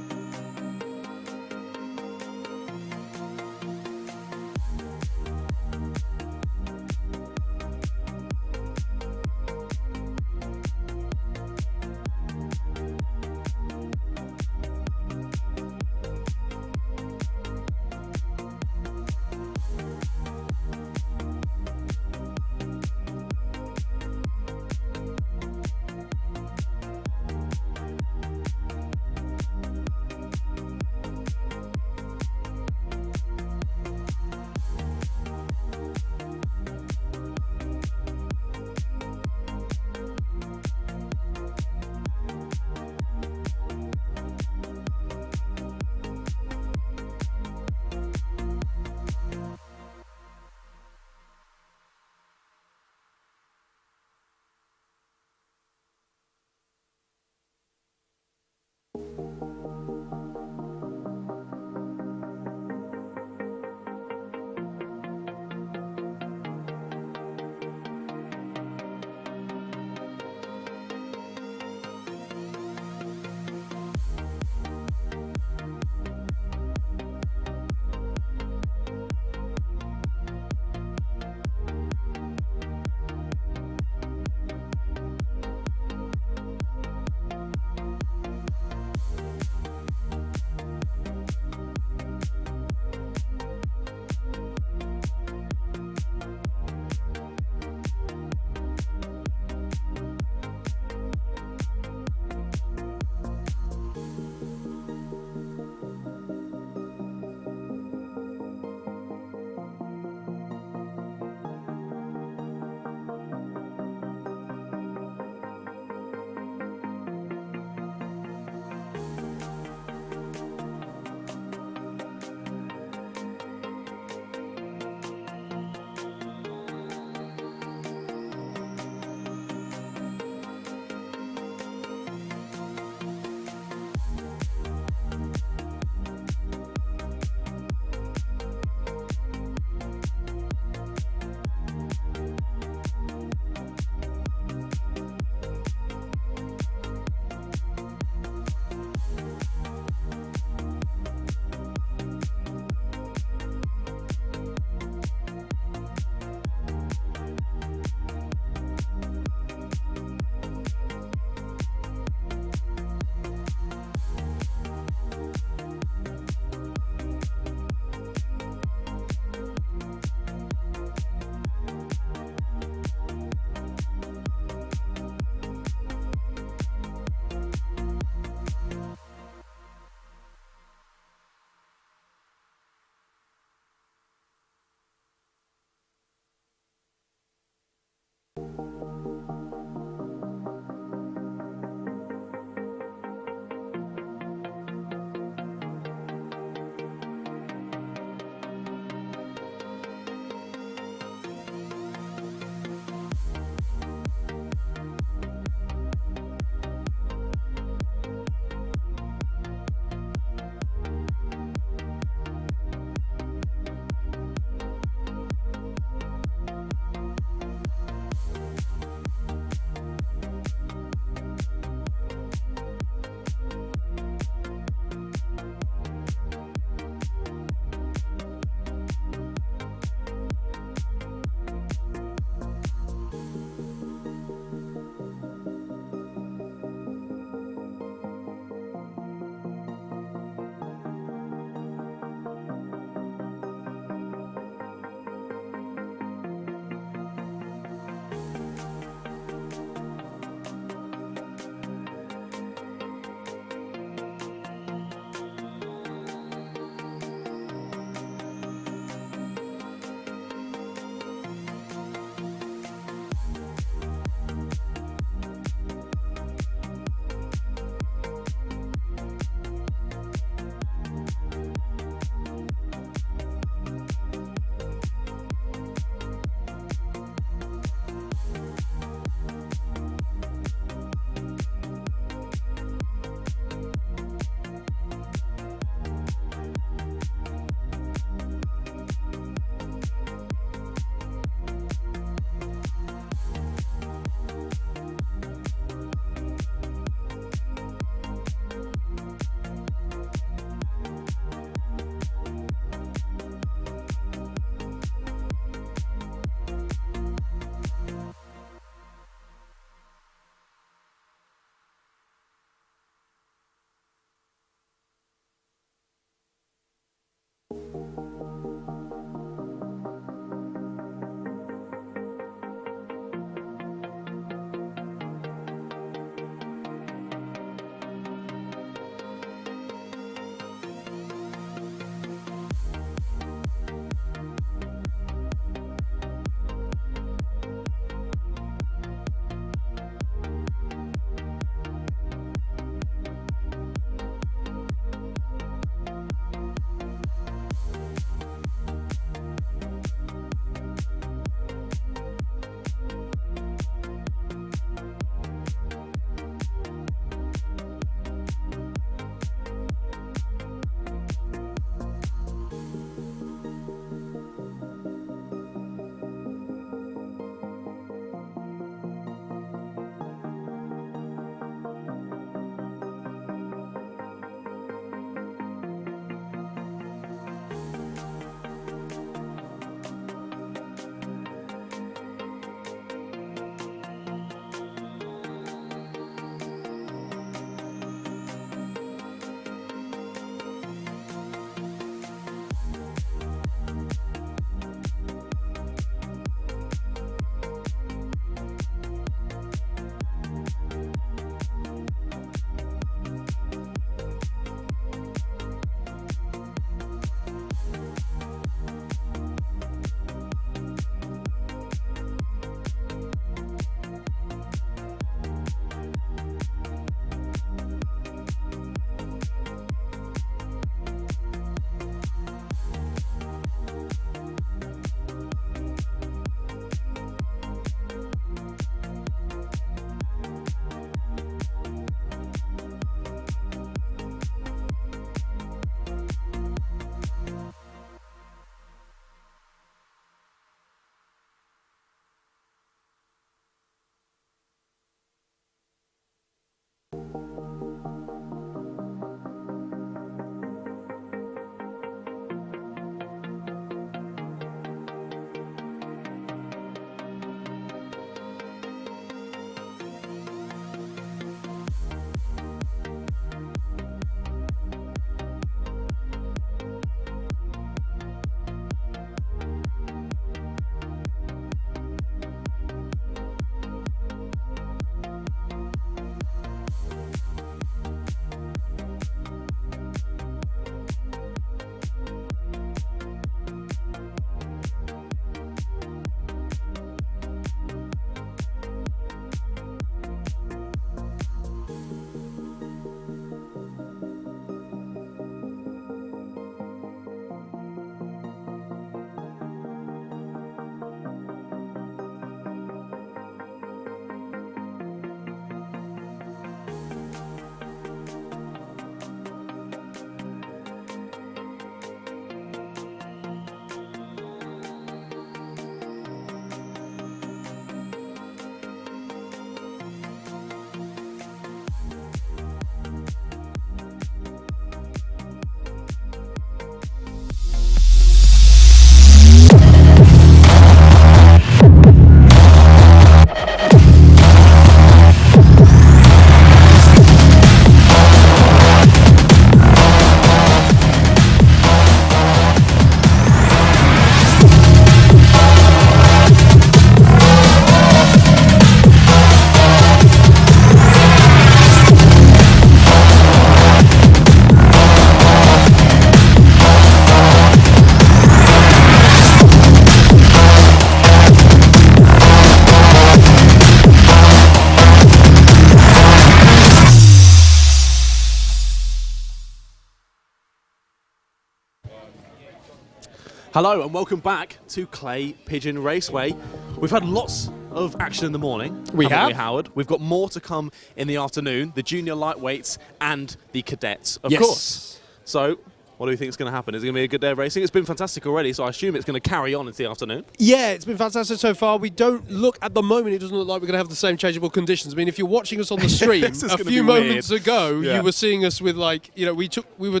Hello and welcome back to Clay Pigeon Raceway. We've had lots of action in the morning. We have. Howard? We've got more to come in the afternoon, the junior lightweights and the cadets, of Yes. course. So, what do you think is going to happen? Is it going to be a good day of racing? It's been fantastic already, so I assume it's going to carry on into the afternoon. Yeah, it's been fantastic so far. We don't look, at the moment, it doesn't look like we're going to have the same changeable conditions. I mean, if you're watching us on the stream, This is a gonna few be moments weird. ago, Yeah. you were seeing us with, like, you know, we were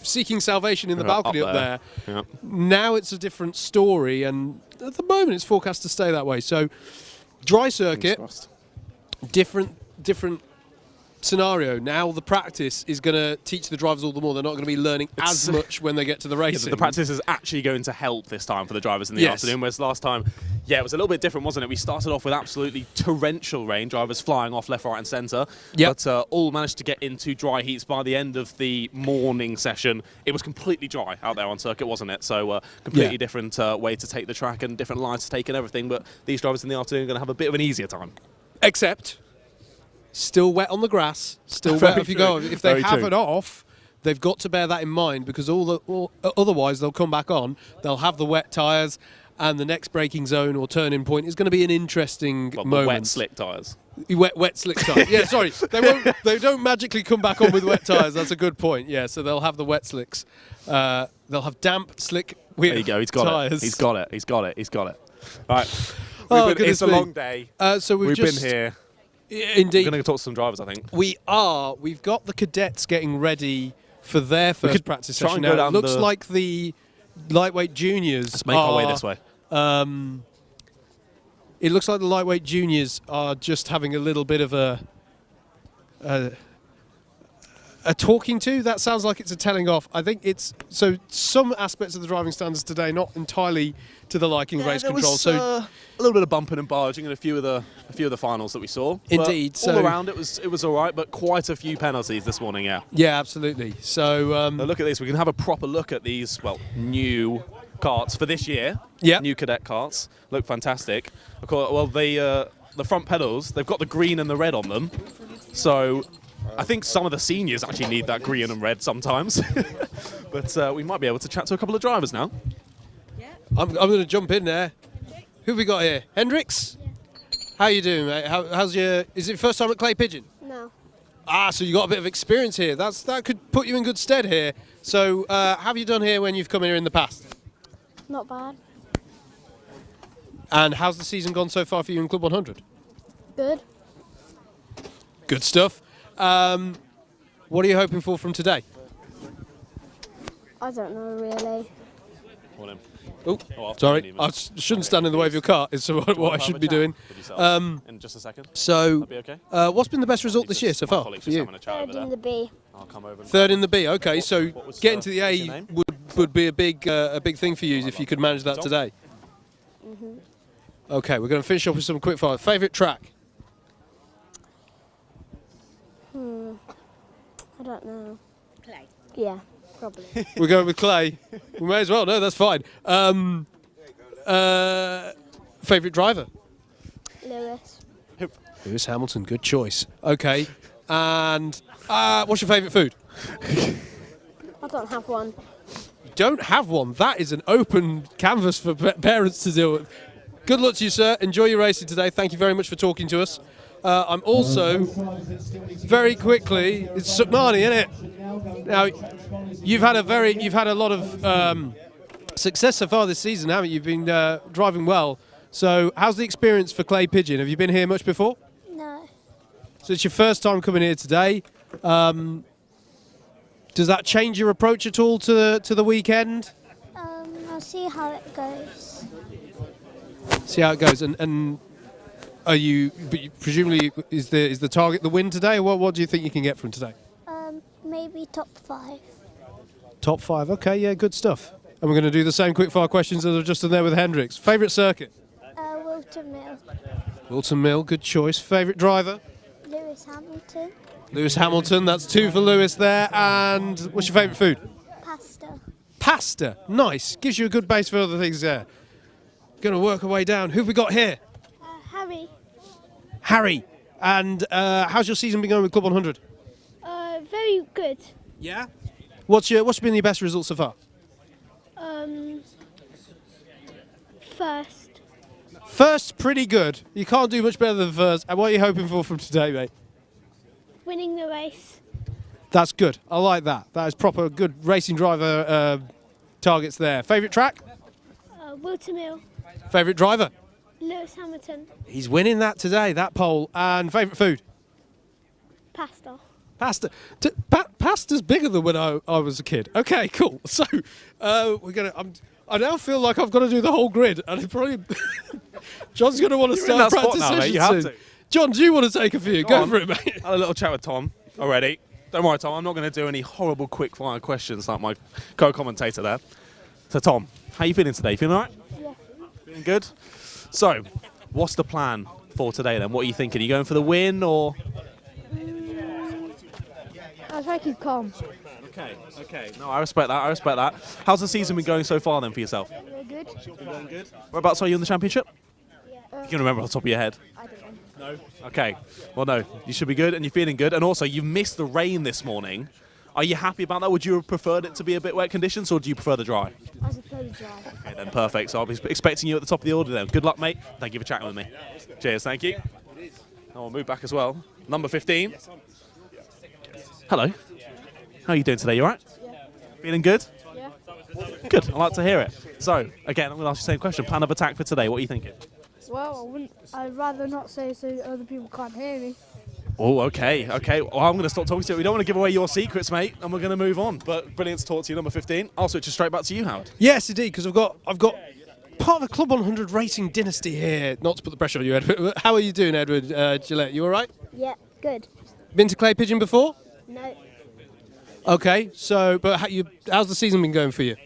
seeking salvation in the balcony up there. Yeah. Now it's a different story, and at the moment it's forecast to stay that way. So, dry circuit, different scenario. Now the practice is going to teach the drivers all the more. They're not going to be learning as much when they get to the racing. The practice is actually going to help this time for the drivers in the Yes. afternoon, whereas last time, yeah, it was a little bit different, wasn't it? We started off with absolutely torrential rain, drivers flying off left, right and centre, but all managed to get into dry heats by the end of the morning session. It was completely dry out there on circuit, wasn't it? So completely different way to take the track and different lines to take and everything, but these drivers in the afternoon are going to have a bit of an easier time. Except, still wet on the grass, still wet if you go. If they have it off, they've got to bear that in mind, because otherwise they'll come back on, they'll have the wet tyres, and the next braking zone or turning point is going to be an interesting moment. Wet slick tyres. Wet slick tyres. Yeah, sorry. They don't magically come back on with wet tyres. That's a good point. Yeah, so they'll have the wet slicks. They'll have damp, slick wheel There you go. He's got tyres. it. He's got it. He's got it. He's got it. Right. It's a long day. So we've been here. Indeed. We're going to talk to some drivers, I think. We are. We've got the cadets getting ready for their first practice try session and go now. It down looks the- like the lightweight juniors Let's make our way this way. It looks like the lightweight juniors are just having a little bit of a talking to. That sounds like it's a telling off. I think it's so some aspects of the driving standards today not entirely to the liking of race there control. was, So a little bit of bumping and barging in a few of the finals that we saw. Indeed, But all so- around it was all right, but quite a few penalties this morning. Yeah. yeah, absolutely. So Now look at this. We can have a proper look at these new karts for this year. Yeah. New cadet karts look fantastic. Of course, well, the front pedals, they've got the green and the red on them. So I think some of the seniors actually need that green and red sometimes. But we might be able to chat to a couple of drivers now. I'm going to jump in there. Who have we got here? Hendrix? How you doing, mate? How's your... Is it first time at Clay Pigeon? No. Ah, so you got a bit of experience here. That could put you in good stead here. So, have you done here when you've come here in the past? Not bad. And how's the season gone so far for you in CLUB100? Good. Good stuff. What are you hoping for from today? I don't know really. Oh, sorry. I shouldn't stand in the way of your car. Is what I should be doing. In just a second. So, That'd be okay? What's been the best result this year so far for you? Third in the B. Third in the B. Okay, so getting to the A would be a big thing for you if you could manage that today. Okay, we're going to finish off with some quick fire. Favourite track? I don't know. Clay. Yeah, probably. We're going with clay. We may as well. No, that's fine. Favourite driver? Lewis. Lewis Hamilton. Good choice. Okay. And what's your favourite food? I don't have one. You don't have one. That is an open canvas for parents to deal with. Good luck to you, sir. Enjoy your racing today. Thank you very much for talking to us. I'm also, very quickly, it's Sukmani, isn't it? Now, you've had a lot of success so far this season, haven't you? You've been driving well. So, how's the experience for Clay Pigeon? Have you been here much before? No. So it's your first time coming here today. Does that change your approach at all to the weekend? I'll see how it goes. See how it goes, and are you? But presumably, is the target the win today? Or what do you think you can get from today? Maybe top 5. Top 5. Okay, yeah, good stuff. And we're going to do the same quickfire questions that I've just done there with Hendricks. Favourite circuit? Wilton Mill. Wilton Mill, good choice. Favourite driver? Lewis Hamilton. Lewis Hamilton. That's 2 for Lewis there. And what's your favourite food? Pasta. Pasta. Nice. Gives you a good base for other things there. Going to work our way down. Who've we got here? Harry. Harry. And how's your season been going with Club 100? Very good. Yeah. What's been your best result so far? First. First, pretty good. You can't do much better than first. And what are you hoping for from today, mate? Winning the race. That's good. I like that. That is proper good racing driver targets there. Favourite track? Wilton Mill. Favourite driver? Lewis Hamilton. He's winning that today, that pole. And favourite food? Pasta. Pasta. Pasta's bigger than when I was a kid. Okay, cool. So we're gonna. I now feel like I've got to do the whole grid, and it probably John's going to want to start practice sessions You have soon. to. John, do you want to take a few? Go for it, mate. I had a little chat with Tom already. Don't worry, Tom. I'm not going to do any horrible quick-fire questions like my co-commentator there. So, Tom, how are you feeling today? Feeling all right? Yeah. Feeling good? So, what's the plan for today then? What are you thinking? Are you going for the win or...? I'll try to keep calm. Okay. No, I respect that. How's the season been going so far then for yourself? We're good. Good. Whereabouts are you in the championship? You can remember off the top of your head. I don't know. No? Okay. Well, no. You should be good and you're feeling good. And also, you missed the rain this morning. Are you happy about that? Would you have preferred it to be a bit wet conditions or do you prefer the dry? I prefer the dry. Okay, then perfect. So I'll be expecting you at the top of the order then. Good luck, mate. Thank you for chatting with me. Cheers, thank you. Oh, we'll move back as well. Number 15. Hello. How are you doing today? You all right? Yeah. Feeling good? Yeah. Good. I like to hear it. So, again, I'm going to ask you the same question. Plan of attack for today. What are you thinking? Well, I'd rather not say so other people can't hear me. Oh, okay. Well, I'm going to stop talking to you. We don't want to give away your secrets, mate, and we're going to move on. But brilliant to talk to you, number 15. I'll switch it straight back to you, Howard. Yes, indeed, because I've got part of the Club 100 racing dynasty here. Not to put the pressure on you, Edward. How are you doing, Edward Gillette? You all right? Yeah, good. Been to Clay Pigeon before? No. Okay, so, but how's the season been going for you?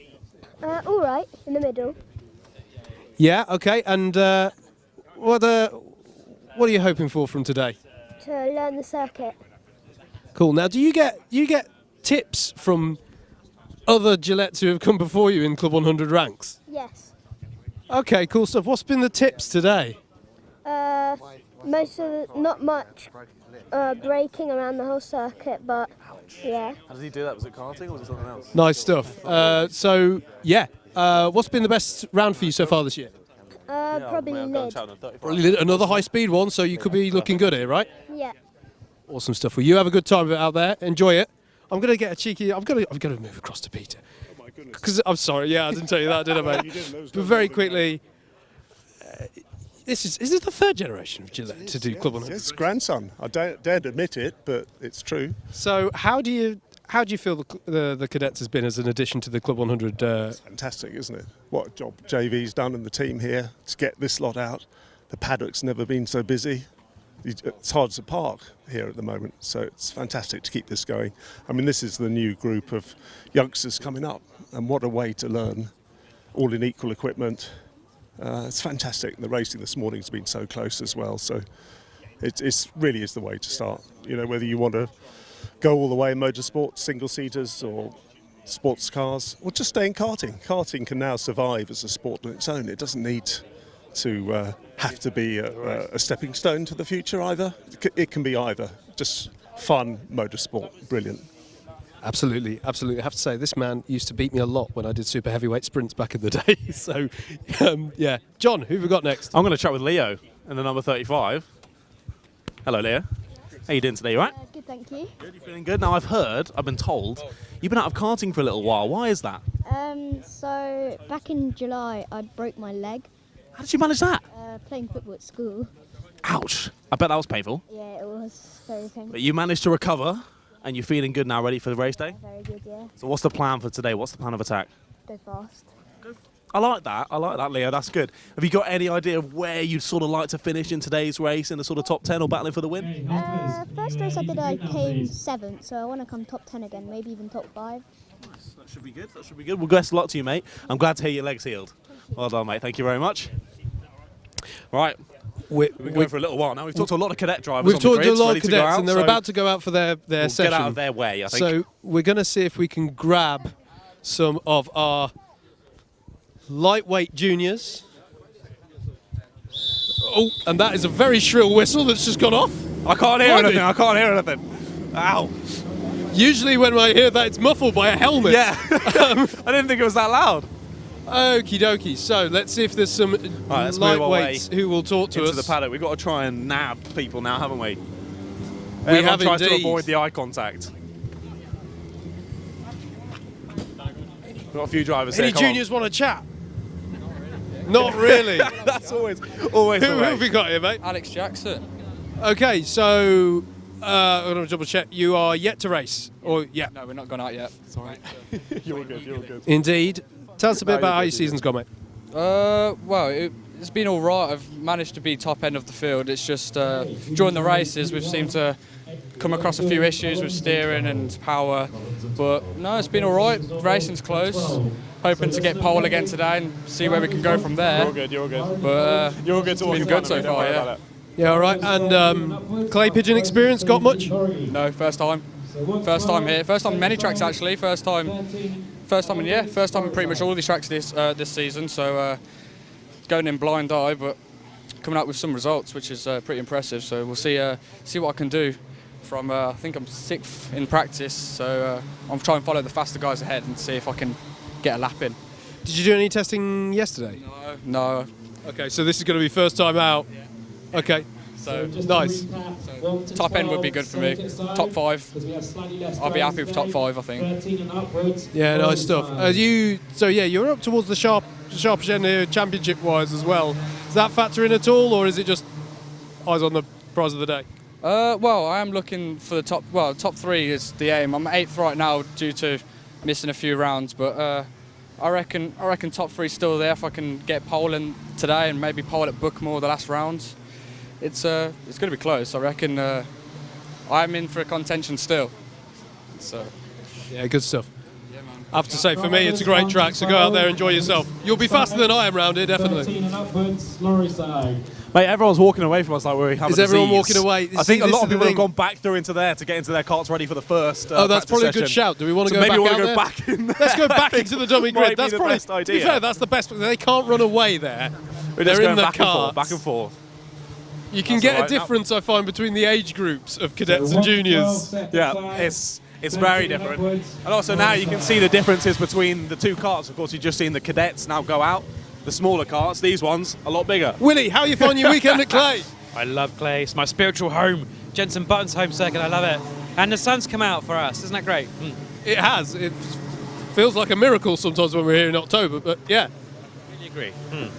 All right, in the middle. Yeah, okay, and what are you hoping for from today? To learn the circuit. Cool. Now, do you get tips from other Gillettes who have come before you in Club 100 ranks? Yes. Okay, cool stuff. What's been the tips today? Not much braking around the whole circuit, but yeah. How did he do that? Was it karting or was it something else? Nice stuff. What's been the best round for you so far this year? Probably lid. Probably another high-speed one, so you could be looking good here, right? Yeah. Awesome stuff. Well, you have a good time out there. Enjoy it. I'm going to get a cheeky... I've got to move across to Peter. Oh, my goodness. Because I'm sorry, yeah, I didn't tell you that, did I, mate? You didn't. But very quickly, Is this the third generation of Gillette to do Club 100? It's grandson. I don't dare to admit it, but it's true. So how do you feel the cadets has been as an addition to the Club 100? It's fantastic, isn't it? What a job JV's done and the team here to get this lot out. The paddock's never been so busy. It's hard to park here at the moment, so it's fantastic to keep this going. I mean, this is the new group of youngsters coming up, and what a way to learn, all in equal equipment. It's fantastic. The racing this morning's been so close as well, so it really is the way to start. You know, whether you want to go all the way in motorsport, single-seaters or sports cars, or just stay in karting. Karting can now survive as a sport on its own. It doesn't need to have to be a stepping stone to the future either. It can be either. Just fun motorsport. Brilliant. Absolutely, absolutely. I have to say, this man used to beat me a lot when I did super heavyweight sprints back in the day. So, yeah. John, who have we got next? I'm going to chat with Leo in the number 35. Hello, Leo. How you doing today, you all right? Good, thank you. Good, you feeling good? Now, I've been told, you've been out of karting for a little while. Why is that? So back in July, I broke my leg. How did you manage that? Playing football at school. Ouch. I bet that was painful. Yeah, it was very painful. But you managed to recover, and you're feeling good now, ready for the race day? Very good, yeah. So what's the plan for today? What's the plan of attack? Go fast. I like that, Leo. That's good. Have you got any idea of where you'd sort of like to finish in today's race, in the sort of top 10 or battling for the win? First race I did, I came 7th, so I want to come top 10 again, maybe even top 5. Nice. That should be good. That should be good. Well, best of luck to you, mate. I'm glad to hear your leg's healed. Well done, mate. Thank you very much. Right. We've been going for a little while now. We've talked to a lot of cadet drivers. We've on the talked to a grids, lot ready of to go cadets, out, and they're so about to go out for their we'll session. get out of their way, I think. So we're going to see if we can grab some of our lightweight juniors. Oh, and that is a very shrill whistle that's just gone off. I can't hear anything. I can't hear anything. Ow. Usually when I hear that, it's muffled by a helmet. Yeah. I didn't think it was that loud. Okie dokie. So let's see if there's some lightweights who will talk to into us. the paddock. We've got to try and nab people now, haven't we? We have tries to indeed. avoid the eye contact. We've got a few drivers Any here. Come on. juniors want to chat? Not really. That's always Who the way. have we got here, mate? Alex Jackson. Okay, so I'm going to double check. You are yet to race, or yeah? No, we're not gone out yet. Sorry. You're good. You're good. Indeed. Tell us a bit about how your season's gone, mate. Well, it's been all right. I've managed to be top end of the field. It's just during the races we've seemed to come across a few issues with steering and power, but no, it's been all right. Racing's close. Hoping to get pole again today and see where we can go from there. You're good. You're good. But you're good. It's been good so far. Yeah. Yeah. All right. And clay pigeon experience got much? No, first time. First time here. First time in many tracks actually. First time in pretty much all these tracks this season. So going in blind eye, but coming out with some results, which is pretty impressive. So we'll see what I can do. From I think I'm 6th in practice, so I'm trying to follow the faster guys ahead and see if I can get a lap in. Did you do any testing yesterday? No. Okay, so this is going to be first time out. Yeah. Okay. So nice. So top end would be good for me. Top 5. I'll be happy with top 5, I think. Yeah, nice stuff. So you're up towards the sharpish end here, championship-wise as well. Does that factor in at all, or is it just eyes on the prize of the day? Well, I am looking for the top. Well, top 3 is the aim. I'm 8th right now due to missing a few rounds, but I reckon top 3 still there if I can get pole in today and maybe pole at Bookmore the last round. It's going to be close. I reckon I'm in for a contention still. So yeah, good stuff. I have to say, for me, it's a great track, so go out there, enjoy yourself. You'll be faster than I am round here, definitely. Mate, everyone's walking away from us like we're having Is everyone walking away? I think a lot of people have gone back through into there to get into their carts ready for the first that's probably session. a good shout. Do we want to so go maybe back we want to out go there? back in there. Let's go back into the dummy grid. That's probably, best idea. to be fair, that's the best. They can't run away there. We're They're just in going the back and forth. You can get a difference, I find, between the age groups of cadets and juniors. Yeah, it's very different. And also now you can see the differences between the two carts. Of course, you've just seen the cadets now go out. The smaller carts, these ones, a lot bigger. Willie, how are you finding your weekend at Clay? I love Clay. It's my spiritual home. Jensen Button's home circuit. I love it. And the sun's come out for us. Isn't that great? It has. It feels like a miracle sometimes when we're here in October, but yeah. I really agree.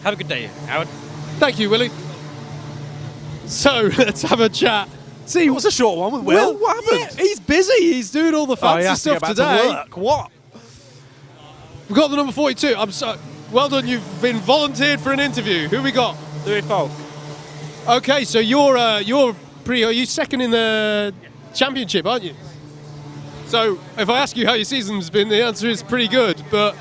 Have a good day, Howard. Thank you, Willie. So let's have a chat. See, it was a short one with Will. What happened? Yeah, he's busy. He's doing all the fancy stuff today. Work. What? We've got the number 42. I'm so well done. You've been volunteered for an interview. Who we got? Louis Falk. Okay, so you're are you second in the championship, aren't you? So if I ask you how your season's been, the answer is pretty good. But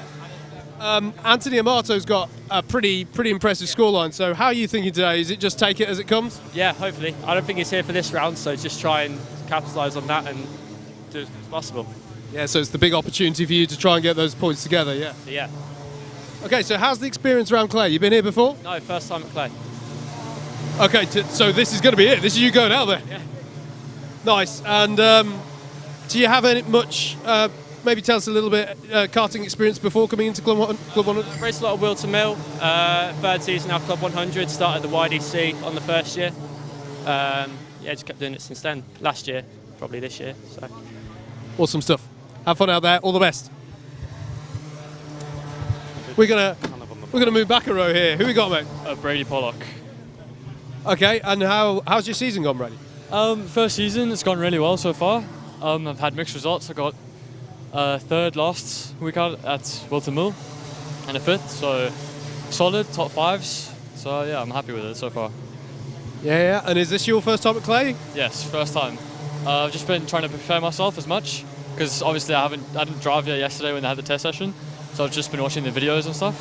Anthony Amato's got a pretty impressive scoreline. So how are you thinking today? Is it just take it as it comes? Yeah, hopefully. I don't think he's here for this round, so just try and capitalise on that and do as much as possible. Yeah, so it's the big opportunity for you to try and get those points together, yeah? Yeah. Okay, so how's the experience around Clay? You been here before? No, first time at Clay. Okay, so this is going to be it. This is you going out there. Yeah. Nice. And do you have any much, maybe tell us a little bit, karting experience before coming into Club 100? Raced a lot of wheel to mill. Third season now, Club 100. Started the YDC on the first year. Yeah, just kept doing it since then. Last year, probably this year. So. Awesome stuff. Have fun out there. All the best. We're gonna move back a row here. Who we got, mate? Brady Pollock. Okay, and how's your season gone, Brady? First season, it's gone really well so far. I've had mixed results. I got third last week out at Will to Mill and a fifth, so solid, top fives. So yeah, I'm happy with it so far. Yeah. And is this your first time at Clay? Yes, first time. I've just been trying to prepare myself as much because obviously I didn't drive yet yesterday when they had the test session, so I've just been watching the videos and stuff.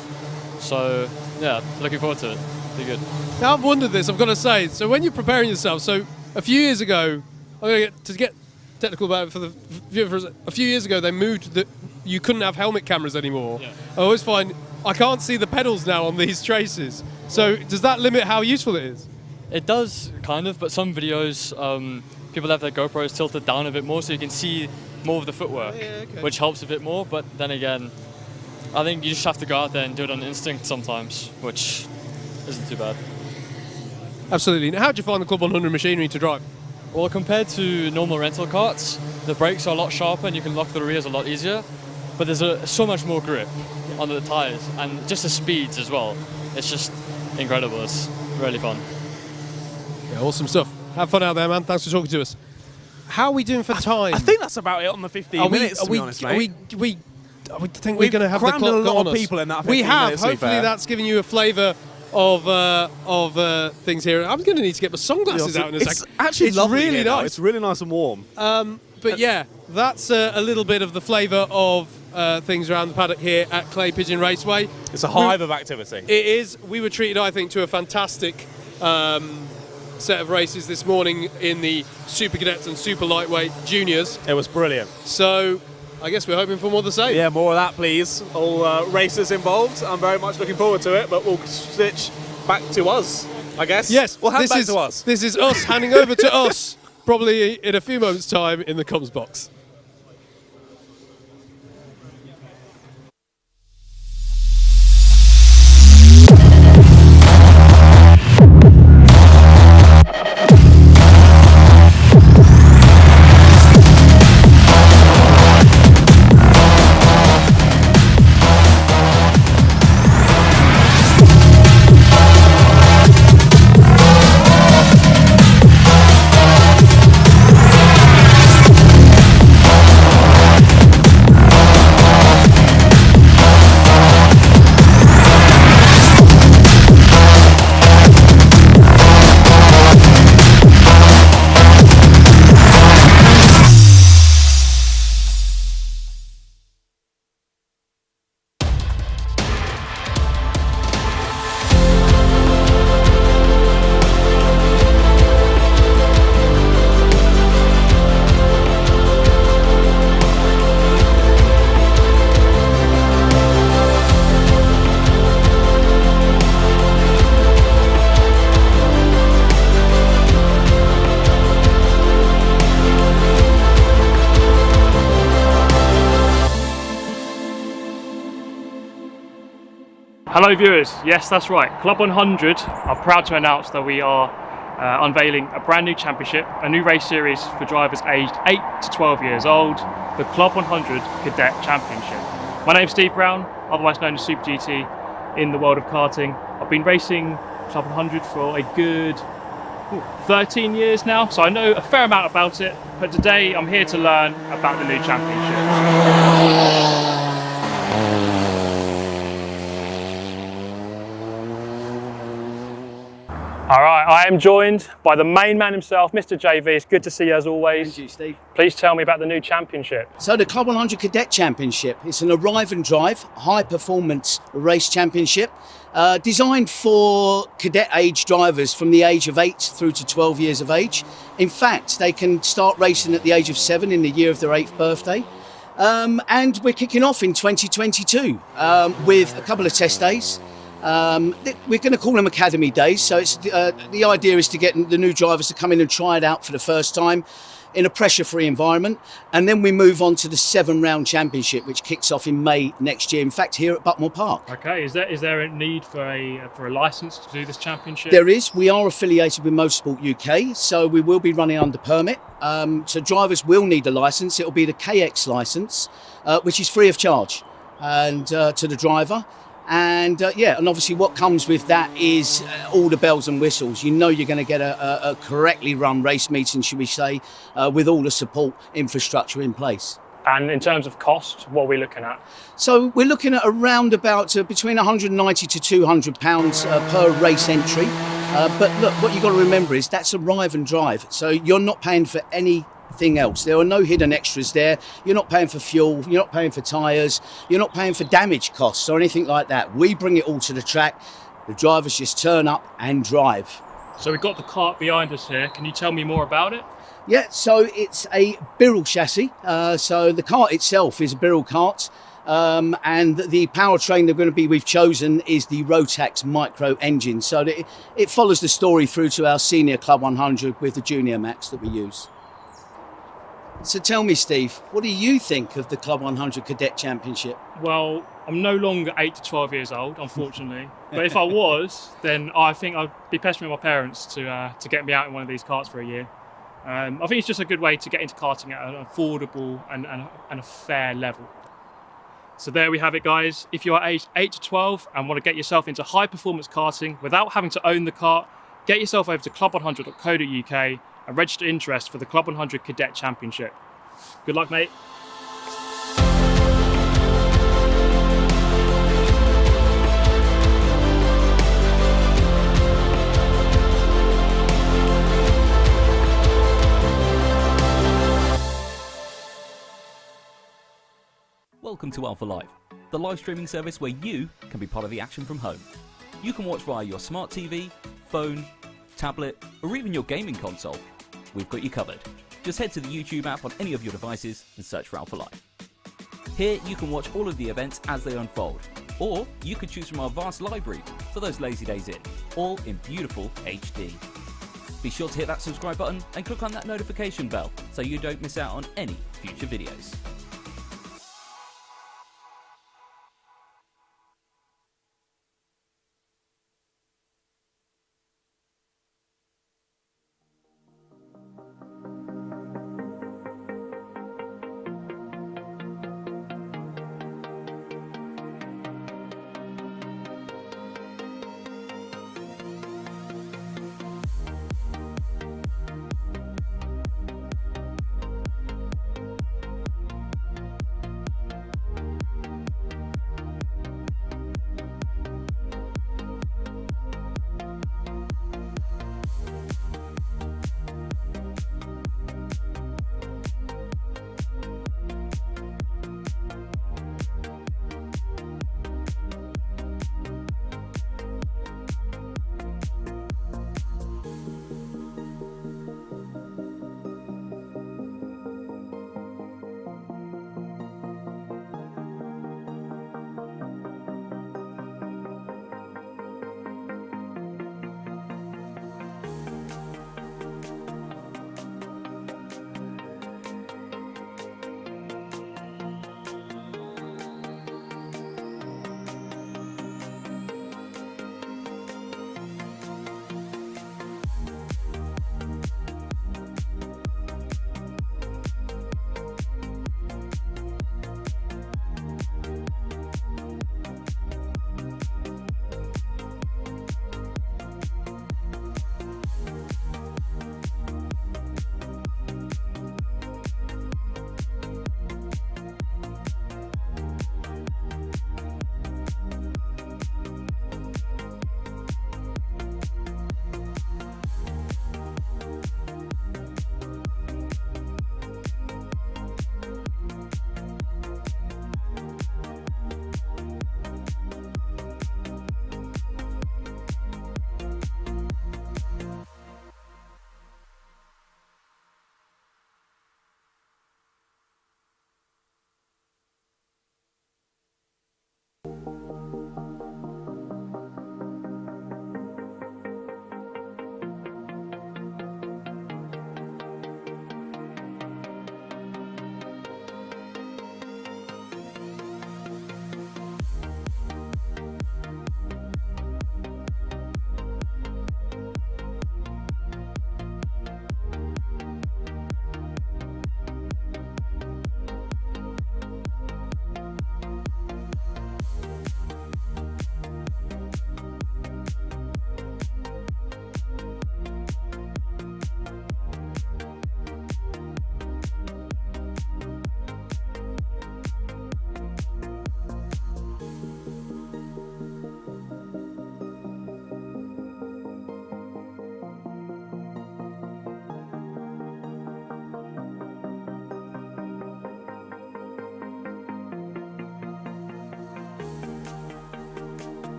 So yeah, looking forward to it. Be good. Now I've wondered this. I've got to say. So when you're preparing yourself, so a few years ago, I'm going to get technical about it for the viewers. A few years ago, they moved that you couldn't have helmet cameras anymore. Yeah. I always find I can't see the pedals now on these traces. So does that limit how useful it is? It does, kind of, but some videos, people have their GoPros tilted down a bit more so you can see more of the footwork, which helps a bit more. But then again, I think you just have to go out there and do it on instinct sometimes, which isn't too bad. Absolutely. Now, how do you find the Club 100 machinery to drive? Well, compared to normal rental karts, the brakes are a lot sharper and you can lock the rears a lot easier, but there's so much more grip on the tyres and just the speeds as well. It's just incredible. It's really fun. Yeah, awesome stuff. Have fun out there, man. Thanks for talking to us. How are we doing for time? I think that's about it on the 15 minutes, to be honest, mate. We think we're going to have the clock crammed a lot on of us. people in that 15 We have. minutes, Hopefully that's giving you a flavour of things here. I'm going to need to get my sunglasses out in a second. It's actually lovely really here nice. now. It's really nice and warm. But yeah, that's a little bit of the flavour of things around the paddock here at Clay Pigeon Raceway. It's a hive of activity. It is. We were treated, I think, to a fantastic set of races this morning in the Super Cadets and Super Lightweight Juniors. It was brilliant. So I guess we're hoping for more of the same. Yeah, more of that, please. All racers involved. I'm very much looking forward to it, but we'll switch back to us, I guess. Yes, we'll hand back to us. This is us handing over to us, probably in a few moments' time in the comms box. Hello viewers, yes that's right, Club 100 are proud to announce that we are unveiling a brand new championship, a new race series for drivers aged 8 to 12 years old, the Club 100 Cadet Championship. My name's Steve Brown, otherwise known as Super GT in the world of karting. I've been racing Club 100 for a good 13 years now, so I know a fair amount about it, but today I'm here to learn about the new championship. All right, I am joined by the main man himself, Mr. JV. It's good to see you as always. Thank you, Steve. Please tell me about the new championship. So the CLUB100 Cadet Championship, it's an arrive and drive, high performance race championship, designed for cadet age drivers from the age of 8 through to 12 years of age. In fact, they can start racing at the age of 7 in the year of their 8th birthday. And we're kicking off in 2022 with a couple of test days. We're going to call them Academy Days, so it's the idea is to get the new drivers to come in and try it out for the first time in a pressure-free environment, and then we move on to the 7-round championship, which kicks off in May next year. In fact, here at Buckmore Park. Okay, is there a need for a license to do this championship? There is. We are affiliated with Motorsport UK, so we will be running under permit. So drivers will need a license. It will be the KX license, which is free of charge, and to the driver. And and obviously what comes with that is all the bells and whistles. You know you're going to get a correctly run race meeting, should we say, with all the support infrastructure in place. And in terms of cost, what are we looking at? So we're looking at around about between £190 to £200 per race entry. But look, what you've got to remember is that's arrive and drive. So you're not paying for anything else. There are no hidden extras there. You're not paying for fuel, you're not paying for tyres, you're not paying for damage costs or anything like that. We bring it all to the track. The drivers just turn up and drive. So we've got the kart behind us here. Can you tell me more about it? Yeah, so it's a Birrell chassis. So the kart itself is a Birrell kart. And the powertrain we've chosen is the Rotax micro engine. So it follows the story through to our senior CLUB100 with the junior max that we use. So tell me, Steve, what do you think of the CLUB100 Cadet Championship? Well, I'm no longer 8 to 12 years old, unfortunately. But if I was, then I think I'd be pestering my parents to get me out in one of these karts for a year. I think it's just a good way to get into karting at an affordable and a fair level. So there we have it, guys. If you are aged 8 to 12 and want to get yourself into high performance karting without having to own the kart, get yourself over to club100.co.uk and register interest for the CLUB100 Cadet Championship. Good luck, mate. Welcome to Alpha Live, the live streaming service where you can be part of the action from home. You can watch via your smart TV, phone, tablet, or even your gaming console. We've got you covered. Just head to the YouTube app on any of your devices and search for Alpha Live. Here you can watch all of the events as they unfold, or you could choose from our vast library for those lazy days in, all in beautiful HD. Be sure to hit that subscribe button and click on that notification bell so you don't miss out on any future videos.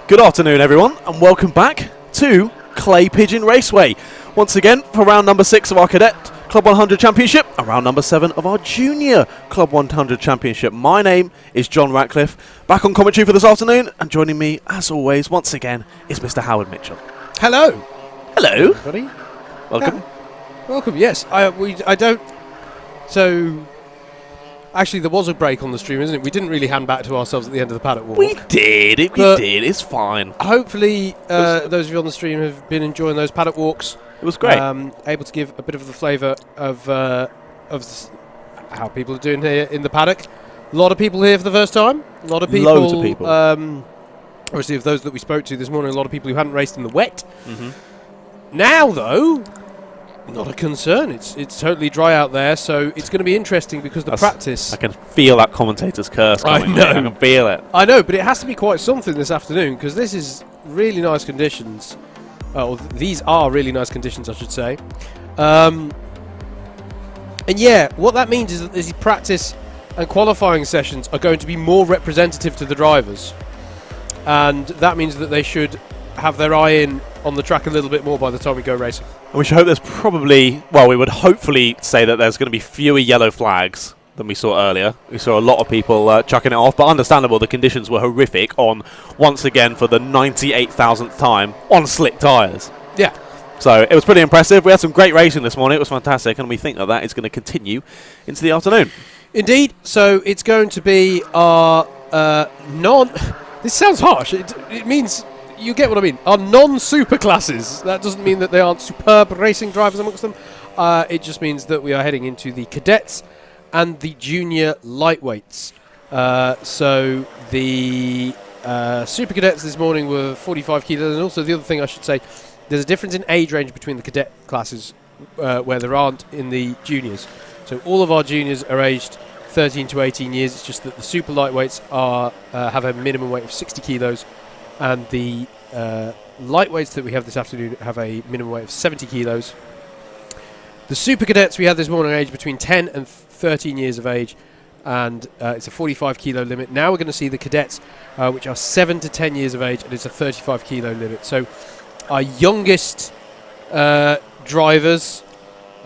Good afternoon, everyone, and welcome back to Clay Pigeon Raceway. Once again, for round number 6 of our Cadet Club 100 Championship and round number 7 of our Junior Club 100 Championship. My name is John Ratcliffe, back on commentary for this afternoon, and joining me, as always, once again, is Mr. Howard Mitchell. Hello. Hello. Everybody. Welcome. Welcome, yes. I don't... So... Actually, there was a break on the stream, isn't it? We didn't really hand back to ourselves at the end of the paddock walk. We did. We did. It's fine. Hopefully, those of you on the stream have been enjoying those paddock walks. It was great. Able to give a bit of the flavour of how people are doing here in the paddock. A lot of people here for the first time. A lot of people. Loads of people. Obviously, of those that we spoke to this morning, a lot of people who hadn't raced in the wet. Now, though, not a concern. It's totally dry out there, so it's going to be interesting because the practice... I can feel that commentator's curse coming. I know. I can feel it. I know, but it has to be quite something this afternoon because this is really nice conditions. These are really nice conditions, I should say. And yeah, what that means is that these practice and qualifying sessions are going to be more representative to the drivers. And that means that they should have their eye in on the track a little bit more by the time we go racing. And we should hope there's probably, well, we would hopefully say that there's going to be fewer yellow flags than we saw earlier. We saw a lot of people chucking it off, but understandable, the conditions were horrific on, once again, for the 98,000th time, on slick tyres. Yeah. So it was pretty impressive. We had some great racing this morning. It was fantastic, and we think that is going to continue into the afternoon. Indeed. So it's going to be our this sounds harsh. It means... You get what I mean. Our non-super classes. That doesn't mean that they aren't superb racing drivers amongst them. It just means that we are heading into the cadets and the junior lightweights. So the super cadets this morning were 45 kilos. And also the other thing I should say, there's a difference in age range between the cadet classes where there aren't in the juniors. So all of our juniors are aged 13 to 18 years. It's just that the super lightweights have a minimum weight of 60 kilos. And the lightweights that we have this afternoon have a minimum weight of 70 kilos. The super cadets we had this morning are aged between 10 and 13 years of age, and it's a 45 kilo limit. Now we're going to see the cadets, which are 7 to 10 years of age, and it's a 35 kilo limit. So our youngest drivers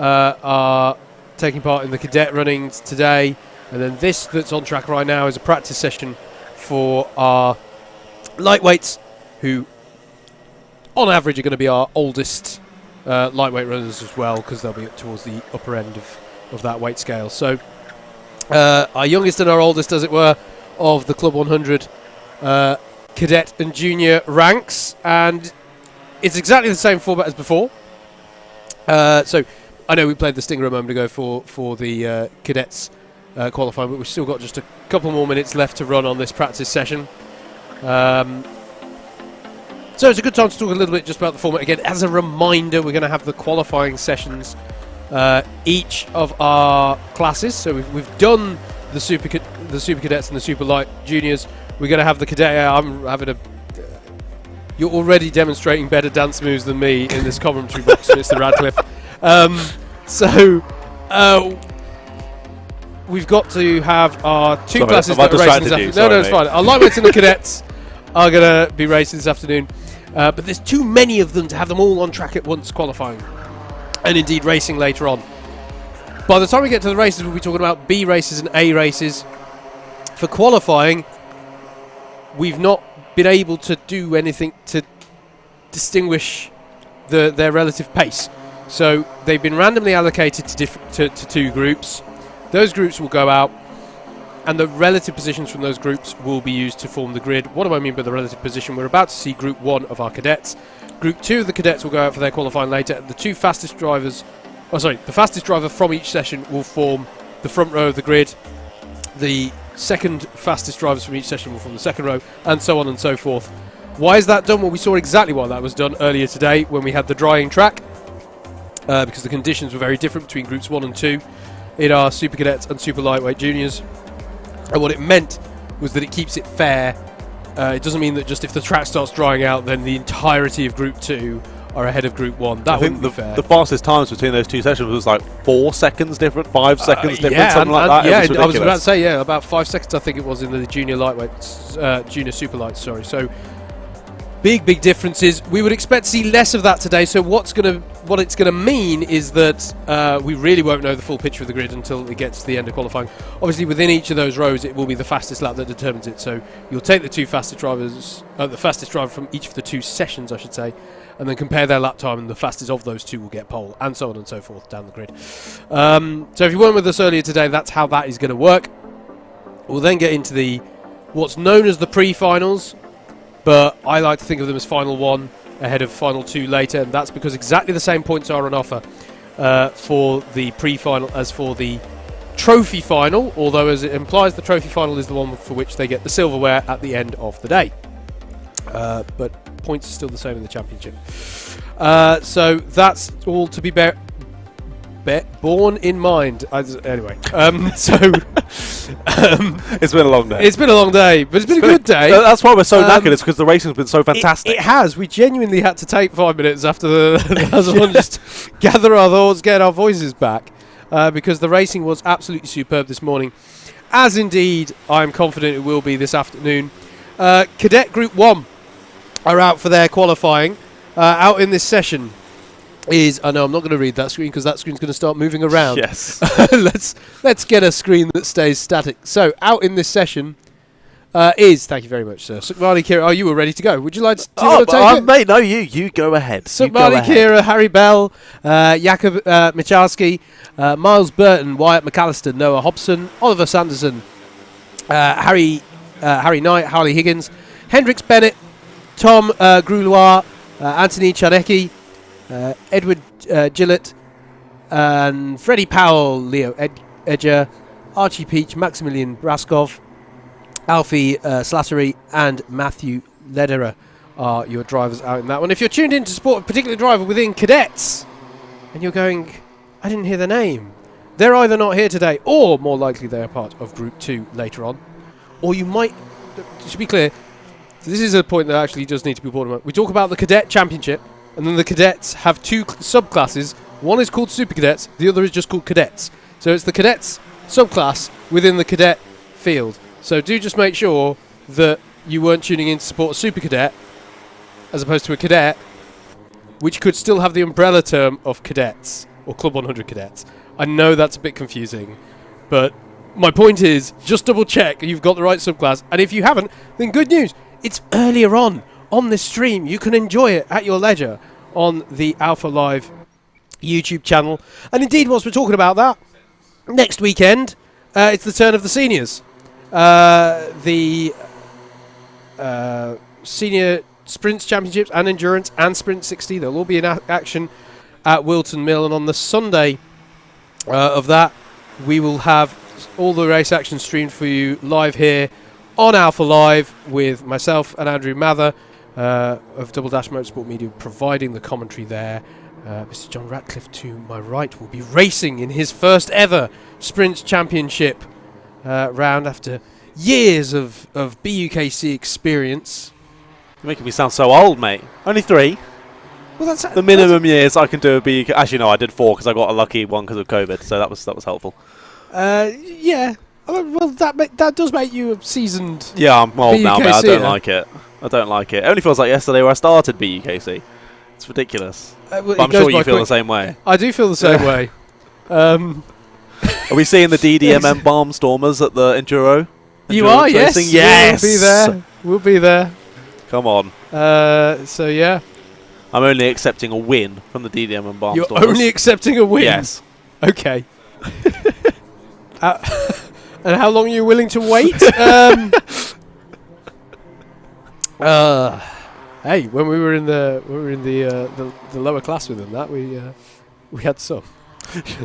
are taking part in the cadet runnings today, and then this that's on track right now is a practice session for our lightweights, who on average are going to be our oldest lightweight runners as well, because they'll be towards the upper end of that weight scale. So our youngest and our oldest, as it were, of the Club 100 cadet and junior ranks, and it's exactly the same format as before. So I know we played the stinger a moment ago for the cadets qualifying, but we've still got just a couple more minutes left to run on this practice session. So it's a good time to talk a little bit just about the format again. As a reminder, we're going to have the qualifying sessions each of our classes. So we've done the super cadets and the super light juniors. We're going to have the cadet. I'm having you're already demonstrating better dance moves than me in this commentary box, Mr. Radcliffe. We've got to have our two classes that are racing this afternoon. No, it's fine. Our lightweights and the cadets are going to be racing this afternoon. But there's too many of them to have them all on track at once qualifying. And indeed racing later on. By the time we get to the races, we'll be talking about B races and A races. For qualifying, we've not been able to do anything to distinguish their relative pace. So they've been randomly allocated to two groups. Those groups will go out, and the relative positions from those groups will be used to form the grid. What do I mean by the relative position? We're about to see Group 1 of our cadets. Group 2 of the cadets will go out for their qualifying later. The fastest driver from each session will form the front row of the grid. The second fastest drivers from each session will form the second row, and so on and so forth. Why is that done? Well, we saw exactly why that was done earlier today when we had the drying track, because the conditions were very different between Groups 1 and 2. In our super cadets and super lightweight juniors, and what it meant was that it keeps it fair. It doesn't mean that just if the track starts drying out, then the entirety of Group 2 are ahead of Group 1. That wouldn't be fair. The fastest times between those two sessions was like 4 seconds different, 5 seconds different, something like that. Yeah, I was about to say, about 5 seconds I think it was in the junior lightweights, junior super lights. Sorry. So big differences. We would expect to see less of that today. So what it's gonna mean is that we really won't know the full picture of the grid until it gets to the end of qualifying. Obviously, within each of those rows, it will be the fastest lap that determines it. So you'll take the two fastest drivers, the fastest driver from each of the two sessions, I should say, and then compare their lap time, and the fastest of those two will get pole, and so on and so forth down the grid. So if you weren't with us earlier today, that's how that is going to work. We'll then get into what's known as the pre-finals, but I like to think of them as Final 1 ahead of Final 2 later, and that's because exactly the same points are on offer for the pre-final as for the trophy final, although as it implies the trophy final is the one for which they get the silverware at the end of the day. But points are still the same in the championship. So that's all to be borne in mind. Anyway, it's been a long day. It's been a long day, but it's been a good day. That's why we're so knackered. It's because the racing's been so fantastic. It has. We genuinely had to take 5 minutes after the last one, just gather our thoughts, get our voices back, because the racing was absolutely superb this morning, as indeed I'm confident it will be this afternoon. Cadet Group 1 are out for their qualifying. Out in this session is, I know I'm not going to read that screen because that screen's going to start moving around. Yes. let's get a screen that stays static. So out in this session is, thank you very much, sir, Sukmani Kira. Oh, you were ready to go. Would you like to take it? Mate, no, you go ahead. Sukmani Kira, Harry Bell, Jakub Michalski, Miles Burton, Wyatt McAllister, Noah Hobson, Oliver Sanderson, Harry Knight, Harley Higgins, Hendrix Bennett, Tom Grouloir, Anthony Chanecki, Edward Gillett, and Freddie Powell, Leo Edger, Archie Peach, Maximilian Braskov, Alfie Slattery, and Matthew Lederer are your drivers out in that one. If you're tuned in to support a particular driver within cadets, and you're going, I didn't hear the name, they're either not here today, or more likely they're part of Group 2 later on. Or you might, to be clear, this is a point that actually does need to be brought about. We talk about the Cadet Championship, and then the cadets have two subclasses. One is called Super Cadets, the other is just called Cadets. So it's the Cadets subclass within the Cadet field. So do just make sure that you weren't tuning in to support a Super Cadet as opposed to a Cadet, which could still have the umbrella term of Cadets, or Club 100 Cadets. I know that's a bit confusing, but my point is, just double check you've got the right subclass, and if you haven't, then good news. It's earlier on this stream. You can enjoy it at your leisure on the Alpha Live YouTube channel. And indeed, whilst we're talking about that, next weekend, it's the turn of the seniors. The Senior Sprints Championships and Endurance and Sprint 60, they'll all be in action at Wilton Mill. And on the Sunday of that, we will have all the race action streamed for you live here on Alpha Live with myself and Andrew Mather of Double Dash Motorsport Media providing the commentary there. Mr. John Ratcliffe to my right will be racing in his first ever Sprint Championship round after years of BUKC experience. You're making me sound so old, mate. Only 3. Well, that's the minimum years I can do a BUK. Actually, no, I did 4 because I got a lucky one because of COVID, so that was helpful. Yeah. Well, that does make you a seasoned. Yeah, I'm old now, but I don't BUKC-er. like it. I don't like it. It only feels like yesterday where I started BUKC. It's ridiculous. Well, but I'm sure you feel the same way. I do feel the same way. Are we seeing the DDMM Barnstormers at the Enduro? You are, Endurance yes. racing? Yes. We'll be there. We'll be there. Come on. So yeah. I'm only accepting a win from the DDMM Barnstormers. You're only accepting a win? Yes. Okay. And how long are you willing to wait? Hey, when we were in the lower class with them, that we had some.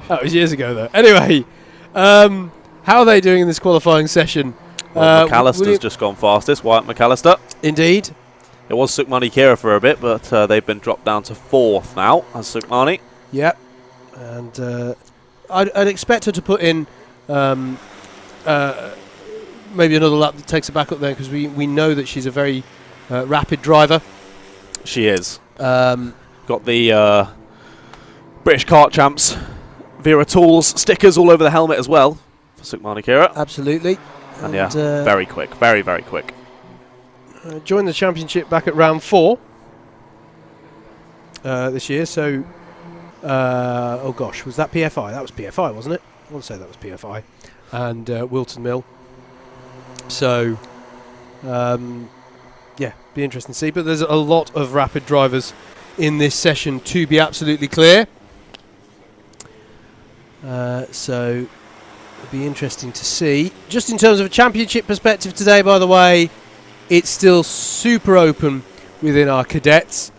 That was years ago, though. Anyway, how are they doing in this qualifying session? Well, McAllister's just gone fastest. Wyatt McAllister. Indeed. It was Sukmani Kira for a bit, but they've been dropped down to 4th now as Sukmani. Yep. And I'd expect her to put in maybe another lap that takes her back up there, because we know that she's a very rapid driver. She is. Got the British Kart Champs Vera Tools stickers all over the helmet as well for Sukmani Kira. Absolutely. And yeah, very quick. Very, very quick. joined the championship back at round 4 this year. So, oh gosh, was that PFI? That was PFI, wasn't it? I want to say that was PFI. And Wilton Mill. So, yeah, be interesting to see. But there's a lot of rapid drivers in this session, to be absolutely clear. So it'll be interesting to see. Just in terms of a championship perspective today, by the way, it's still super open within our cadets.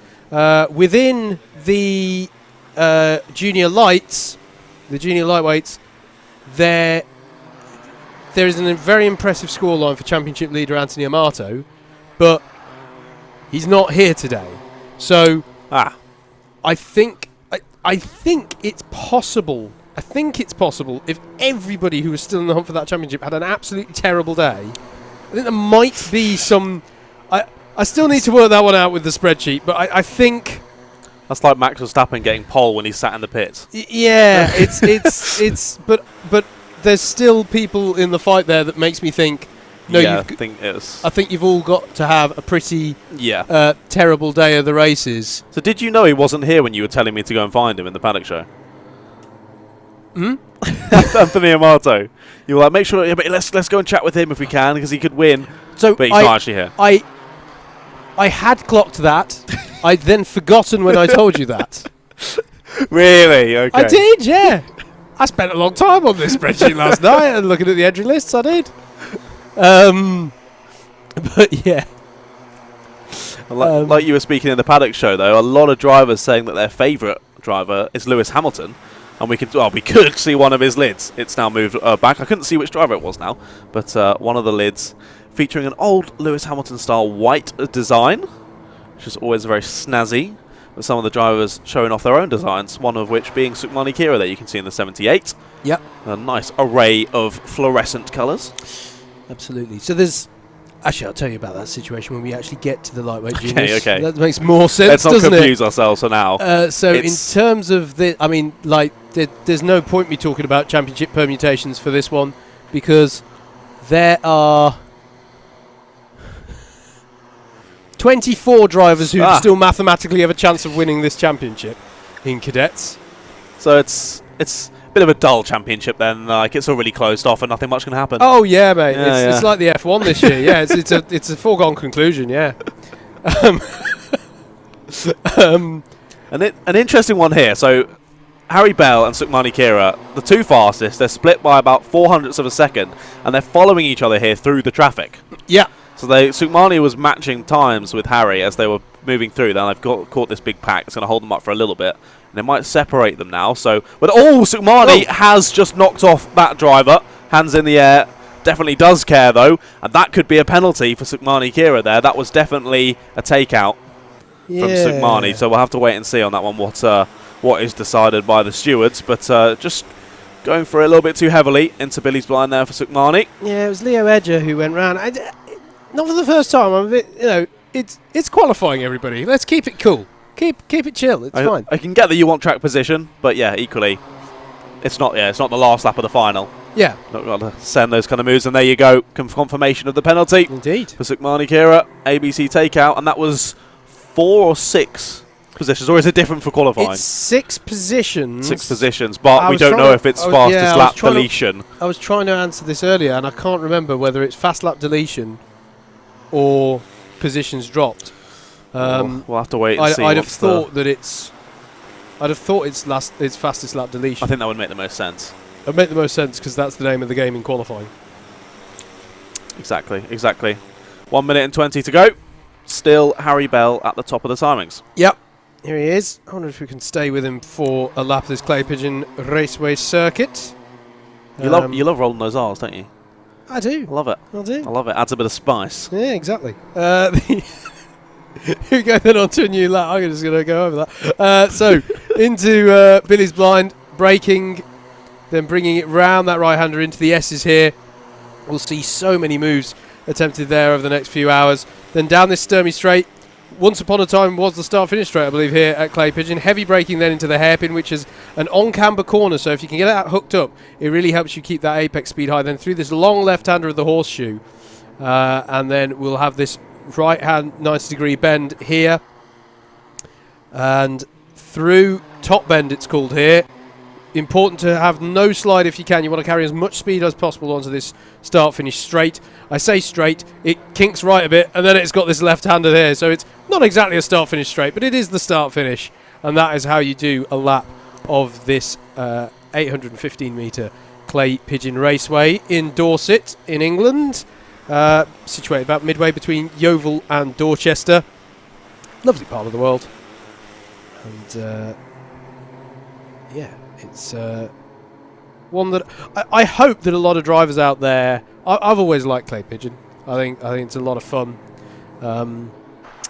Within the junior lights, the junior lightweights, there is a very impressive scoreline for championship leader Anthony Amato, but he's not here today. So I think it's possible. I think it's possible if everybody who was still in the hunt for that championship had an absolutely terrible day. I think there might be some. I still need to work that one out with the spreadsheet, but I think that's like Max Verstappen getting pole when he's sat in the pits. Yeah, it's but there's still people in the fight there that makes me think. No, yeah, I think you've all got to have a pretty yeah terrible day of the races. So did you know he wasn't here when you were telling me to go and find him in the paddock show? Anthony Amato. You were like, make sure, but let's go and chat with him if we can, because he could win. So but he's not actually here. I had clocked that. I'd then forgotten when I told you that. Really? Okay. I did, yeah. I spent a long time on this spreadsheet last night and looking at the entry lists. I did. But yeah. Like you were speaking in the paddock show, though, a lot of drivers saying that their favourite driver is Lewis Hamilton. And we could see one of his lids. It's now moved back. I couldn't see which driver it was now, but one of the lids featuring an old Lewis Hamilton style white design, which is always very snazzy. With some of the drivers showing off their own designs, one of which being Sukmani Kira that you can see in the 78. Yep. A nice array of fluorescent colours. Absolutely. So there's... Actually, I'll tell you about that situation when we actually get to the lightweight juniors. Okay. That makes more sense, doesn't it? Let's not confuse it? ourselves for now. So in terms of the... I mean, like, there's no point me talking about championship permutations for this one, because there are 24 drivers who still mathematically have a chance of winning this championship in cadets. So it's a bit of a dull championship then. Like, it's already closed off and nothing much can happen. Oh yeah, mate. It's like the F1 this year. Yeah, it's a foregone conclusion. Yeah. An interesting one here. So Harry Bell and Sukmani Kira, the two fastest, they're split by about 0.04 of a second, and they're following each other here through the traffic. Yeah. So Sukmani was matching times with Harry as they were moving through. Then they've caught this big pack. It's going to hold them up for a little bit. And they might separate them now. So, but Sukmani has just knocked off that driver. Hands in the air. Definitely does care though, and that could be a penalty for Sukmani Kira there. That was definitely a takeout from Sukmani. So we'll have to wait and see on that one what is decided by the stewards. But just going for it a little bit too heavily into Billy's blind there for Sukmani. Yeah, it was Leo Edger who went round. Not for the first time. I'm a bit, it's qualifying, everybody. Let's keep it cool. Keep it chill. It's fine. I can get that you want track position, but yeah, equally, it's not the last lap of the final. Yeah. Not got to send those kind of moves, and there you go. Confirmation of the penalty. Indeed. For Sukmani Kira, ABC takeout, and that was 4 or 6 positions, or is it different for qualifying? It's 6 positions. 6 positions, but we don't know if it's fastest lap deletion. I was trying to answer this earlier, and I can't remember whether it's fast lap deletion or positions dropped. We'll have to wait and see. I'd have thought it's fastest lap deletion. I think that would make the most sense. It would make the most sense because that's the name of the game in qualifying. Exactly. 1 minute and 20 to go. Still Harry Bell at the top of the timings. Yep. Here he is. I wonder if we can stay with him for a lap of this Clay Pigeon Raceway circuit. You love rolling those R's, don't you? I do. I love it. I do. I love it. Adds a bit of spice. Yeah, exactly. Here we go then on to a new lap. I'm just going to go over that. So into Billy's blind, braking, then bringing it round that right-hander into the S's here. We'll see so many moves attempted there over the next few hours. Then down this Sturmey straight. Once upon a time was the start-finish straight, I believe, here at Clay Pigeon. Heavy braking then into the hairpin, which is an on-camber corner. So if you can get that hooked up, it really helps you keep that apex speed high. Then through this long left-hander of the horseshoe. And then we'll have this right-hand 90-degree bend here. And through top bend, it's called here. Important to have no slide if you can. You want to carry as much speed as possible onto this start-finish straight. I say straight, it kinks right a bit, and then it's got this left-hander there. So it's not exactly a start-finish straight, but it is the start-finish. And that is how you do a lap of this 815-metre clay pigeon raceway in Dorset in England. Situated about midway between Yeovil and Dorchester. Lovely part of the world. And yeah, it's one that I hope that a lot of drivers out there. I've always liked clay pigeon. I think it's a lot of fun.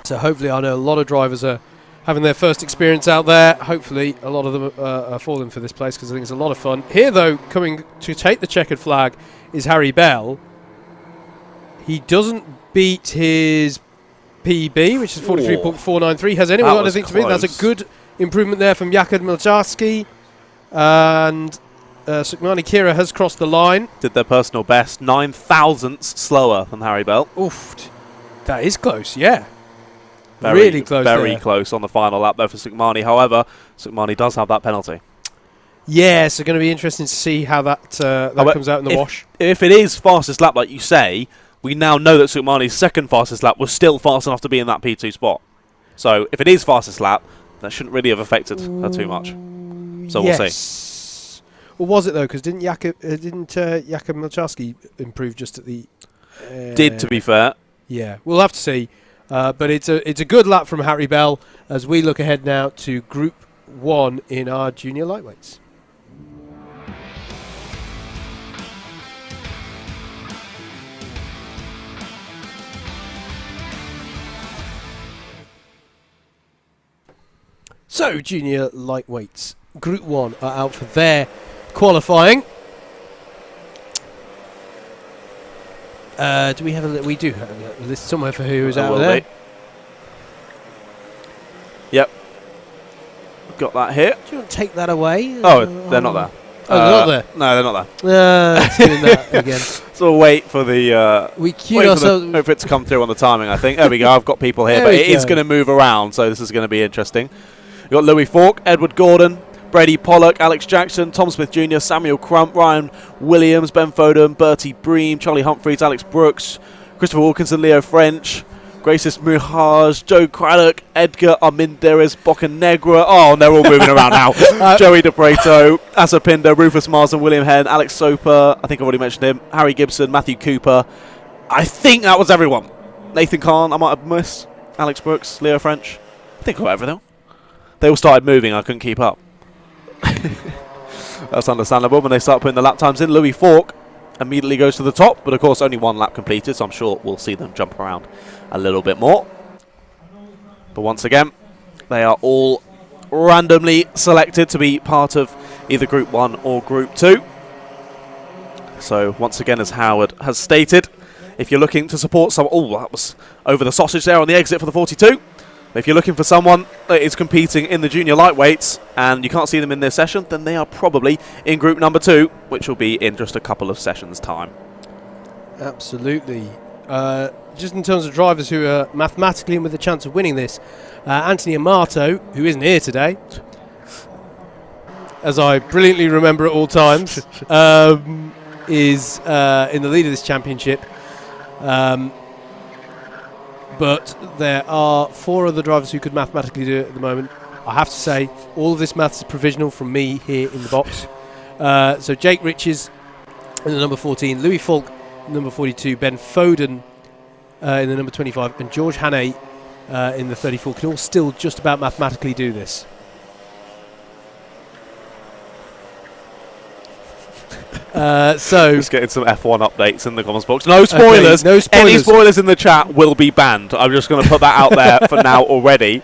So hopefully, I know a lot of drivers are having their first experience out there. Hopefully, a lot of them are falling for this place because I think it's a lot of fun. Here, though, coming to take the checkered flag is Harry Bell. He doesn't beat his PB, which is 43.493. Has anyone got anything to beat? That's a good improvement there from Jakub Milczarski. And Sukmani Kira has crossed the line. Did their personal best, 9 thousandths slower than Harry Bell. Oof. That is close, yeah. Very, really close very there. close on the final lap there for Sukmani. However, Sukmani does have that penalty. Yeah, so going to be interesting to see how that comes out in the wash. If it is fastest lap, like you say, we now know that Sukmani's second fastest lap was still fast enough to be in that P2 spot. So if it is fastest lap, that shouldn't really have affected her too much. So we'll see. Well, was it though? Because didn't Jakub Milczarski improve just at the? Did, to be fair. Yeah, we'll have to see. But it's a good lap from Harry Bell as we look ahead now to Group 1 in our junior lightweights. So, junior lightweights, Group 1 are out for their qualifying. Do we have a we do have a list somewhere for who is out there? Yep. Got that here. Do you want to take that away? Oh, they're not there. Oh, they're not there? No, they're not there. It's doing that again. So we'll wait for the wait for it to come through on the timing, I think. There we go. I've got people here, but it is going to move around, so this is going to be interesting. We've got Louis Falk, Edward Gordon, Brady Pollock, Alex Jackson, Tom Smith Jr., Samuel Crump, Ryan Williams, Ben Foden, Bertie Bream, Charlie Humphreys, Alex Brooks, Christopher Wilkinson, Leo French, Gracis Muhaj, Joe Craddock, Edgar Armendariz, Bocanegra. Oh, and they're all moving around now. Joey DePreto, Asa Pinder, Rufus Marsden, William Henn, Alex Soper, I think I've already mentioned him, Harry Gibson, Matthew Cooper. I think that was everyone. Nathan Kahn, I might have missed. Alex Brooks, Leo French. I think I got everything. They all started moving, I couldn't keep up. That's understandable when they start putting the lap times in. Louis Falk immediately goes to the top, but of course only one lap completed, so I'm sure we'll see them jump around a little bit more. But once again, they are all randomly selected to be part of either Group 1 or Group 2. So once again, as Howard has stated, if you're looking to support some... Oh, that was over the sausage there on the exit for the 42. If you're looking for someone that is competing in the junior lightweights and you can't see them in this session, then they are probably in group number 2, which will be in just a couple of sessions' time. Absolutely. Just in terms of drivers who are mathematically in with a chance of winning this, Anthony Amato, who isn't here today, as I brilliantly remember at all times, is in the lead of this championship. But there are 4 other drivers who could mathematically do it at the moment. I have to say, all of this maths is provisional from me here in the box. So Jake Riches in the number 14, Louis Falk in the number 42, Ben Foden in the number 25, and George Hannay in the 34 can all still just about mathematically do this. So just getting some F1 updates in the comments box. No spoilers. Okay, no spoilers. Any spoilers in the chat will be banned. I'm just going to put that out there for now already.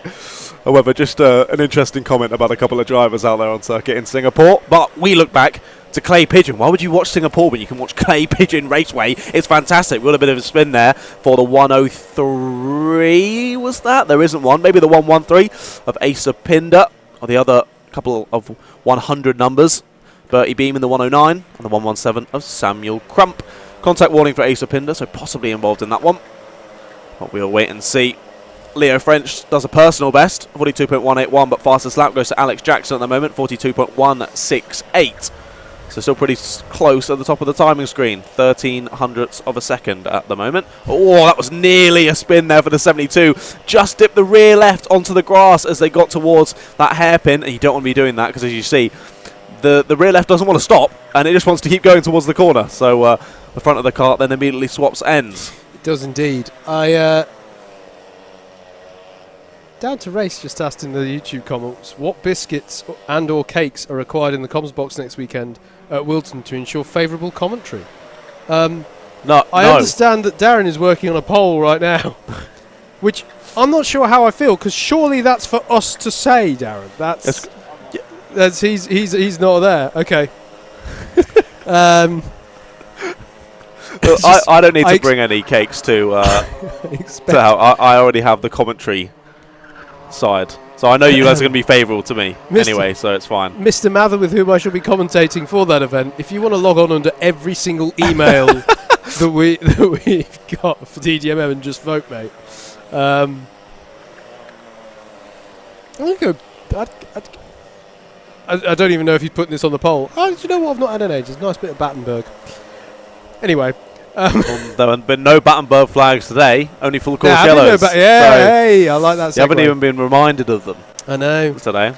However, just an interesting comment about a couple of drivers out there on circuit in Singapore. But we look back to Clay Pigeon. Why would you watch Singapore when you can watch Clay Pigeon Raceway? It's fantastic. We got a bit of a spin there for the 103. Was that? There isn't one. Maybe the 113 of Asa Pinder, or the other couple of 100 numbers. Bertie Beam in the 109 and the 117 of Samuel Crump. Contact warning for Asa Pinder, so possibly involved in that one. But we'll wait and see. Leo French does a personal best, 42.181, but fastest lap goes to Alex Jackson at the moment, 42.168. So still pretty close at the top of the timing screen, 13 hundredths of a second at the moment. Oh, that was nearly a spin there for the 72. Just dipped the rear left onto the grass as they got towards that hairpin, and you don't want to be doing that because, as you see, the rear left doesn't want to stop, and it just wants to keep going towards the corner. So the front of the kart then immediately swaps ends. It does indeed. Down to Race just asked in the YouTube comments, what biscuits and or cakes are required in the comms box next weekend at Wilton to ensure favourable commentary? I understand that Darren is working on a poll right now, which I'm not sure how I feel, because surely that's for us to say, Darren. He's not there. Okay. I don't need to bring any cakes to I already have the commentary side, so I know you guys are going to be favourable to me anyway, so it's fine. Mr. Mather, with whom I shall be commentating for that event, if you want to log on under every single email that we've got for DDMM and just vote, mate. I'm going to go. I don't even know if he's putting this on the poll. Oh, do you know what? I've not had an age. It's a nice bit of Battenberg. Anyway. There have been no Battenberg flags today, only full course yellows. Hey, I like that segue. You haven't even been reminded of them. I know. Today.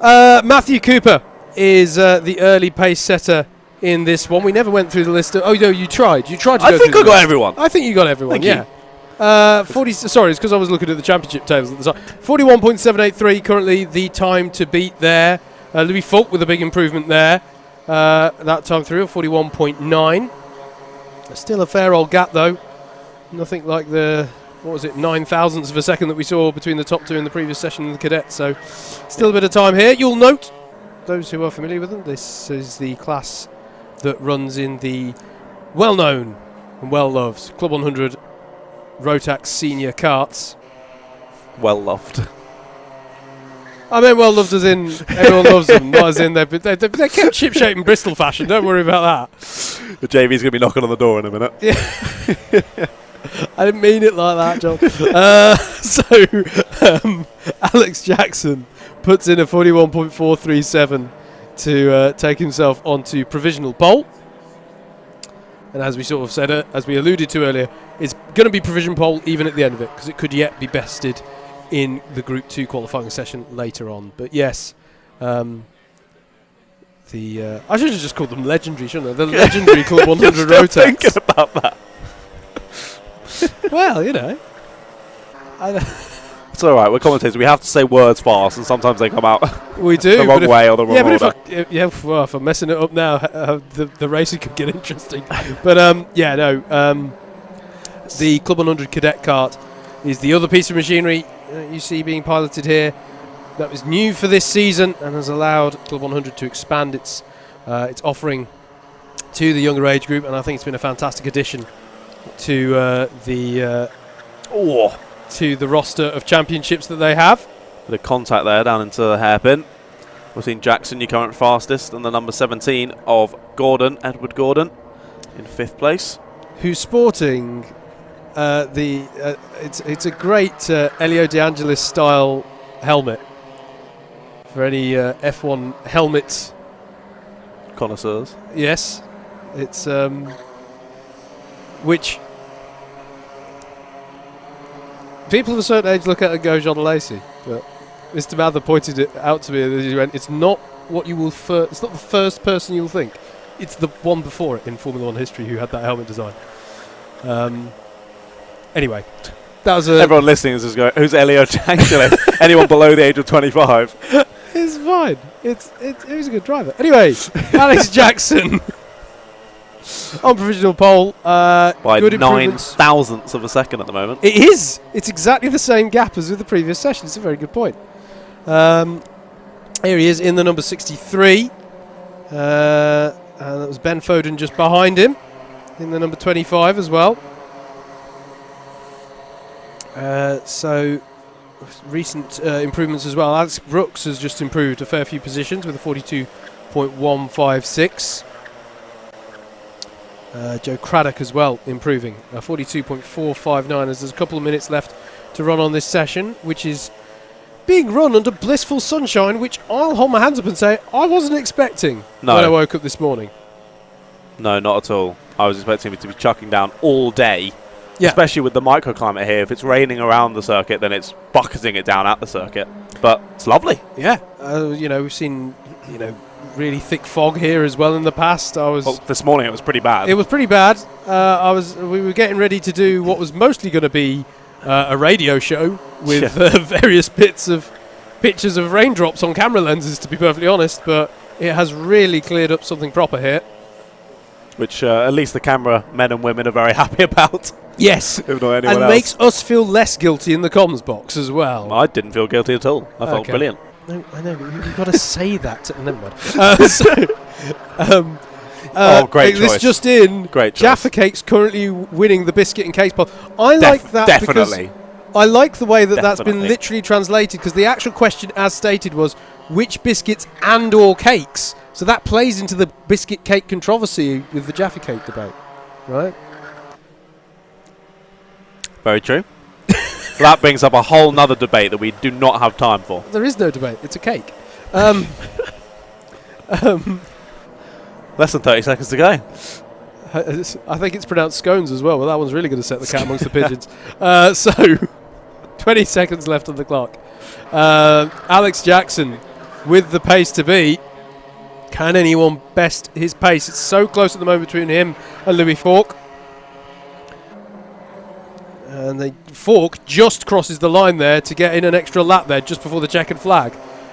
Matthew Cooper is the early pace setter in this one. We never went through the list. Oh, no, you tried. You tried to I think I got everyone. I think you got everyone, Thank you. 40. Sorry, it's because I was looking at the championship tables at the time. 41.783 currently the time to beat there. Louis Falk with a big improvement there. That time through, 41.9. Still a fair old gap, though. Nothing like the, 9 thousandths of a second that we saw between the top two in the previous session in the cadet. So still a bit of time here. You'll note, those who are familiar with them, this is the class that runs in the well-known and well-loved Club 100 Rotax Senior Karts. Well-loved. I mean, well-loved as in everyone loves them, not as in they're kept ship-shape in Bristol fashion. Don't worry about that. The JV's going to be knocking on the door in a minute. Yeah. I didn't mean it like that, John. Alex Jackson puts in a 41.437 to take himself onto provisional pole. And as we sort of said, as we alluded to earlier, it's going to be provision pole even at the end of it, because it could yet be bested in the Group 2 qualifying session later on. But yes, I should have just called them legendary, shouldn't I? The legendary Club 100 Rotax. Thinking about that. Well, you know. It's all right. We're commentators. We have to say words fast, and sometimes they come out we do, the wrong way or the wrong order. If I'm messing it up now, the racing could get interesting. But the Club 100 Cadet kart is the other piece of machinery you see being piloted here. That was new for this season and has allowed Club 100 to expand its offering to the younger age group, and I think it's been a fantastic addition to the roster of championships that they have. Bit of contact there down into the hairpin. We've seen Jackson, your current fastest, and the number 17 of Edward Gordon, in 5th place. Who's sporting it's a great Elio De Angelis style helmet for any F1 helmet connoisseurs. Yes, it's which people of a certain age look at and go John Lacey, but Mr. Mather pointed it out to me and he went, it's not what you will it's not the first person you'll think, it's the one before it in Formula 1 history who had that helmet design. Anyway, that was everyone listening is just going, who's Elio De Angelis? Anyone below the age of 25? It's fine. He was a good driver. Anyway, Alex Jackson on provisional pole. By 9 thousandths of a second at the moment. It is. It's exactly the same gap as with the previous session. It's a very good point. Here he is in the number 63. And that was Ben Foden just behind him in the number 25 as well. So recent improvements as well. Alex Brooks has just improved a fair few positions with a 42.156. Joe Craddock as well improving, 42.459 as there's a couple of minutes left to run on this session, which is being run under blissful sunshine, which I'll hold my hands up and say I wasn't expecting when I woke up this morning. No, not at all. I was expecting it to be chucking down all day, especially with the microclimate here. If it's raining around the circuit, then it's bucketing it down at the circuit. But it's lovely. Yeah, we've seen really thick fog here as well in the past. This morning it was pretty bad. It was pretty bad. We were getting ready to do what was mostly going to be a radio show with various pictures of raindrops on camera lenses, to be perfectly honest, but it has really cleared up something proper here. Which at least the camera men and women are very happy about. Yes, if not anyone and else. makes us feel less guilty in the comms box as well. I didn't feel guilty at all. I felt brilliant. No, I know, but you've got to say that. Never mind. Great choice. This just in. Great choice. Jaffa Cake's currently winning the biscuit and cakes poll. I like that definitely. because I like the way that that's been literally translated, because the actual question as stated was which biscuits and or cakes. So that plays into the biscuit cake controversy with the Jaffa Cake debate, right? Very true. That brings up a whole nother debate that we do not have time for. There is no debate. It's a cake. Less than 30 seconds to go. I think it's pronounced scones as well. Well, that one's really going to set the cat amongst the pigeons. So, 20 seconds left on the clock. Alex Jackson with the pace to beat. Can anyone best his pace? It's so close at the moment between him and Louis Falk. And the Falk just crosses the line there to get in an extra lap there just before the checkered flag.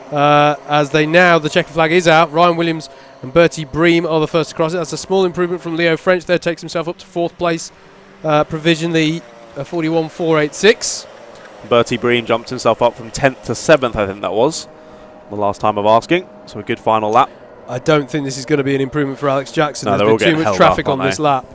The checkered flag is out. Ryan Williams and Bertie Bream are the first to cross it. That's a small improvement from Leo French there. Takes himself up to 4th place. Provisionally 41.486. Bertie Bream jumped himself up from 10th to 7th, I think that was, the last time of asking. So a good final lap. I don't think this is going to be an improvement for Alex Jackson. No, There's been too much traffic on up, this lap.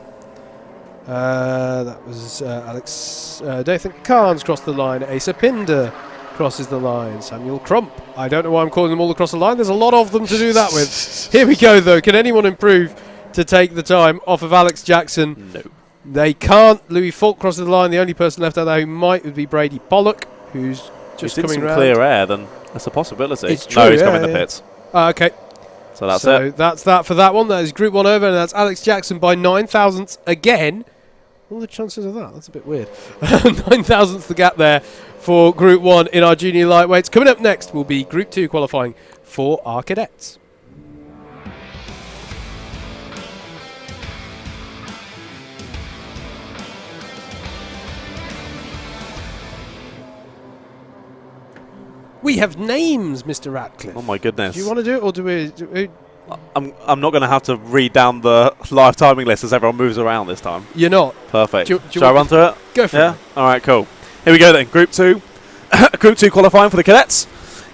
That was Alex Dathan Carnes crossed the line. Asa Pinder crosses the line. Samuel Crump. I don't know why I'm calling them all across the line. There's a lot of them to do that with. Here we go, though. Can anyone improve to take the time off of Alex Jackson? No. They can't. Louis Falk crosses the line. The only person left out there who might would be Brady Pollock, who's just coming round. Clear air, then that's a possibility. It's true. No, he's coming in the pits. Okay. So that's it. That's that for that one. That is Group 1 over, and that's Alex Jackson by 9 thousandths again. What are the chances of that? That's a bit weird. 9 thousandths the gap there for Group 1 in our junior lightweights. Coming up next will be Group 2 qualifying for our cadets. We have names, Mr. Ratcliffe. Oh my goodness. Do you want to do it, or do we I'm not going to have to read down the live timing list as everyone moves around this time. You're not. Perfect. Shall I run through it? Go for it. All right, cool. Here we go then. Group 2. Group 2 qualifying for the cadets.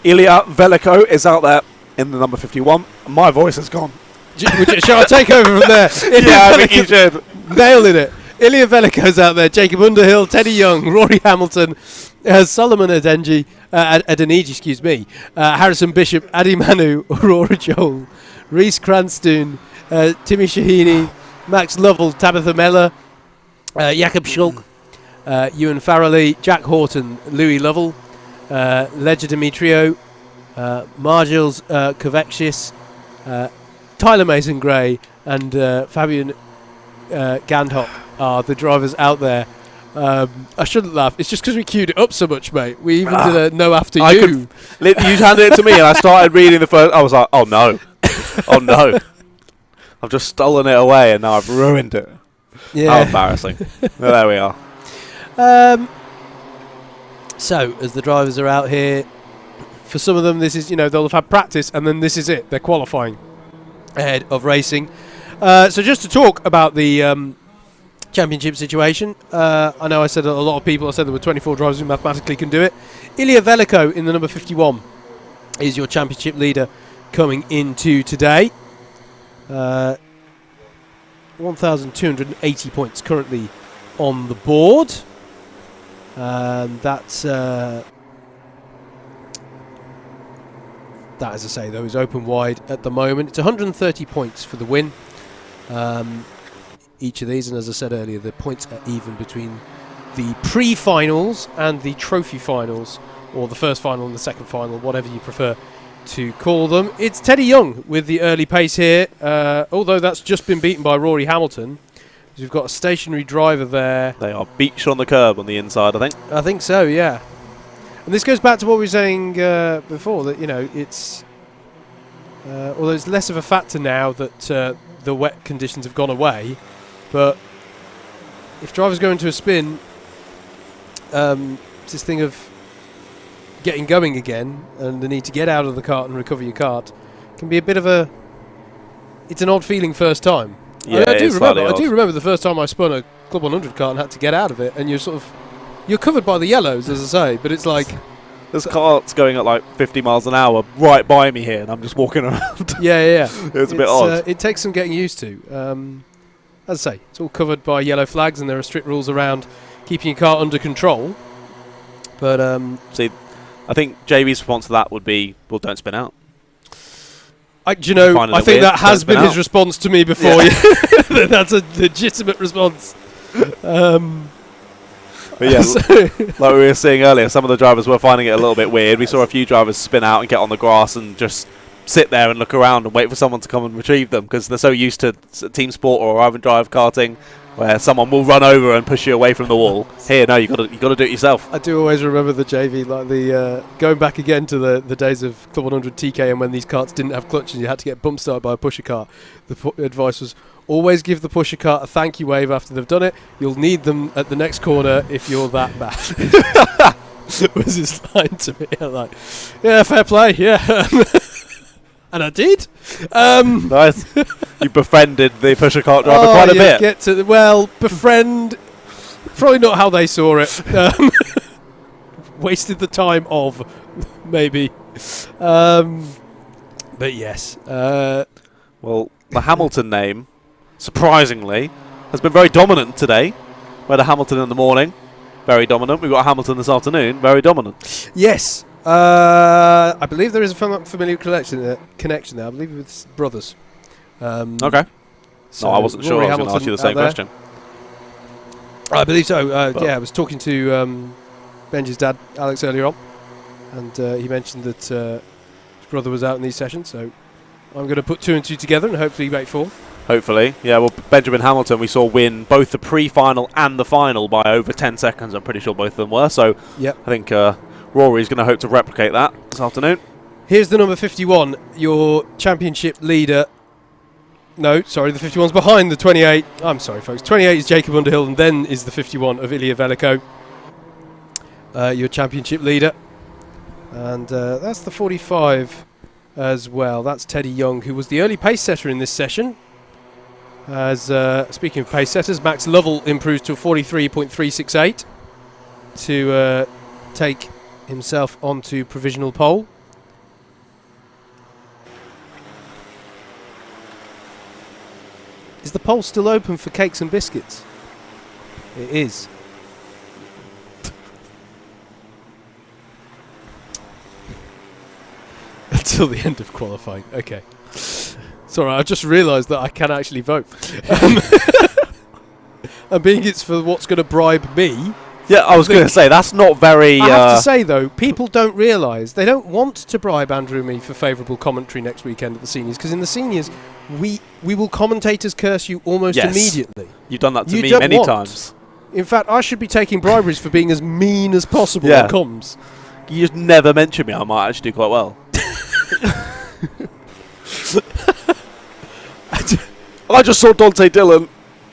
Ilya Veliko is out there in the number 51. My voice has gone. Shall I take over from there? Yeah, I think you should. Nailing it. Ilya Veliko's out there. Jacob Underhill, Teddy Young, Rory Hamilton, Solomon Adeniji, Harrison Bishop, Adi Manu, Aurora Joel, Reese Cranston, Timmy Shahini, Max Lovell, Tabitha Meller, Jakob Schulk, Ewan Farrelly, Jack Horton, Louis Lovell, Ledger Demetrio, Margils Kovekshis, Tyler Mason Gray, and Fabian Gandhop are the drivers out there. I shouldn't laugh. It's just because we queued it up so much, mate. We even did a no after you. You handed it to me and I started reading the first. I was like, oh no. Oh no. I've just stolen it away and now I've ruined it. Yeah. How embarrassing. Well, there we are. So, as the drivers are out here, for some of them, this is, they'll have had practice and then this is it. They're qualifying ahead of racing. So, just to talk about the championship situation, I know I said a lot of people, I said there were 24 drivers who mathematically can do it. Ilya Veliko in the number 51 is your championship leader coming into today. 1,280 points currently on the board. That's that, as I say, though, is open wide at the moment. It's 130 points for the win. each of these, and as I said earlier, the points are even between the pre-finals and the trophy finals, or the first final and the second final, whatever you prefer to call them. It's Teddy Young with the early pace here, although that's just been beaten by Rory Hamilton. We've got a stationary driver there. They are beached on the curb on the inside, I think. I think so, yeah. And this goes back to what we were saying before, that, you know, it's... although it's less of a factor now that the wet conditions have gone away, but if drivers go into a spin, it's this thing of getting going again and the need to get out of the kart and recover your kart can be a bit of a... It's an odd feeling first time. Yeah, I do remember the first time I spun a Club 100 kart and had to get out of it, and you're covered by the yellows, as I say, but it's like... There's karts going at like 50 miles an hour right by me here, and I'm just walking around. Yeah. It's a bit odd. It takes some getting used to. As I say, it's all covered by yellow flags, and there are strict rules around keeping your car under control. But see, I think JB's response to that would be, well, don't spin out. I think that has been his response to me before. Yeah. That's a legitimate response. But yeah, like we were saying earlier, some of the drivers were finding it a little bit weird. We saw a few drivers spin out and get on the grass and just sit there and look around and wait for someone to come and retrieve them, because they're so used to team sport or drive and drive karting, where someone will run over and push you away from the wall. Here, no, you got to do it yourself. I do always remember the JV, like the going back again to the days of Club 100 TK, and when these karts didn't have clutches, you had to get bump started by a pusher cart. The advice was always give the pusher cart a thank you wave after they've done it. You'll need them at the next corner if you're that bad. Was his line to me. I'm like, yeah, fair play, yeah. And I did. Nice. You befriended the pusher cart driver quite a bit. Befriend. Probably not how they saw it. Wasted the time of, maybe. But yes. Well, the Hamilton name, surprisingly, has been very dominant today. We had a Hamilton in the morning, very dominant. We've got a Hamilton this afternoon, very dominant. Yes. I believe there is a familiar connection there. I believe it's brothers. Okay. So I wasn't sure. I was going to ask you the same question. I believe so. I was talking to Benji's dad, Alex, earlier on, and he mentioned that his brother was out in these sessions. So I'm going to put 2 and 2 together and hopefully make 4. Hopefully, yeah. Well, Benjamin Hamilton, we saw win both the pre-final and the final by over 10 seconds. I'm pretty sure both of them were. So yep. I think Rory's going to hope to replicate that this afternoon. Here's the number 51, your championship leader. No, sorry, the 51's behind the 28. I'm sorry, folks. 28 is Jacob Underhill, and then is the 51 of Ilya Veliko, your championship leader. And that's the 45 as well. That's Teddy Young, who was the early pace setter in this session. As speaking of pace setters, Max Lovell improves to a 43.368 to take himself onto provisional pole. Is the poll still open for cakes and biscuits? It is. Until the end of qualifying. Okay. It's alright, I just realised that I can actually vote. And being it's for what's going to bribe me. Yeah, I was going to say, that's not very... I have to say, though, people don't realise, they don't want to bribe Andrew and me for favourable commentary next weekend at the seniors, because in the seniors, we will commentators curse you almost immediately. You've done that to me many times. In fact, I should be taking briberies for being as mean as possible on comms. You just never mention me, I might actually do quite well. I just saw Dante Dillon.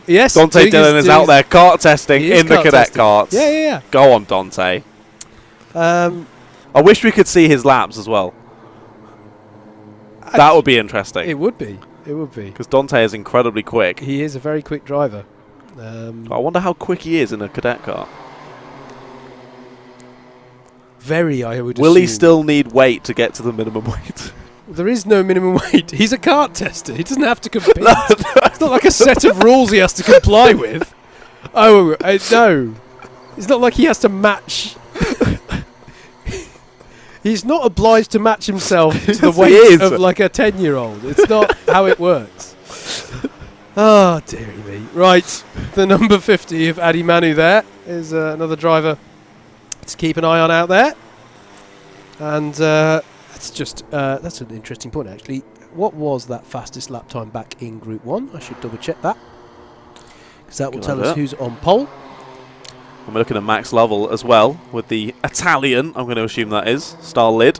Yes, Dante Dillon is out there kart testing in the cadet karts. Yeah. Go on, Dante. I wish we could see his laps as well. That would be interesting. It would be. It would be. Because Dante is incredibly quick. He is a very quick driver. I wonder how quick he is in a cadet kart. Very, I would assume. Will he still need weight to get to the minimum weight? There is no minimum weight. He's a kart tester. He doesn't have to compete. It's not like a set of rules he has to comply with. No. It's not like he has to match. He's not obliged to match himself to the weight of like a 10-year-old. It's not how it works. Oh, dearie me. Right, the number 50 of Adi Manu there is another driver to keep an eye on out there. And that's an interesting point, actually. What was that fastest lap time back in Group 1? I should double check that, because that will tell us who's on pole. And we're looking at Max Lovell as well, with the Italian, I'm going to assume that is, style lid.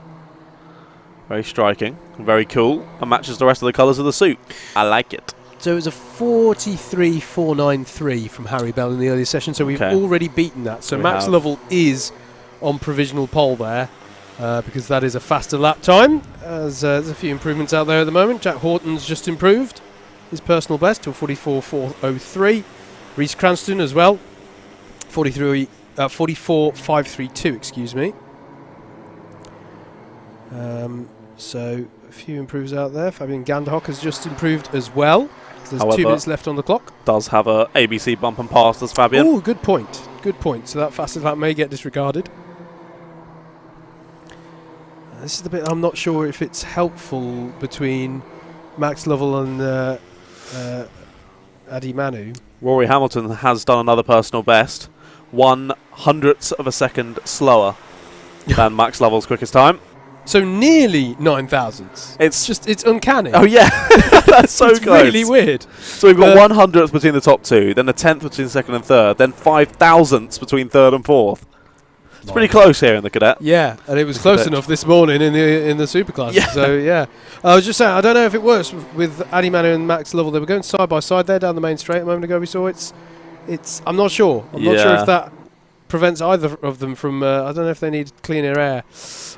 Very striking, very cool, and matches the rest of the colours of the suit. I like it. So it was a 43.493 from Harry Bell in the earlier session, so we've already beaten that. So Max Lovell is on provisional pole there, because that is a faster lap time. There's a few improvements out there at the moment. Jack Horton's just improved his personal best to a 44.403. Reece Cranston as well, 44.532, excuse me. So a few improves out there. Fabian Gandhock has just improved as well. There's 2 minutes left on the clock. Does have a ABC bump and pass, does Fabian. Oh, good point. Good point. So that fastest lap may get disregarded. This is the bit I'm not sure if it's helpful between Max Lovell and Adi Manu. Rory Hamilton has done another personal best, 1/100th of a second slower than Max Lovell's quickest time. So nearly 9,000ths. It's uncanny. Oh yeah, that's so it's close. Really weird. So we've got 1/100th between the top two, then a 10th between second and third, then 5,000ths between third and fourth. It's pretty close here in the cadet. Yeah, and it was close enough this morning in the superclass. Yeah. So yeah, I was just saying, I don't know if it works with Adi Manu and Max Lovell. They were going side by side there down the main straight a moment ago. We saw it's. I'm not sure. I'm not sure if that prevents either of them from. I don't know if they need cleaner air.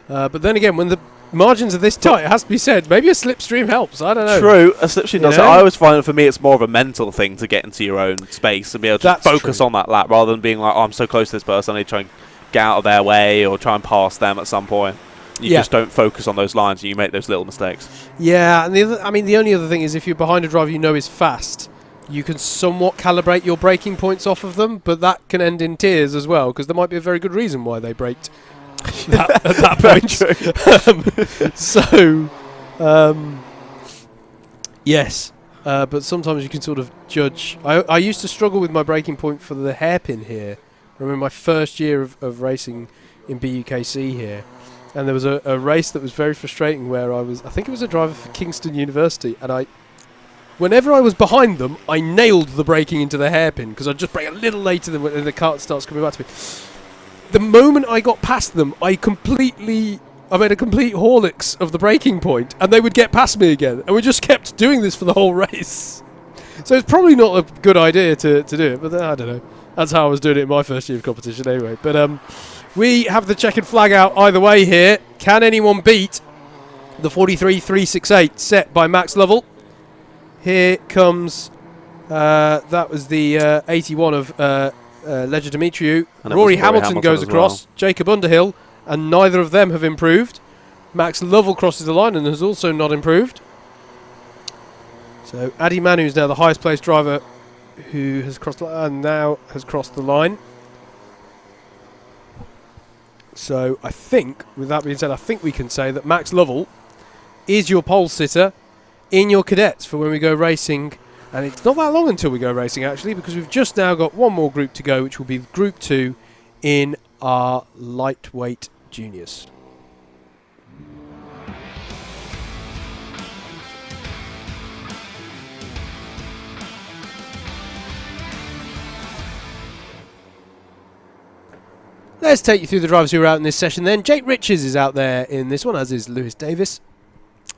But then again, when the margins are this tight, it has to be said, maybe a slipstream helps. I don't know. True, a slipstream does. I always find for me it's more of a mental thing to get into your own space and be able to focus on that lap rather than being like, oh, I'm so close to this person, I need to try and get out of their way or try and pass them at some point. You just don't focus on those lines and you make those little mistakes. Yeah, and the only other thing is if you're behind a driver you know is fast, you can somewhat calibrate your braking points off of them, but that can end in tears as well, because there might be a very good reason why they braked at that point. Yes, but sometimes you can sort of judge. I used to struggle with my braking point for the hairpin here. I remember my first year of racing in BUKC here, and there was a race that was very frustrating where I think it was a driver for Kingston University, and whenever I was behind them, I nailed the braking into the hairpin because I'd just brake a little later than when the cart starts coming back to me. The moment I got past them, I made a complete Horlicks of the braking point, and they would get past me again, and we just kept doing this for the whole race. So it's probably not a good idea to do it, but I don't know. That's how I was doing it in my first year of competition anyway. But we have the checkered flag out either way here. Can anyone beat the 43.368 set by Max Lovell? Here comes, that was the 81 of Ledger Demetriou. Rory Hamilton goes across, Jacob Underhill, and neither of them have improved. Max Lovell crosses the line and has also not improved. So Adi Manu is now the highest placed driver who has crossed the line and now has crossed the line. So I think, with that being said, I think we can say that Max Lovell is your pole sitter in your cadets for when we go racing. And it's not that long until we go racing, actually, because we've just now got one more group to go, which will be Group 2 in our lightweight juniors. Let's take you through the drivers who are out in this session then. Jake Riches is out there in this one, as is Lewis Davis.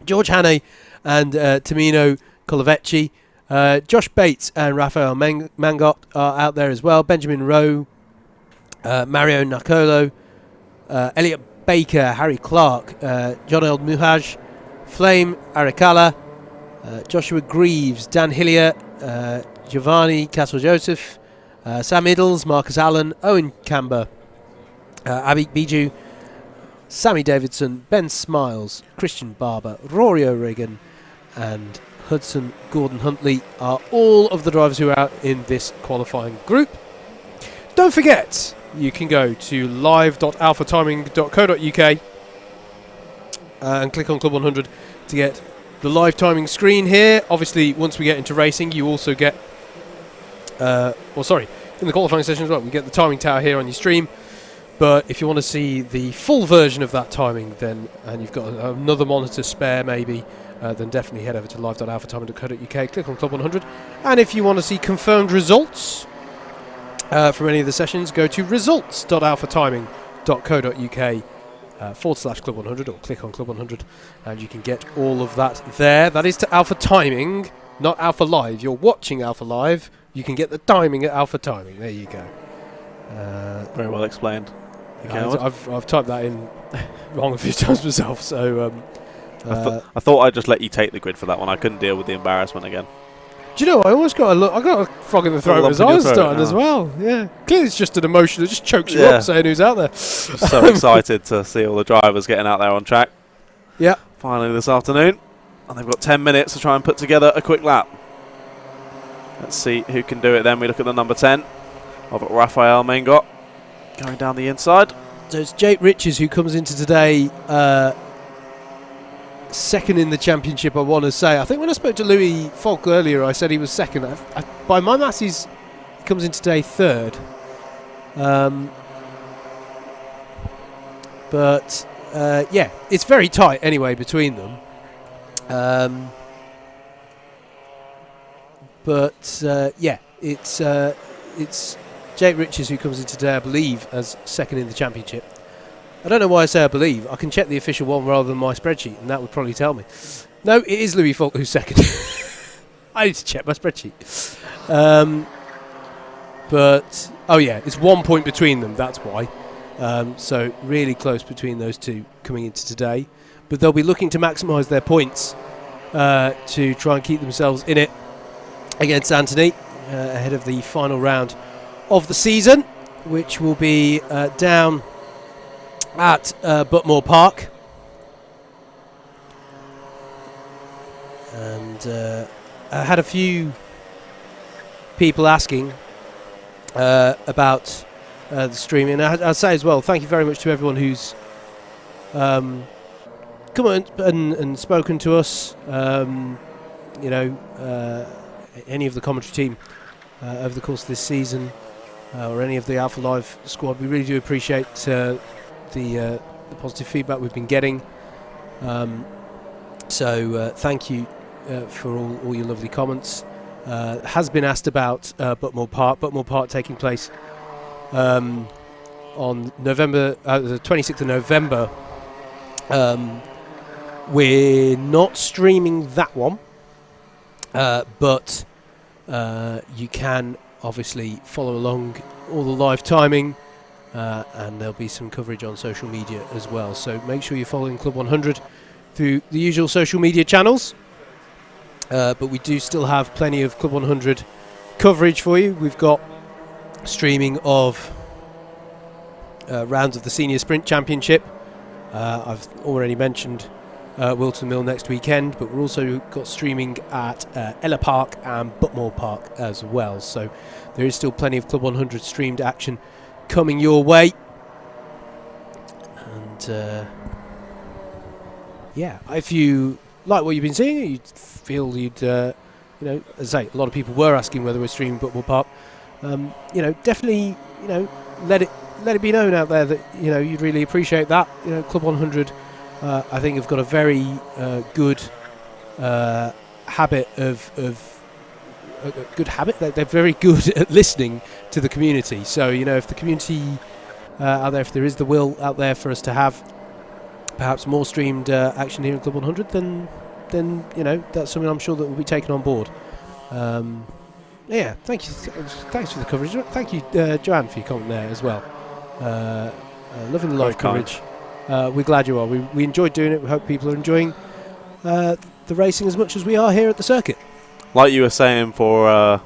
George Hannay and Tamino Colavecchi. Josh Bates and Rafael Mangot are out there as well. Benjamin Rowe, Mario Nacolo, Elliot Baker, Harry Clark, John Eld Muhaj, Flame Arikala, Joshua Greaves, Dan Hillier, Giovanni Castle-Joseph, Sam Iddles, Marcus Allen, Owen Camber, Abik Biju, Sammy Davidson, Ben Smiles, Christian Barber, Rory O'Regan, and Hudson Gordon-Huntley are all of the drivers who are out in this qualifying group. Don't forget, you can go to live.alphatiming.co.uk and click on Club 100 to get the live timing screen here. Obviously, once we get into racing, you also get, in the qualifying session as well, we get the timing tower here on your stream. But if you want to see the full version of that timing, then, and you've got another monitor spare maybe, then definitely head over to live.alphatiming.co.uk, click on Club 100. And if you want to see confirmed results from any of the sessions, go to results.alphatiming.co.uk /Club 100, or click on Club 100, and you can get all of that there. That is to Alpha Timing, not Alpha Live. You're watching Alpha Live, you can get the timing at Alpha Timing. There you go. Very well explained. I've typed that in wrong a few times myself, so I thought I'd just let you take the grid for that one. I couldn't deal with the embarrassment again. Do you know, I almost got I got a frog in the throat as I was starting as well. Yeah, clearly it's just an emotion that just chokes you up saying who's out there. So excited to see all the drivers getting out there on track. Yeah. Finally this afternoon, and they've got 10 minutes to try and put together a quick lap. Let's see who can do it then. We look at the number 10 of Raphael Mengot going down the inside. So it's Jake Riches who comes into today second in the championship, I want to say. I think when I spoke to Louis Falk earlier, I said he was second. By my maths, he comes in today third. But yeah, it's very tight anyway between them. Yeah, it's Jake Riches who comes in today, I believe, as second in the championship. I don't know why I say I believe. I can check the official one rather than my spreadsheet, and that would probably tell me. No, it is Louis Falk who's second. I need to check my spreadsheet. But, oh yeah, it's 1 point between them, that's why. So really close between those two coming into today. But they'll be looking to maximise their points to try and keep themselves in it against Anthony ahead of the final round of the season, which will be down at Butmore Park. And I had a few people asking about the streaming. I'd say as well, thank you very much to everyone who's come on and spoken to us. You know, any of the commentary team over the course of this season, or any of the Alpha Live squad. We really do appreciate the positive feedback we've been getting. So thank you for all your lovely comments. Has been asked about Butmore Park. Butmore Park taking place on November, the 26th of November. We're not streaming that one, but you can obviously follow along all the live timing, and there'll be some coverage on social media as well. So make sure you're following Club 100 through the usual social media channels. But we do still have plenty of Club 100 coverage for you. We've got streaming of rounds of the Senior Sprint Championship. I've already mentioned Wilton Mill next weekend, but we're also got streaming at Ella Park and Butmore Park as well. So there is still plenty of Club 100 streamed action coming your way. And yeah, if you like what you've been seeing, you feel you'd, you know, as I say, a lot of people were asking whether we're streaming Butmore Park. You know, definitely, you know, let it be known out there that, you know, you'd really appreciate that. You know, Club 100, I think, have got a very good habit of a good habit. They're very good at listening to the community. So, you know, if the community out there, if there is the will out there for us to have perhaps more streamed action here in Club 100, then you know, that's something I'm sure that will be taken on board. Yeah, thank you. Thanks for the coverage. Thank you, Joanne, for your comment there as well. Loving the live coverage. We're glad you are. We enjoyed doing it. We hope people are enjoying the racing as much as we are here at the circuit. Like you were saying, for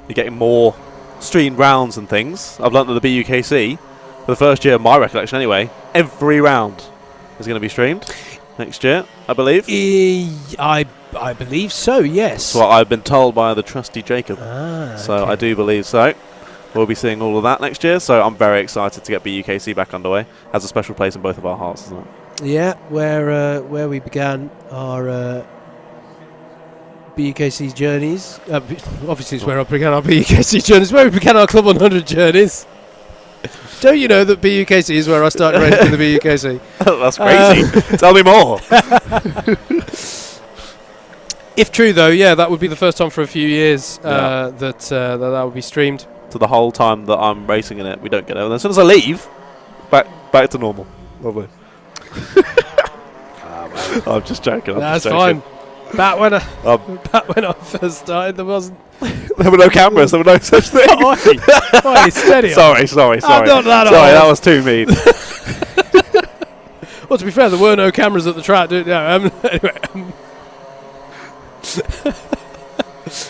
you're getting more streamed rounds and things. I've learnt that the BUKC, for the first year of my recollection anyway, every round is going to be streamed next year, I believe. I believe so, yes. That's what I've been told by the trusty Jacob. So okay. I do believe so. We'll be seeing all of that next year, so I'm very excited to get BUKC back underway. Has a special place in both of our hearts, doesn't it? Yeah, where we began our BUKC journeys. Obviously, it's where I began our BUKC journeys. Where we began our Club 100 journeys. Don't you know that BUKC is where I started racing in the BUKC? That's crazy. Tell me more. If true, though, yeah, that would be the first time for a few years that would be streamed. So the whole time that I'm racing in it, we don't get it. And as soon as I leave, back to normal. Lovely. I'm just joking. That's fine. Back when I first started, there wasn't. There were no cameras. There were no such thing. Oi, steady. Sorry. I'm not that Sorry, old. that was too mean. Well, to be fair, there were no cameras at the track. Anyway.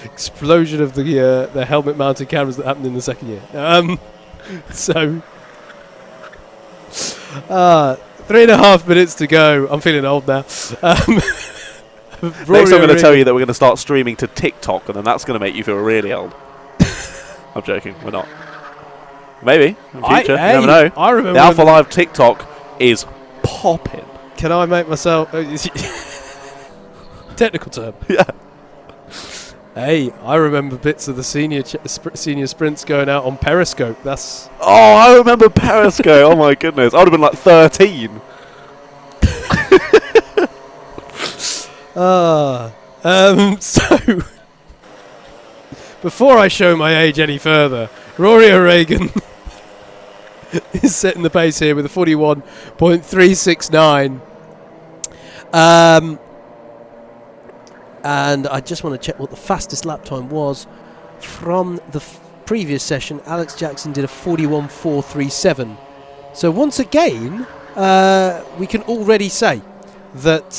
Explosion of the helmet-mounted cameras that happened in the second year. 3.5 minutes to go. I'm feeling old now. Next, I'm going to tell you that we're going to start streaming to TikTok, and then that's going to make you feel really old. I'm joking. We're not. Maybe in the future. You never know. I remember the Alpha Live TikTok is popping. Can I make myself technical term? Yeah. Hey, I remember bits of the senior sprints going out on Periscope. That's. Oh, I remember Periscope. Oh my goodness, I would have been like 13. So before I show my age any further, Rory O'Regan is setting the pace here with a 41.369. And I just want to check what the fastest lap time was from the previous session. Alex Jackson did a 41.437. So once again, we can already say that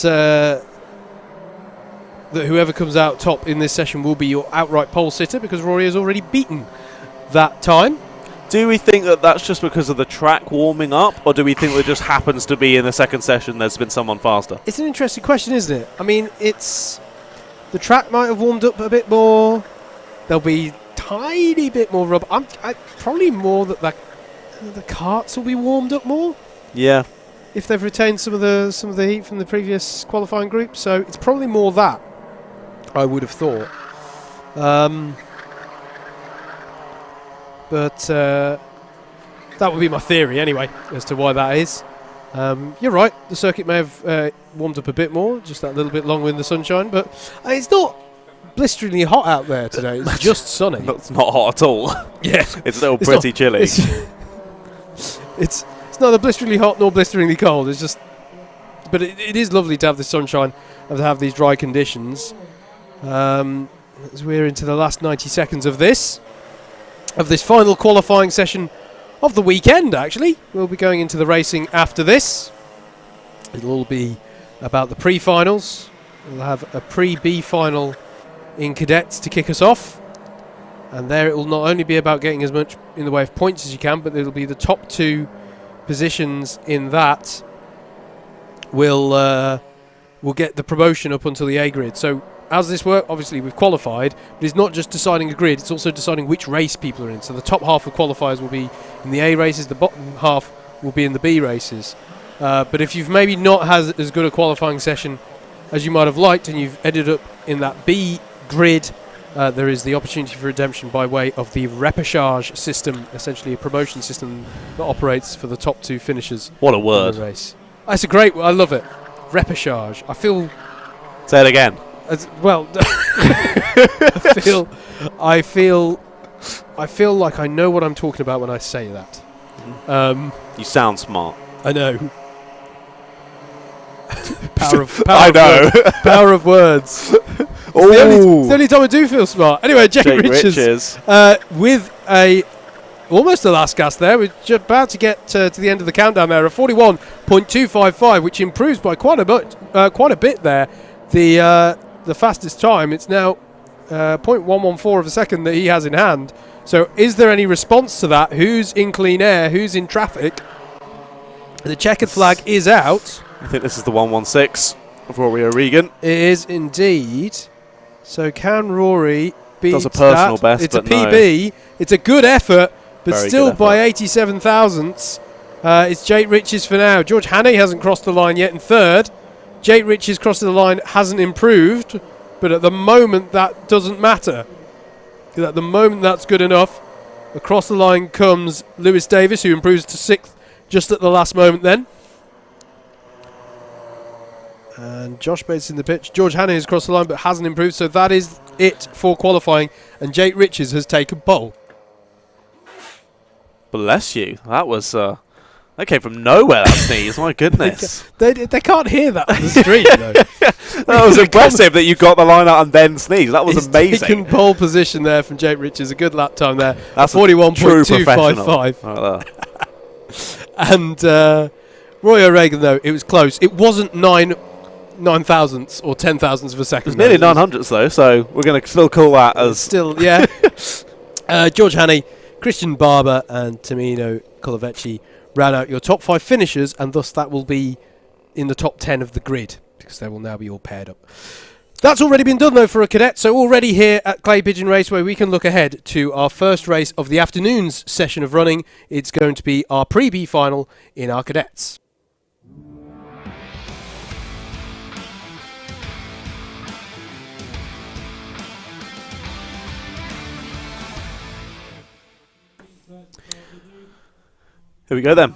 that whoever comes out top in this session will be your outright pole sitter, because Rory has already beaten that time. Do we think that that's just because of the track warming up, or do we think that just happens to be in the second session there's been someone faster? It's an interesting question, isn't it? I mean, the track might have warmed up a bit more. There'll be tiny bit more rubber. Probably more that the karts will be warmed up more. Yeah. If they've retained some of the heat from the previous qualifying group, so it's probably more that, I would have thought. But that would be my theory anyway as to why that is. You're right, the circuit may have warmed up a bit more, just that little bit longer in the sunshine, but it's not blisteringly hot out there today. It's just sunny. It's not hot at all. Yeah. It's still pretty chilly. It's neither blisteringly hot nor blisteringly cold. It's just, but it is lovely to have the sunshine and to have these dry conditions. As we're into the last 90 seconds of this final qualifying session of the weekend, actually. We'll be going into the racing after this. It'll all be about the pre-finals. We'll have a pre-B final in cadets to kick us off. And there it will not only be about getting as much in the way of points as you can, but it'll be the top two positions in that will get the promotion up until the A grid. So as this works, obviously we've qualified, but it's not just deciding a grid, it's also deciding which race people are in. So the top half of qualifiers will be in the A races, the bottom half will be in the B races. But if you've maybe not had as good a qualifying session as you might have liked, and you've ended up in that B grid, there is the opportunity for redemption by way of the repechage system, essentially a promotion system that operates for the top two finishers. What a word. In the race. That's a great word. I love it. Repechage. Say it again. Well, I feel like I know what I'm talking about when I say that. You sound smart. I know. Power of words. It's the only time I do feel smart. Anyway, Jake Riches. With almost the last gas there. We're just about to get to the end of the countdown there. A 41.255, which improves by quite a bit there. The fastest time. It's now 0.114 of a second that he has in hand. So is there any response to that? Who's in clean air? Who's in traffic? The checkered flag is out. I think this is the 116 of Rory O'Regan. It is indeed. So can Rory beat Does a personal best, It's a but no. PB. It's a good effort, but Very still good by effort. 87 thousandths. It's Jake Riches for now. George Hannay hasn't crossed the line yet in third. Jake Riches crossing the line hasn't improved, but at the moment that doesn't matter. Because at the moment that's good enough. Across the line comes Lewis Davis, who improves to 6th just at the last moment then. And Josh Bates in the pitch. George Hannon is across the line but hasn't improved, so that is it for qualifying. And Jake Riches has taken pole. Bless you. That was... that came from nowhere, that sneeze. My goodness. They can't hear that on the stream, though. That was impressive that you got the line out and then sneeze. That was amazing. Taken pole position there from Jake Riches. A good lap time there. That's 41.255. And Roy O'Regan, though, it was close. It wasn't 9 thousandths or 10 thousandths of a second. It was nearly 900ths, though, so we're going to still call that as... Still, yeah. George Haney, Christian Barber and Tamino Colavecchi round out your top 5 finishers, and thus that will be in the top 10 of the grid, because they will now be all paired up. That's already been done, though, for a cadet, so already here at Clay Pigeon Raceway we can look ahead to our first race of the afternoon's session of running. It's going to be our pre-B final in our cadets. Here we go then,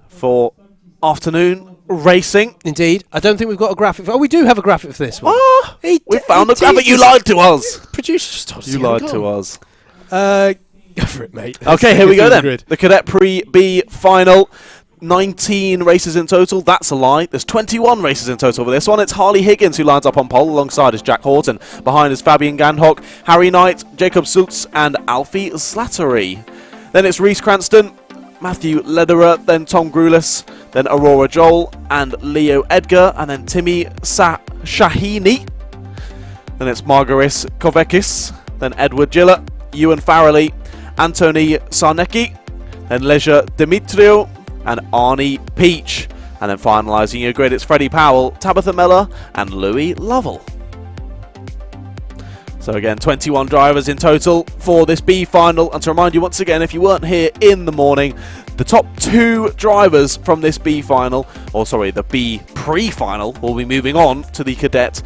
for afternoon racing. Indeed. I don't think we've got a graphic. Oh, we do have a graphic for this one. Oh, we found the graphic. You lied to us. Producer just told us. You lied to us. Go for it, mate. Okay, here we go then. The Cadet Pre-B Final. 19 races in total. That's a lie. There's 21 races in total for this one. It's Harley Higgins who lines up on pole alongside is Jack Horton. Behind is Fabian Gandhock, Harry Knight, Jacob Sultz and Alfie Slattery. Then it's Reese Cranston, Matthew Lederer, then Tom Grulis, then Aurora Joel and Leo Edgar, and then Timmy Shahini. Then it's Margaris Kovekis, then Edward Gillett, Ewan Farrelly, Anthony Sarnecki, then Leisure Dimitriou and Arnie Peach. And then finalising your grid, it's Freddie Powell, Tabitha Miller and Louis Lovell. So again, 21 drivers in total for this B final. And to remind you once again, if you weren't here in the morning, the top 2 drivers from this B final, or sorry, the B Pre-Final, will be moving on to the Cadet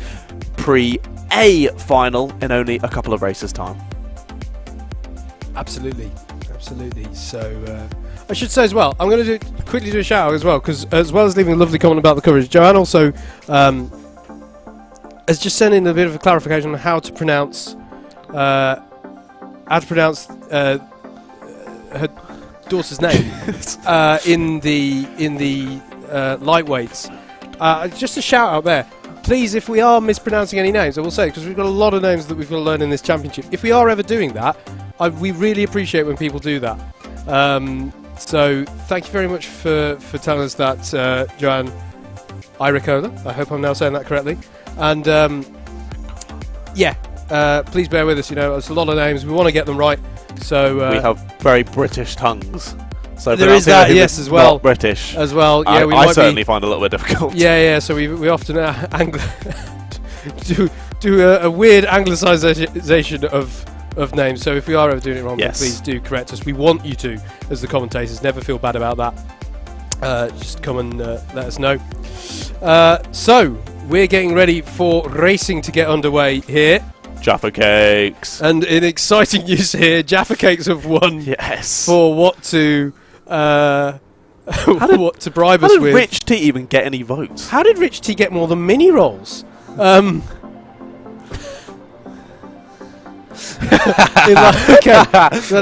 Pre-A Final in only a couple of races' time. Absolutely, absolutely. So I should say as well, I'm going to quickly do a shout out as well, because as well as leaving a lovely comment about the coverage, Joanne also has just sent in a bit of a clarification on how to pronounce her daughter's name in the lightweights. Just a shout out there. Please, if we are mispronouncing any names, I will say, because we've got a lot of names that we've got to learn in this championship. If we are ever doing that, we really appreciate when people do that. So thank you very much for telling us that, Joanne Iricola. I hope I'm now saying that correctly. And please bear with us. You know, there's a lot of names. We want to get them right. So we have very British tongues. So there is that, yes, as well. Not British as well. Yeah, I certainly find it a little bit difficult. Yeah. So we often do a weird anglicisation of names. So if we are ever doing it wrong, then please do correct us. We want you to, as the commentators. Never feel bad about that. Just come and let us know. So we're getting ready for racing to get underway here. Jaffa Cakes. And in exciting news here, Jaffa Cakes have won. Yes. For what to what to bribe us with. How did Rich T even get any votes? How did Rich T get more than mini rolls? That's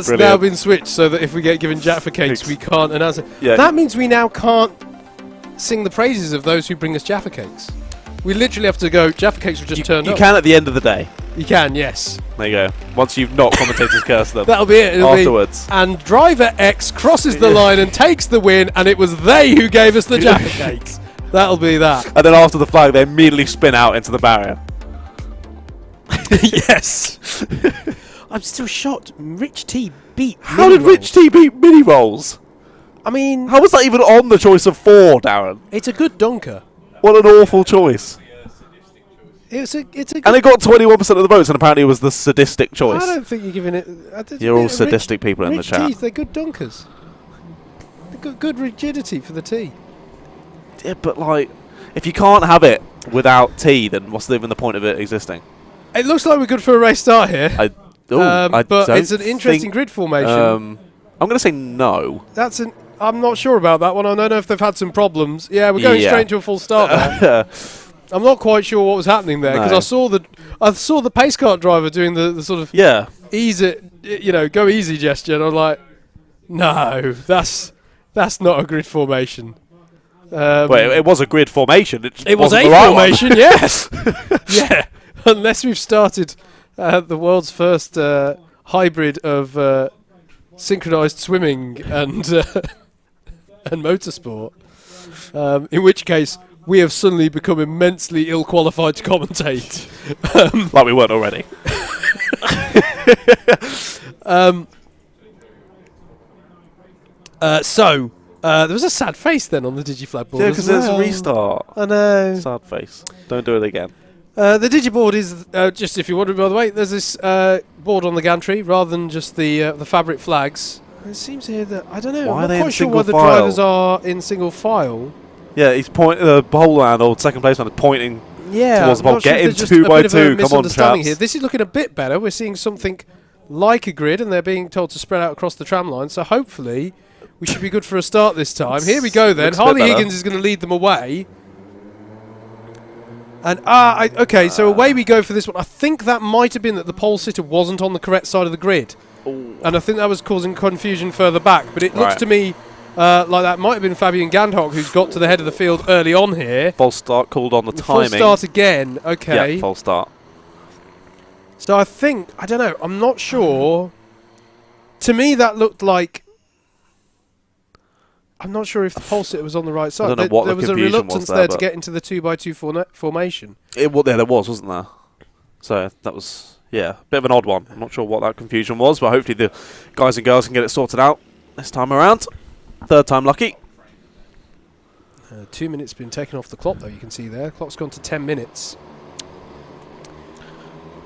Brilliant. now been switched so that if we get given Jaffa Cakes, we can't announce it. Yeah. That means we now can't sing the praises of those who bring us Jaffa Cakes. We literally have to go, Jaffa Cakes were just turned up. You can at the end of the day. You can, yes. There you go. Once you've not commentators curse them. That'll be it. Afterwards. And driver X crosses the line and takes the win, and it was they who gave us the Jaffa Cakes. That'll be that. And then after the flag, they immediately spin out into the barrier. Yes. I'm still shocked. Rich T beat How did Rich T beat mini rolls? I mean, how was that even on the choice of 4, Darren? It's a good dunker. What an awful choice. It's a good and it got 21% of the votes, and apparently it was the sadistic choice. I don't think you're giving it. You're all sadistic people in the chat. Teeth, they're good dunkers. They've got good rigidity for the tee. Yeah, but like, if you can't have it without tea, then what's even the point of it existing? It looks like we're good for a race start here. I but don't it's an interesting grid formation. I'm going to say no. I'm not sure about that one. I don't know if they've had some problems. Yeah, we're going straight into a full start there. I'm not quite sure what was happening there because I saw the pace kart driver doing the sort of easy, go easy gesture, and I'm like, no, that's not a grid formation. Well, it was a grid formation. It was a formation, yes. Yeah, unless we've started the world's first hybrid of synchronized swimming and motorsport, in which case we have suddenly become immensely ill-qualified to commentate. Like we weren't already. There was a sad face then on the DigiFlag board. Yeah, because there's a restart. I know. Sad face. Don't do it again. The digiboard is, just if you're wondering by the way, there's this board on the gantry rather than just the fabric flags. It seems here that, I don't know, I'm not quite sure why the drivers are in single file. Yeah, he's pointing, the pole man or second place man is pointing towards the pole. Get in 2 by 2, come on, chaps. Here. This is looking a bit better. We're seeing something like a grid and they're being told to spread out across the tram line, so hopefully we should be good for a start this time. Here we go then. Harley Higgins is going to lead them away. And okay, so away we go for this one. I think that might have been that the pole sitter wasn't on the correct side of the grid. Ooh. And I think that was causing confusion further back. But it looks to me like that might have been Fabian Gandhock who's got to the head of the field early on here. False start called on the timing. Full start again, okay. Yeah, false start. So I think, I don't know, I'm not sure. To me that looked like, I'm not sure if the pole sitter was on the right side. I don't know what there was a reluctance there to get into the 2 by 2 formation. There was, wasn't there? So that was, a bit of an odd one. I'm not sure what that confusion was, but hopefully the guys and girls can get it sorted out this time around. Third time lucky. 2 minutes been taken off the clock, though, you can see there. Clock's gone to 10 minutes.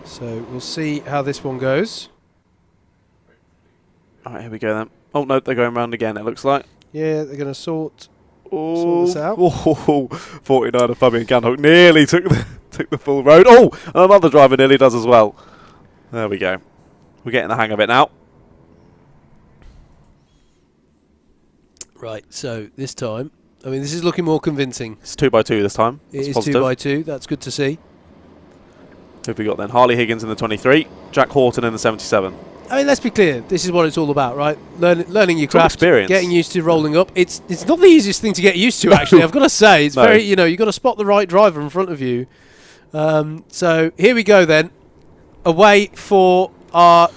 So we'll see how this one goes. All right, here we go then. Oh, no, they're going round again, it looks like. Yeah, they're going to sort this out. Oh, 49 of Fabian Gandhock nearly took the full road. Oh, and another driver nearly does as well. There we go. We're getting the hang of it now. Right, so this time, I mean, this is looking more convincing. It's 2 by 2 this time. It is 2 by 2. That's good to see. Who have we got then? Harley Higgins in the 23, Jack Horton in the 77. I mean, let's be clear. This is what it's all about, right? Learning your craft, experience. Getting used to rolling up. It's not the easiest thing to get used to, actually. I've got to say, it's very, you've got to spot the right driver in front of you. So here we go then. Away for our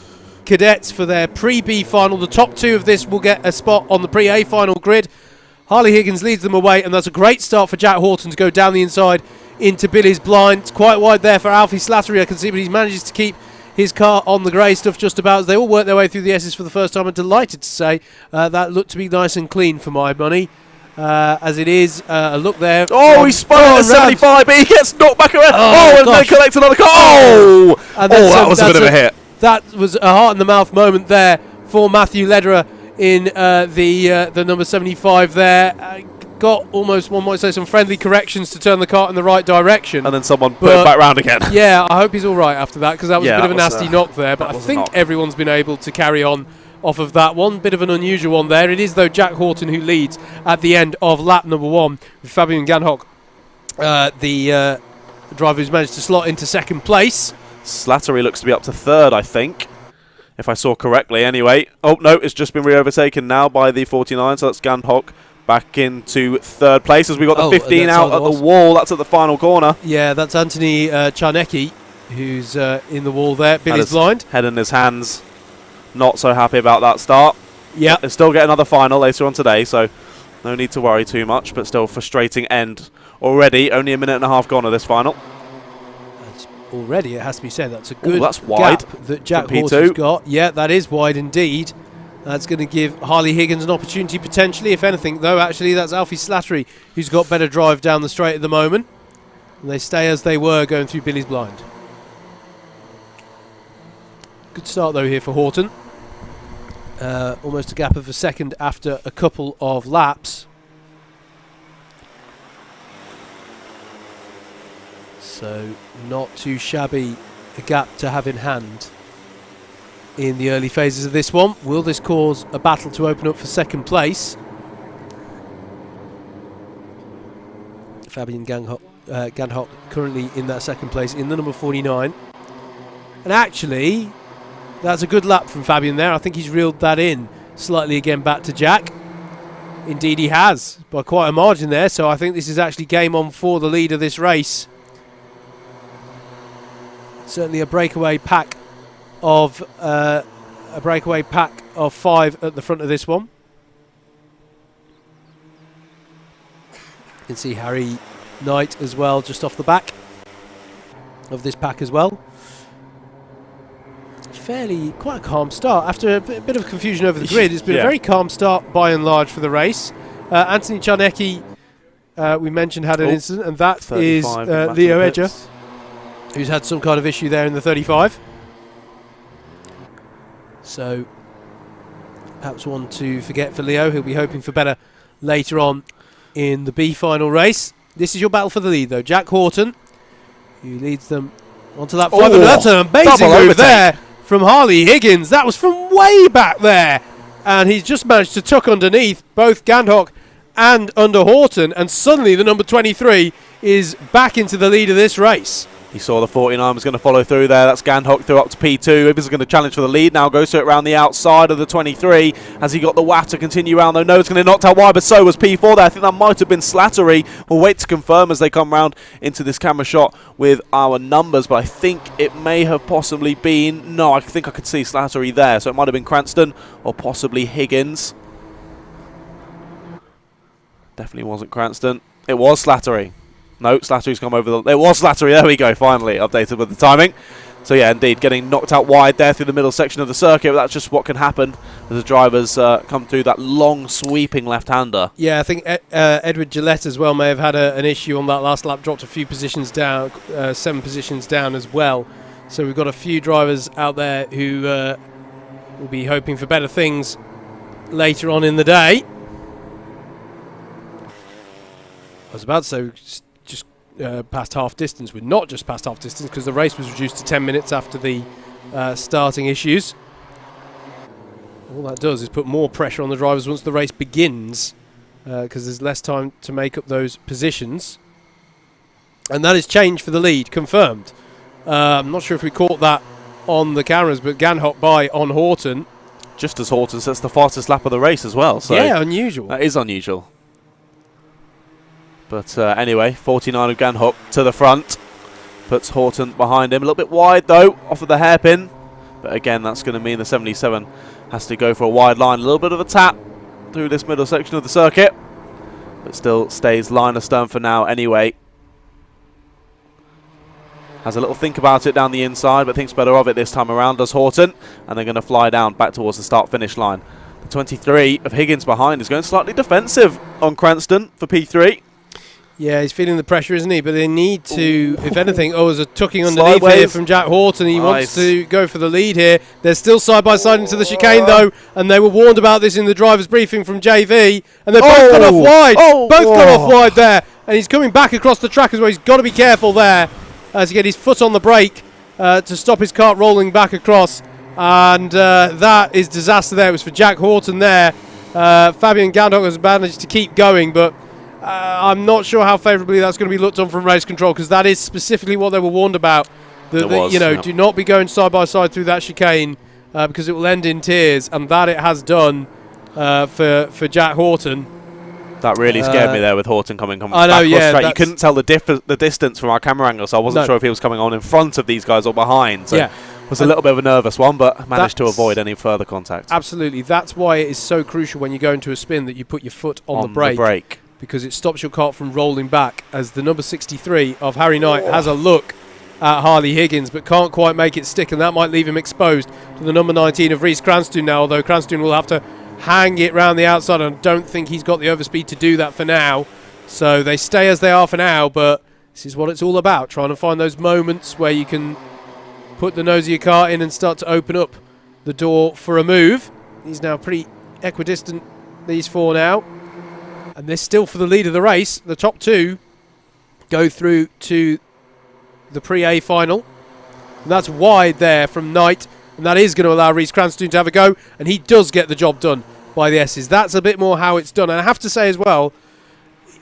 cadets for their pre-B final. The top two of this will get a spot on the pre-A final grid. Harley Higgins leads them away, and that's a great start for Jack Horton to go down the inside into Billy's blind. It's quite wide there for Alfie Slattery, I can see, but he manages to keep his car on the grey stuff just about as they all work their way through the S's for the first time. I'm delighted to say that looked to be nice and clean for my money. As it is, a look there. Oh, he spun at 75, but he gets knocked back around. And then collects another car. Oh, that was a bit of a hit. That was a heart-in-the-mouth moment there for Matthew Lederer in the number 75 there. Got almost, one might say, some friendly corrections to turn the car in the right direction. And then someone put it back round again. Yeah, I hope he's all right after that, because that was a bit of a nasty knock there. But I think everyone's been able to carry on off of that one. Bit of an unusual one there. It is, though, Jack Horton who leads at the end of lap number 1, with Fabian Gandhock, the driver who's managed to slot into second place. Slattery looks to be up to third, I think, if I saw correctly anyway. Oh, no, it's just been re-overtaken now by the 49, so that's Gandhock back into third place as we got the 15 out at the wall. That's at the final corner. Yeah, that's Anthony Czarnecki who's in the wall there. Billy's blind. Head in his hands. Not so happy about that start. Yeah. They'll still get another final later on today, so no need to worry too much, but still frustrating end already. Only a minute and a half gone of this final. Already, it has to be said, that's a good that's wide gap that Jack Horton's got. Yeah, that is wide indeed. That's going to give Harley Higgins an opportunity potentially. If anything, though, actually, that's Alfie Slattery who's got better drive down the straight at the moment. And they stay as they were going through Billy's blind. Good start, though, here for Horton. Almost a gap of a second after a couple of laps. So not too shabby a gap to have in hand in the early phases of this one. Will this cause a battle to open up for second place? Fabian Gandhock currently in that second place in the number 49. And actually, that's a good lap from Fabian there. I think he's reeled that in slightly again back to Jack. Indeed he has, by quite a margin there. So I think this is actually game on for the lead of this race. Certainly a breakaway pack of 5 at the front of this one. You can see Harry Knight as well just off the back of this pack as well. Quite a calm start after a bit of confusion over the grid. It's been a very calm start by and large for the race. Anthony Czarnecki, we mentioned, had an incident, and that is Leo Edger, who's had some kind of issue there in the 35. So perhaps one to forget for Leo. He'll be hoping for better later on in the B final race. This is your battle for the lead though. Jack Horton, who leads them onto that 500. That's an amazing move there from Harley Higgins. That was from way back there. And he's just managed to tuck underneath both Gandhock and under Horton. And suddenly the number 23 is back into the lead of this race. He saw the 49 was going to follow through there. That's Gandhock through up to P2. If he's going to challenge for the lead now, goes to it around the outside of the 23. Has he got the watt to continue round though? No, it's going to knocked out wide, but so was P4 there. I think that might have been Slattery. We'll wait to confirm as they come round into this camera shot with our numbers, but I think it may have possibly been... No, I think I could see Slattery there, so it might have been Cranston or possibly Higgins. Definitely wasn't Cranston. It was Slattery. No, Slattery's come over the... It was Slattery, there we go, finally, updated with the timing. So yeah, indeed, getting knocked out wide there through the middle section of the circuit, but that's just what can happen as the drivers come through that long, sweeping left-hander. Yeah, I think Edward Gillette as well may have had an issue on that last lap, dropped a few positions down, 7 positions down as well. So we've got a few drivers out there who will be hoping for better things later on in the day. I was about to say... past half distance. We're not just past half distance because the race was reduced to 10 minutes after the starting issues. All that does is put more pressure on the drivers once the race begins because there's less time to make up those positions. And that is change for the lead, confirmed. I'm not sure if we caught that on the cameras, but Gandhock by on Horton. Just as Horton sets the fastest lap of the race as well. So yeah, unusual. That is unusual. But anyway, 49 of Gandhock to the front. Puts Horton behind him. A little bit wide, though, off of the hairpin. But again, that's going to mean the 77 has to go for a wide line. A little bit of a tap through this middle section of the circuit. But still stays line astern for now anyway. Has a little think about it down the inside, but thinks better of it this time around, does Horton. And they're going to fly down back towards the start-finish line. The 23 of Higgins behind is going slightly defensive on Cranston for P3. Yeah, he's feeling the pressure, isn't he? But they need to, if anything, there's a tucking underneath here from Jack Horton. He wants to go for the lead here. They're still side-by-side into the chicane, though, and they were warned about this in the driver's briefing from JV, and they've both gone off wide. Both gone off wide there, and he's coming back across the track as well. He's got to be careful there to get his foot on the brake to stop his kart rolling back across, and that is disaster there. It was for Jack Horton there. Fabian Gandhock has managed to keep going, but I'm not sure how favourably that's going to be looked on from race control, because that is specifically what they were warned about. Do not be going side by side through that chicane because it will end in tears, and that it has done for Jack Horton. That really scared me there with Horton coming I know, back yeah, straight. You couldn't tell the distance from our camera angle, so I wasn't sure if he was coming on in front of these guys or behind. So it was a little bit of a nervous one, but managed to avoid any further contact. Absolutely. That's why it is so crucial when you go into a spin that you put your foot on the brake. Because it stops your kart from rolling back, as the number 63 of Harry Knight has a look at Harley Higgins but can't quite make it stick, and that might leave him exposed to the number 19 of Rhys Cranston now, although Cranston will have to hang it round the outside, and I don't think he's got the overspeed to do that for now. So they stay as they are for now, but this is what it's all about, trying to find those moments where you can put the nose of your car in and start to open up the door for a move. He's now pretty equidistant, these four now. And they're still for the lead of the race. The top two go through to the Pre-A Final. And that's wide there from Knight, and that is going to allow Reece Cranston to have a go, and he does get the job done by the S's. That's a bit more how it's done. And I have to say as well,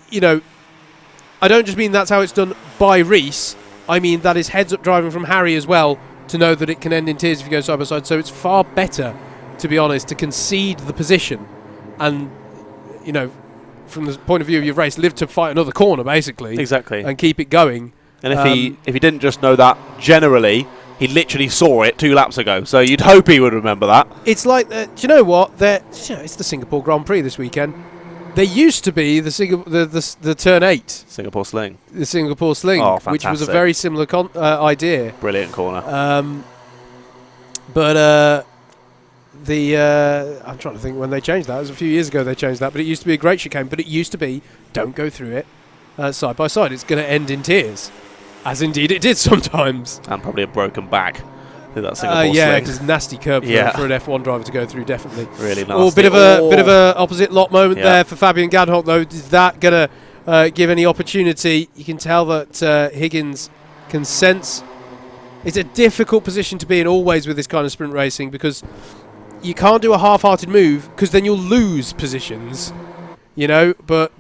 you know, I don't just mean that's how it's done by Reece, I mean that is heads-up driving from Harry as well to know that it can end in tears if you go side by side. So it's far better, to be honest, to concede the position and, you know, from the point of view of your race, live to fight another corner, basically. Exactly. And keep it going. And if he didn't just know that generally, he literally saw it 2 laps ago. So you'd hope he would remember that. It's like, do you know what? It's the Singapore Grand Prix this weekend. There used to be the Turn 8. Singapore Sling. The Singapore Sling, which was a very similar idea. Brilliant corner. But I'm trying to think when they changed that. It was a few years ago they changed that. But it used to be a great chicane. But it used to be, don't go through it side by side. It's going to end in tears. As indeed it did sometimes. And probably a broken back through that Singapore yeah, Sling. because nasty curb for an F1 driver to go through, definitely. Really nasty. Oh, bit of a opposite lot moment there for Fabian Gadholt, though. Is that going to give any opportunity? You can tell that Higgins can sense. It's a difficult position to be in always with this kind of sprint racing, because you can't do a half-hearted move, because then you'll lose positions, you know. But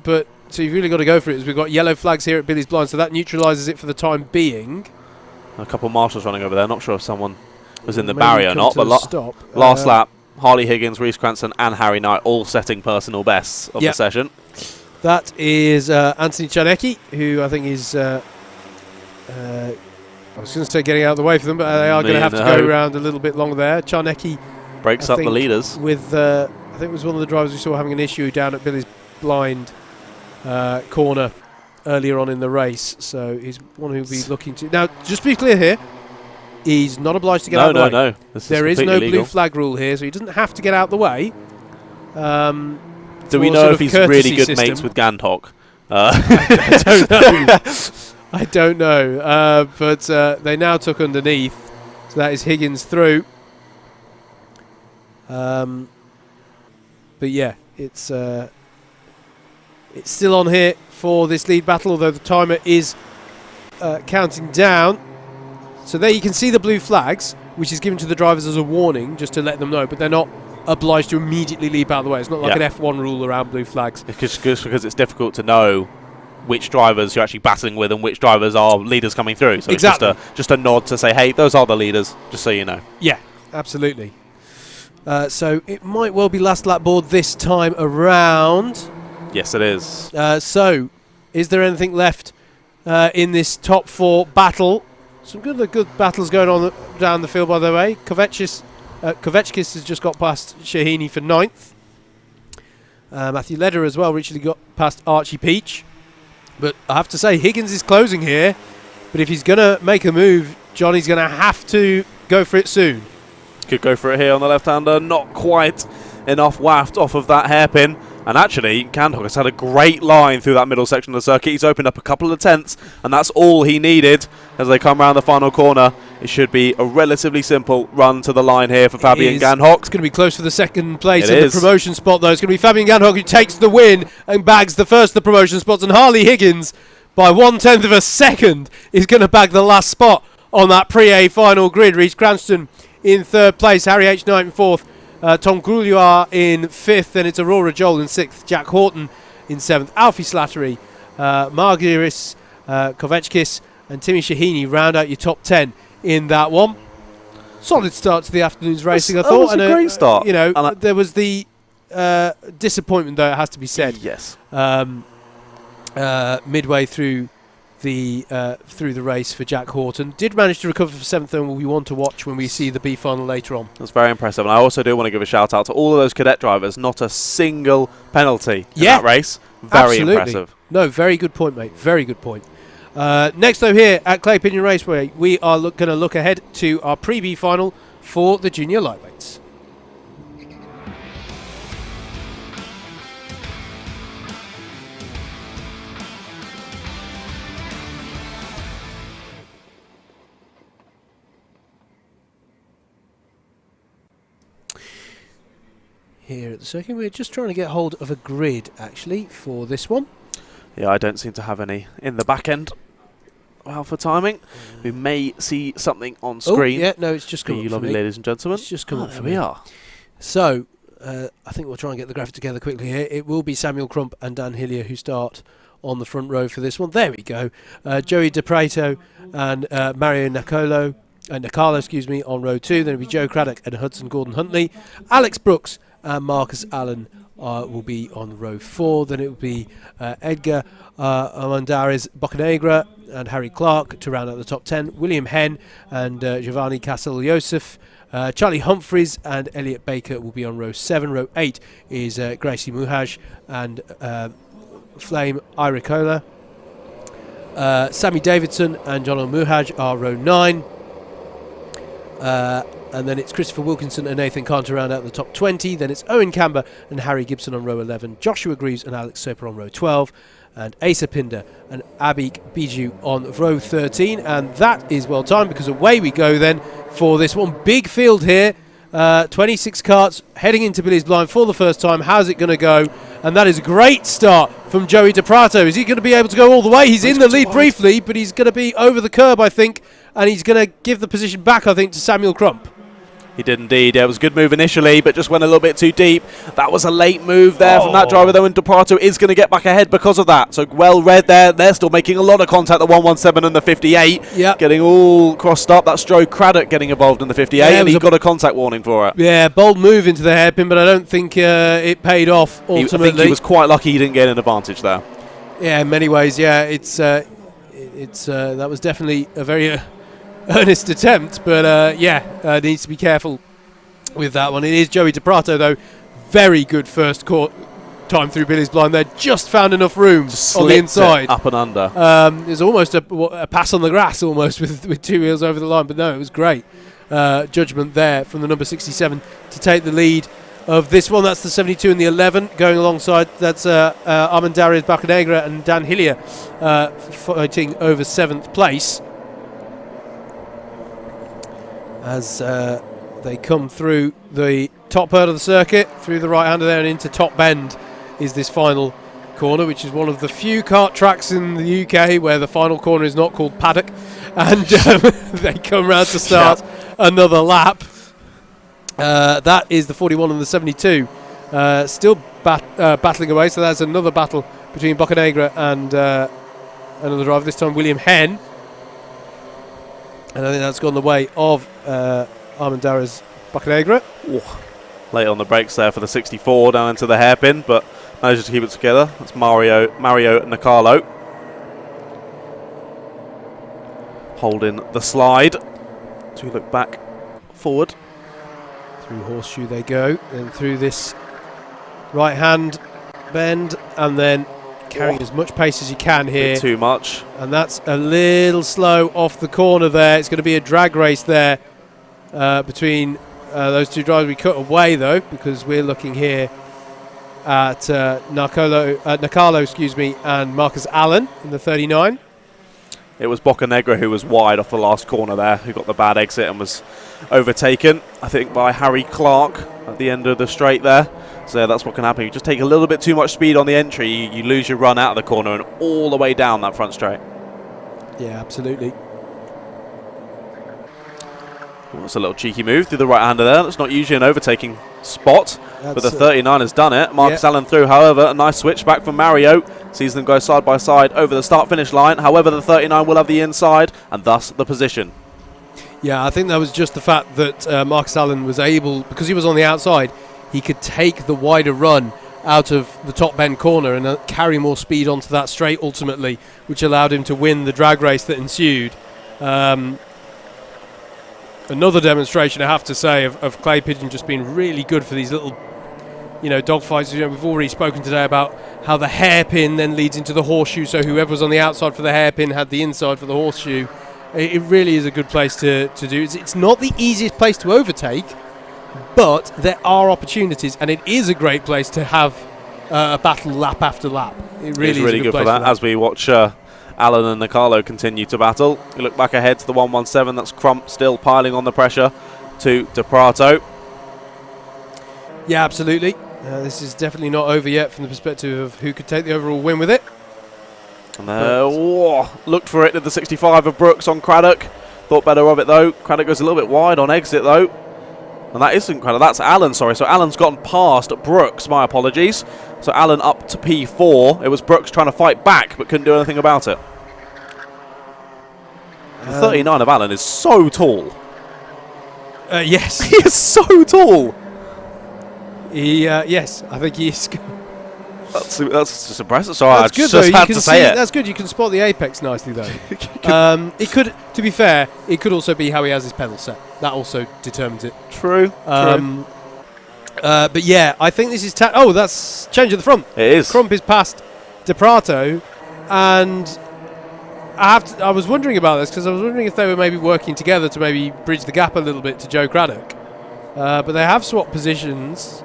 so you've really got to go for it. As we've got yellow flags here at Billy's Blind, so that neutralises it for the time being. A couple of marshals running over there. Not sure if someone was in the barrier or not. But last lap, Harley Higgins, Reece Cranston and Harry Knight all setting personal bests of the session. That is Anthony Czarnecki, who I think is... I was going to say getting out of the way for them, but they are going to have to go around a little bit longer there. Czarnecki breaks up the leaders. With, I think it was one of the drivers we saw having an issue down at Billy's Blind corner earlier on in the race, so he's one who'll be looking to... Now, just to be clear here, he's not obliged to get out of the way. No. There is no blue flag rule here, so he doesn't have to get out of the way. Do we know if he's really good mates with Gandhock? I don't know. I don't know. But they now took underneath, so that is Higgins through. But yeah, it's still on here for this lead battle, although the timer is counting down. So there you can see the blue flags, which is given to the drivers as a warning, just to let them know, but they're not obliged to immediately leap out of the way. It's not like an F1 rule around blue flags. It's just because it's difficult to know which drivers you're actually battling with and which drivers are leaders coming through. So it's just a nod to say, hey, those are the leaders, just so you know. Yeah, absolutely. So it might well be last lap board this time around. Yes, it is. So, is there anything left in this top 4 battle? Some good battles going on down the field, by the way. Kovechkis has just got past Shahini for 9th. Matthew Leder as well recently got past Archie Peach. But I have to say, Higgins is closing here. But if he's going to make a move, Johnny's going to have to go for it soon. Could go for it here on the left-hander. Not quite enough waft off of that hairpin. And actually, Gandhock has had a great line through that middle section of the circuit. He's opened up a couple of tenths, and that's all he needed as they come around the final corner. It should be a relatively simple run to the line here for Fabian Gandhock. It's going to be close for the second place in the promotion spot, though. It's going to be Fabian Gandhock who takes the win and bags the first of the promotion spots, and Harley Higgins, by 1/10 of a second, is going to bag the last spot on that pre-A final grid. Reece Cranston in 3rd place, Harry H. Knight in 4th. Tom Grouillard in 5th, then it's Aurora Joel in 6th, Jack Horton in 7th, Alfie Slattery, Margiris, Kovechkis and Timmy Shahini round out your top 10 in that one. Solid start to the afternoon's racing, I thought. That was a great start. You know, there was the disappointment, though, it has to be said. Yes. Midway through the race for Jack Horton. Did manage to recover for 7th, and will be one to watch when we see the B final later on. That's very impressive. And I also do want to give a shout out to all of those cadet drivers. Not a single penalty in that race. Very impressive. No, very good point, mate. Very good point. Next, though, here at Clay Pigeon Raceway, we are going to look ahead to our pre-B final for the junior lightweights. Here at the circuit, we're just trying to get hold of a grid, actually, for this one. Yeah, I don't seem to have any in the back end. well for timing. We may see something on screen. Oh, yeah, no, it's just for come you up for lovely me. ladies and gentlemen. It's just come up there for we me. are. So, I think we'll try and get the graphic together quickly here. It will be Samuel Crump and Dan Hillier who start on the front row for this one. There we go. Joey DePrato and Mario Nicolo, on row 2. Then it'll be Joe Craddock and Hudson Gordon-Huntley. Alex Brooks and Marcus Allen will be on row 4. Then it will be Edgar Armendariz Bocanegra and Harry Clark to round out the top 10. William Henn and Giovanni Castel-Joseph. Charlie Humphreys and Elliot Baker will be on row 7. Row 8 is Gracie Muhaj and Flame Iricola. Sammy Davidson and John Muhaj are row 9. And then it's Christopher Wilkinson and Nathan Kahn to round out the top 20. Then it's Owen Camber and Harry Gibson on row 11. Joshua Greaves and Alex Soper on row 12. And Asa Pinder and Abik Biju on row 13. And that is well timed because away we go then for this one. Big field here. 26 karts heading into Billy's Blind for the first time. How's it going to go? And that is a great start from Joey DePrato. Is he going to be able to go all the way? He's in the lead briefly, but he's going to be over the curb, I think. And he's going to give the position back, I think, to Samuel Crump. He did indeed. It was a good move initially, but just went a little bit too deep. That was a late move there from that driver, though, and DePrato is going to get back ahead because of that. So well read there. They're still making a lot of contact, the 117 and the 58. Yep. Getting all crossed up. That's Joe Craddock getting involved in the 58, and he got a contact warning for it. Yeah, bold move into the hairpin, but I don't think it paid off ultimately. I think he was quite lucky he didn't get an advantage there. Yeah, in many ways, yeah. That was definitely a very earnest attempt, but needs to be careful with that one. It is Joey DePrato, though. Very good first time through Billy's Blind there. Just found enough room on the inside. Up and under. There's almost a pass on the grass almost with 2 wheels over the line, but no, it was great judgment there from the number 67 to take the lead of this one. That's the 72 and the 11 going alongside. That's Armendariz Bocanegra and Dan Hillier fighting over 7th place as they come through the top part of the circuit, through the right-hander there and into Top Bend is this final corner, which is one of the few kart tracks in the UK where the final corner is not called paddock. And they come round to start another lap. That is the 41 and the 72. Still battling away, so that's another battle between Bocanegra and another driver, this time William Henn. And I think that's gone the way of Armendariz Bocanegra. Late on the brakes there for the 64 down into the hairpin, but manages to keep it together. That's Mario Nicolo holding the slide. So we look back forward. Through horseshoe they go, and through this right hand bend, and then carrying as much pace as you can here. Too much. And that's a little slow off the corner there. It's going to be a drag race there between those two drivers. We cut away though, because we're looking here at Nicolo, and Marcus Allen in the 39. It was Bocanegra who was wide off the last corner there, who got the bad exit and was overtaken, I think, by Harry Clark at the end of the straight there. So that's what can happen. You just take a little bit too much speed on the entry, you lose your run out of the corner and all the way down that front straight. Yeah, absolutely. Well, that's a little cheeky move through the right-hander there. That's not usually an overtaking spot, but the 39 has done it. Marcus Allen through, however, a nice switch back from Mario. Sees them go side by side over the start-finish line. However, the 39 will have the inside, and thus the position. Yeah, I think that was just the fact that Marcus Allen was able, because he was on the outside, he could take the wider run out of the top bend corner and carry more speed onto that straight ultimately, which allowed him to win the drag race that ensued. Another demonstration, I have to say, of Clay Pigeon just being really good for these little, dogfights. We've already spoken today about how the hairpin then leads into the horseshoe, so whoever was on the outside for the hairpin had the inside for the horseshoe. It really is a good place to do. It's not the easiest place to overtake, but there are opportunities, and it is a great place to have a battle lap after lap. It really is really a good good for that. As we watch Allen and Nicolo continue to battle. You look back ahead to the 117. That's Crump still piling on the pressure to DePrato. Yeah, absolutely. This is definitely not over yet from the perspective of who could take the overall win with it. And looked for it at the 65 of Brooks on Craddock. Thought better of it though. Craddock goes a little bit wide on exit though. And that isn't Craddock, that's Allen, sorry. So Allen's gotten past Brooks, my apologies. So Allen up to P4. It was Brooks trying to fight back but couldn't do anything about it. The 39 of Allen is so tall. Yes. He is so tall. Yes, I think he is. That's just impressive. Sorry, that's I good, just though. had to say it. That's good. You can spot the apex nicely, though. It could, to be fair, it could also be how he has his pedal set. That also determines it. True. But yeah, I think this is. That's change at the front. It is. Crump is past De Prato, and I was wondering about this because I was wondering if they were maybe working together to maybe bridge the gap a little bit to Joe Craddock. But they have swapped positions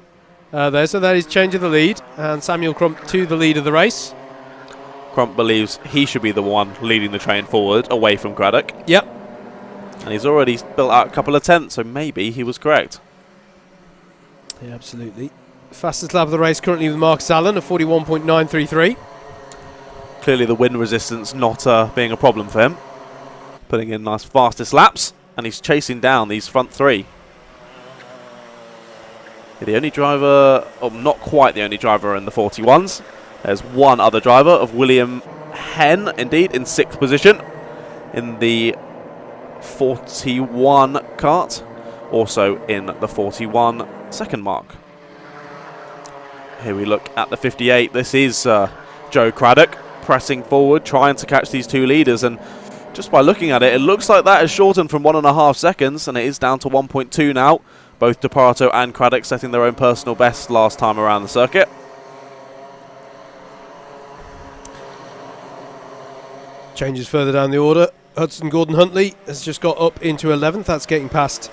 there, so that is change of the lead, and Samuel Crump to the lead of the race. Crump believes he should be the one leading the train forward away from Craddock. Yep. And he's already built out a couple of tenths, so maybe he was correct. Yeah, absolutely. Fastest lap of the race currently with Marcus Allen, a 41.933. Clearly the wind resistance not being a problem for him. Putting in nice fastest laps, and he's chasing down these front three. The only driver, not quite the only driver in the 41s. There's one other driver of William Henn, indeed, in 6th position in the 41 kart. Also in the 41 second mark. Here we look at the 58. This is Joe Craddock pressing forward, trying to catch these two leaders. And just by looking at it, it looks like that is shortened from 1.5 seconds, and it is down to 1.2 now. Both De Prato and Craddock setting their own personal best last time around the circuit. Changes further down the order. Hudson Gordon-Huntley has just got up into 11th. That's getting past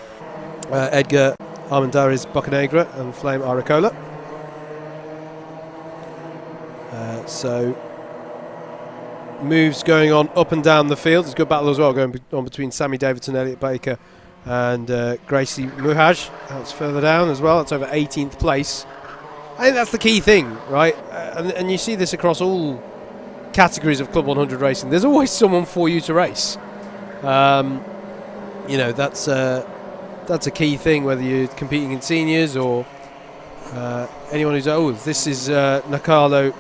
Edgar Armendariz Bocanegra and Flame Aracola. So moves going on up and down the field. There's a good battle as well going on between Sammy Davidson, Elliot Baker and Gracie Muhaj. That's further down as well. That's over 18th place. I think that's the key thing, right? And you see this across all categories of Club 100 racing. There's always someone for you to race. You know, that's a key thing, whether you're competing in seniors or anyone who's... this is Nakalo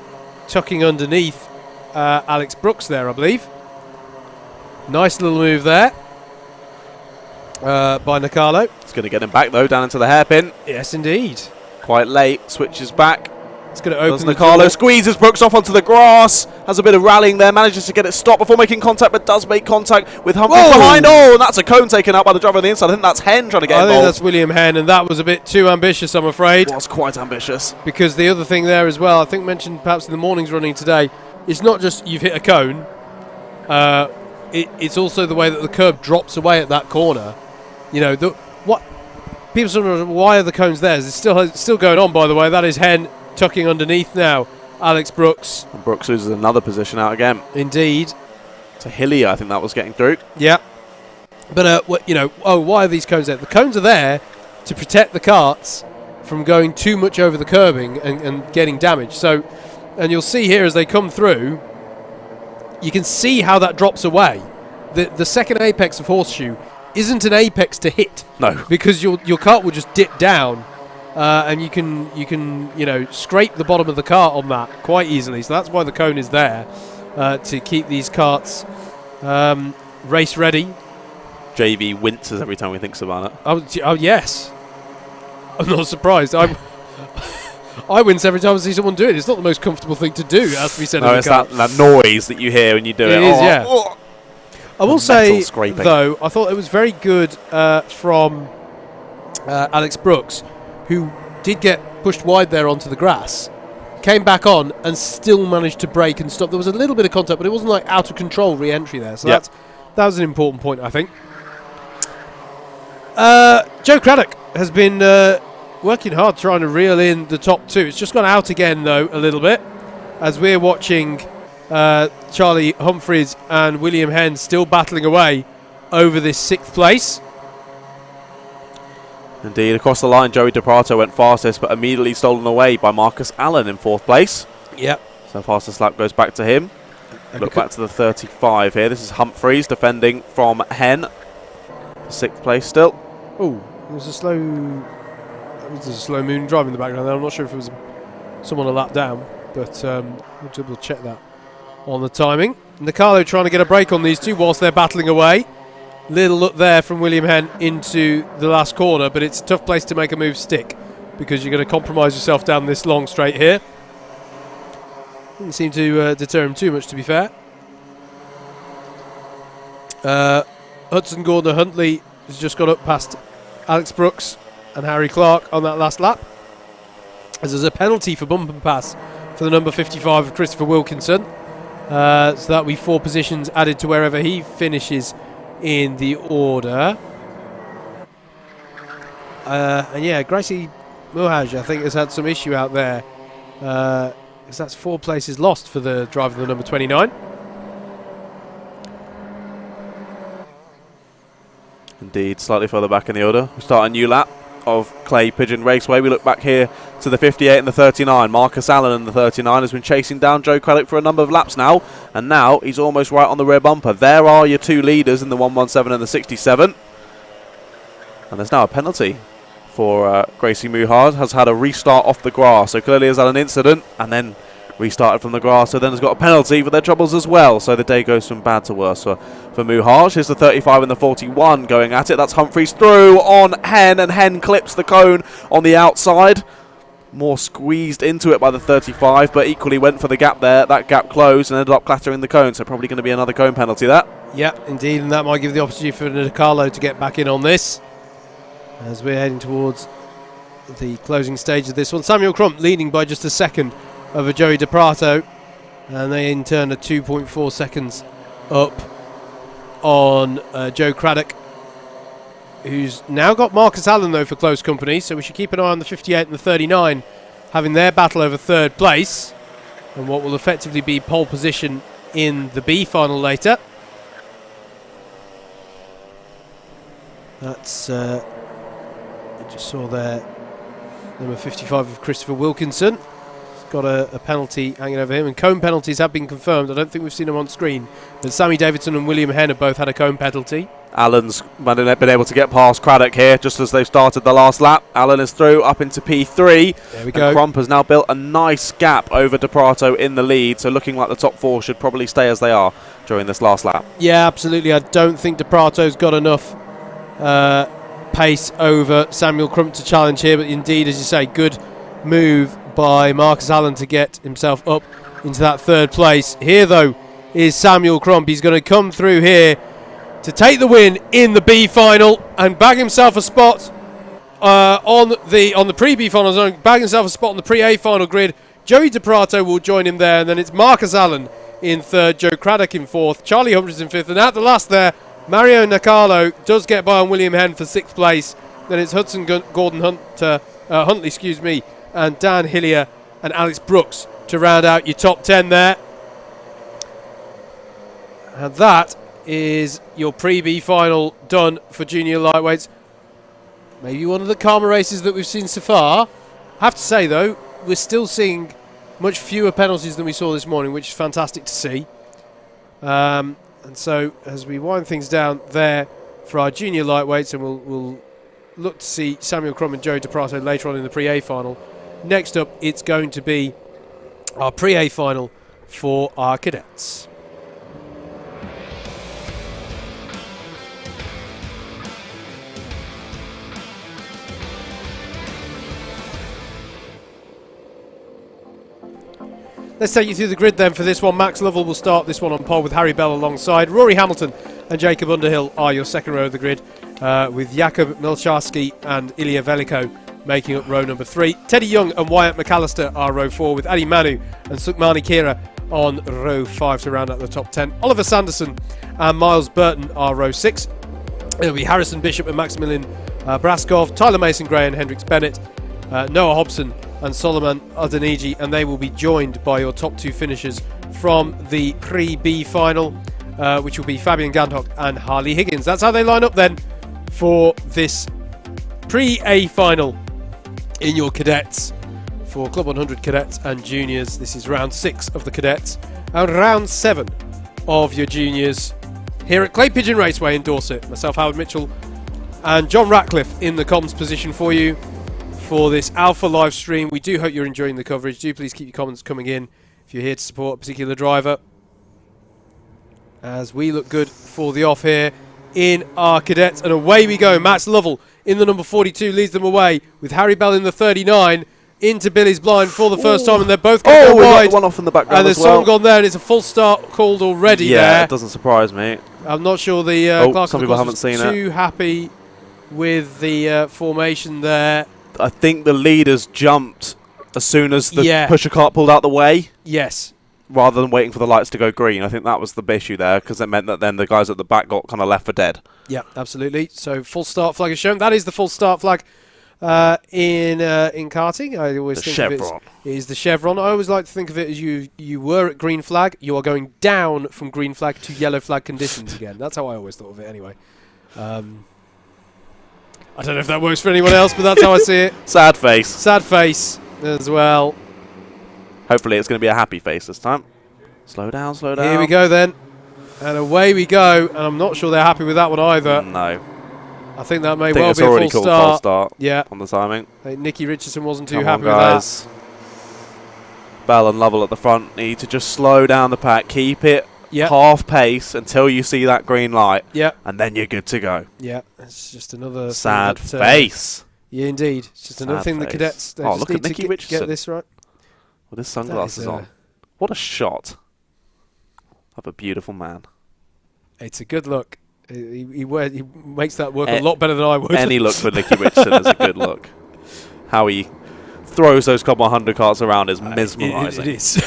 tucking underneath Alex Brooks there, I believe. Nice little move there by Nakalo. It's going to get him back, though, down into the hairpin. Yes, indeed. Quite late, switches back. It's going to open the Nakalo squeezes Brooks off onto the grass, has a bit of rallying there, manages to get it stopped before making contact, but does make contact with Humphries behind. Oh, and that's a cone taken out by the driver on the inside. I think that's Henn trying to get involved. I think that's William Henn, and that was a bit too ambitious, I'm afraid. It was quite ambitious. Because the other thing there as well, I think mentioned perhaps in the morning's running today, it's not just you've hit a cone, it's also the way that the curb drops away at that corner. You know, what people sort of, why are the cones there? It's still going on, by the way. That is Henn tucking underneath now. Alex Brooks. And Brooks loses another position out again. Indeed. To Hillier, I think that was getting through. Yeah. But, why are these cones there? The cones are there to protect the karts from going too much over the curbing and getting damaged. So, and you'll see here as they come through, you can see how that drops away. The second apex of Horseshoe isn't an apex to hit. No. Because your kart will just dip down. And you can scrape the bottom of the kart on that quite easily. So that's why the cone is there, to keep these karts race ready. JV winces every time he thinks about it. Oh yes, I'm not surprised. I wince every time I see someone do it. It's not the most comfortable thing to do, as we said. No, it's that noise that you hear when you do it. It is, yeah. I will say though, I thought it was very good from Alex Brooks, who did get pushed wide there onto the grass, came back on and still managed to brake and stop. There was a little bit of contact, but it wasn't like out of control re-entry there. So that was an important point, I think. Joe Craddock has been working hard trying to reel in the top two. It's just gone out again, though, a little bit, as we're watching Charlie Humphries and William Henn still battling away over this 6th place. Indeed, across the line, Joey De Prato went fastest, but immediately stolen away by Marcus Allen in 4th place. Yep. So fastest lap goes back to him. Look back to the 35 here. This is Humphreys defending from Hen. 6th place still. Oh, there was a slow moon drive in the background there. I'm not sure if it was someone a lap down, but we'll double check that on the timing. Nicalo trying to get a break on these two whilst they're battling away. Little look there from William Hen into the last corner, but it's a tough place to make a move stick because you're going to compromise yourself down this long straight here. Didn't seem to deter him too much, to be fair. Hudson Gordon Huntley has just got up past Alex Brooks and Harry Clark on that last lap, as there's a penalty for bump and pass for the number 55 of Christopher Wilkinson. So that'll be 4 positions added to wherever he finishes in the order. And yeah, Gracie Muhaj, I think, has had some issue out there. Because that's 4 places lost for the driver of the number 29. Indeed, slightly further back in the order. We start a new lap of Clay Pigeon Raceway. We look back here to the 58 and the 39. Marcus Allen and the 39 has been chasing down Joe Craddock for a number of laps now, and now he's almost right on the rear bumper. There are your 2 leaders in the 117 and the 67. And there's now a penalty for Gracie Muhaj. Has had a restart off the grass, so clearly has had an incident and then restarted from the grass, so then has got a penalty for their troubles as well. So the day goes from bad to worse for Muhaj. Here's the 35 and the 41 going at it. That's Humphreys through on Hen, and Hen clips the cone on the outside. More squeezed into it by the 35, but equally went for the gap there. That gap closed and ended up clattering the cone, so probably going to be another cone penalty, that. Yeah, indeed, and that might give the opportunity for Nicalo to get back in on this, as we're heading towards the closing stage of this one. Samuel Crump leading by just a second over Joey DePrato, and they in turn are 2.4 seconds up on Joe Craddock, who's now got Marcus Allen though for close company, so we should keep an eye on the 58 and the 39 having their battle over 3rd place and what will effectively be pole position in the B final later. That's I just saw there number 55 of Christopher Wilkinson. Got a penalty hanging over him, and cone penalties have been confirmed. I don't think we've seen them on screen, but Sammy Davidson and William Hen have both had a cone penalty. Allen's been able to get past Craddock here just as they've started the last lap. Allen is through up into P3. There we go. Crump has now built a nice gap over DePrato in the lead, so looking like the top 4 should probably stay as they are during this last lap. Yeah, absolutely. I don't think DePrato's got enough pace over Samuel Crump to challenge here, but indeed, as you say, good move by Marcus Allen to get himself up into that 3rd place. Here though is Samuel Crump. He's going to come through here to take the win in the B final and bag himself a spot on the pre-B final zone, bag himself a spot on the pre-A final grid. Joey DePrato will join him there, and then it's Marcus Allen in 3rd, Joe Craddock in 4th, Charlie Humphreys in 5th, and at the last there, Mario Nicalo does get by on William Hen for 6th place. Then it's Hudson Gordon Huntley, and Dan Hillier and Alex Brooks to round out your top 10 there. And that is your pre-B final done for junior lightweights. Maybe one of the calmer races that we've seen so far. I have to say though, we're still seeing much fewer penalties than we saw this morning, which is fantastic to see. And so as we wind things down there for our junior lightweights, and we'll look to see Samuel Crump and Joe DePrato later on in the pre-A final. Next up, it's going to be our pre-A final for our cadets. Let's take you through the grid then for this one. Max Lovell will start this one on pole with Harry Bell alongside. Rory Hamilton and Jacob Underhill are your second row of the grid, with Jakub Milcharski and Ilya Veliko making up row number 3. Teddy Young and Wyatt McAllister are row 4, with Adi Manu and Sukmani Kira on row 5 to round out the top 10. Oliver Sanderson and Miles Burton are row 6. It'll be Harrison Bishop and Maximilian Braskov, Tyler Mason Gray and Hendrix Bennett, Noah Hobson and Solomon Adeniji, and they will be joined by your top 2 finishers from the pre-B final, which will be Fabian Gandhock and Harley Higgins. That's how they line up then for this pre-A final in your cadets for Club 100 cadets and juniors. This is round 6 of the cadets, and round 7 of your juniors here at Clay Pigeon Raceway in Dorset. Myself, Howard Mitchell, and John Ratcliffe in the comms position for you for this Alpha live stream. We do hope you're enjoying the coverage. Do please keep your comments coming in if you're here to support a particular driver, as we look good for the off here in our cadets. And away we go. Max Lovell in the number 42 leads them away with Harry Bell in the 39 into Billy's blind for the first time, and they're both going to go wide. Got one off in the background and there's as well. someone gone there, and it's a full start called already there. Yeah, it doesn't surprise me. I'm not sure the Clark some people haven't seen too happy with the formation there. I think the leaders jumped as soon as the pusher cart pulled out the way. Yes. Rather than waiting for the lights to go green. I think that was the issue there, because it meant that then the guys at the back got kind of left for dead. Yeah, absolutely. So full start flag is shown. That is the full start flag in karting. I always think of it is the chevron. I always like to think of it as you were at green flag. You are going down from green flag to yellow flag conditions again. That's how I always thought of it anyway. I don't know if that works for anyone else, but that's how I see it. Sad face. Sad face as well. Hopefully it's going to be a happy face this time. Slow down, slow down. Here we go then. And away we go. And I'm not sure they're happy with that one either. No. I think that may well be a full start. Yeah. On the timing. I think Nicky Richardson wasn't too Come happy on, guys. with that. Bell and Lovell at the front need to just slow down the pack. Keep it half pace until you see that green light. Yeah. And then you're good to go. Yeah. It's just another sad face. Yeah, indeed. It's just another thing the cadets they just look need at Nicky to Richardson. get this right. With his sunglasses on. What a shot of a beautiful man. It's a good look. He makes that work a lot better than I would. Any look for Nicky Richardson is a good look. How he throws those Club 100 carts around is mesmerising. It is.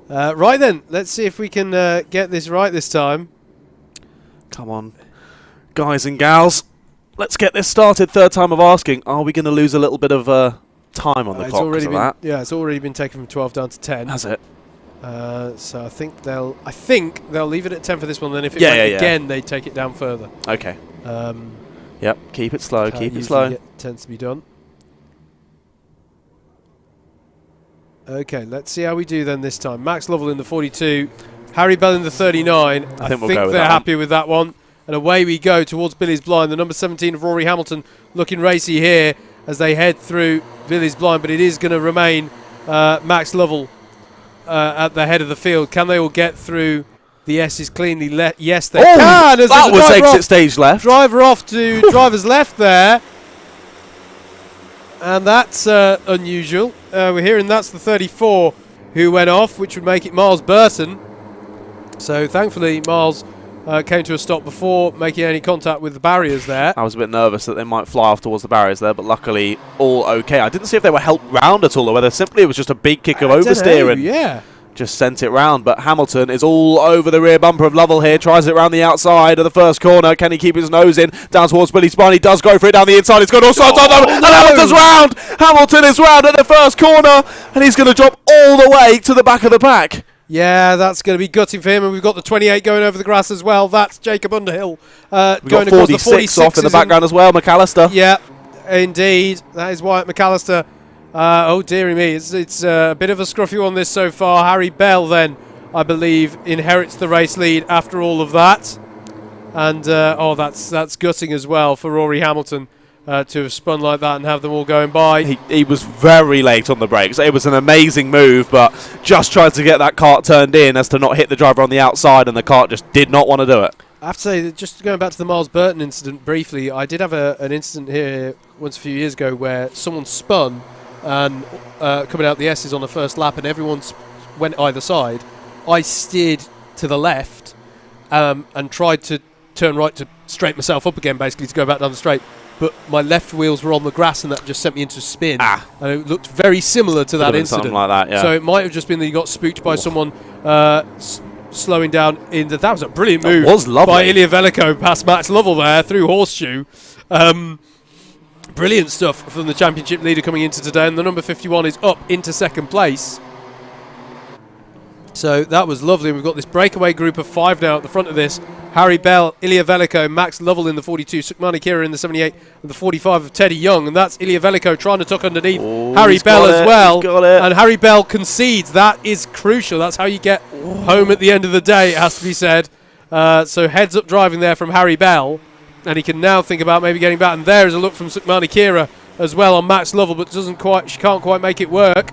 Right then, let's see if we can get this right this time. Come on, guys and gals. Let's get this started. Third time of asking. Are we going to lose a little bit of time on the clock because of that? Yeah, it's already been taken from 12 down to 10. Has it? So I think they'll leave it at 10 for this one. Then if it went again, they take it down further. Okay. Yep. Keep it slow. Keep it slow. Tends to be done. Okay, let's see how we do then this time. Max Lovell in the 42, Harry Bell in the 39. I think they're happy with that one. And away we go towards Billy's blind. The number 17 of Rory Hamilton looking racy here as they head through Billy's blind, but it is going to remain Max Lovell at the head of the field. Can they all get through the S's cleanly? Yes, they can. That was exit stage left. Driver off to driver's left there. And that's unusual. We're hearing that's the 34 who went off, which would make it Miles Burton. So thankfully Miles came to a stop before making any contact with the barriers there. I was a bit nervous that they might fly off towards the barriers there, but luckily all okay. I didn't see if they were helped round at all, or whether simply it was just a big kick of oversteer and just sent it round. But Hamilton is all over the rear bumper of Lovell here, tries it round the outside of the first corner. Can he keep his nose in? Down towards Billy Spine. He does go for it down the inside. He's got all sides on them, and Hamilton's round! Hamilton is round at the first corner, and he's going to drop all the way to the back of the pack. Yeah, that's going to be gutting for him, and we've got the 28 going over the grass as well. That's Jacob Underhill going across the 46 off in the background as well, McAllister. Yeah, indeed. That is Wyatt McAllister. Oh, dearie me. It's a bit of a scruffy one this so far. Harry Bell then, I believe, inherits the race lead after all of that. And, that's gutting as well for Rory Hamilton. To have spun like that and have them all going by. He was very late on the brakes. It was an amazing move, but just tried to get that kart turned in as to not hit the driver on the outside, and the kart just did not want to do it. I have to say, that just going back to the Miles Burton incident briefly, I did have an incident here once a few years ago where someone spun and coming out the S's on the first lap, and everyone went either side. I steered to the left and tried to turn right to straighten myself up again, basically, to go back down the straight. But my left wheels were on the grass, and that just sent me into spin. And it looked very similar to that incident. Something like that, yeah. So it might have just been that you got spooked by someone slowing down. That was a brilliant move. That was lovely. By Ilya Veliko past Max Lovell there through Horseshoe. Brilliant stuff from the championship leader coming into today. And the number 51 is up into second place. So that was lovely. We've got this breakaway group of 5 now at the front of this. Harry Bell, Ilya Veliko, Max Lovell in the 42, Sukmani Kira in the 78, and the 45 of Teddy Young. And that's Ilya Veliko trying to tuck underneath Harry Bell as well. And Harry Bell concedes. That is crucial. That's how you get home at the end of the day, it has to be said. So heads up driving there from Harry Bell. And he can now think about maybe getting back. And there is a look from Sukmani Kira as well on Max Lovell, but she can't quite make it work.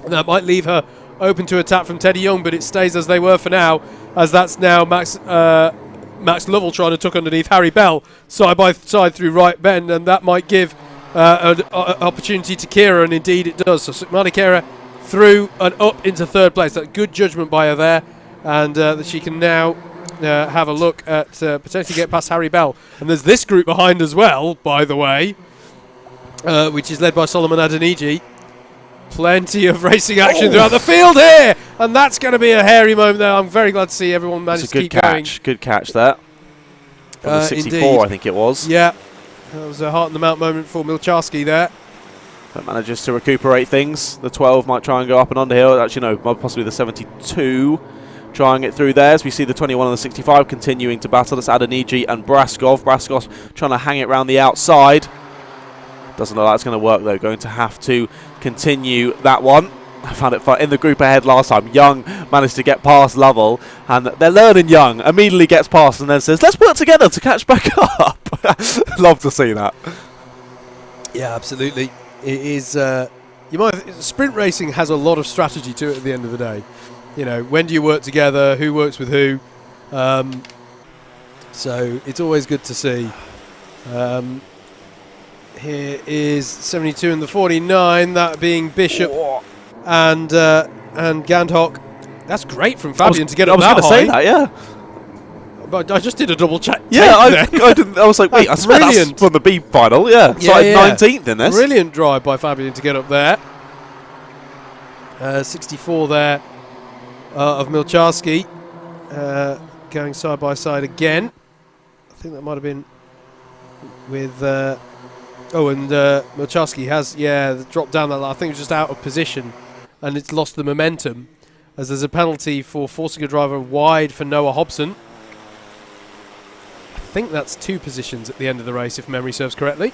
And that might leave her open to attack from Teddy Young, but it stays as they were for now, as that's now Max Lovell trying to tuck underneath Harry Bell side by side through right bend, and that might give an opportunity to Kira, and indeed it does. So Sukmani Kira through and up into third place. That good judgment by her there, and that she can now have a look at potentially get past Harry Bell. And there's this group behind as well, by the way, which is led by Solomon Adeniji. Plenty of racing action throughout the field here, and that's going to be a hairy moment there. I'm very glad to see everyone manage to keep going. Good catch there. The 64, indeed. I think it was. Yeah, that was a heart in the mount moment for Milcharski there. But manages to recuperate things. The 12 might try and go up and under here. Actually, no, possibly the 72 trying it through there, as we see the 21 and the 65 continuing to battle. That's Adeniji and Braskov. Braskov trying to hang it around the outside. Doesn't look like it's going to work though. Going to have to continue that one. I found it fun. In the group ahead last time, Young managed to get past Lovell, and they're learning. Young immediately gets past and then says, let's work together to catch back up. Love to see that. Yeah, absolutely. It is. Sprint racing has a lot of strategy to it at the end of the day. You know, when do you work together? Who works with who? So it's always good to see. Here is 72 and the 49, that being Bishop and Gandhock. That's great from Fabian to get up that high. I was going to say that, yeah. But I just did a double check. Yeah, I was like, wait, I swear that's from the B final. Yeah, started 19th in this. Brilliant drive by Fabian to get up there. 64 there of Milcharski, going side by side again. I think that might have been with. Milcharski has dropped down that line. I think it was just out of position, and it's lost the momentum, as there's a penalty for forcing a driver wide for Noah Hobson. I think that's 2 positions at the end of the race, if memory serves correctly.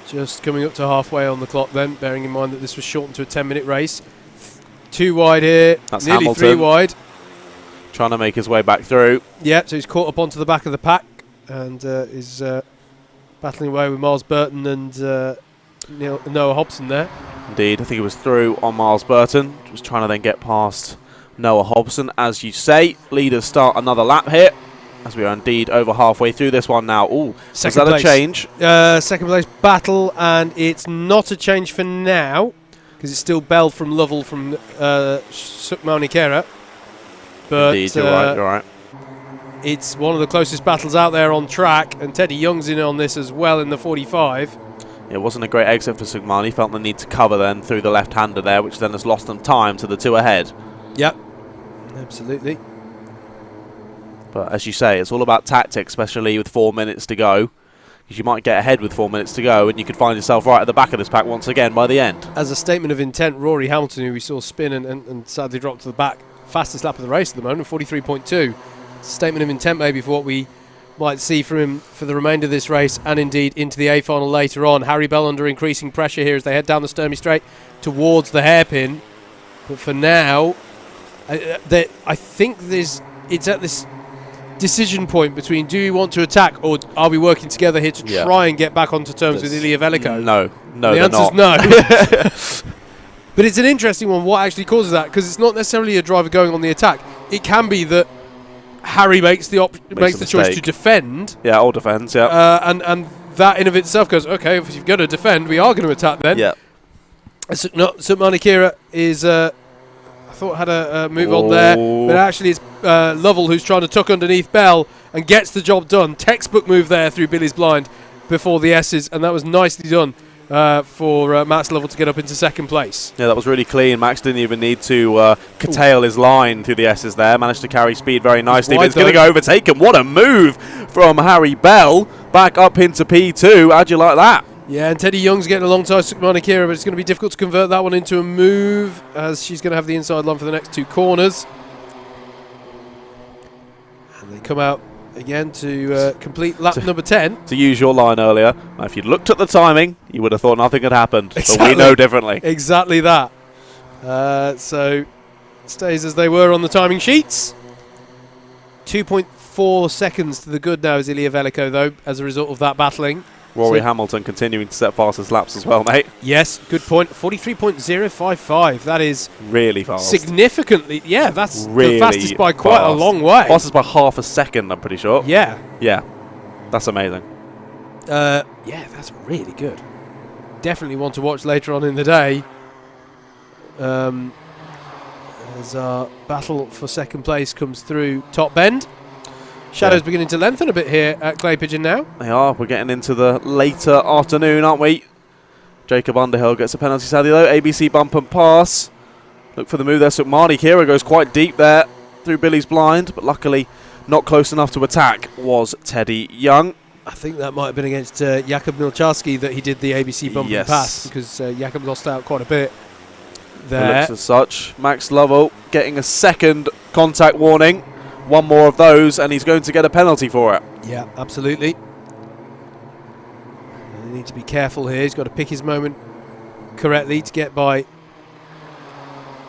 Just coming up to halfway on the clock then, bearing in mind that this was shortened to a 10-minute race. 2 wide here, that's nearly Hamilton. 3 wide. Trying to make his way back through. Yeah, so he's caught up onto the back of the pack and is battling away with Miles Burton and Noah Hobson there. Indeed, I think it was through on Miles Burton. Just trying to then get past Noah Hobson. As you say, leaders start another lap here, as we are indeed over halfway through this one now. Ooh, is that a change? Second place battle, and it's not a change for now, because it's still Bell from Lovell from Sukmani Kira. But indeed, you're right. It's one of the closest battles out there on track, and Teddy Young's in on this as well in the 45. It wasn't a great exit for Sukmani. Felt the need to cover then through the left-hander there, which then has lost them time to the 2 ahead. Yep, absolutely. But as you say, it's all about tactics, especially with 4 minutes to go. Because you might get ahead with 4 minutes to go, and you could find yourself right at the back of this pack once again by the end. As a statement of intent, Rory Hamilton, who we saw spin and sadly drop to the back, fastest lap of the race at the moment, 43.2. Statement of intent maybe for what we might see from him for the remainder of this race, and indeed into the A final later on. Harry Bell under increasing pressure here as they head down the Sturmey Straight towards the hairpin. But for now, I think it's at this decision point between, do you want to attack, or are we working together here to try and get back onto terms with Ilya Veliko? No, the answer's no. But it's an interesting one, what actually causes that, because it's not necessarily a driver going on the attack. It can be that Harry makes the choice to defend. Yeah, or defends, yeah. And that in of itself goes, okay, if you're going to defend, we are going to attack then. Yeah. Sukmani Kira is, I thought had a move on there, but actually it's Lovell who's trying to tuck underneath Bell and gets the job done. Textbook move there through Billy's blind before the S's, and that was nicely done for Max Lovell to get up into second place. Yeah, that was really clean. Max didn't even need to curtail his line through the S's there. Managed to carry speed very nicely. But it's going to go overtaken. What a move from Harry Bell. Back up into P2. How'd you like that? Yeah, and Teddy Young's getting alongside Sukmani Kira, but it's going to be difficult to convert that one into a move, as she's going to have the inside line for the next 2 corners. come out again to complete lap number 10. To use your line earlier, if you'd looked at the timing, you would have thought nothing had happened. Exactly. But we know differently. Exactly that. So stays as they were on the timing sheets. 2.4 seconds to the good now is Ilya Veliko, though, as a result of that battling. Rory So Hamilton continuing to set fastest laps as well, mate. yes, good point. 43.055. That is really fast. Significantly, yeah, that's really the fastest by quite a long way. Fastest by half a second, I'm pretty sure. Yeah. Yeah. That's amazing. Yeah, that's really good. Definitely one to watch later on in the day. As our battle for second place comes through top bend. Shadows beginning to lengthen a bit here at Clay Pigeon now. They are. We're getting into the later afternoon, aren't we? Jacob Underhill gets a penalty, sadly, though. ABC bump and pass. Look for the move there. Sukmani Kira goes quite deep there through Billy's blind, but luckily not close enough to attack was Teddy Young. I think that might have been against Jakub Milcharski that he did the ABC bump and pass, because Jakub lost out quite a bit there. It looks as such. Max Lovell getting a second contact warning. One more of those, and he's going to get a penalty for it. Yeah, absolutely. They need to be careful here. He's got to pick his moment correctly to get by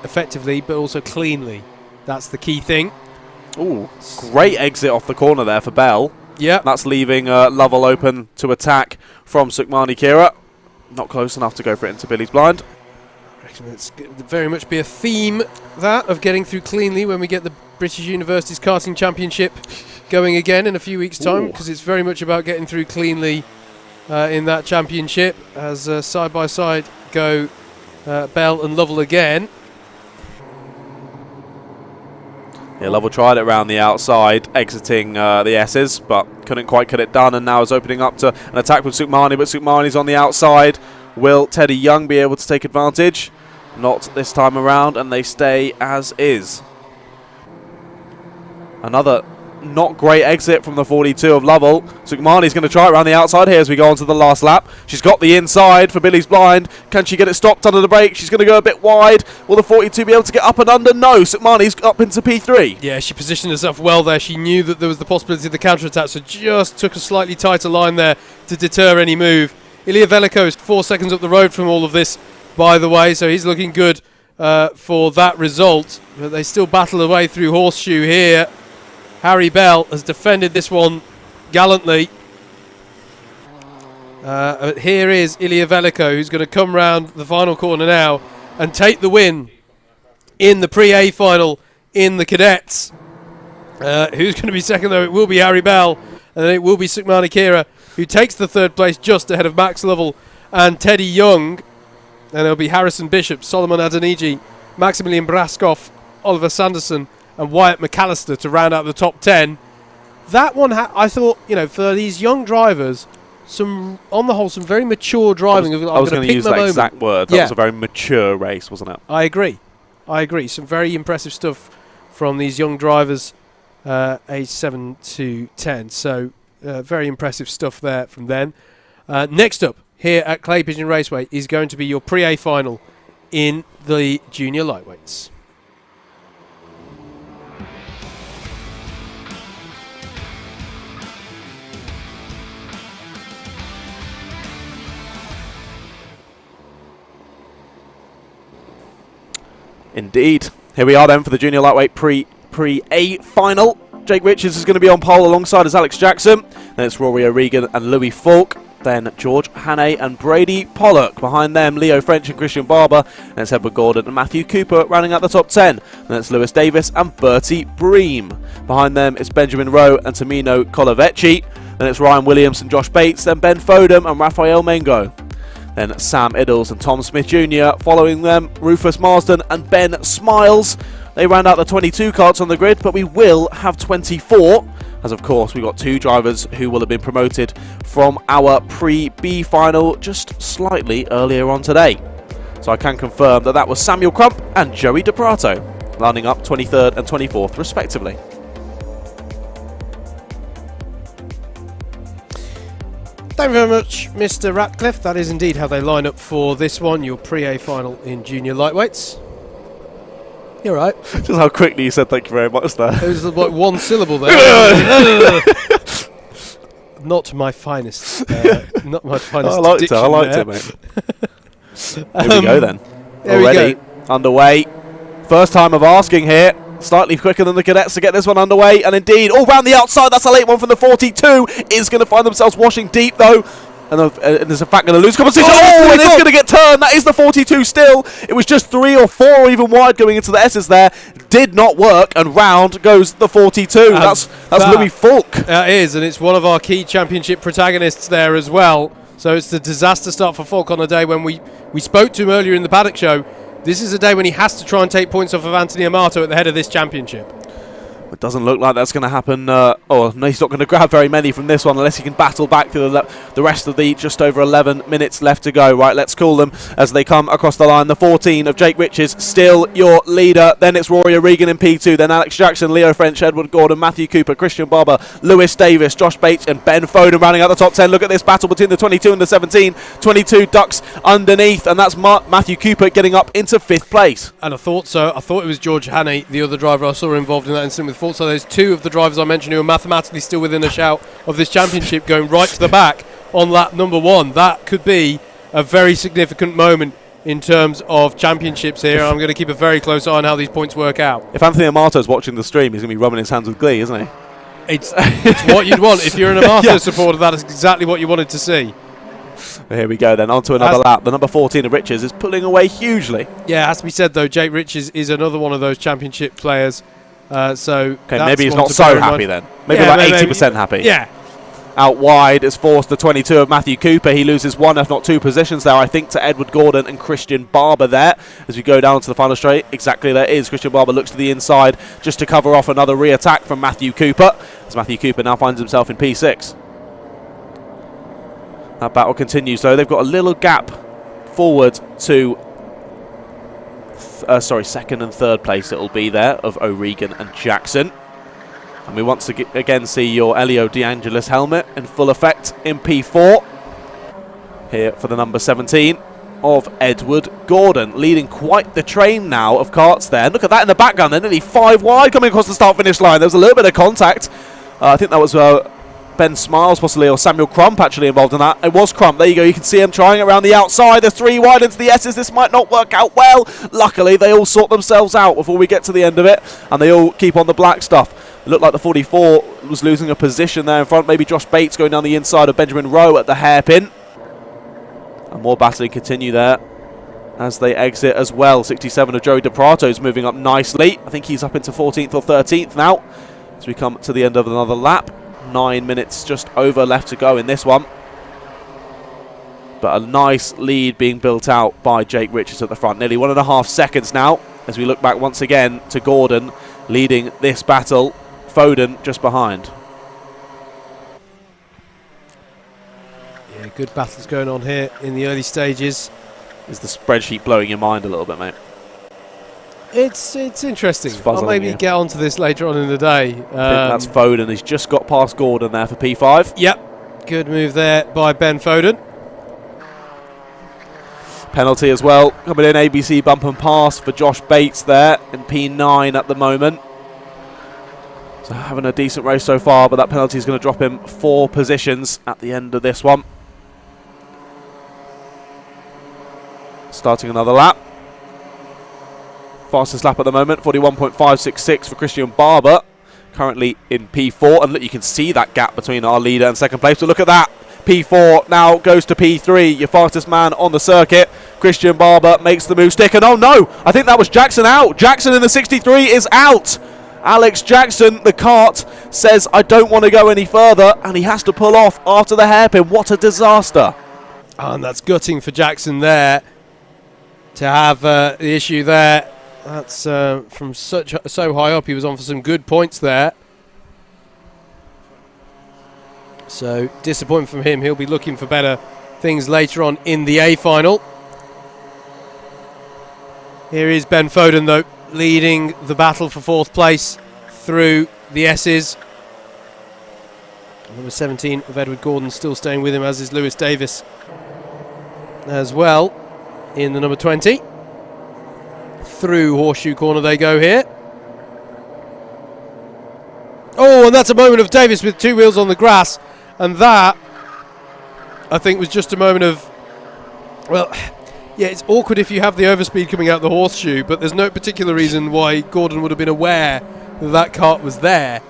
effectively, but also cleanly. That's the key thing. Ooh, great exit off the corner there for Bell. Yeah. That's leaving Lovell open to attack from Sukmani Kira. Not close enough to go for it into Billy's blind. I reckon it's going to very much be a theme, that, of getting through cleanly when we get the British Universities Karting Championship going again in a few weeks' time, because it's very much about getting through cleanly in that championship, as side by side go Bell and Lovell again. Yeah, Lovell tried it around the outside, exiting the S's, but couldn't quite get it done, and now is opening up to an attack with Sukmani, but Sukmani's on the outside. Will Teddy Young be able to take advantage? Not this time around, and they stay as is. Another not great exit from the 42 of Lovell. Sukmani's going to try it around the outside here as we go on to the last lap. She's got the inside for Billy's blind. Can she get it stopped under the brake? She's going to go a bit wide. Will the 42 be able to get up and under? No, Sukmani's up into P3. Yeah, she positioned herself well there. She knew that there was the possibility of the counter-attack, so just took a slightly tighter line there to deter any move. Ilya Veliko is 4 seconds up the road from all of this, by the way, so he's looking good for that result. But they still battle their way through Horseshoe here. Harry Bell has defended this one gallantly. But here is Ilya Veliko, who's going to come round the final corner now and take the win in the Pre-A final in the cadets. Who's going to be second, though? It will be Harry Bell, and then it will be Sukmani Kira, who takes the third place just ahead of Max Lovell and Teddy Young. And it'll be Harrison Bishop, Solomon Adeniji, Maximilian Braskoff, Oliver Sanderson, and Wyatt McAllister to round out the top 10. That one, I thought, you know, for these young drivers, on the whole, some very mature driving. I was going to use that exact word. That was a very mature race, wasn't it? I agree. Some very impressive stuff from these young drivers, aged 7 to 10. So, very impressive stuff there from them. Next up, here at Clay Pigeon Raceway, is going to be your Pre-A final in the junior lightweights. Indeed. Here we are then for the junior lightweight pre-A final. Jake Richards is going to be on pole alongside as Alex Jackson. Then it's Rory O'Regan and Louis Falk. Then George Hannay and Brady Pollock. Behind them, Leo French and Christian Barber. And it's Edward Gordon and Matthew Cooper rounding out the top 10. Then it's Lewis Davis and Bertie Bream. Behind them, it's Benjamin Rowe and Tamino Colavecchi. Then it's Ryan Williams and Josh Bates. Then Ben Fodem and Rafael Mengo. Then Sam Iddles and Tom Smith Jr. Following them, Rufus Marsden and Ben Smiles. They round out the 22 karts on the grid, but we will have 24. As of course, we've got 2 drivers who will have been promoted from our pre-B final just slightly earlier on today. So I can confirm that was Samuel Crump and Joey DePrato, lining up 23rd and 24th respectively. Thank you very much, Mr. Ratcliffe. That is indeed how they line up for this one, your Pre-A final in junior lightweights. You're right. Just how quickly you said thank you very much there. It was like one syllable there. Not my finest. Not my finest. I liked it, mate. Here we go then. Already underway. First time of asking here. Slightly quicker than the cadets to get this one underway, and indeed, all round the outside, that's a late one from the 42. Is going to find themselves washing deep though, and there's in fact going to lose competition. And it's going to get turned. That is the 42 still. It was just 3 or 4 or even wide going into the S's there. Did not work, and round goes the 42. That's Louis Falk. That is, and it's one of our key championship protagonists there as well. So it's the disaster start for Falk on a day when we spoke to him earlier in the paddock show. This is a day when he has to try and take points off of Anthony Amato at the head of this championship. It doesn't look like that's going to happen. No, he's not going to grab very many from this one unless he can battle back through the rest of the just over 11 minutes left to go. Right, let's call them as they come across the line. The 14 of Jake Riches, still your leader. Then it's Rory O'Regan in P2. Then Alex Jackson, Leo French, Edward Gordon, Matthew Cooper, Christian Barber, Lewis Davis, Josh Bates and Ben Foden rounding out the top 10. Look at this battle between the 22 and the 17. 22 ducks underneath, and that's Matthew Cooper getting up into 5th place. And I thought so. I thought it was George Hannay, the other driver I saw involved in that incident with Falk. So there's 2 of the drivers I mentioned who are mathematically still within a shout of this championship going right to the back on lap number 1. That could be a very significant moment in terms of championships here. I'm going to keep a very close eye on how these points work out. If Anthony Amato's watching the stream, he's going to be rubbing his hands with glee, isn't he? It's what you'd want. If you're an Amato supporter, that is exactly what you wanted to see. Here we go then, on to another lap. The number 14 of Riches is pulling away hugely. Yeah, it has to be said though, Jake Riches is another one of those championship players. So okay, maybe he's not so happy then. Maybe about 80% happy. Yeah. Out wide is forced the 22 of Matthew Cooper. He loses 1, if not 2 positions there, I think, to Edward Gordon and Christian Barber there. As we go down to the final straight, exactly there is. Christian Barber looks to the inside just to cover off another re-attack from Matthew Cooper. As Matthew Cooper now finds himself in P6. That battle continues though. They've got a little gap forward to second and third place it'll be there of O'Regan and Jackson. And we once again see your Elio De Angelis helmet in full effect in P4. Here for the number 17 of Edward Gordon, leading quite the train now of karts there. And look at that in the background, they're nearly 5 wide coming across the start-finish line. There was a little bit of contact. I think that was Ben Smiles possibly, or Samuel Crump actually involved in that. It was Crump. There you go. You can see him trying it around the outside. There's 3 wide into the S's. This might not work out well. Luckily, they all sort themselves out before we get to the end of it, and they all keep on the black stuff. It looked like the 44 was losing a position there in front. Maybe Josh Bates going down the inside of Benjamin Rowe at the hairpin. And more battling continue there as they exit as well. 67 of Joey DePrato's moving up nicely. I think he's up into 14th or 13th now as we come to the end of another lap. 9 minutes just over left to go in this one. But a nice lead being built out by Jake Riches at the front. Nearly 1.5 seconds now as we look back once again to Gordon leading this battle. Foden just behind. Yeah, good battles going on here in the early stages. Is the spreadsheet blowing your mind a little bit, mate? It's interesting. I'll maybe get onto this later on in the day. I think that's Foden. He's just got past Gordon there for P5. Yep. Good move there by Ben Foden. Penalty as well. Coming in, ABC bump and pass for Josh Bates there in P9 at the moment. So having a decent race so far, but that penalty is going to drop him 4 positions at the end of this one. Starting another lap. Fastest lap at the moment, 41.566 for Christian Barber, currently in P4. And look, you can see that gap between our leader and second place. So look at that. P4 now goes to P3, your fastest man on the circuit. Christian Barber makes the move stick, and oh no, I think that was Jackson out. Jackson in the 63 is out. Alex Jackson, the kart, says I don't want to go any further, and he has to pull off after the hairpin. What a disaster. And that's gutting for Jackson there to have the issue there. That's from so high up. He was on for some good points there. So disappointment from him. He'll be looking for better things later on in the A Final. Here is Ben Foden though, leading the battle for 4th place through the S's. Number 17 of Edward Gordon still staying with him, as is Lewis Davis as well in the number 20. through Horseshoe Corner they go here. Oh, and that's a moment of Davis with 2 wheels on the grass. And that, I think, was just a moment of, well, yeah, it's awkward if you have the overspeed coming out the horseshoe, but there's no particular reason why Gordon would have been aware that that kart was there.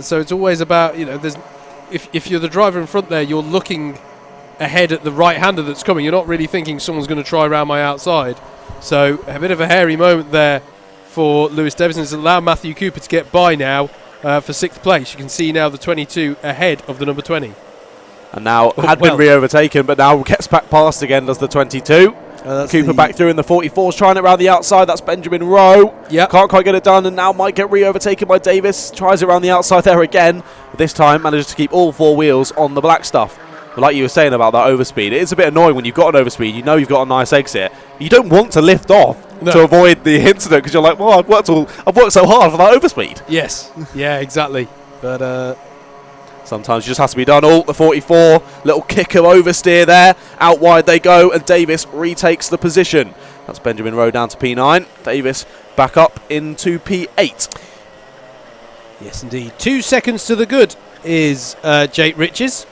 So it's always about, you know, there's if you're the driver in front there, you're looking ahead at the right-hander that's coming. You're not really thinking someone's going to try around my outside. So a bit of a hairy moment there for Lewis Davison. It's allowed Matthew Cooper to get by now for 6th place. You can see now the 22 ahead of the number 20. And now had been re-overtaken, but now gets back past again, does the 22. Cooper back through in the 44s, trying it around the outside. That's Benjamin Rowe. Yep. Can't quite get it done, and now might get re-overtaken by Davis. Tries it around the outside there again. But this time manages to keep all 4 wheels on the black stuff. But like you were saying about that overspeed, it is a bit annoying when you've got an overspeed. You know you've got a nice exit. You don't want to lift off to avoid the incident because you're like, well, I've worked so hard for that overspeed. Yes. Yeah, exactly. But sometimes it just has to be done. Oh, the 44, little kick of oversteer there. Out wide they go, and Davis retakes the position. That's Benjamin Rowe down to P9. Davis back up into P8. Yes, indeed. 2 seconds to the good is Jake Riches.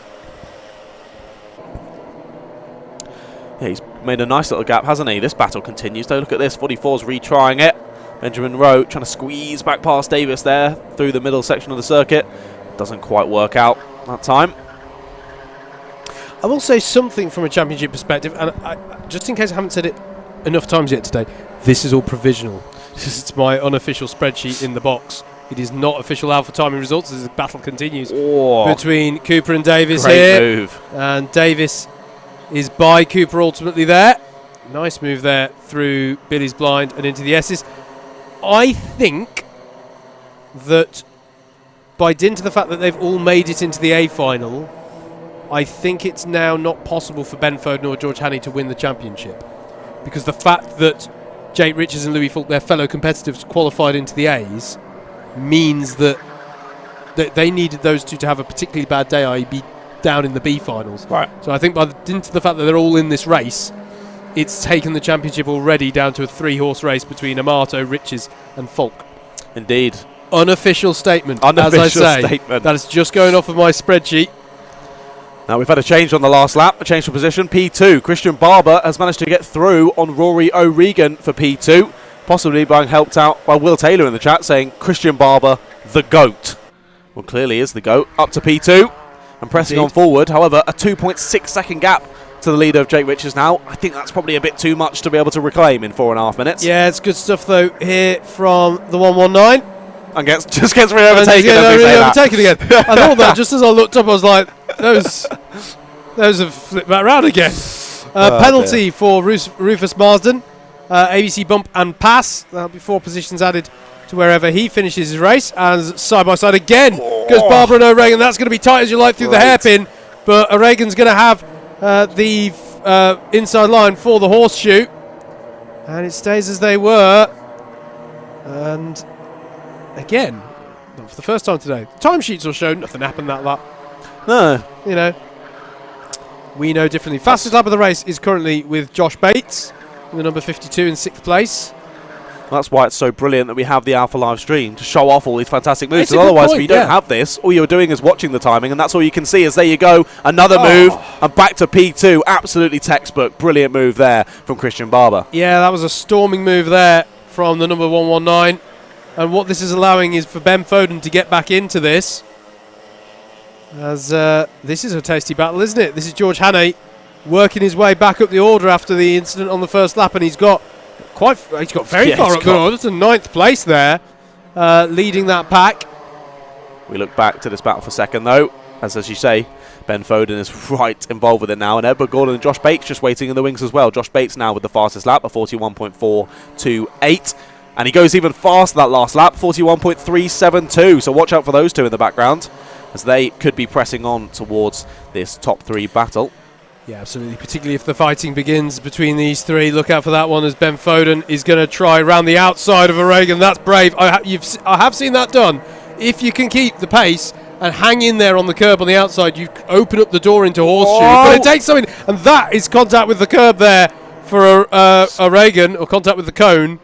Yeah, he's made a nice little gap, hasn't he? This battle continues, though. Look at this. 44's retrying it. Benjamin Rowe trying to squeeze back past Davis there through the middle section of the circuit. Doesn't quite work out that time. I will say something from a championship perspective, and just in case I haven't said it enough times yet today, this is all provisional. It's my unofficial spreadsheet in the box. It is not official alpha timing results as the battle continues between Cooper and Davis here. Great move. And Davis is by Cooper ultimately there. Nice move there through Billy's blind and into the S's. I think that by dint of the fact that they've all made it into the A final, I think it's now not possible for Ben Foden or George Hannay to win the championship. Because the fact that Jake Riches and Louis Falk, their fellow competitors, qualified into the A's means that they needed those two to have a particularly bad day, i.e. be down in the B finals. Right. So I think by dint of the fact that they're all in this race, it's taken the championship already down to a 3-horse race between Amato, Riches and Falk. Indeed. Unofficial statement, Unofficial as I say. statement. That is just going off of my spreadsheet. Now we've had a change on the last lap, a change of position. P2, Christian Barber has managed to get through on Rory O'Regan for P2, possibly being helped out by Will Taylor in the chat saying Christian Barber, the GOAT. Well, clearly is the GOAT. Up to P2 and pressing on forward. However, a 2.6 second gap to the leader of Jake Riches now. I think that's probably a bit too much to be able to reclaim in 4.5 minutes. Yeah, it's good stuff though here from the 119. And just gets re-overtaken. Again. I thought that just as I looked up, I was like, those have flipped back around again. Penalty for Rufus Marsden. ABC bump and pass. That'll be 4 positions added to wherever he finishes his race. And side by side again goes Barber and O'Regan. That's going to be tight as you like through the hairpin. But O'Regan's going to have the inside line for the horseshoe. And it stays as they were. And again, for the first time today, timesheets will show nothing happened that lap. No. You know, we know differently. Fastest lap of the race is currently with Josh Bates, the number 52 in 6th place. That's why it's so brilliant that we have the Alpha live stream to show off all these fantastic moves. It's a good Otherwise, point, if you don't have this, all you're doing is watching the timing, and that's all you can see is there you go, another move, and back to P2. Absolutely textbook. Brilliant move there from Christian Barber. Yeah, that was a storming move there from the number 119. And what this is allowing is for Ben Foden to get back into this. As this is a tasty battle, isn't it? This is George Hannay working his way back up the order after the incident on the first lap, and he's got very far up the order to 9th place there, leading that pack. We look back to this battle for a second, though, as you say, Ben Foden is right involved with it now, and Edward Gordon and Josh Bates just waiting in the wings as well. Josh Bates now with the fastest lap, a 41.428. And he goes even faster that last lap, 41.372. So watch out for those two in the background, as they could be pressing on towards this top 3 battle. Yeah, absolutely. Particularly if the fighting begins between these 3. Look out for that one as Ben Foden is going to try around the outside of O'Regan. That's brave. I have seen that done. If you can keep the pace and hang in there on the curb on the outside, you open up the door into horseshoe. But it takes something, and that is contact with the curb there for O'Regan, or contact with the cone.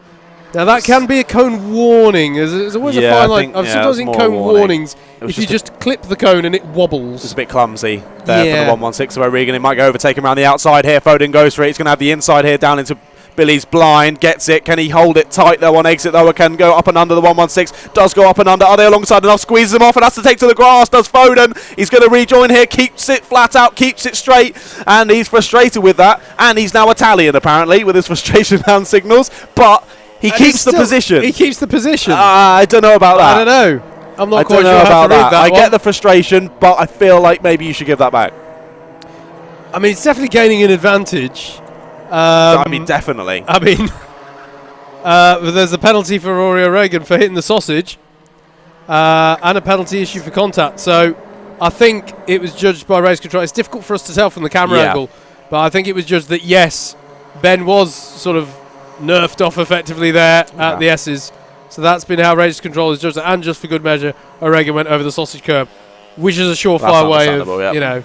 Now that can be a cone warning. There's always a fine line. I've sometimes in cone warnings, if you just clip the cone and it wobbles. It's a bit clumsy there for the 116 of O'Regan. It might go overtaken around the outside here. Foden goes for it. He's going to have the inside here down into Billy's blind. Gets it. Can he hold it tight though on exit though? It can go up and under the 116. Does go up and under. Are they alongside enough? Squeezes him off and has to take to the grass. Does Foden. He's going to rejoin here. Keeps it flat out. Keeps it straight. And he's frustrated with that. And he's now Italian apparently with his frustration hand signals. But he keeps the position. He keeps the position. I don't know about that. I don't know. I'm not quite sure how about to read that. I get the frustration, but I feel like maybe you should give that back. I mean, it's definitely gaining an advantage. I mean, definitely. I mean, but there's a penalty for Rory O'Regan for hitting the sausage, and a penalty issue for contact. So I think it was judged by race control. It's difficult for us to tell from the camera angle, but I think it was judged that yes, Ben was sort of nerfed off effectively there at the S's. So that's been how race control is judged. And just for good measure, O'Regan went over the sausage curb, which is a surefire way of, you know.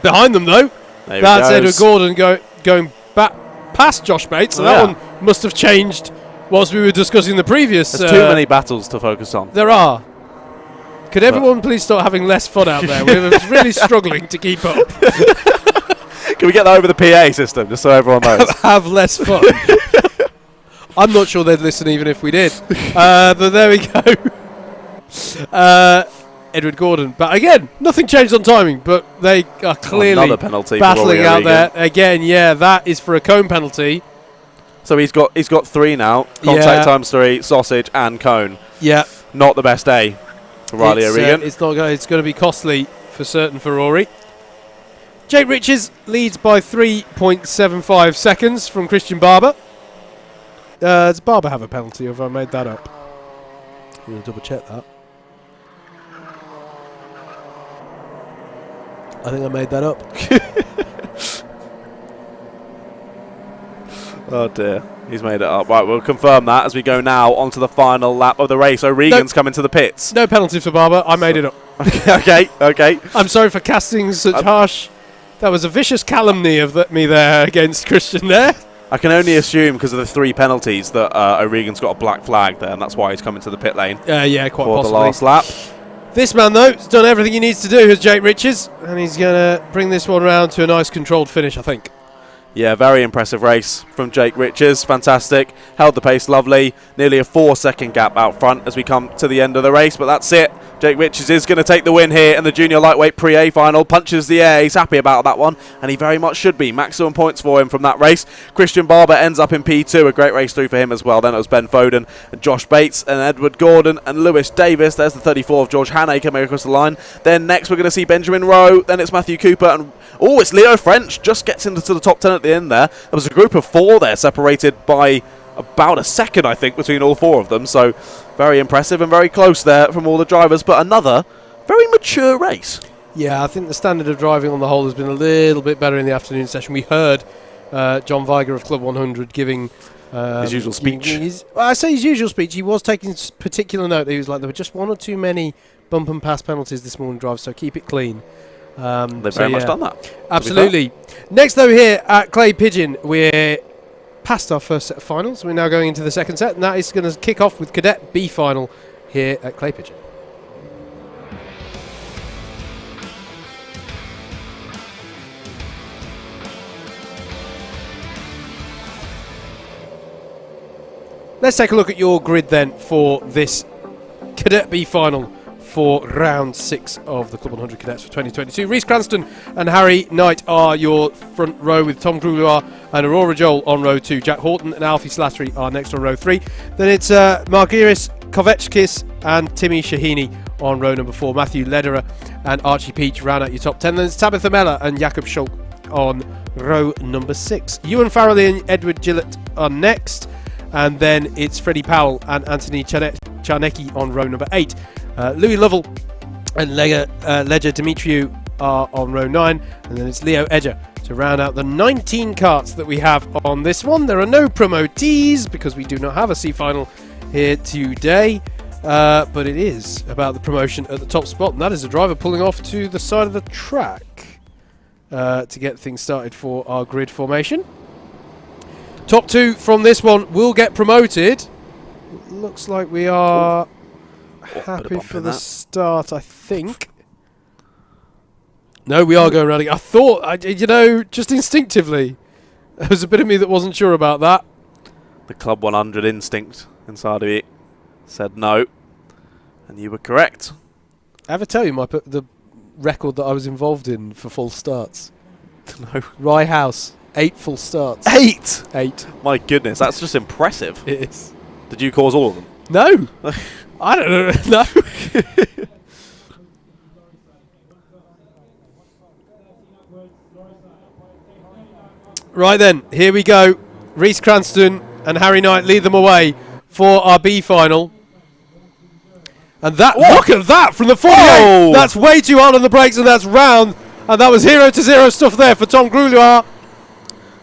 Behind them, though, that's Edward Gordon going back past Josh Bates. So that one must have changed whilst we were discussing the previous. There's too many battles to focus on. There are. Could everyone please start having less fun out there? We're really struggling to keep up. Can we get that over the PA system, just so everyone knows? Have less fun. I'm not sure they'd listen even if we did. But there we go. Edward Gordon. But again, nothing changed on timing, but they are clearly battling out there. Again, that is for a cone penalty. So he's got 3 now. Contact times 3, sausage and cone. Yeah. Not the best day for Riley O'Regan. It's going to be costly for certain for Rory. Jake Riches leads by 3.75 seconds from Christian Barber. Does Barber have a penalty, or have I made that up? I'm going to double check that. I think I made that up. Oh dear, he's made it up. Right, we'll confirm that as we go now onto the final lap of the race. O'Regan's coming to the pits. No penalty for Barber. I made it up. Okay. I'm sorry for casting such harsh. That was a vicious calumny of me there against Christian there. I can only assume because of the 3 penalties that O'Regan's got a black flag there, and that's why he's coming to the pit lane. Yeah, quite for possibly. the last lap. This man, though, has done everything he needs to do, as Jake Riches, and he's going to bring this one round to a nice controlled finish, I think. Yeah, very impressive race from Jake Riches. Fantastic. Held the pace lovely. Nearly a 4-second gap out front as we come to the end of the race, but that's it. Jake Riches is going to take the win here in the Junior Lightweight Pre-A Final. Punches the air. He's happy about that one, and he very much should be. Maximum points for him from that race. Christian Barber ends up in P2. A great race through for him as well. Then it was Ben Foden and Josh Bates and Edward Gordon and Lewis Davis. There's the 34 of George Hannay coming across the line. Then next we're going to see Benjamin Rowe. Then it's Matthew Cooper. And it's Leo French. Just gets into the top 10 at the end there. There was a group of 4 there separated by about a second, I think, between all 4 of them. So very impressive and very close there from all the drivers. But another very mature race. Yeah, I think the standard of driving on the whole has been a little bit better in the afternoon session. We heard John Viger of CLUB100 giving his usual speech. I say his usual speech. He was taking particular note. He was like, there were just 1 or 2 many bump and pass penalties this morning, drive, so keep it clean. They've very much done that. Absolutely. Next, though, here at Clay Pigeon, we're past our first set of finals. We're now going into the second set, and that is going to kick off with Cadet B Final here at Clay Pigeon. Let's take a look at your grid then for this Cadet B Final for round 6 of the CLUB100 Cadets for 2022. Reece Cranston and Harry Knight are your front row, with Tom Gruloir and Aurora Joel on row 2. Jack Horton and Alfie Slattery are next on row 3. Then it's Margiris Kovechkis and Timmy Shahini on row number 4. Matthew Lederer and Archie Peach round out your top 10. Then it's Tabitha Mellor and Jakob Schulk on row number 6. Ewan Farrelly and Edward Gillett are next. And then it's Freddie Powell and Anthony Charnecki on row number 8. Louis Lovell and Ledger Dimitriou are on row 9. And then it's Leo Edger to round out the 19 karts that we have on this one. There are no promotees because we do not have a C final here today. But it is about the promotion at the top spot. And that is a driver pulling off to the side of the track to get things started for our grid formation. top 2 from this one will get promoted. It looks like we are happy for the start, I think. No, we are going around again. I thought, just instinctively, there was a bit of me that wasn't sure about that. The Club 100 instinct inside of it said no, and you were correct. I ever tell you the record that I was involved in for full starts? No. Rye House, 8 full starts. 8? 8. My goodness, that's just impressive. It is. Did you cause all of them? No. I don't know. No. Right then, here we go. Reece Cranston and Harry Knight lead them away for our B final. And that, look at that from the 48. Whoa. That's way too hard on the brakes, and that's round. And that was 0-0 stuff there for Tom Grouillard.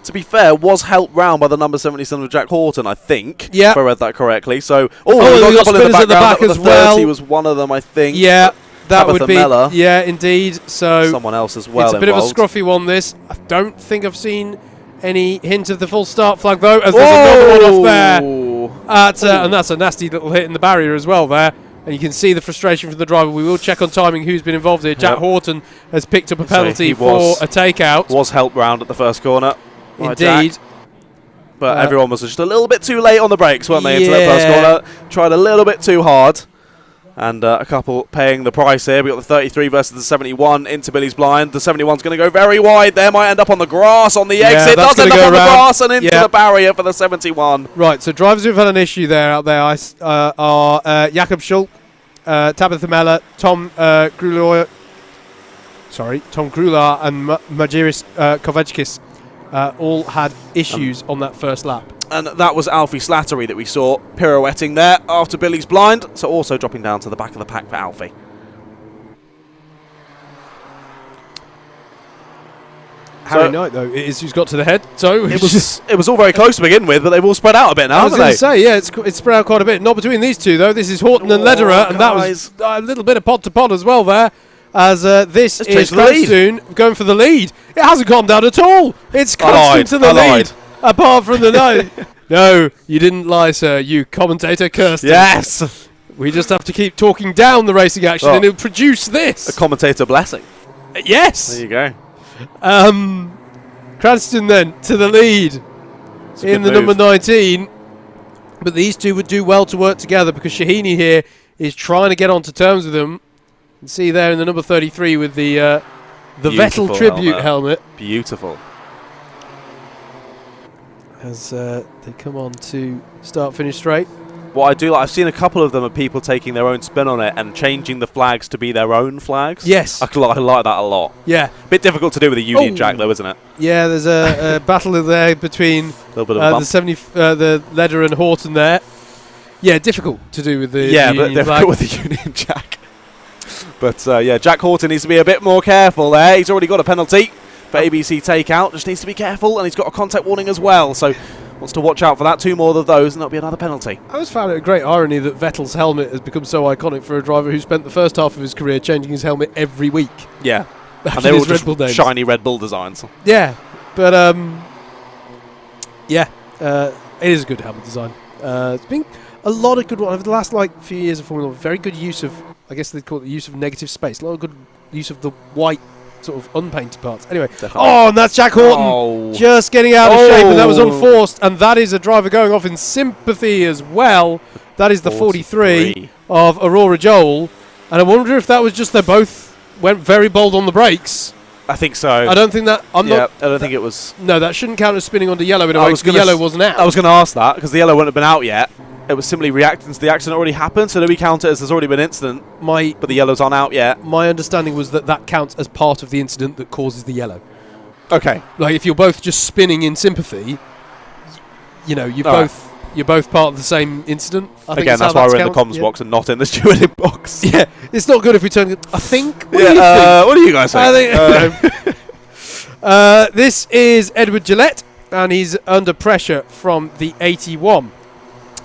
To be fair, was helped round by the number 77 of Jack Horton, I think. Yeah. If I read that correctly. So, we got a couple in spinners at the back the as 30 well. was one of them, I think. Yeah, that Tabitha would be. Mellor. Yeah, indeed. So someone else as well. It's a bit involved. of a scruffy one, this. I don't think I've seen any hint of the full start flag, though, as there's another one off there. And that's a nasty little hit in the barrier as well there. And you can see the frustration from the driver. We will check on timing who's been involved here. Jack Horton has picked up a penalty for a takeout. Was helped round at the first corner. Indeed. But everyone was just a little bit too late on the brakes, weren't they, into that first corner? Tried a little bit too hard. And a couple paying the price here. We got the 33 versus the 71 into Billy's blind. The 71's going to go very wide there. Might end up on the grass on the exit. Does end up on the grass and into the barrier for the 71. Right, so drivers who've had an issue there out there are Jakob Schulk, Tabitha Mellor, Tom Grouillard, and Majiris Kovechkis all had issues on that first lap. And that was Alfie Slattery that we saw pirouetting there after Billy's blind. So also dropping down to the back of the pack for Alfie. Harry Knight, though, it is who's got to the head. So it was all very close to begin with, but they've all spread out a bit now, I was going to say, yeah, it's spread out quite a bit. Not between these two, though. This is Horton and Lederer, and that was a little bit of pod to pod as well there. As this is Cranston going for the lead. It hasn't calmed down at all. It's Cranston to the lead. Apart from the no. No, you didn't lie, sir. You commentator Kirsten. Yes. We just have to keep talking down the racing action and it'll produce this. A commentator blessing. Yes. There you go. Cranston then to the lead in the number 19. But these two would do well to work together because Shahini here is trying to get onto terms with them. You can see there in the number 33 with the Vettel tribute helmet. Beautiful. As they come on to start-finish straight. What I do like, I've seen a couple of them of people taking their own spin on it and changing the flags to be their own flags. Yes. I like that a lot. Yeah. Bit difficult to do with a Union Jack, though, isn't it? Yeah, there's a battle there between the Lederer and Horton there. Yeah, difficult to do with the Union but difficult flag. with the Union Jack. But, Jack Horton needs to be a bit more careful there. He's already got a penalty for ABC takeout. Just needs to be careful, and he's got a contact warning as well. So wants to watch out for that. 2 more of those, and that'll be another penalty. I always found it a great irony that Vettel's helmet has become so iconic for a driver who spent the first half of his career changing his helmet every week. Yeah, Back and they're in all his just Red Bull days. shiny Red Bull designs. Yeah, but it is a good helmet design. It's been a lot of good one over the last few years of Formula 1. Very good use of, I guess they'd call it the use of negative space. A lot of good use of the white sort of unpainted parts. Anyway, and that's Jack Horton just getting out of shape, and that was unforced. And that is a driver going off in sympathy as well. That is the 43 of Aurora Joel. And I wonder if that was just they both went very bold on the brakes. I think so. I don't think that. I don't think it was. No, that shouldn't count as spinning under yellow in a way, because the yellow wasn't out. I was going to ask that because the yellow wouldn't have been out yet. It was simply reacting to the accident already happened, so do we count it as there's already been an incident, but the yellows aren't out yet? My understanding was that counts as part of the incident that causes the yellow. Okay. Like if you're both just spinning in sympathy, you're both part of the same incident. Again, that's why we're in the comms box and not in the stewarding box. Yeah, it's not good if we turn. I think. What do you guys think? This is Edward Gillette, and he's under pressure from the 81.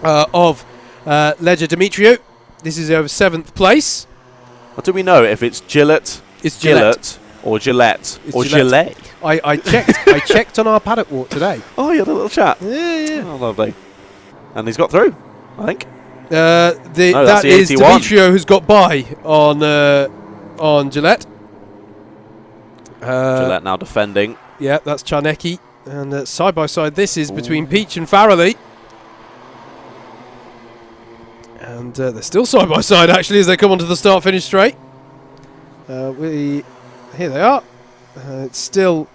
Of Ledger Demetriou. This is over 7th place. What do we know if it's Gillette? It's Gillette. Or Gillette. It's Or Gillette. Gillette. I checked. I checked on our paddock walk today. Oh, you had a little chat. Yeah. Oh, lovely. And he's got through, I think. That that's the is 81. Demetrio, who's got by on Gillette. Gillette now defending. Yeah, that's Czarnecki. And side by side, this is between Peach and Farrelly. And they're still side by side, actually, as they come onto the start-finish straight. Here they are. It's still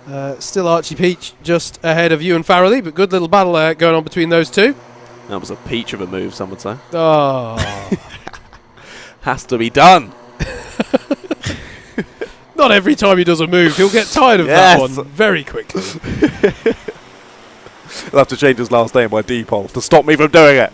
Archie Peach just ahead of you and Farrelly, but good little battle going on between those two. That was a peach of a move, some would say. Oh. Has to be done. Not every time he does a move. He'll get tired of that one very quickly. He'll have to change his last name by default to stop me from doing it.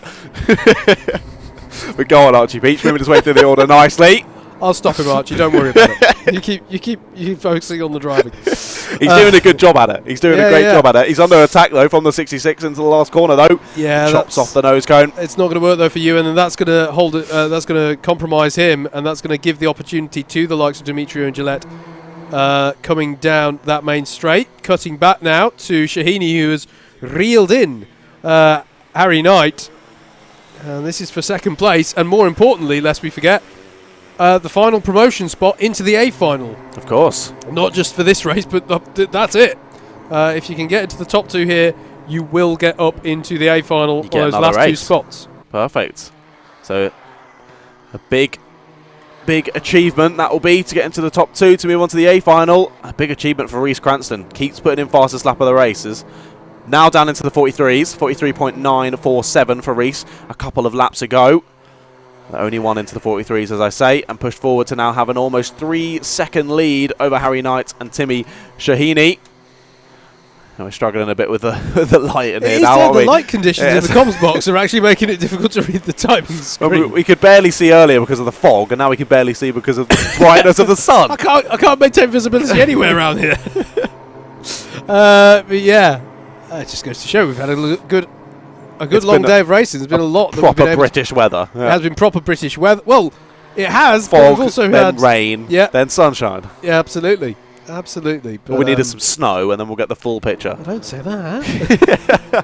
But go on, Archie Peach, moving his way through the order nicely. I'll stop him, Archie. Don't worry about it. You keep focusing on the driving. He's doing a good job at it. He's doing a great job at it. He's under attack though from the 66 into the last corner though. Yeah, chops off the nose cone. It's not going to work though for you, and then that's going to hold it. That's going to compromise him, and that's going to give the opportunity to the likes of Demetrio and Gillette coming down that main straight, cutting back now to Shahini, who has reeled in Harry Knight, and this is for second place, and more importantly, lest we forget, the final promotion spot into the A Final. Of course. Not just for this race, but that's it. If you can get into the top two here, you will get up into the A Final on those last two spots. Perfect. So a big achievement that will be to get into the top two to move on to the A Final. A big achievement for Reece Cranston. Keeps putting in fastest lap of the races. Now down into the 43s. 43.947 for Reece. A couple of laps ago. Only one into the 43s, as I say, and pushed forward to now have an almost 3-second lead over Harry Knight and Timmy Shahini. We're struggling a bit with the light in here now, aren't we? The light conditions in the comms box are actually making it difficult to read the timing screen. Well, we could barely see earlier because of the fog, and now we can barely see because of the brightness of the sun. I can't maintain visibility anywhere around here. But yeah, it just goes to show we've had a good long day of racing. There's been a lot that proper British weather. It has been proper British weather. Well, it has. Fog, but we've also then had rain, then sunshine. Yeah, absolutely. But we needed some snow, and then we'll get the full picture. I don't say that.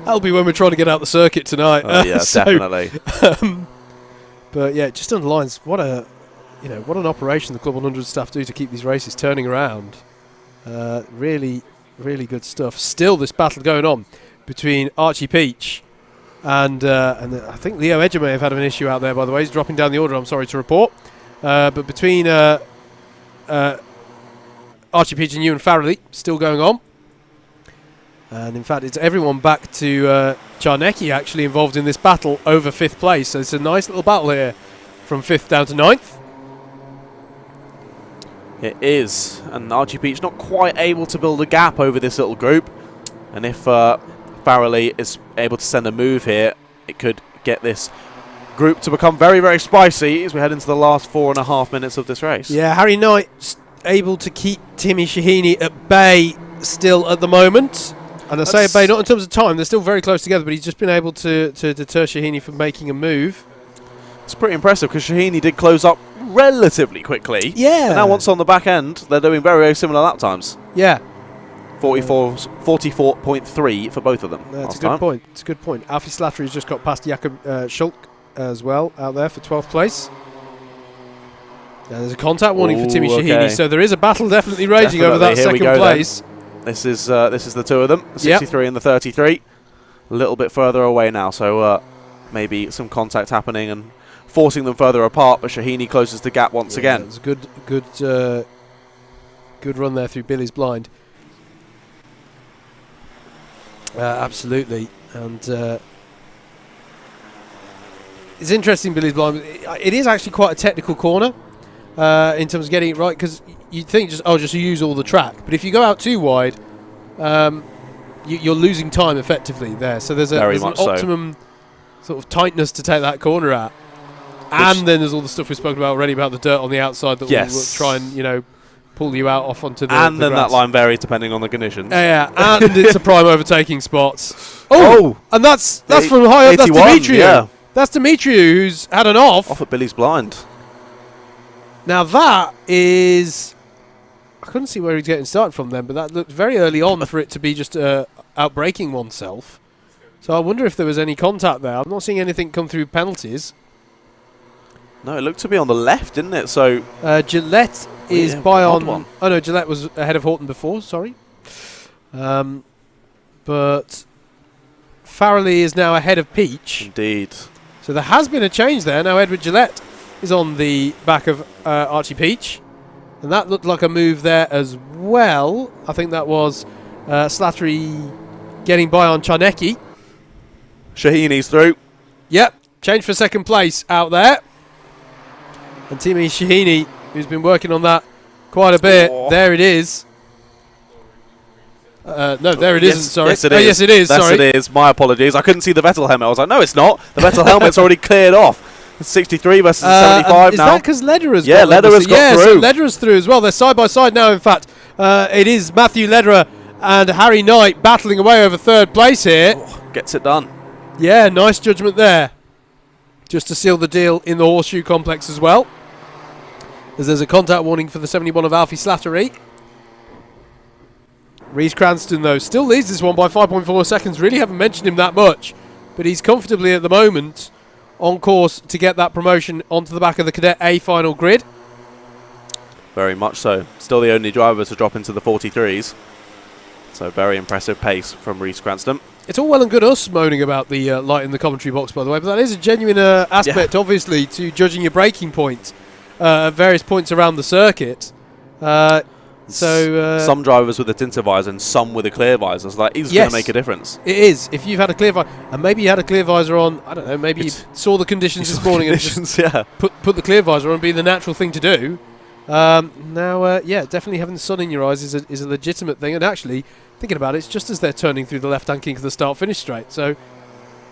That'll be when we're trying to get out the circuit tonight. Oh, yeah, definitely. But yeah, it just underlines what an operation the Club 100 staff do to keep these races turning around. Really, really good stuff. Still, this battle going on between Archie Peach and I think Leo Edger may have had an issue out there, by the way. He's dropping down the order, I'm sorry to report. But between Archie Peach and Ewan Farrelly still going on. And in fact, it's everyone back to Czarnecki actually involved in this battle over 5th place. So it's a nice little battle here from 5th down to 9th. It is. And Archie Peach not quite able to build a gap over this little group. And if Farrelly is able to send a move here, it could get this group to become very, very spicy as we head into the last 4.5 minutes of this race. Yeah, Harry Knight able to keep Timmy Shahini at bay still at the moment. And I say at bay not in terms of time, they're still very close together, but he's just been able to deter Shahini from making a move. It's pretty impressive because Shahini did close up relatively quickly. Yeah. And now once on the back end, they're doing very, very similar lap times. Yeah. 44.3 for both of them. That's a good point. It's a good point. Alfie Slattery has just got past Jakob Schulk as well out there for 12th place. There's a contact warning for Timmy Shahini, so there is a battle definitely raging over that second place. This is the two of them, the 63 and the 33. A little bit further away now, so maybe some contact happening and forcing them further apart. But Shahini closes the gap once again. It's a good run there through Billy's blind. Absolutely, and it's interesting. Billy's blind. It is actually quite a technical corner. In terms of getting it right, because you'd think just use all the track, but if you go out too wide, you're losing time effectively there. So there's an optimum sort of tightness to take that corner at, and then there's all the stuff we spoke about already about the dirt on the outside that will try and pull you out off onto the and then grass. that line varies depending on the conditions. Yeah, and it's a prime overtaking spots. Oh, and that's from high up. That's 81, Demetrio. yeah. That's Demetrio who's had an off at Billy's blind. Now that is I couldn't see where he's getting started from then, but that looked very early on for it to be just outbraking oneself. So I wonder if there was any contact there. I'm not seeing anything come through penalties. No, it looked to be on the left, didn't it? So Gillette is by on... One. Oh, no, Gillette was ahead of Horton before, sorry. But Farrelly is now ahead of Peach. Indeed. So there has been a change there. Now Edward Gillette is on the back of Archie Peach. And that looked like a move there as well. I think that was Slattery getting by on Charnecki. Shahini's through. Yep, change for second place out there. And Timi Shahini, who's been working on that quite a bit. There it is. No, there it isn't, sorry. Yes, it is. Yes, it is, sorry. Yes, it is. My apologies. I couldn't see the Vettel helmet. I was like, no, it's not. The Vettel helmet's already cleared off. It's 63 versus 75 is now. Is that because Lederer's got Lederer's through? So Lederer's through as well. They're side by side now, in fact. It is Matthew Lederer and Harry Knight battling away over third place here. Gets it done. Yeah, nice judgment there. Just to seal the deal in the Horseshoe Complex as well. As there's a contact warning for the 71 of Alfie Slattery. Reece Cranston, though, still leads this one by 5.4 seconds. Really haven't mentioned him that much. But he's comfortably at the moment on course to get that promotion onto the back of the Cadet A Final grid. Very much so. Still the only driver to drop into the 43s. So very impressive pace from Reece Cranston. It's all well and good us moaning about the light in the commentary box, by the way, but that is a genuine aspect, obviously, to judging your braking point at various points around the circuit. Some drivers with a tinted visor and some with a clear visor. So that is going to make a difference. It is. If you've had a clear visor, and maybe you had a clear visor on, I don't know, maybe you saw the conditions this morning and just put the clear visor on, being the natural thing to do. Definitely having the sun in your eyes is a legitimate thing. And actually, thinking about it, it's just as they're turning through the left-hand kink of the start-finish straight. So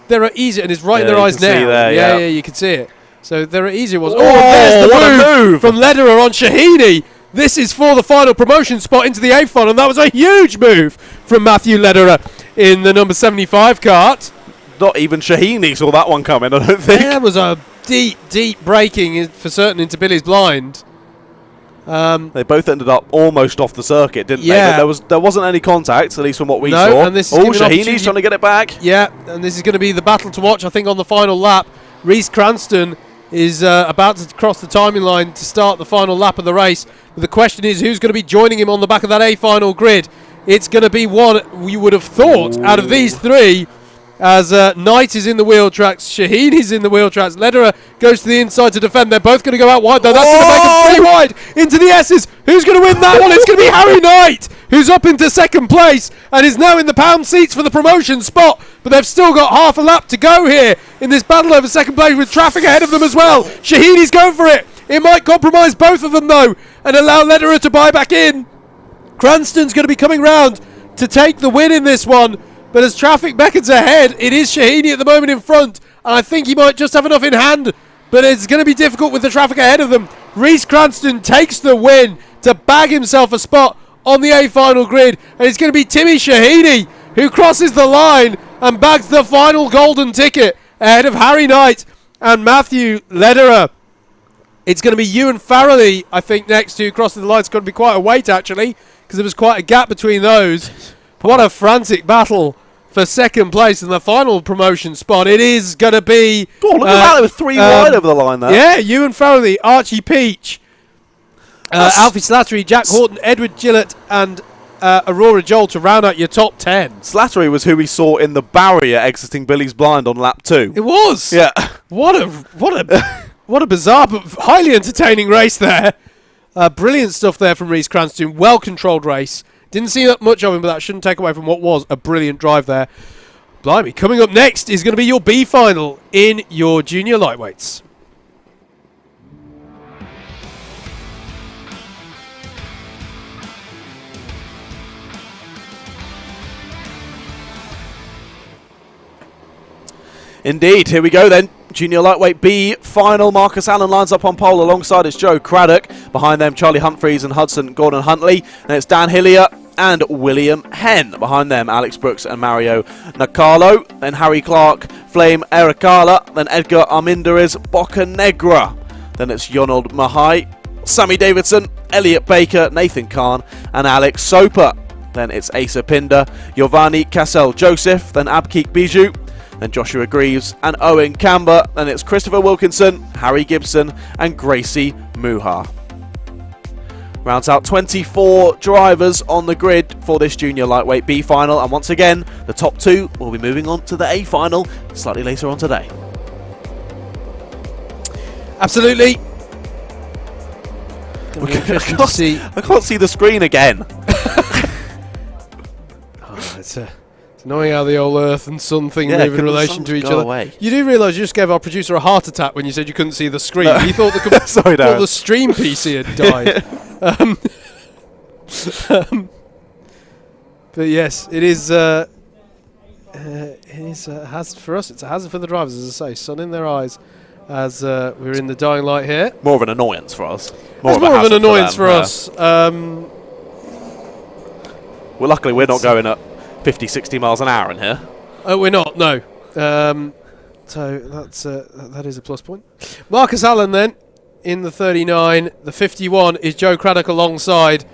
there are easier, and it's right in their eyes now. There, you can see it. So there are easier ones. There's the move from Lederer on Shahini. This is for the final promotion spot into the A Final, and that was a huge move from Matthew Lederer in the number 75 kart. Not even Shahini saw that one coming, I don't think. That was a deep braking for certain into Billy's blind. They both ended up almost off the circuit, didn't they? There wasn't any contact, at least from what we saw. And this Shahini's trying to get it back. Yeah, and this is going to be the battle to watch, I think, on the final lap. Reece Cranston is about to cross the timing line to start the final lap of the race. But the question is, who's going to be joining him on the back of that A Final grid? It's going to be one we would have thought out of these three, as Knight is in the wheel tracks, Shahini's in the wheel tracks, Lederer goes to the inside to defend. They're both going to go out wide, though. That's going to make them 3 wide into the S's. Who's going to win that one? It's going to be Harry Knight, who's up into second place and is now in the pound seats for the promotion spot. But they've still got half a lap to go here in this battle over second place, with traffic ahead of them as well. Shahini's going for it. It might compromise both of them, though, and allow Lederer to buy back in. Cranston's going to be coming round to take the win in this one. But as traffic beckons ahead, it is Shahini at the moment in front. And I think he might just have enough in hand. But it's going to be difficult with the traffic ahead of them. Reece Cranston takes the win to bag himself a spot on the A Final grid. And it's going to be Timi Shahini who crosses the line and bags the final golden ticket ahead of Harry Knight and Matthew Lederer. It's going to be Ewan Farrelly, I think, next to crossing the line. It's going to be quite a wait, actually, because there was quite a gap between those. What a frantic battle for second place in the final promotion spot. It is going to be... Oh, look at that. There were 3 wide over the line there. Yeah, Ewan Farrelly, Archie Peach, Alfie Slattery, Jack Horton, Edward Gillett, and Aurora Joel to round out your top 10. Slattery was who we saw in the barrier exiting Billy's blind on lap 2. It was. Yeah. What a bizarre but highly entertaining race there. Brilliant stuff there from Reece Cranston. Well-controlled race. Didn't see that much of him, but that shouldn't take away from what was a brilliant drive there. Blimey, coming up next is going to be your B Final in your junior lightweights. Indeed, here we go then. Junior lightweight B final. Marcus Allen lines up on pole alongside it's Joe Craddock. Behind them, Charlie Humphreys and Hudson Gordon Huntley. And it's Dan Hillier and William Henn. Behind them, Alex Brooks and Mario Nacalo. Then Harry Clark, Flame Ericala. Then Edgar Armendariz Bocanegra. Then it's Yonald Mahai, Sammy Davidson, Elliot Baker, Nathan Khan and Alex Soper. Then it's Asa Pinder, Giovanni Cassell-Joseph, then Abkeek Bijou, then Joshua Greaves and Owen Camber. Then it's Christopher Wilkinson, Harry Gibson and Gracie Muha. Rounds out 24 drivers on the grid for this Junior Lightweight B Final, and once again the top 2 will be moving on to the A Final slightly later on today. Absolutely. I can't see the screen again. It's annoying how the old Earth and Sun thing move in relation to each other. Away. You do realise you just gave our producer a heart attack when you said you couldn't see the screen. He thought Sorry, the stream PC had died. But yes, it is a hazard for us. It's a hazard for the drivers, as I say. Sun in their eyes as we're in the dying light here. More of an annoyance for us. More of an annoyance for us. Well, luckily we're not going at 50, 60 miles an hour in here. Oh, we're not, no. So that is a plus point. Marcus Allen then in the 39. The 51 is Joe Craddock alongside.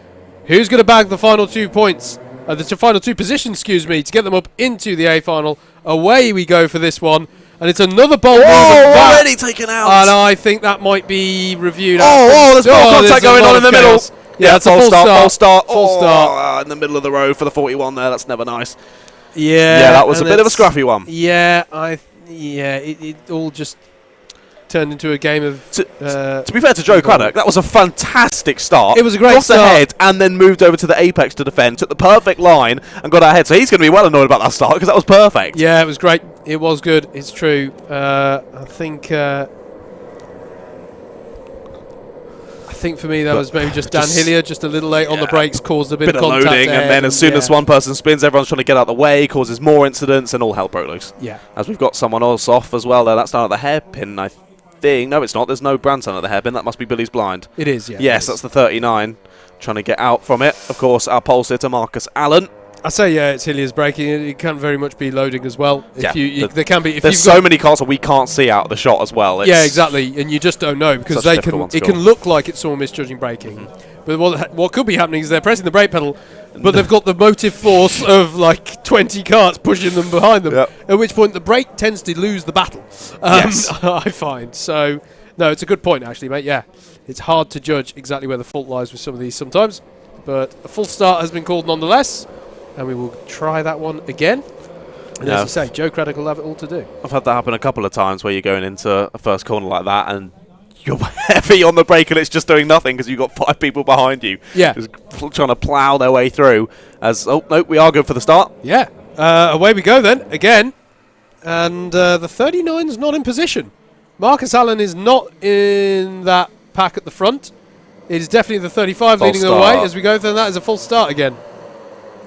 Who's going to bag the final 2 points? The final 2 positions, excuse me, to get them up into the A Final. Away we go for this one. And it's another bolt. Already taken out. And I think that might be reviewed. There's more contact going on in the middle. Yeah, it's a full start. Full start. In the middle of the road for the 41 there. That's never nice. Yeah, that was a bit of a scruffy one. Yeah, it all just turned into a game of... To be fair to Joe Craddock, that was a fantastic start. It was a great start. Ahead and then moved over to the apex to defend, took the perfect line and got ahead. So he's going to be well annoyed about that start because that was perfect. Yeah, it was great. It was good. It's true. I think for me that was maybe just Dan Hillier, just a little late on the brakes, caused a bit of contact loading, and then as soon as one person spins, everyone's trying to get out of the way, causes more incidents, and all hell broke loose. Yeah. As we've got someone else off as well there. That's down at the hairpin, I think. No, it's not. There's no Branson at the hairpin. That must be Billy's blind. It is, yeah. Yes, that's the 39. Trying to get out from it. Of course, our pole sitter, Marcus Allen. I say, yeah, it's Hillier's braking. It can very much be loading as well. There can be. There's so many cars that we can't see out of the shot as well. Yeah, exactly, and you just don't know because it can look like it's someone misjudging braking. But what could be happening is they're pressing the brake pedal, but they've got the motive force of like 20 carts pushing them behind them. At which point the brake tends to lose the battle. Yes. I find so. No, it's a good point actually, mate. Yeah, it's hard to judge exactly where the fault lies with some of these sometimes, but a full start has been called nonetheless. And we will try that one again. And as you say, Joe Craddock will have it all to do. I've had that happen a couple of times where you're going into a first corner like that and you're heavy on the brake and it's just doing nothing because you've got 5 people behind you. Yeah. Just trying to plough their way through. We are good for the start. Yeah. Away we go then, again. And the 39's not in position. Marcus Allen is not in that pack at the front. It is definitely the 35 leading the way as we go through. That is a full start again.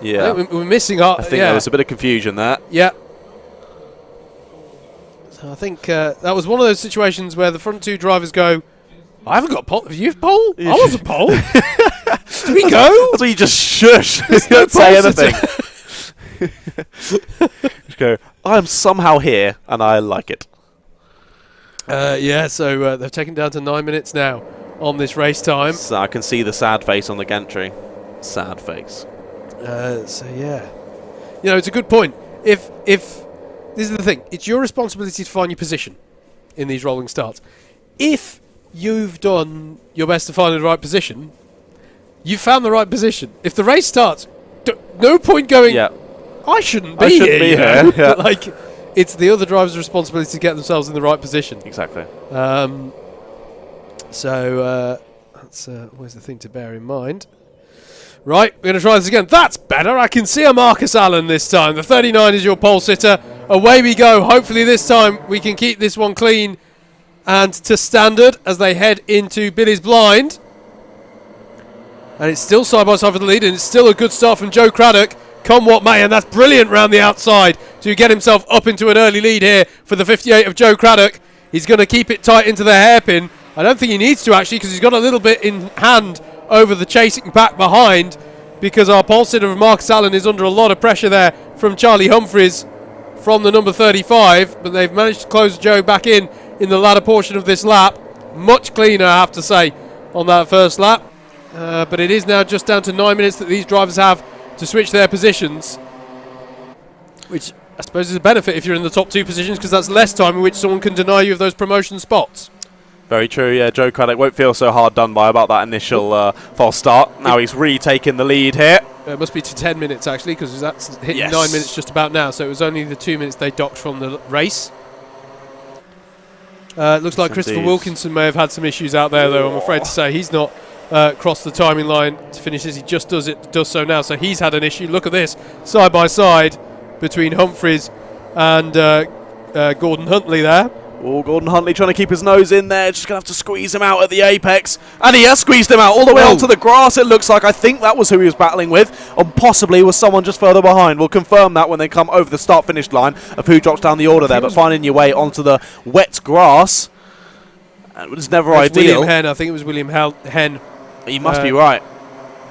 Yeah, we're missing our... I think there was a bit of confusion there. Yeah. So I think that was one of those situations where the front 2 drivers go, I haven't got pole. Have you pole? I wasn't pole. Do we go? That's why you just shush. You don't say anything. Just go, I'm somehow here and I like it. So they've taken down to 9 minutes now on this race time. So I can see the sad face on the gantry. Sad face. It's a good point. If this is the thing, it's your responsibility to find your position in these rolling starts. If you've done your best to find the right position, you've found the right position. If the race starts, no point going, I shouldn't be here. Yeah. Like, it's the other driver's responsibility to get themselves in the right position. Exactly. That's always the thing to bear in mind. Right, we're going to try this again. That's better. I can see a Marcus Allen this time. The 39 is your pole sitter. Away we go. Hopefully this time we can keep this one clean and to standard as they head into Billy's blind. And it's still side by side for the lead, and it's still a good start from Joe Craddock. Come what may, and that's brilliant round the outside to get himself up into an early lead here for the 58 of Joe Craddock. He's going to keep it tight into the hairpin. I don't think he needs to actually because he's got a little bit in hand over the chasing pack behind because our pole sitter of Marcus Allen is under a lot of pressure there from Charlie Humphreys from the number 35, but they've managed to close Joe back in the latter portion of this lap. Much cleaner, I have to say, on that first lap. But it is now just down to 9 minutes that these drivers have to switch their positions, which I suppose is a benefit if you're in the top 2 positions, because that's less time in which someone can deny you of those promotion spots. Very true, yeah. Joe Craddock won't feel so hard done by about that initial false start. Now he's retaken the lead here. It must be to 10 minutes, actually, because that's hitting Yes. 9 minutes just about now, so it was only the 2 minutes they docked from the race. Looks like Christopher Wilkinson may have had some issues out there, though, I'm afraid to say. He's not crossed the timing line to finish this. He just does so now, so he's had an issue. Look at this, side by side between Humphries and Gordon Huntley there. Oh, Gordon Huntley trying to keep his nose in there. Just going to have to squeeze him out at the apex. And he has squeezed him out all the way onto the grass, it looks like. I think that was who he was battling with. Or possibly was someone just further behind. We'll confirm that when they come over the start-finish line of who drops down the order there. But finding your way onto the wet grass, it was never ideal. William Henn, I think it was William Henn. You must be right.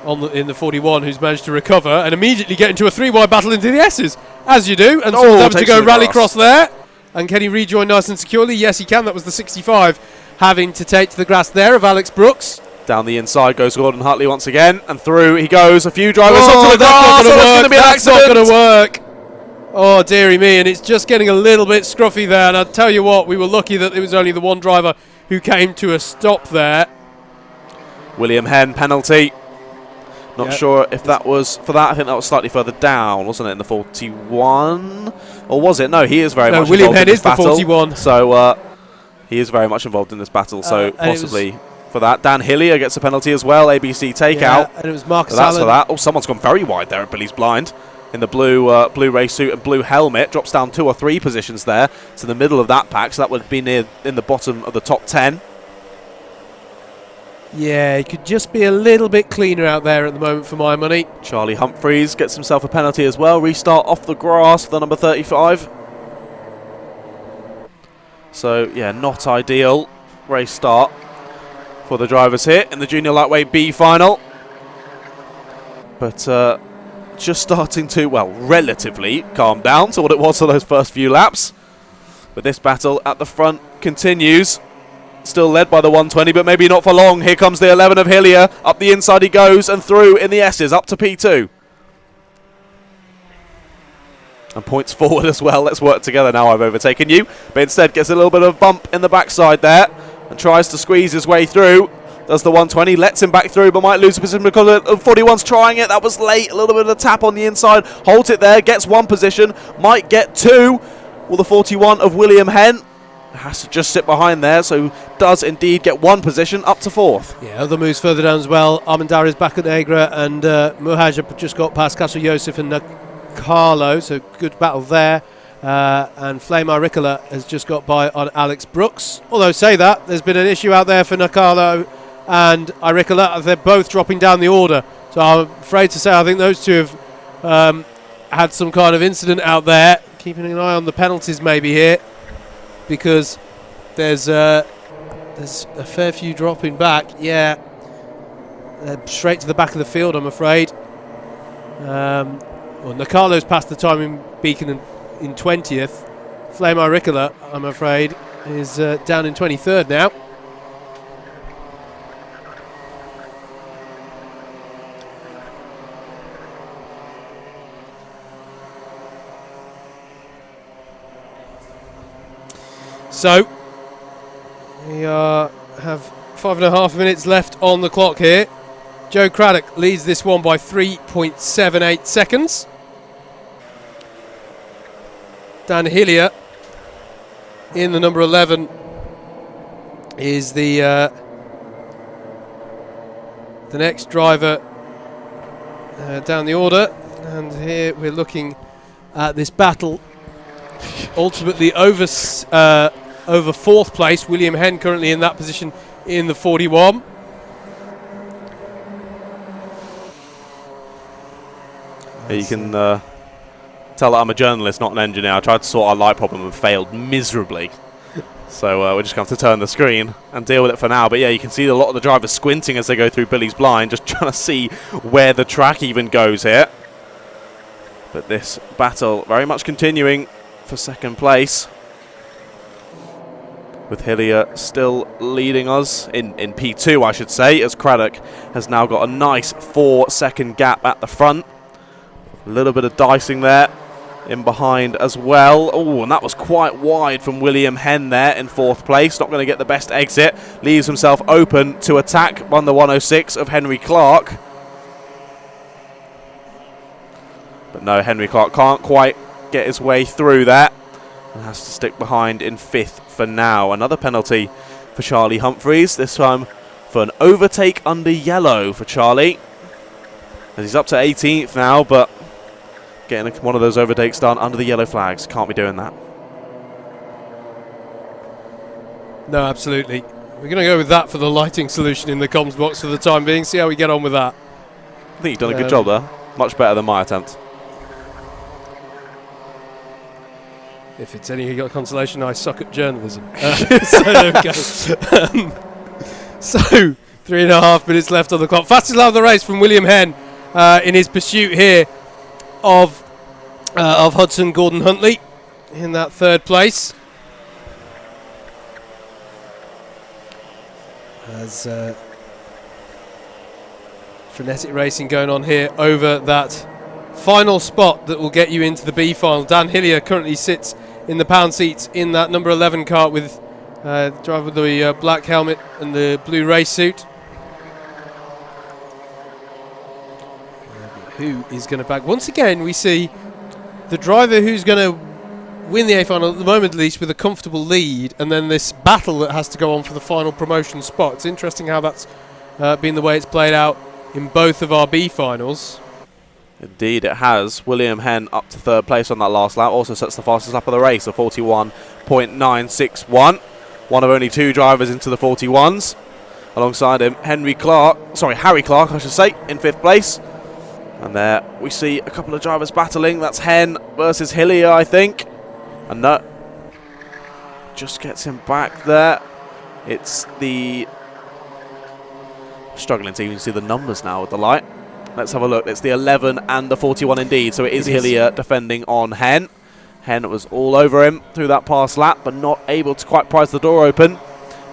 In the 41, who's managed to recover and immediately get into a 3-wide battle into the S's, as you do. And someone's having to go rallycross there. And can he rejoin nice and securely? Yes, he can. That was the 65 having to take to the grass there of Alex Brooks. Down the inside goes Gordon Huntley once again. And through he goes. A few drivers onto the grass. That's not going to work. Oh, dearie me. And it's just getting a little bit scruffy there. And I'll tell you what, we were lucky that it was only the one driver who came to a stop there. William Henn, penalty. Not sure if that was for that. I think that was slightly further down, wasn't it, in the 41? Or was it? No, he is very much William involved Henn in is this the battle. 41. So he is very much involved in this battle. So possibly for that. Dan Hillier gets a penalty as well. ABC takeout. Yeah, and it was Marcus so that's Allen. for that. Oh, someone's gone very wide there at Billy's blind. In the blue race suit and blue helmet. Drops down 2 or 3 positions there to the middle of that pack. So that would be near in the bottom of the top 10. Yeah, he could just be a little bit cleaner out there at the moment for my money. Charlie Humphries gets himself a penalty as well. Restart off the grass for the number 35. So, yeah, not ideal race start for the drivers here in the Junior Lightweight B Final. But just starting to, well, relatively calm down to what it was for those first few laps. But this battle at the front continues. Still led by the 120, but maybe not for long. Here comes the 11 of Hillier. Up the inside he goes and through in the S's, up to P2. And points forward as well. Let's work together now. I've overtaken you. But instead gets a little bit of bump in the backside there and tries to squeeze his way through. Does the 120, lets him back through, but might lose a position because 41's trying it. That was late. A little bit of a tap on the inside. Holds it there, gets 1 position, might get 2. Will the 41 of William Henn has to just sit behind there, so does indeed get 1 position up to 4th. Yeah, other moves further down as well. Armandar is back at Negra, and Muhaj have just got past Castle Joseph and Carlo, so good battle there. And Flame Aricola has just got by on Alex Brooks. Although, say that, there's been an issue out there for Nakalo and Aricola. They're both dropping down the order. So I'm afraid to say I think those two have had some kind of incident out there. Keeping an eye on the penalties maybe here, because there's a fair few dropping back. Yeah, straight to the back of the field, I'm afraid. Well, Nakalo's passed the timing beacon in 20th. Flame Aricola, I'm afraid, is down in 23rd now. So, we have 5.5 minutes left on the clock here. Joe Craddock leads this one by 3.78 seconds. Dan Hillier in the number 11 is the next driver down the order. And here we're looking at this battle ultimately over 4th place. William Henn currently in that position in the 41. You can tell that I'm a journalist, not an engineer. I tried to sort our light problem and failed miserably. So we're just going to have to turn the screen and deal with it for now. But yeah, you can see a lot of the drivers squinting as they go through Billy's blind, just trying to see where the track even goes here. But this battle very much continuing for 2nd place. with Hillier still leading us in P2, I should say, as Craddock has now got a nice 4-second gap at the front. A little bit of dicing there in behind as well. Oh, and that was quite wide from William Henn there in 4th place. Not going to get the best exit. Leaves himself open to attack on the 106 of Henry Clark. But no, Henry Clark can't quite get his way through that and has to stick behind in 5th for now. Another penalty for Charlie Humphreys, this time for an overtake under yellow for Charlie. And he's up to 18th now, but getting one of those overtakes done under the yellow flags. Can't be doing that. No, absolutely. We're going to go with that for the lighting solution in the comms box for the time being. See how we get on with that. I think you've done a good job there. Much better than my attempt. If it's any consolation, I suck at journalism. So there we go. So 3.5 minutes left on the clock. Fastest lap of the race from William Henn in his pursuit here of Hudson Gordon Huntley in that 3rd place. As frenetic racing going on here over that final spot that will get you into the B final. Dan Hillier currently sits in the pound seats in that number 11 kart with driver with the black helmet and the blue race suit. Who is going to back? Once again, we see the driver who's going to win the A final at the moment, at least, with a comfortable lead, and then this battle that has to go on for the final promotion spot. It's interesting how that's been the way it's played out in both of our B finals. Indeed it has. William Henn up to 3rd place on that last lap. Also sets the fastest lap of the race, a 41.961. One of only 2 drivers into the 41s. Alongside him, Harry Clark, I should say, in 5th place. And there we see a couple of drivers battling. That's Henn versus Hillier, I think. And that just gets him back there. It's the... struggling to even see the numbers now with the light. Let's have a look. It's the 11 and the 41 indeed. So it is Hillier defending on Henn. Henn was all over him through that past lap, but not able to quite prise the door open.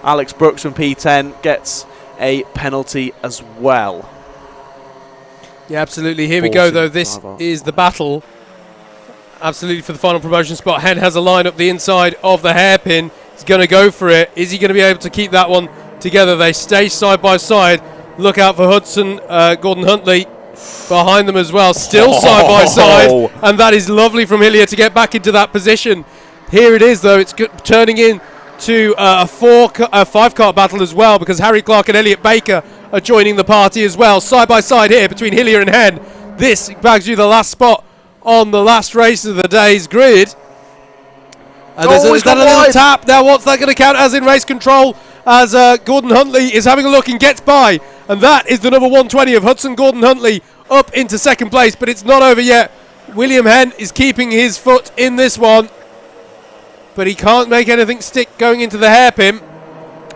Alex Brooks from P10 gets a penalty as well. Yeah, absolutely. Here we go, though. This is the battle. Absolutely for the final promotion spot. Henn has a line up the inside of the hairpin. He's going to go for it. Is he going to be able to keep that one together? They stay side by side. Look out for Hudson Gordon Huntley behind them as well. Still side by side. And that is lovely from Hillier to get back into that position. Here it is, though. It's turning into a 5-car battle as well, because Harry Clark and Elliot Baker are joining the party as well. Side by side here between Hillier and Henn. This bags you the last spot on the last race of the day's grid. And there's a little tap. Now what's that going to count as in race control? As Gordon Huntley is having a look and gets by. And that is the number 120 of Hudson Gordon Huntley up into 2nd place. But it's not over yet. William Henn is keeping his foot in this one. But he can't make anything stick going into the hairpin.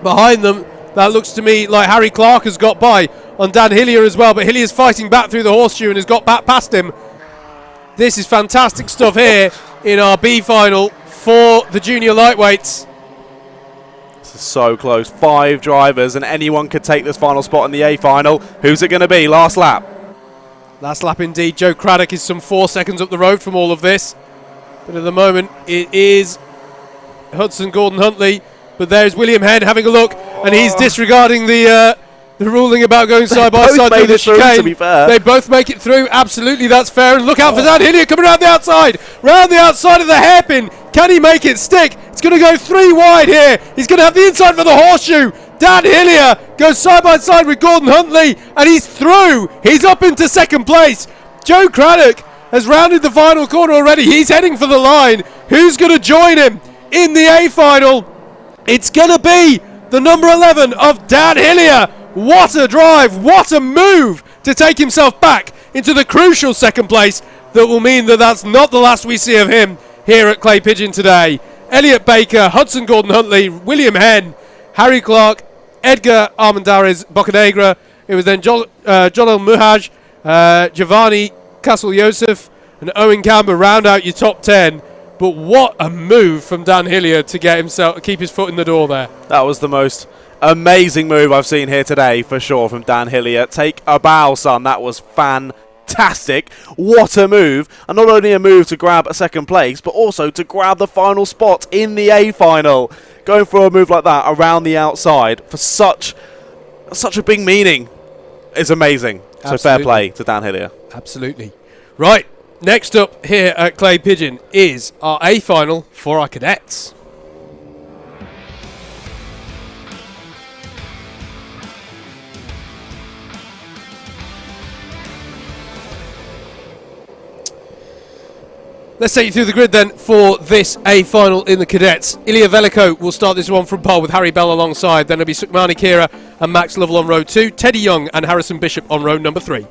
Behind them, that looks to me like Harry Clark has got by on Dan Hillier as well. But Hillier's fighting back through the horseshoe and has got back past him. This is fantastic stuff here in our B final for the junior lightweights. This is so close. 5 drivers and anyone could take this final spot in the A final. Who's it going to be? Last lap. Last lap indeed. Joe Craddock is some 4 seconds up the road from all of this. But at the moment it is Hudson Gordon Huntley. But there's William Henn having a look, and he's disregarding the ruling about going side by side through the chicane. To be fair. They both make it through. Absolutely, that's fair. And look out for Dan Hillier coming around the outside. Round the outside of the hairpin. Can he make it stick? It's going to go 3 wide here. He's going to have the inside for the horseshoe. Dan Hillier goes side by side with Gordon Huntley, and he's through. He's up into 2nd place. Joe Craddock has rounded the final corner already. He's heading for the line. Who's going to join him in the A final? It's going to be the number 11 of Dan Hillier. What a drive, what a move to take himself back into the crucial 2nd place that will mean that that's not the last we see of him here at Clay Pigeon today. Elliot Baker, Hudson Gordon Huntley, William Henn, Harry Clark, Edgar Armendariz Bocanegra. It was then Jonel Muhaj, Giovanni Castle Yosef and Owen Camber round out your top 10. But what a move from Dan Hillier to get himself keep his foot in the door there. That was the most amazing move I've seen here today, for sure, from Dan Hillier. Take a bow, son. That was fantastic. What a move. And not only a move to grab a second place, but also to grab the final spot in the A Final. Going for a move like that around the outside for such a big meaning is amazing. Absolutely. So fair play to Dan Hillier. Absolutely. Right, next up here at Clay Pigeon is our A Final for our cadets. Let's take you through the grid then for this A Final in the cadets. Ilya Veliko will start this one from pole with Harry Bell alongside. Then it'll be Sukmani Kira and Max Lovell on row 2. Teddy Young and Harrison Bishop on row number 3.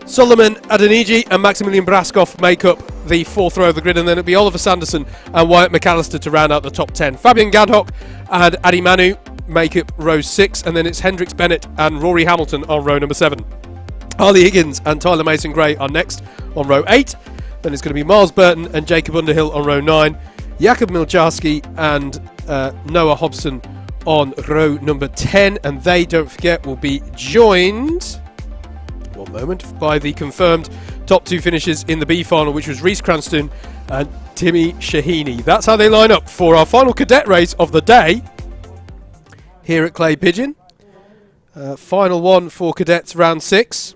Solomon Adeniji and Maximilian Braskov make up the 4th row of the grid, and then it'll be Oliver Sanderson and Wyatt McAllister to round out the top 10. Fabian Gadhock and Adi Manu make up row 6, and then it's Hendrix Bennett and Rory Hamilton on row number 7. Harley Higgins and Tyler Mason-Gray are next on row 8. Then it's going to be Miles Burton and Jacob Underhill on row 9. Jakub Milcharski and Noah Hobson on row number 10. And they, don't forget, will be joined, one moment, by the confirmed top 2 finishes in the B Final, which was Reece Cranston and Timmy Shahini. That's how they line up for our final cadet race of the day here at Clay Pigeon. Final one for cadets, round 6.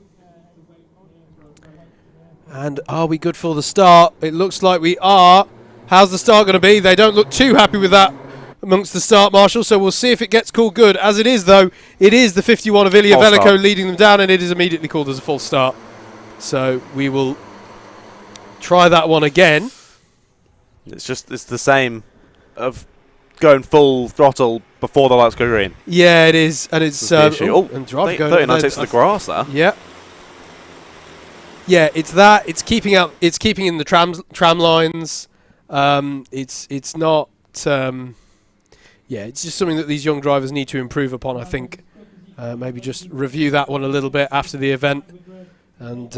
And are we good for the start? It looks like we are. How's the start going to be? They don't look too happy with that amongst the start marshal, so we'll see if it gets called good. As it is, though, it is the 51 of Ilya Veliko leading them down, and it is immediately called as a false start. So we will try that one again. It's the same of going full throttle before the lights go green. Yeah, it is, and it's and drive going 39 takes to the grass there. Yeah. Yeah, it's that. It's keeping out. It's keeping in the tram lines. It's not. Yeah, it's just something that these young drivers need to improve upon. I think maybe just review that one a little bit after the event, and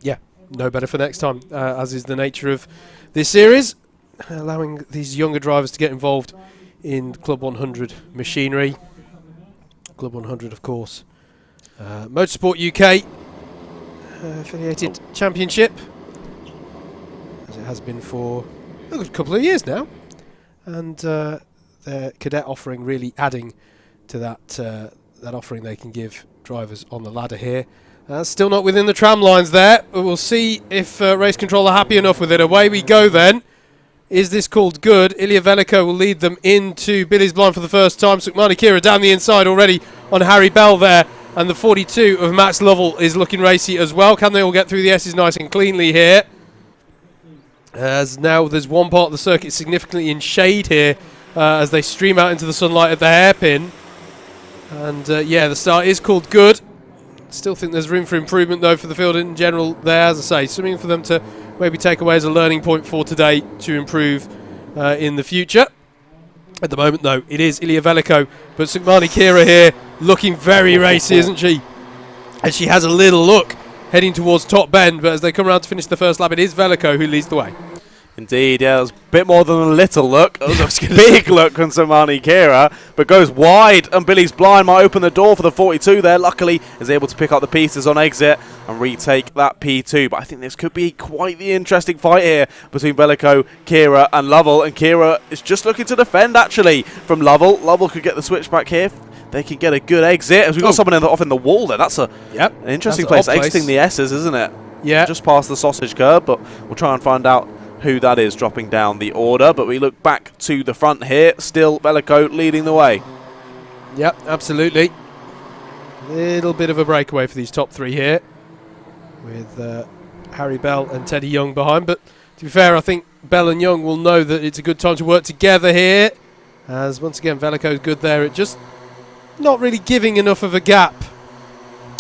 yeah, know better for next time. As is the nature of this series, allowing these younger drivers to get involved in Club 100 machinery. Club 100, of course, Motorsport UK. Affiliated championship, as it has been for a good couple of years now, and their cadet offering really adding to that offering they can give drivers on the ladder here. Still not within the tram lines there. We'll see if race control are happy enough with it. Away we go then. Is this called good? Ilya Veliko will lead them into Billy's Blind for the first time. Sukmani Kira down the inside already on Harry Bell there. And the 42 of Max Lovell is looking racy as well. Can they all get through the S's nice and cleanly here? As now there's one part of the circuit significantly in shade here as they stream out into the sunlight at the hairpin. And yeah, the start is called good. Still think there's room for improvement though for the field in general there. As I say, something for them to maybe take away as a learning point for today to improve in the future. At the moment, though, it is Ilya Veliko, but Sukmani Kira here looking very racy, isn't she? And she has a little look heading towards top bend, but as they come around to finish the first lap, it is Veliko who leads the way. Indeed, yeah, it was a bit more than a little look. It was a big look from Sukmani Kira, but goes wide, and Billy's Blind might open the door for the 42 there. Luckily, is able to pick up the pieces on exit and retake that P2. But I think this could be quite the interesting fight here between Veliko, Kira, and Lovell. And Kira is just looking to defend, actually, from Lovell. Lovell could get the switch back here. They can get a good exit. As we've got someone off in the wall there. That's an interesting place. Exiting the S's, isn't it? Yeah. Just past the sausage curb, but we'll try and find out who that is dropping down the order. But we look back to the front here. Still Veliko leading the way. Yep, absolutely. Little bit of a breakaway for these top 3 here, with Harry Bell and Teddy Young behind. But to be fair, I think Bell and Young will know that it's a good time to work together here, as once again Veliko's good there at just not really giving enough of a gap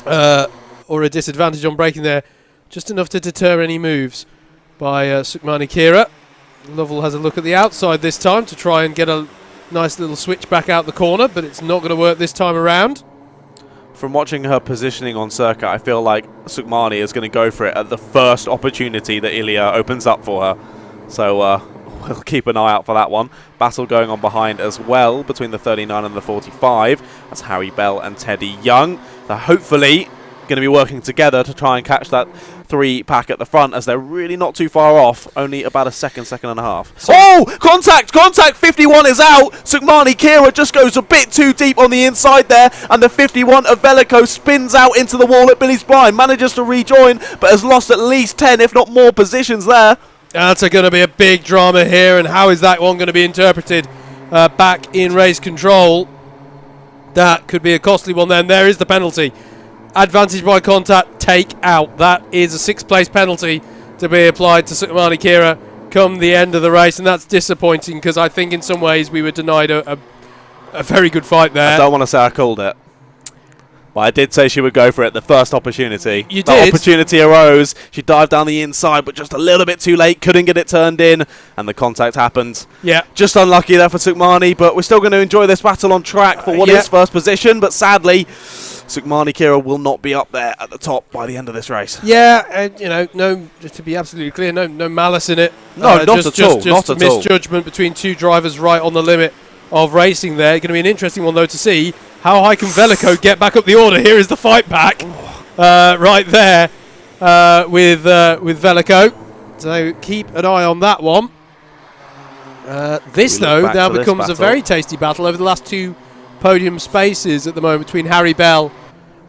or a disadvantage on braking there, just enough to deter any moves by Sukmani Kira. Lovell has a look at the outside this time to try and get a nice little switch back out the corner, but it's not going to work this time around. From watching her positioning on circuit, I feel like Sukmani is going to go for it at the first opportunity that Ilya opens up for her. So we'll keep an eye out for that one. Battle going on behind as well between the 39 and the 45. That's Harry Bell and Teddy Young. They're hopefully going to be working together to try and catch that 3-pack at the front, as they're really not too far off, only about a second and a half. Oh, contact, 51 is out. Sukmani Kira just goes a bit too deep on the inside there, and the 51 of Velico spins out into the wall at Billy's Brine, manages to rejoin, but has lost at least 10, if not more, positions there. That's going to be a big drama here, and how is that one going to be interpreted back in race control? That could be a costly one then. There is the penalty. Advantage by contact, take out. That is a 6th place penalty to be applied to Sukmani Kira come the end of the race, and that's disappointing because I think in some ways we were denied a very good fight there. I don't want to say I called it, but I did say she would go for it the first opportunity. You that did. Opportunity arose. She dived down the inside, but just a little bit too late. Couldn't get it turned in, and the contact happened. Yeah. Just unlucky there for Sukmani, but we're still going to enjoy this battle on track for what is first position, but sadly, Sukmani Kira will not be up there at the top by the end of this race. Yeah, no, to be absolutely clear, no malice in it. No, not at all. Just misjudgment between two drivers right on the limit of racing there. Going to be an interesting one, though, to see how high can Velico get back up the order. Here is the fight back right there with Velico. So keep an eye on that one. This, though, now becomes a very tasty battle over the last 2 podium spaces at the moment between Harry Bell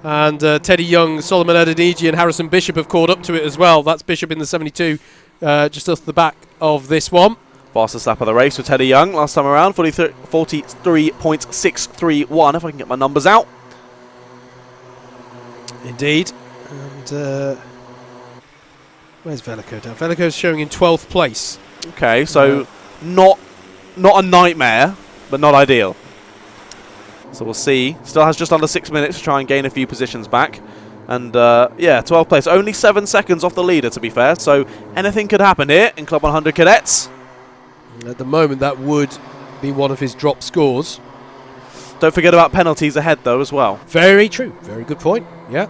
and Teddy Young. Solomon Adeniji and Harrison Bishop have caught up to it as well. That's Bishop in the 72, just off the back of this one. Fastest lap of the race for Teddy Young last time around, 43.631, if I can get my numbers out. Indeed. And where's Velico down? Velico's showing in 12th place. Okay, so not a nightmare, but not ideal. So we'll see. Still has just under 6 minutes to try and gain a few positions back. And, 12th place. Only 7 seconds off the leader, to be fair. So anything could happen here in Club 100 Cadets. At the moment, that would be one of his drop scores. Don't forget about penalties ahead, though, as well. Very true. Very good point. Yeah.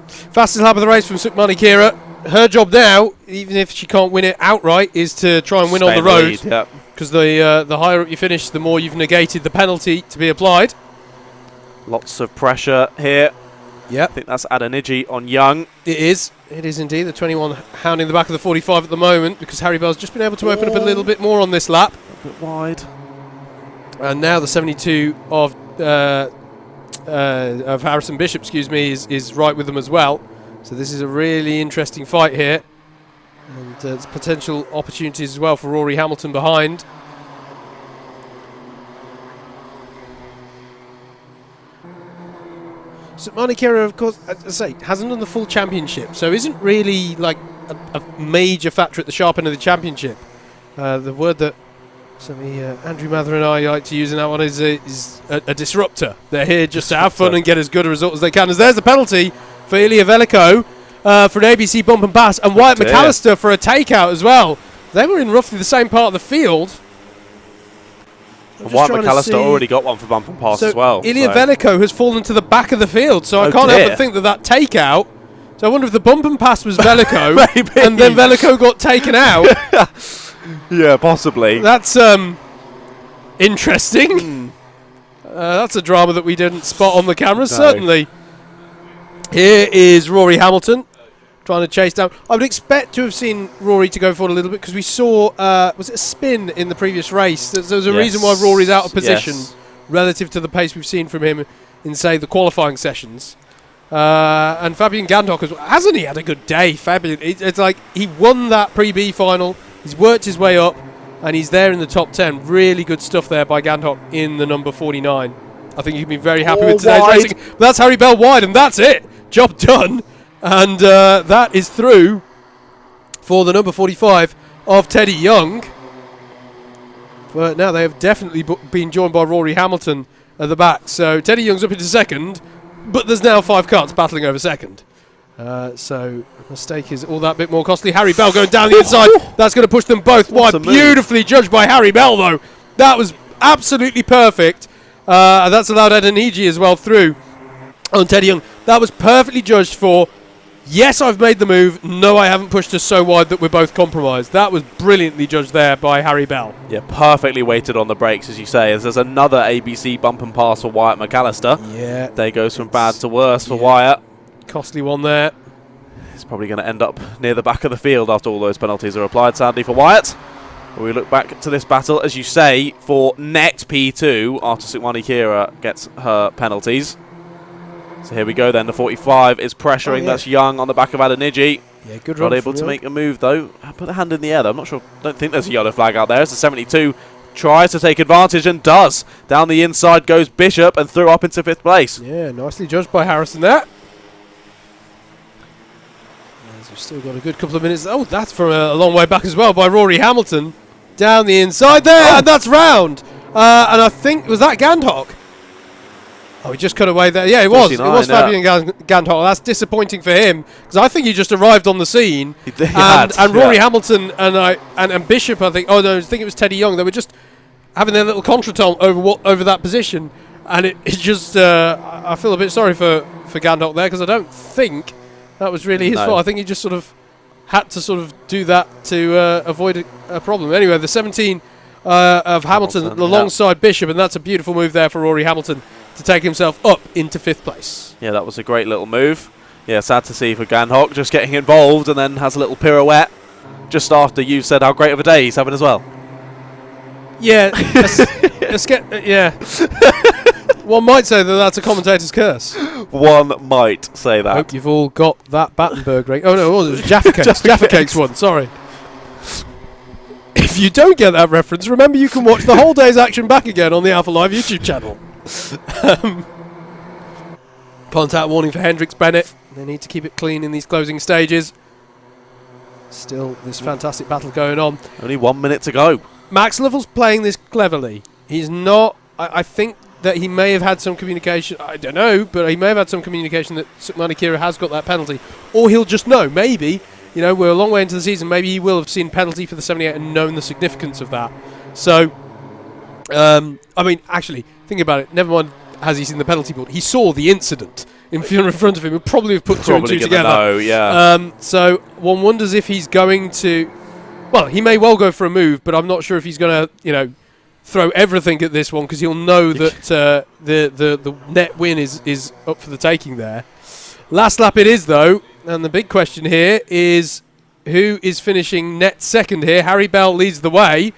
Fastest lap of the race from Sukmani Kira. Her job now, even if she can't win it outright, is to try and win on the road. Because the higher up you finish, the more you've negated the penalty to be applied. Lots of pressure here. Yeah. I think that's Adeniji on Young. It is. It is indeed. The 21 hounding the back of the 45 at the moment because Harry Bell's just been able to open up a little bit more on this lap. A bit wide. And now the 72 of Harrison Bishop, is right with them as well. So this is a really interesting fight here. And there's potential opportunities as well for Rory Hamilton behind. Sukmani Kira, of course, as I say, hasn't done the full championship, so isn't really like a major factor at the sharp end of the championship. The word that Andrew Mather and I like to use in that one is a disruptor. They're here just to have fun and get as good a result as they can. As there's the penalty for Ilya Velico for an ABC bump and pass, and Wyatt McAllister for a takeout as well. They were in roughly the same part of the field. Wyatt McAllister already got one for bump and pass as well. Ilya Velico has fallen to the back of the field, so I can't help but think that takeout. So I wonder if the bump and pass was Velico, and then Velico got taken out. Yeah, possibly. That's interesting. That's a drama that we didn't spot on the camera, certainly. Here is Rory Hamilton trying to chase down. I would expect to have seen Rory to go forward a little bit because we saw, was it a spin in the previous race? There's a reason why Rory's out of position relative to the pace we've seen from him in, say, the qualifying sessions. And Fabian Gandhock, hasn't he had a good day? Fabian, it's like he won that pre-B final, he's worked his way up, and he's there in the top 10. Really good stuff there by Gandhock in the number 49. I think you can be very happy with today's racing. But that's Harry Bell wide, and that's it. Job done. And that is through for the number 45 of Teddy Young. But now they have definitely been joined by Rory Hamilton at the back. So Teddy Young's up into second, but there's now 5 karts battling over second. So a mistake is all that bit more costly. Harry Bell going down the inside. That's going to push them both wide. Beautifully judged by Harry Bell, though. That was absolutely perfect. And that's allowed Adeniji as well through on Teddy Young. That was perfectly judged for Yes, I've made the move. No, I haven't pushed us so wide that we're both compromised. That was brilliantly judged there by Harry Bell. Yeah, perfectly weighted on the brakes, as you say, as there's another ABC bump and pass for Wyatt McAllister. Yeah. Day goes from bad to worse for Wyatt. Costly one there. He's probably going to end up near the back of the field after all those penalties are applied, sadly, for Wyatt. But we look back to this battle, as you say, for net P2 after Sukmani Kira gets her penalties. So here we go then, the 45 is pressuring, that's Young on the back of Adeniji. Yeah, good run. Not able to make a move though. Put the hand in the air though, I'm not sure, don't think there's a yellow flag out there. It's a 72, tries to take advantage and does. Down the inside goes Bishop and through up into 5th place. Yeah, nicely judged by Harrison there. As we've still got a good couple of minutes. Oh, that's from a long way back as well by Rory Hamilton. Down the inside there, and that's round. And I think, was that Gandhock? Oh, he just cut away there. Yeah, it was. It was Fabian Gandhock. That's disappointing for him because I think he just arrived on the scene. And Rory Hamilton and Bishop, I think. Oh no, I think it was Teddy Young. They were just having their little contretemps over that position, and it just. I feel a bit sorry for Gandhock there because I don't think that was really his fault. I think he just sort of had to sort of do that to avoid a problem. Anyway, the 17 of Hamilton alongside Bishop, and that's a beautiful move there for Rory Hamilton to take himself up into 5th place. Yeah, that was a great little move. Yeah, sad to see for Gandhock just getting involved and then has a little pirouette just after you said how great of a day he's having as well. Yeah, yeah. One might say that that's a commentator's curse. One might say that. I hope you've all got that Battenberg ring. Oh no, it was Jaffa Cakes. Jaffa Cakes one, sorry. If you don't get that reference, remember you can watch the whole day's action back again on the Alpha Live YouTube channel. Contact warning for Hendricks Bennett. They need to keep it clean in these closing stages. Still this fantastic battle going on. Only 1 minute to go. Max Lovell's playing this cleverly. He's not. I think that he may have had some communication. I don't know, but he may have had some communication that Sukmani Kira has got that penalty, or he'll just know. Maybe, you know, we're a long way into the season. Maybe he will have seen penalty for the 78 and known the significance of that. So, I mean, actually, think about it. Never mind, has he seen the penalty board? He saw the incident in front of him. He'll probably have put two and two together. Know, yeah. So one wonders if he's going to. Well, he may well go for a move, but I'm not sure if he's going to, you know, throw everything at this one because he'll know that the net win is up for the taking there. Last lap it is though, and the big question here is who is finishing net second here. Harry Bell leads the way.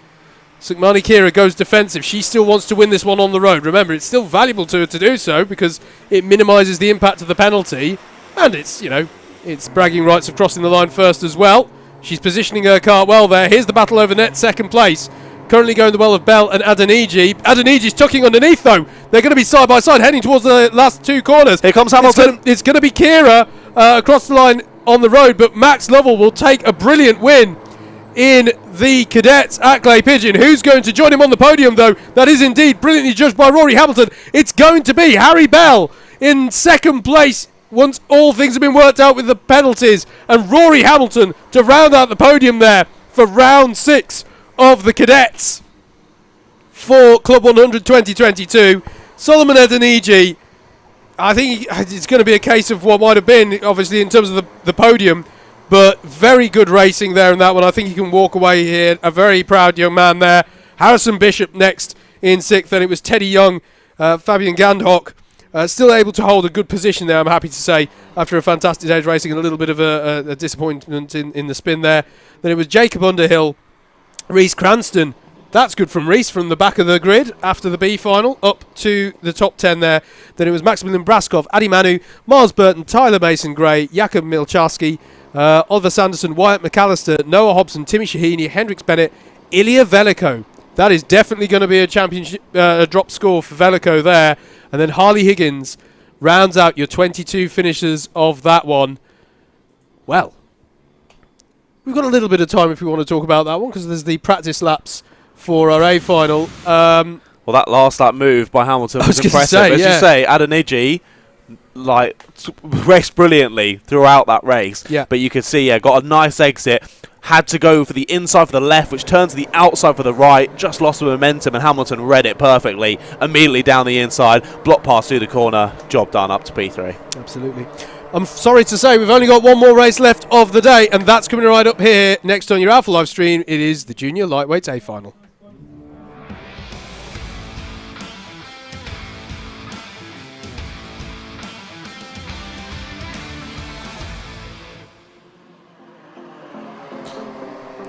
Sukmani Kira goes defensive. She still wants to win this one on the road. Remember, it's still valuable to her to do so because it minimises the impact of the penalty, and it's, you know, it's bragging rights of crossing the line first as well. She's positioning her car well there. Here's the battle over net second place. Currently going the well of Bell and Adeniji. Adeniji's tucking underneath though. They're going to be side by side heading towards the last two corners. Here comes Hamilton. It's going to be Kira across the line on the road, but Max Lovell will take a brilliant win in the cadets at Clay Pigeon. Who's going to join him on the podium though? That is indeed brilliantly judged by Rory Hamilton. It's going to be Harry Bell in second place once all things have been worked out with the penalties, and Rory Hamilton to round out the podium there for round 6 of the cadets for Club 100 2022. Solomon Adeniji, I think it's going to be a case of what might have been, obviously, in terms of the podium, but very good racing there in that one. I think he can walk away here. A very proud young man there. Harrison Bishop next in 6th, and it was Teddy Young, Fabian Gandhock, still able to hold a good position there, I'm happy to say, after a fantastic day's racing and a little bit of a disappointment in the spin there. Then it was Jacob Underhill, Reese Cranston. That's good from Reese from the back of the grid after the B final up to the top 10 there. Then it was Maximilian Braskov, Adi Manu, Miles Burton, Tyler Mason Gray, Jakub Milcharski, Oliver Sanderson, Wyatt McAllister, Noah Hobson, Timmy Shahini, Hendricks Bennett, Ilya Veliko. That is definitely going to be a championship drop score for Veliko there. And then Harley Higgins rounds out your 22 finishers of that one. Well, we've got a little bit of time if we want to talk about that one because there's the practice laps for our A final. Well, that last lap move by Hamilton was impressive. As you say, Adeniji raced brilliantly throughout that race. Yeah. But you could see, got a nice exit. Had to go for the inside for the left, which turned to the outside for the right. Just lost the momentum, and Hamilton read it perfectly. Immediately down the inside, block pass through the corner. Job done up to P3. Absolutely. I'm sorry to say we've only got one more race left of the day, and that's coming right up here next on your Alpha live stream. It is the Junior Lightweight A Final.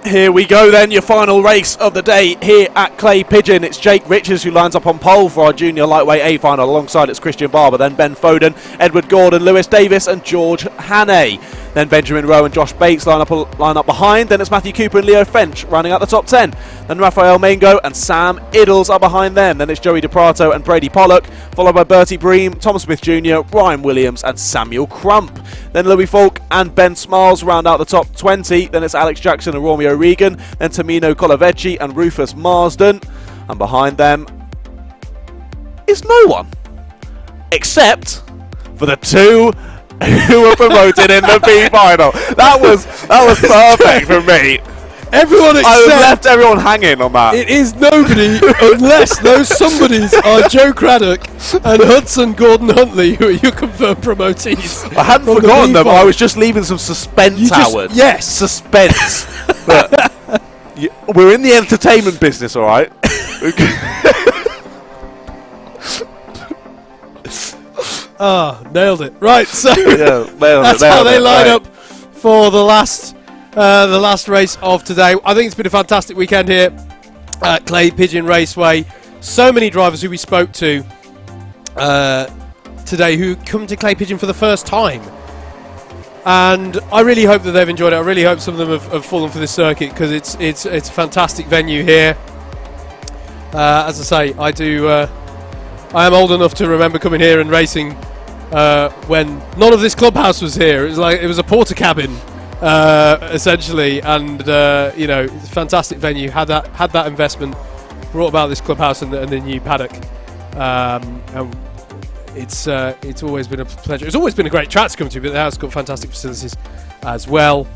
Here we go then, your final race of the day here at Clay Pigeon. It's Jake Richards who lines up on pole for our Junior Lightweight A Final. Alongside it's Christian Barber, then Ben Foden, Edward Gordon, Lewis Davis and George Hannay. Then Benjamin Rowe and Josh Bates line up behind. Then it's Matthew Cooper and Leo French running out the top 10. Then Raphael Mango and Sam Iddles are behind them. Then it's Joey DePrato and Brady Pollock, followed by Bertie Bream, Tom Smith Jr., Ryan Williams and Samuel Crump. Then Louis Falk and Ben Smiles round out the top 20. Then it's Alex Jackson and Romeo Regan. Then Tamino Colavecchi and Rufus Marsden. And behind them is no one. Except for the two who were promoted in the B Final. That was perfect for me. Everyone except... I left everyone hanging on that. It is nobody unless those somebodies are Joe Craddock and Hudson Gordon-Huntley, who are your confirmed promotees. I hadn't forgotten them. I was just leaving some suspense, Howard. Yes. Suspense. Look, we're in the entertainment business, all right? Nailed it. Right, so nailed that's it, how they line right. up for the last race of today. I think it's been a fantastic weekend here at Clay Pigeon Raceway. So many drivers who we spoke to today who come to Clay Pigeon for the first time. And I really hope that they've enjoyed it. I really hope some of them have fallen for this circuit, because it's a fantastic venue here. As I say, I am old enough to remember coming here and racing when none of this clubhouse was here. It was a porter cabin, essentially, and it's a fantastic venue. Had that investment, brought about this clubhouse and the new paddock. And it's always been a pleasure. It's always been a great track to come to, but it has got fantastic facilities as well.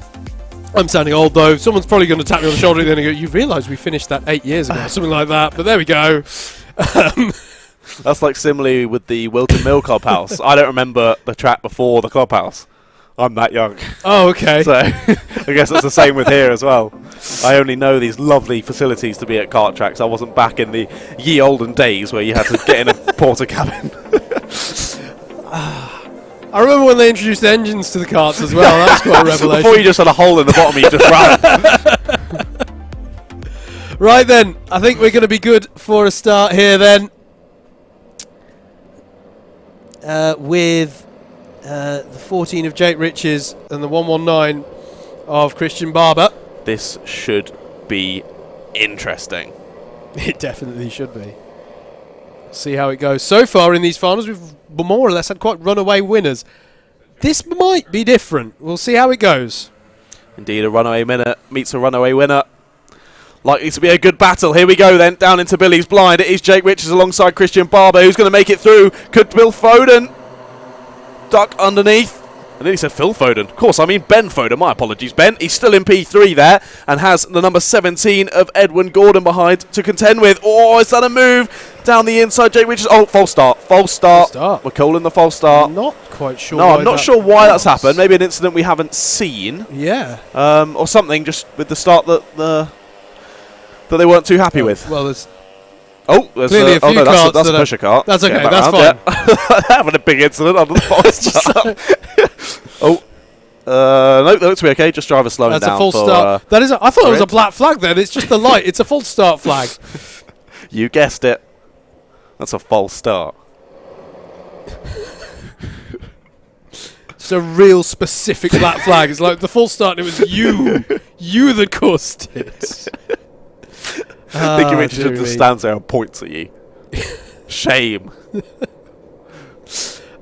I'm sounding old though. Someone's probably going to tap me on the shoulder and then go, "You realise we finished that 8 years ago," something like that. But there we go. That's like similarly with the Wilton Mill Clubhouse. I don't remember the track before the clubhouse. I'm that young. Oh, okay. So I guess it's the same with here as well. I only know these lovely facilities to be at kart tracks. I wasn't back in the ye olden days where you had to get in a porter cabin. I remember when they introduced engines to the karts as well. That was quite a revelation. Before you just had a hole in the bottom, you just ran. Right then, I think we're going to be good for a start here then. With the 14 of Jake Richards and the 119 of Christian Barber. This should be interesting. It definitely should be. See how it goes. So far in these finals, we've more or less had quite runaway winners. This might be different. We'll see how it goes. Indeed, a runaway winner meets a runaway winner. Likely to be a good battle. Here we go then, down into Billy's blind. It is Jake Richards alongside Christian Barber. Who's going to make it through? Could Bill Foden duck underneath? I nearly said Phil Foden. Of course, I mean Ben Foden. My apologies, Ben. He's still in P3 there and has the number 17 of Edwin Gordon behind to contend with. Oh, is that a move? Down the inside, Jake Richards. Oh, false start. False start. We're calling the false start. I'm not quite sure. No, I'm not sure why that's happened. Maybe an incident we haven't seen. Yeah. Or something just with the start that they weren't too happy with. Well, there's clearly a few that's carts a pusher cart. That's okay, Get that's round, fine. Yeah. Having a big incident under the false start. No, that looks to be okay. Just driver slowing down. That's a false start. That is. I thought it was a black flag then. It's just the light. It's a false start flag. You guessed it. That's a false start. It's a real specific black flag. It's like the false start. And it was you that caused it. Nicky Richardson just stands there and points at you. Shame.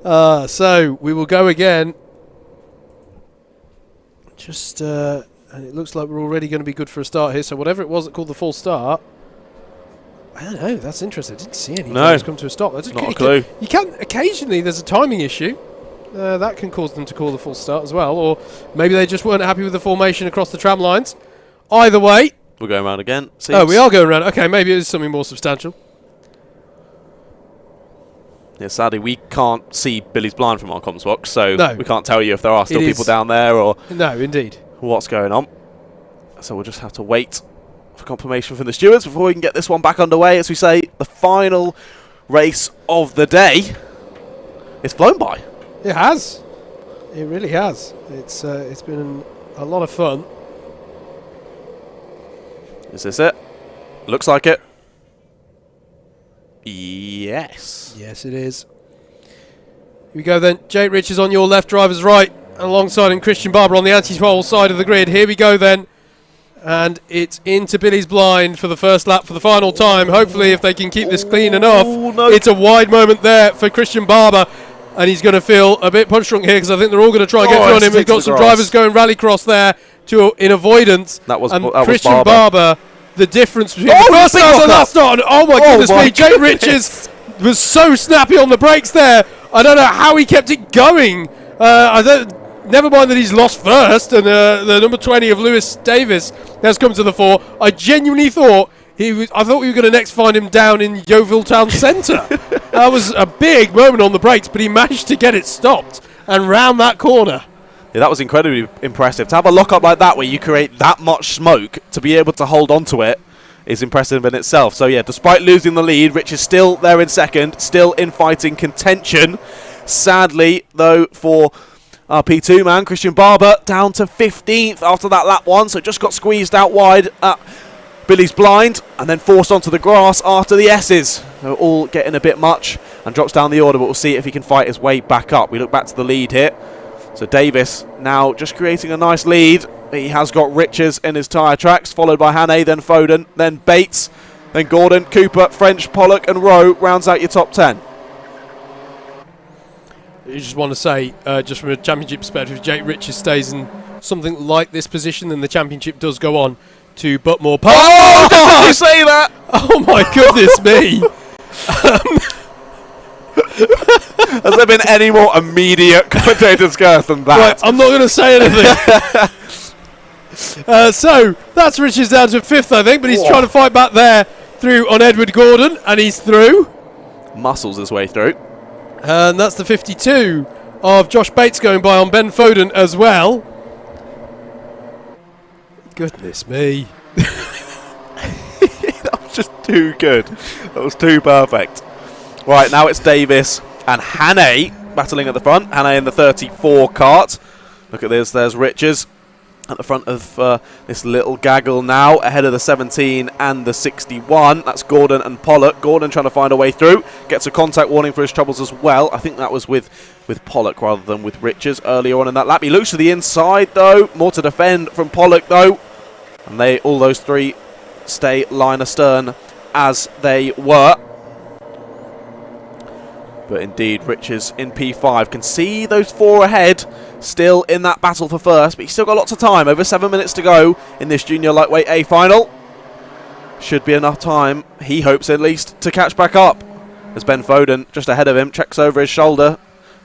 So we will go again. Just and it looks like we're already going to be good for a start here. So whatever it was that called the false start, I don't know. That's interesting. I didn't see any cars come to a stop. Not a clue. You can occasionally. There's a timing issue. That can cause them to call the false start as well, or maybe they just weren't happy with the formation across the tram lines. Either way, we're going around again. Oh, we are going around. Okay, maybe it is something more substantial. Yeah, sadly, we can't see Billy's blind from our comms box, so No. we can't tell you if there are still people down there or No, indeed. what's going on. So we'll just have to wait for confirmation from the stewards before we can get this one back underway. As we say, the final race of the day. It's flown by. It has. It really has. It's been a lot of fun. Is this it? Looks like it. Yes. Yes, it is. Here we go then. Jake Rich is on your left, driver's right. Alongside him, Christian Barber on the anti-swirl side of the grid. Here we go then. And it's into Billy's blind for the first lap for the final time. Hopefully, if they can keep this clean enough. No. It's a wide moment there for Christian Barber. And he's going to feel a bit punch drunk here because I think they're all going to try and get through on him. We've got some drivers going rallycross there in avoidance. That was Christian Barber. The difference between the first start and last start. Oh my goodness me. Jake Richards was so snappy on the brakes there. I don't know how he kept it going. Never mind that he's lost first, and the number 20 of Lewis Davis has come to the fore. I genuinely thought I thought we were going to next find him down in Yeovil Town Centre. That was a big moment on the brakes, but he managed to get it stopped and round that corner. Yeah, that was incredibly impressive. To have a lock-up like that where you create that much smoke, to be able to hold on to it is impressive in itself. So yeah, despite losing the lead, Rich is still there in second, still in fighting contention. Sadly, though, for our P2 man, Christian Barber, down to 15th after that lap one, so just got squeezed out wide at Billy's blind and then forced onto the grass after the S's. They're all getting a bit much and drops down the order, but we'll see if he can fight his way back up. We look back to the lead here. So Davis now just creating a nice lead. He has got Richards in his tyre tracks, followed by Hannay, then Foden, then Bates, then Gordon, Cooper, French, Pollock and Rowe rounds out your top 10. You just want to say, just from a championship perspective, if Jake Richards stays in something like this position, then the championship does go on to Butmore Park. Oh, did you say that? Oh my goodness me. Has there been any more immediate commentator's curse than that? Right, I'm not going to say anything. So that's Richards down to 5th, I think, but he's trying to fight back there through on Edward Gordon, and he's through. Muscles his way through. And that's the 52 of Josh Bates going by on Ben Foden as well. Goodness me. That was just too good. That was too perfect. Right, now it's Davis and Hannay battling at the front. Hannay in the 34 kart. Look at this, there's Richards at the front of this little gaggle now, ahead of the 17 and the 61. That's Gordon and Pollock. Gordon trying to find a way through. Gets a contact warning for his troubles as well. I think that was with Pollock rather than with Richards earlier on in that lap. He looks to the inside though. More to defend from Pollock though. And all those three stay line astern as they were. But indeed, Richards in P5 can see those four ahead, still in that battle for first, but he's still got lots of time. Over 7 minutes to go in this Junior Lightweight A Final. Should be enough time, he hopes at least, to catch back up. As Ben Foden, just ahead of him, checks over his shoulder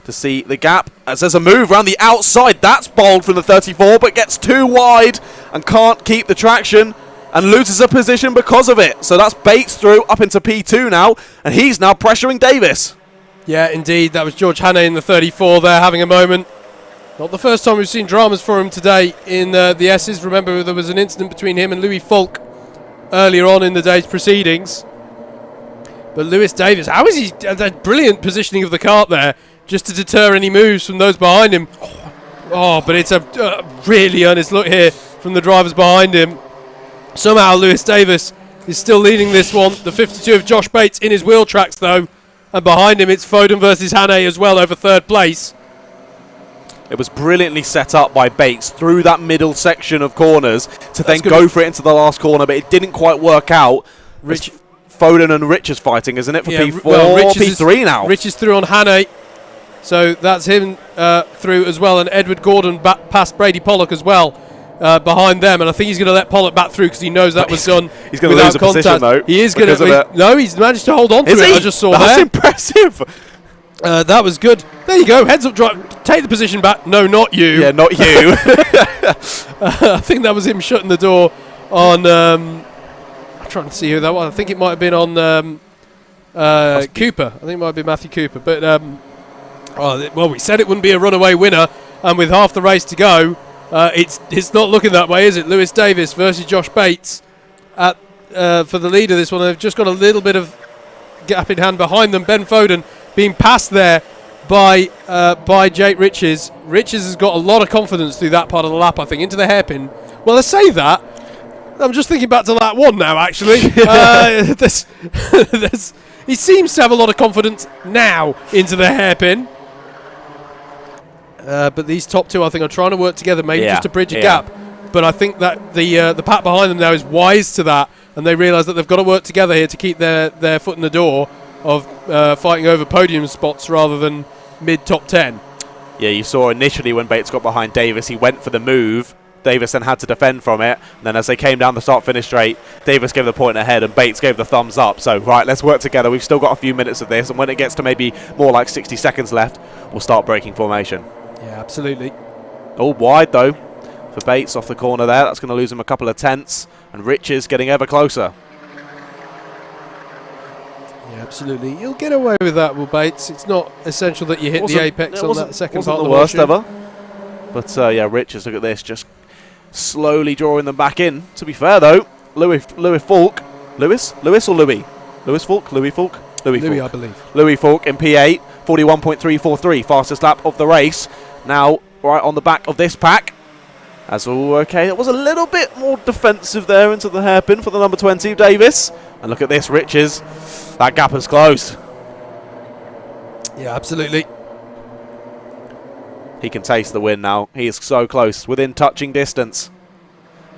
to see the gap. As there's a move around the outside, that's bold from the 34, but gets too wide and can't keep the traction and loses a position because of it. So that's Bates through up into P2 now, and he's now pressuring Davis. Yeah, indeed. That was George Hannay in the 34 there having a moment. Not the first time we've seen dramas for him today in the S's. Remember, there was an incident between him and Louis Falk earlier on in the day's proceedings. But Lewis Davis, how is he? That brilliant positioning of the kart there, just to deter any moves from those behind him. Oh, but it's a really earnest look here from the drivers behind him. Somehow Lewis Davis is still leading this one. The 52 of Josh Bates in his wheel tracks, though. And behind him, it's Foden versus Hannay as well over third place. It was brilliantly set up by Bates through that middle section of corners to then go for it into the last corner, but it didn't quite work out. Foden and Richards fighting, isn't it, for P4? Well, P3 now. Rich is through on Hannay. So that's him through as well. And Edward Gordon past Brady Pollock as well behind them. And I think he's going to let Pollock back through because he knows that was done. He's going to lose a position, though. He is going to. No, he's managed to hold on to it. I just saw that. That's impressive. That was good. There you go. Heads up drive. Take the position back. No, not you. Yeah, not you. I think that was him shutting the door on. I'm trying to see who that was. I think it might have been on Cooper. I think it might be Matthew Cooper. But, well, we said it wouldn't be a runaway winner, and with half the race to go, it's not looking that way, is it? Lewis Davis versus Josh Bates for the lead of this one. They've just got a little bit of gap in hand behind them. Ben Foden being passed there by Jake Riches. Riches has got a lot of confidence through that part of the lap, I think, into the hairpin. Well, I say that. I'm just thinking back to that one now, actually. He seems to have a lot of confidence now into the hairpin. But these top two, I think, are trying to work together, maybe just to bridge a gap. But I think that the pack behind them now is wise to that, and they realise that they've got to work together here to keep their foot in the door of fighting over podium spots rather than mid-top 10. Yeah, you saw initially when Bates got behind Davis, he went for the move. Davis then had to defend from it. And then as they came down the start-finish straight, Davis gave the point ahead and Bates gave the thumbs up. So, right, let's work together. We've still got a few minutes of this. And when it gets to maybe more like 60 seconds left, we'll start breaking formation. Yeah, absolutely. All wide, though, for Bates off the corner there. That's going to lose him a couple of tenths. And Riches getting ever closer. Yeah, absolutely. You'll get away with that, Will Bates. It's not essential that you hit the apex on that second part of the worst ever. But, yeah, Riches, look at this. Just slowly drawing them back in. To be fair, though, Louis Falk. Lewis or Louis? Louis Falk? Louis Falk? Louis Falk, I believe. Louis Falk in P8. 41.343. Fastest lap of the race. Now, right on the back of this pack. That's all okay. It was a little bit more defensive there into the hairpin for the number 20, Davis. And look at this, Riches. That gap has closed. Yeah, absolutely. He can taste the win now. He is so close, within touching distance.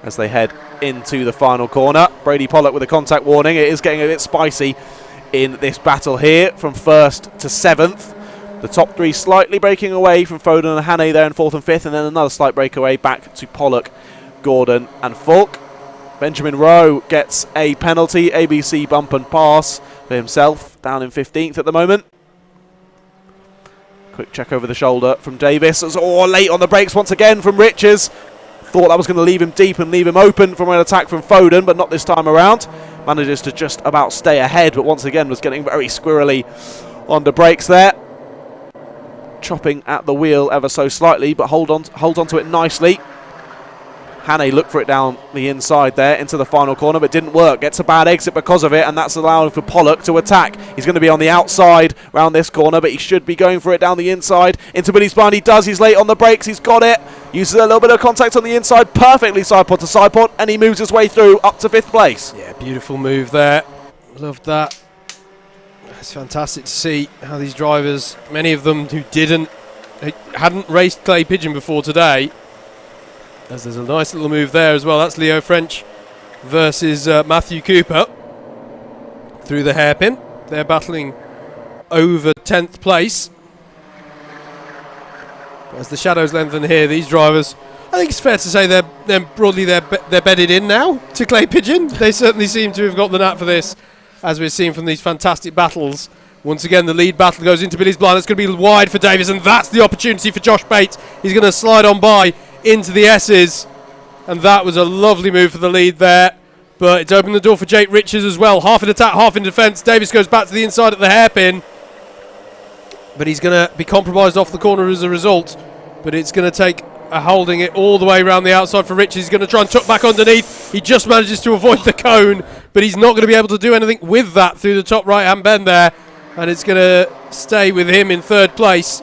As they head into the final corner. Brady Pollock with a contact warning. It is getting a bit spicy in this battle here from 1st to 7th. The top three slightly breaking away from Foden and Hannay there in 4th and 5th, and then another slight breakaway back to Pollock, Gordon and Falk. Benjamin Rowe gets a penalty, ABC bump and pass for himself, down in 15th at the moment. Quick check over the shoulder from Davis. Late on the brakes once again from Riches. Thought that was going to leave him deep and leave him open from an attack from Foden, but not this time around. Manages to just about stay ahead, but once again was getting very squirrely on the brakes there. Chopping at the wheel ever so slightly, but hold on to it nicely. Hannay looked for it down the inside there into the final corner, but didn't work. Gets a bad exit because of it, and that's allowing for Pollock to attack. He's going to be on the outside round this corner, but he should be going for it down the inside. Into Billy's blind, he does. He's late on the brakes. He's got it. Uses a little bit of contact on the inside. Perfectly side pod to side pod, and he moves his way through up to 5th place. Yeah, beautiful move there. Loved that. It's fantastic to see how these drivers, many of them who hadn't raced clay pigeon before today, as there's a nice little move there as well. That's Leo French versus Matthew Cooper through the hairpin. They're battling over 10th place. As the shadows lengthen here, these drivers, I think it's fair to say they're broadly they're bedded in now to clay pigeon. They certainly seem to have got the knack for this, as we're seeing from these fantastic battles. Once again, the lead battle goes into Billy's blind. It's going to be wide for Davis, and that's the opportunity for Josh Bates. He's going to slide on by into the S's, and that was a lovely move for the lead there. But it's opened the door for Jake Riches as well. Half in attack, half in defence. Davis goes back to the inside at the hairpin, but he's going to be compromised off the corner as a result. But it's going to take a holding it all the way around the outside for Riches. He's going to try and tuck back underneath. He just manages to avoid the cone, but he's not going to be able to do anything with that through the top right-hand bend there. And it's going to stay with him in 3rd place.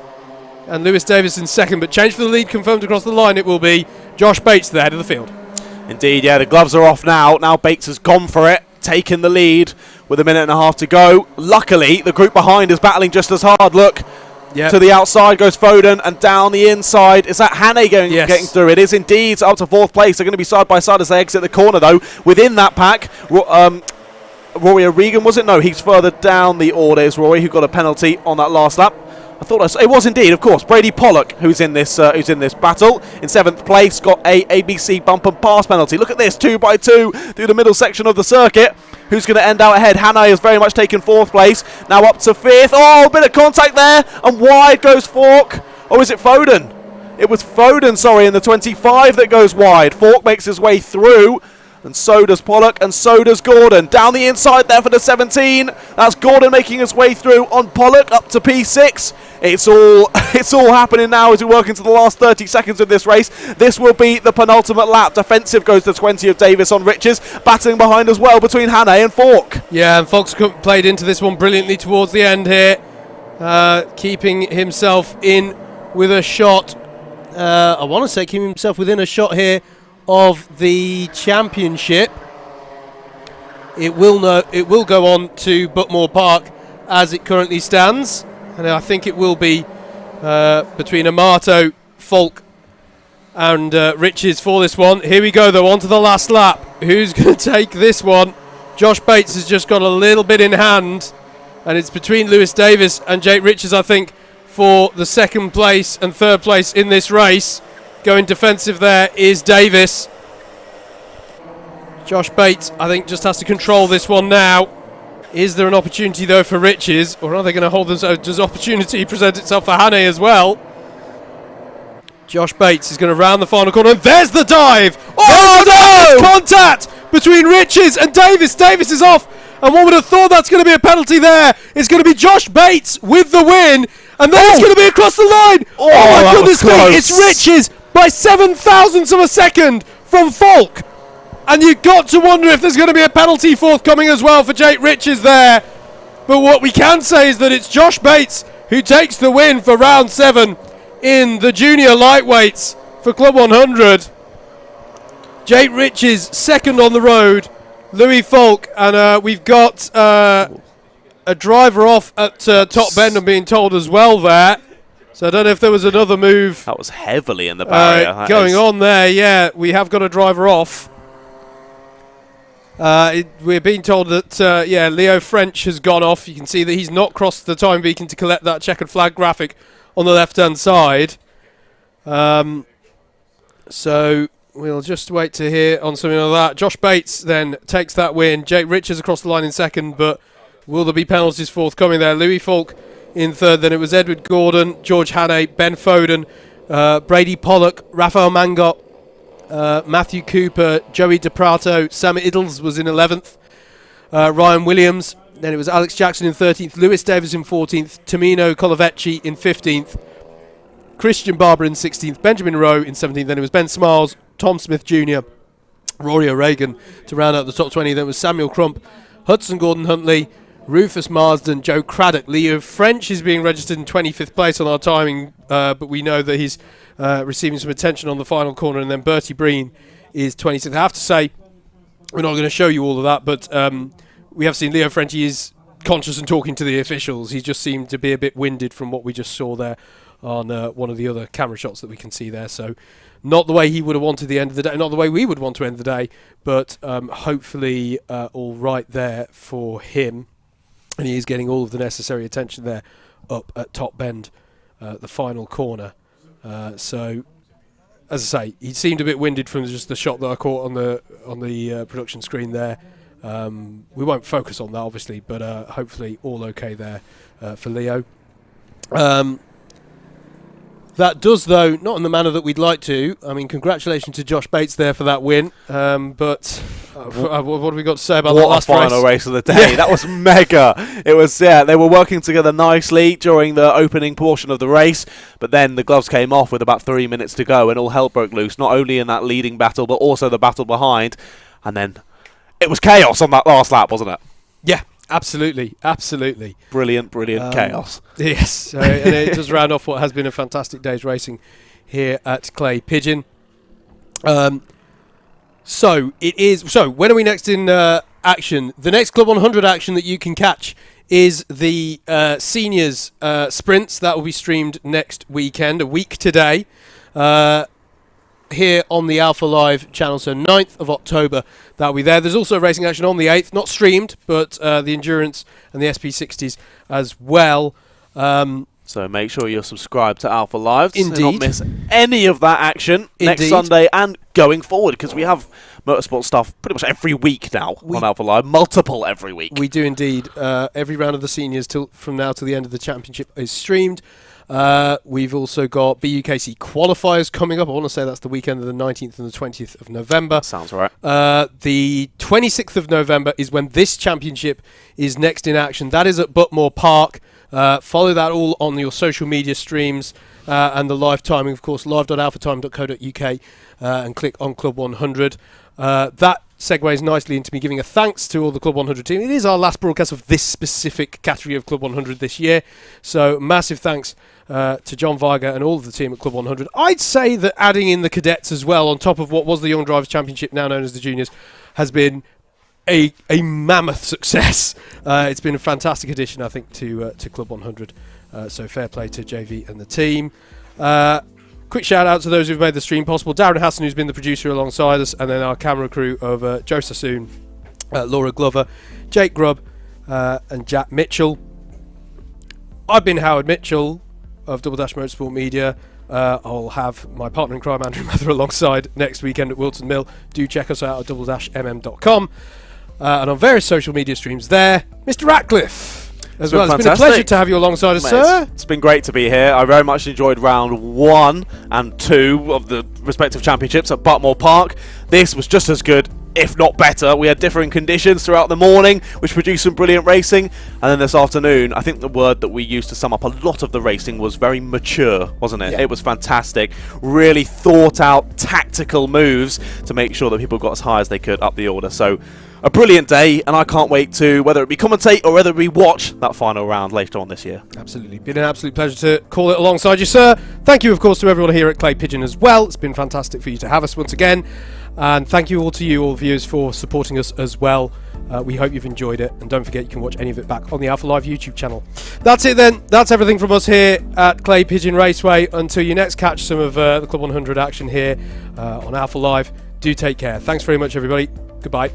And Lewis Davis in 2nd, but change for the lead confirmed across the line. It will be Josh Bates to the head of the field. Indeed, yeah, the gloves are off now. Now Bates has gone for it, taken the lead with a minute and a half to go. Luckily, the group behind is battling just as hard. Look, to the outside goes Foden, and down the inside. Is that Hannay getting through? It is indeed. Up to 4th place. They're going to be side by side as they exit the corner, though. Within that pack, Rory O'Regan, was it? No, he's further down the order. It's Rory who got a penalty on that last lap. I thought it was indeed, of course, Brady Pollock who's in this battle. In 7th place, got a ABC bump and pass penalty. Look at this, 2x2 through the middle section of the circuit. Who's going to end out ahead? Hannay has very much taken 4th place. Now up to 5th. Oh, a bit of contact there, and wide goes Falk. Or is it Foden? It was Foden, sorry, in the 25 that goes wide. Falk makes his way through. and so does Pollock, and so does Gordon. Down the inside there for the 17. That's Gordon making his way through on Pollock up to P6. It's all happening now as we work into the last 30 seconds of this race. This will be the penultimate lap. Defensive goes to 20 of Davis on Riches. Battling behind as well between Hannay and Falk. Yeah, and Falk's played into this one brilliantly towards the end here. Keeping himself in with a shot. I want to say keeping himself within a shot here of the championship. It will go on to Butmore Park as it currently stands. And I think it will be between Amato, Falk and Riches for this one. Here we go though, on to the last lap. Who's going to take this one? Josh Bates has just got a little bit in hand. And it's between Lewis Davis and Jake Riches, I think, for the second place and third place in this race. Going defensive there is Davis. Josh Bates, I think, just has to control this one now. Is there an opportunity, though, for Riches? Or are they going to hold themselves? Does opportunity present itself for Hannay as well? Josh Bates is going to round the final corner. And there's the dive! Oh, no! Contact between Riches and Davis. Davis is off. And one would have thought that's going to be a penalty there. It's going to be Josh Bates with the win. And then it's going to be across the line. Oh my goodness me. It's Riches by 7,000ths of a second from Falk. And you've got to wonder if there's going to be a penalty forthcoming as well for Jake Riches there. But what we can say is that it's Josh Bates who takes the win for round 7 in the junior lightweights for Club 100. Jake Riches second on the road. Louis Falk, and we've got a driver off at top bend, I'm being told as well there. So I don't know if there was another move. That was heavily in the barrier. Going on there, yeah. We have got a driver off. We're being told that, Leo French has gone off. You can see that he's not crossed the time beacon to collect that checkered flag graphic on the left-hand side. So we'll just wait to hear on something like that. Josh Bates then takes that win. Jake Riches across the line in second, but will there be penalties forthcoming there? Louis Falk in third. Then it was Edward Gordon, George Hannay, Ben Foden, Brady Pollock, Rafael Mangot, Matthew Cooper, Joey DePrato, Sam Iddles was in 11th, Ryan Williams. Then it was Alex Jackson in 13th, Lewis Davis in 14th, Tamino Colavecchi in 15th, Christian Barber in 16th, Benjamin Rowe in 17th. Then it was Ben Smiles, Tom Smith Jr., Rory O'Regan to round out the top 20. Then it was Samuel Crump, Hudson Gordon-Huntley, Rufus Marsden, Joe Craddock. Leo French is being registered in 25th place on our timing, but we know that he's receiving some attention on the final corner. And then Bertie Breen is 26th. I have to say, we're not going to show you all of that, but we have seen Leo French. He is conscious and talking to the officials. He just seemed to be a bit winded from what we just saw there on one of the other camera shots that we can see there. So not the way he would have wanted the end of the day, not the way we would want to end the day, but hopefully all right there for him. And he is getting all of the necessary attention there up at top bend, the final corner. So, as I say, he seemed a bit winded from just the shot that I caught on the production screen there. We won't focus on that, obviously, but hopefully all okay there for Leo. That does, though, not in the manner that we'd like to. I mean, congratulations to Josh Bates there for that win. But what have we got to say about that last race? What a final race of the day. Yeah. That was mega. It was, they were working together nicely during the opening portion of the race. But then the gloves came off with about 3 minutes to go and all hell broke loose, not only in that leading battle, but also the battle behind. And then it was chaos on that last lap, wasn't it? Yeah. Absolutely. Brilliant chaos. Yes, and it does round off what has been a fantastic day's racing here at Clay Pigeon. So when are we next in action? The next Club 100 action that you can catch is the seniors sprints. That will be streamed next weekend, a week today. Here on the Alpha Live channel, so 9th of October, that'll be there. There's also racing action on the 8th, not streamed, but the Endurance and the SP60s as well. So make sure you're subscribed to Alpha Live to Indeed. not miss any of that action next Sunday and going forward, because we have motorsport stuff pretty much every week now on Alpha Live, multiple every week. We do indeed. Every round of the seniors from now till the end of the championship is streamed. We've also got BUKC qualifiers coming up. I want to say that's the weekend of the 19th and the 20th of November. Sounds right. The 26th of November is when this championship is next in action. That is at Butmore Park. Follow that all on your social media streams and the live timing, of course, live.alphatime.co.uk and click on Club 100. That segues nicely into me giving a thanks to all the Club 100 team. It is our last broadcast of this specific category of Club 100 this year, so massive thanks to John Viger and all of the team at Club 100. I'd say that adding in the cadets as well on top of what was the Young Drivers Championship, now known as the Juniors, has been a mammoth success. It's been a fantastic addition, I think, to Club 100. So fair play to JV and the team. Quick shout out to those who've made the stream possible. Darren Hassan, who's been the producer alongside us, and then our camera crew of Joe Sassoon, Laura Glover, Jake Grubb, and Jack Mitchell. I've been Howard Mitchell of Double Dash Motorsport Media. I'll have my partner in crime, Andrew Mather, alongside next weekend at Wilton Mill. Do check us out at double-mm.com. And on various social media streams there, Mr. Ratcliffe as well. It's been a pleasure to have you alongside us, sir. It's been great to be here. I very much enjoyed round 1 and 2 of the respective championships at Butmore Park. This was just as good, if not better. We had differing conditions throughout the morning, which produced some brilliant racing. And then this afternoon, I think the word that we used to sum up a lot of the racing was very mature, wasn't it? Yeah. It was fantastic. Really thought out tactical moves to make sure that people got as high as they could up the order. So a brilliant day, and I can't wait to, whether it be commentate or whether we watch that final round later on this year. Absolutely. Been an absolute pleasure to call it alongside you, sir. Thank you, of course, to everyone here at Clay Pigeon as well. It's been fantastic for you to have us once again. And thank you all to you, all viewers, for supporting us as well. We hope you've enjoyed it. And don't forget, you can watch any of it back on the Alpha Live YouTube channel. That's it then. That's everything from us here at Clay Pigeon Raceway. Until you next catch some of the Club 100 action here on Alpha Live, do take care. Thanks very much, everybody. Goodbye.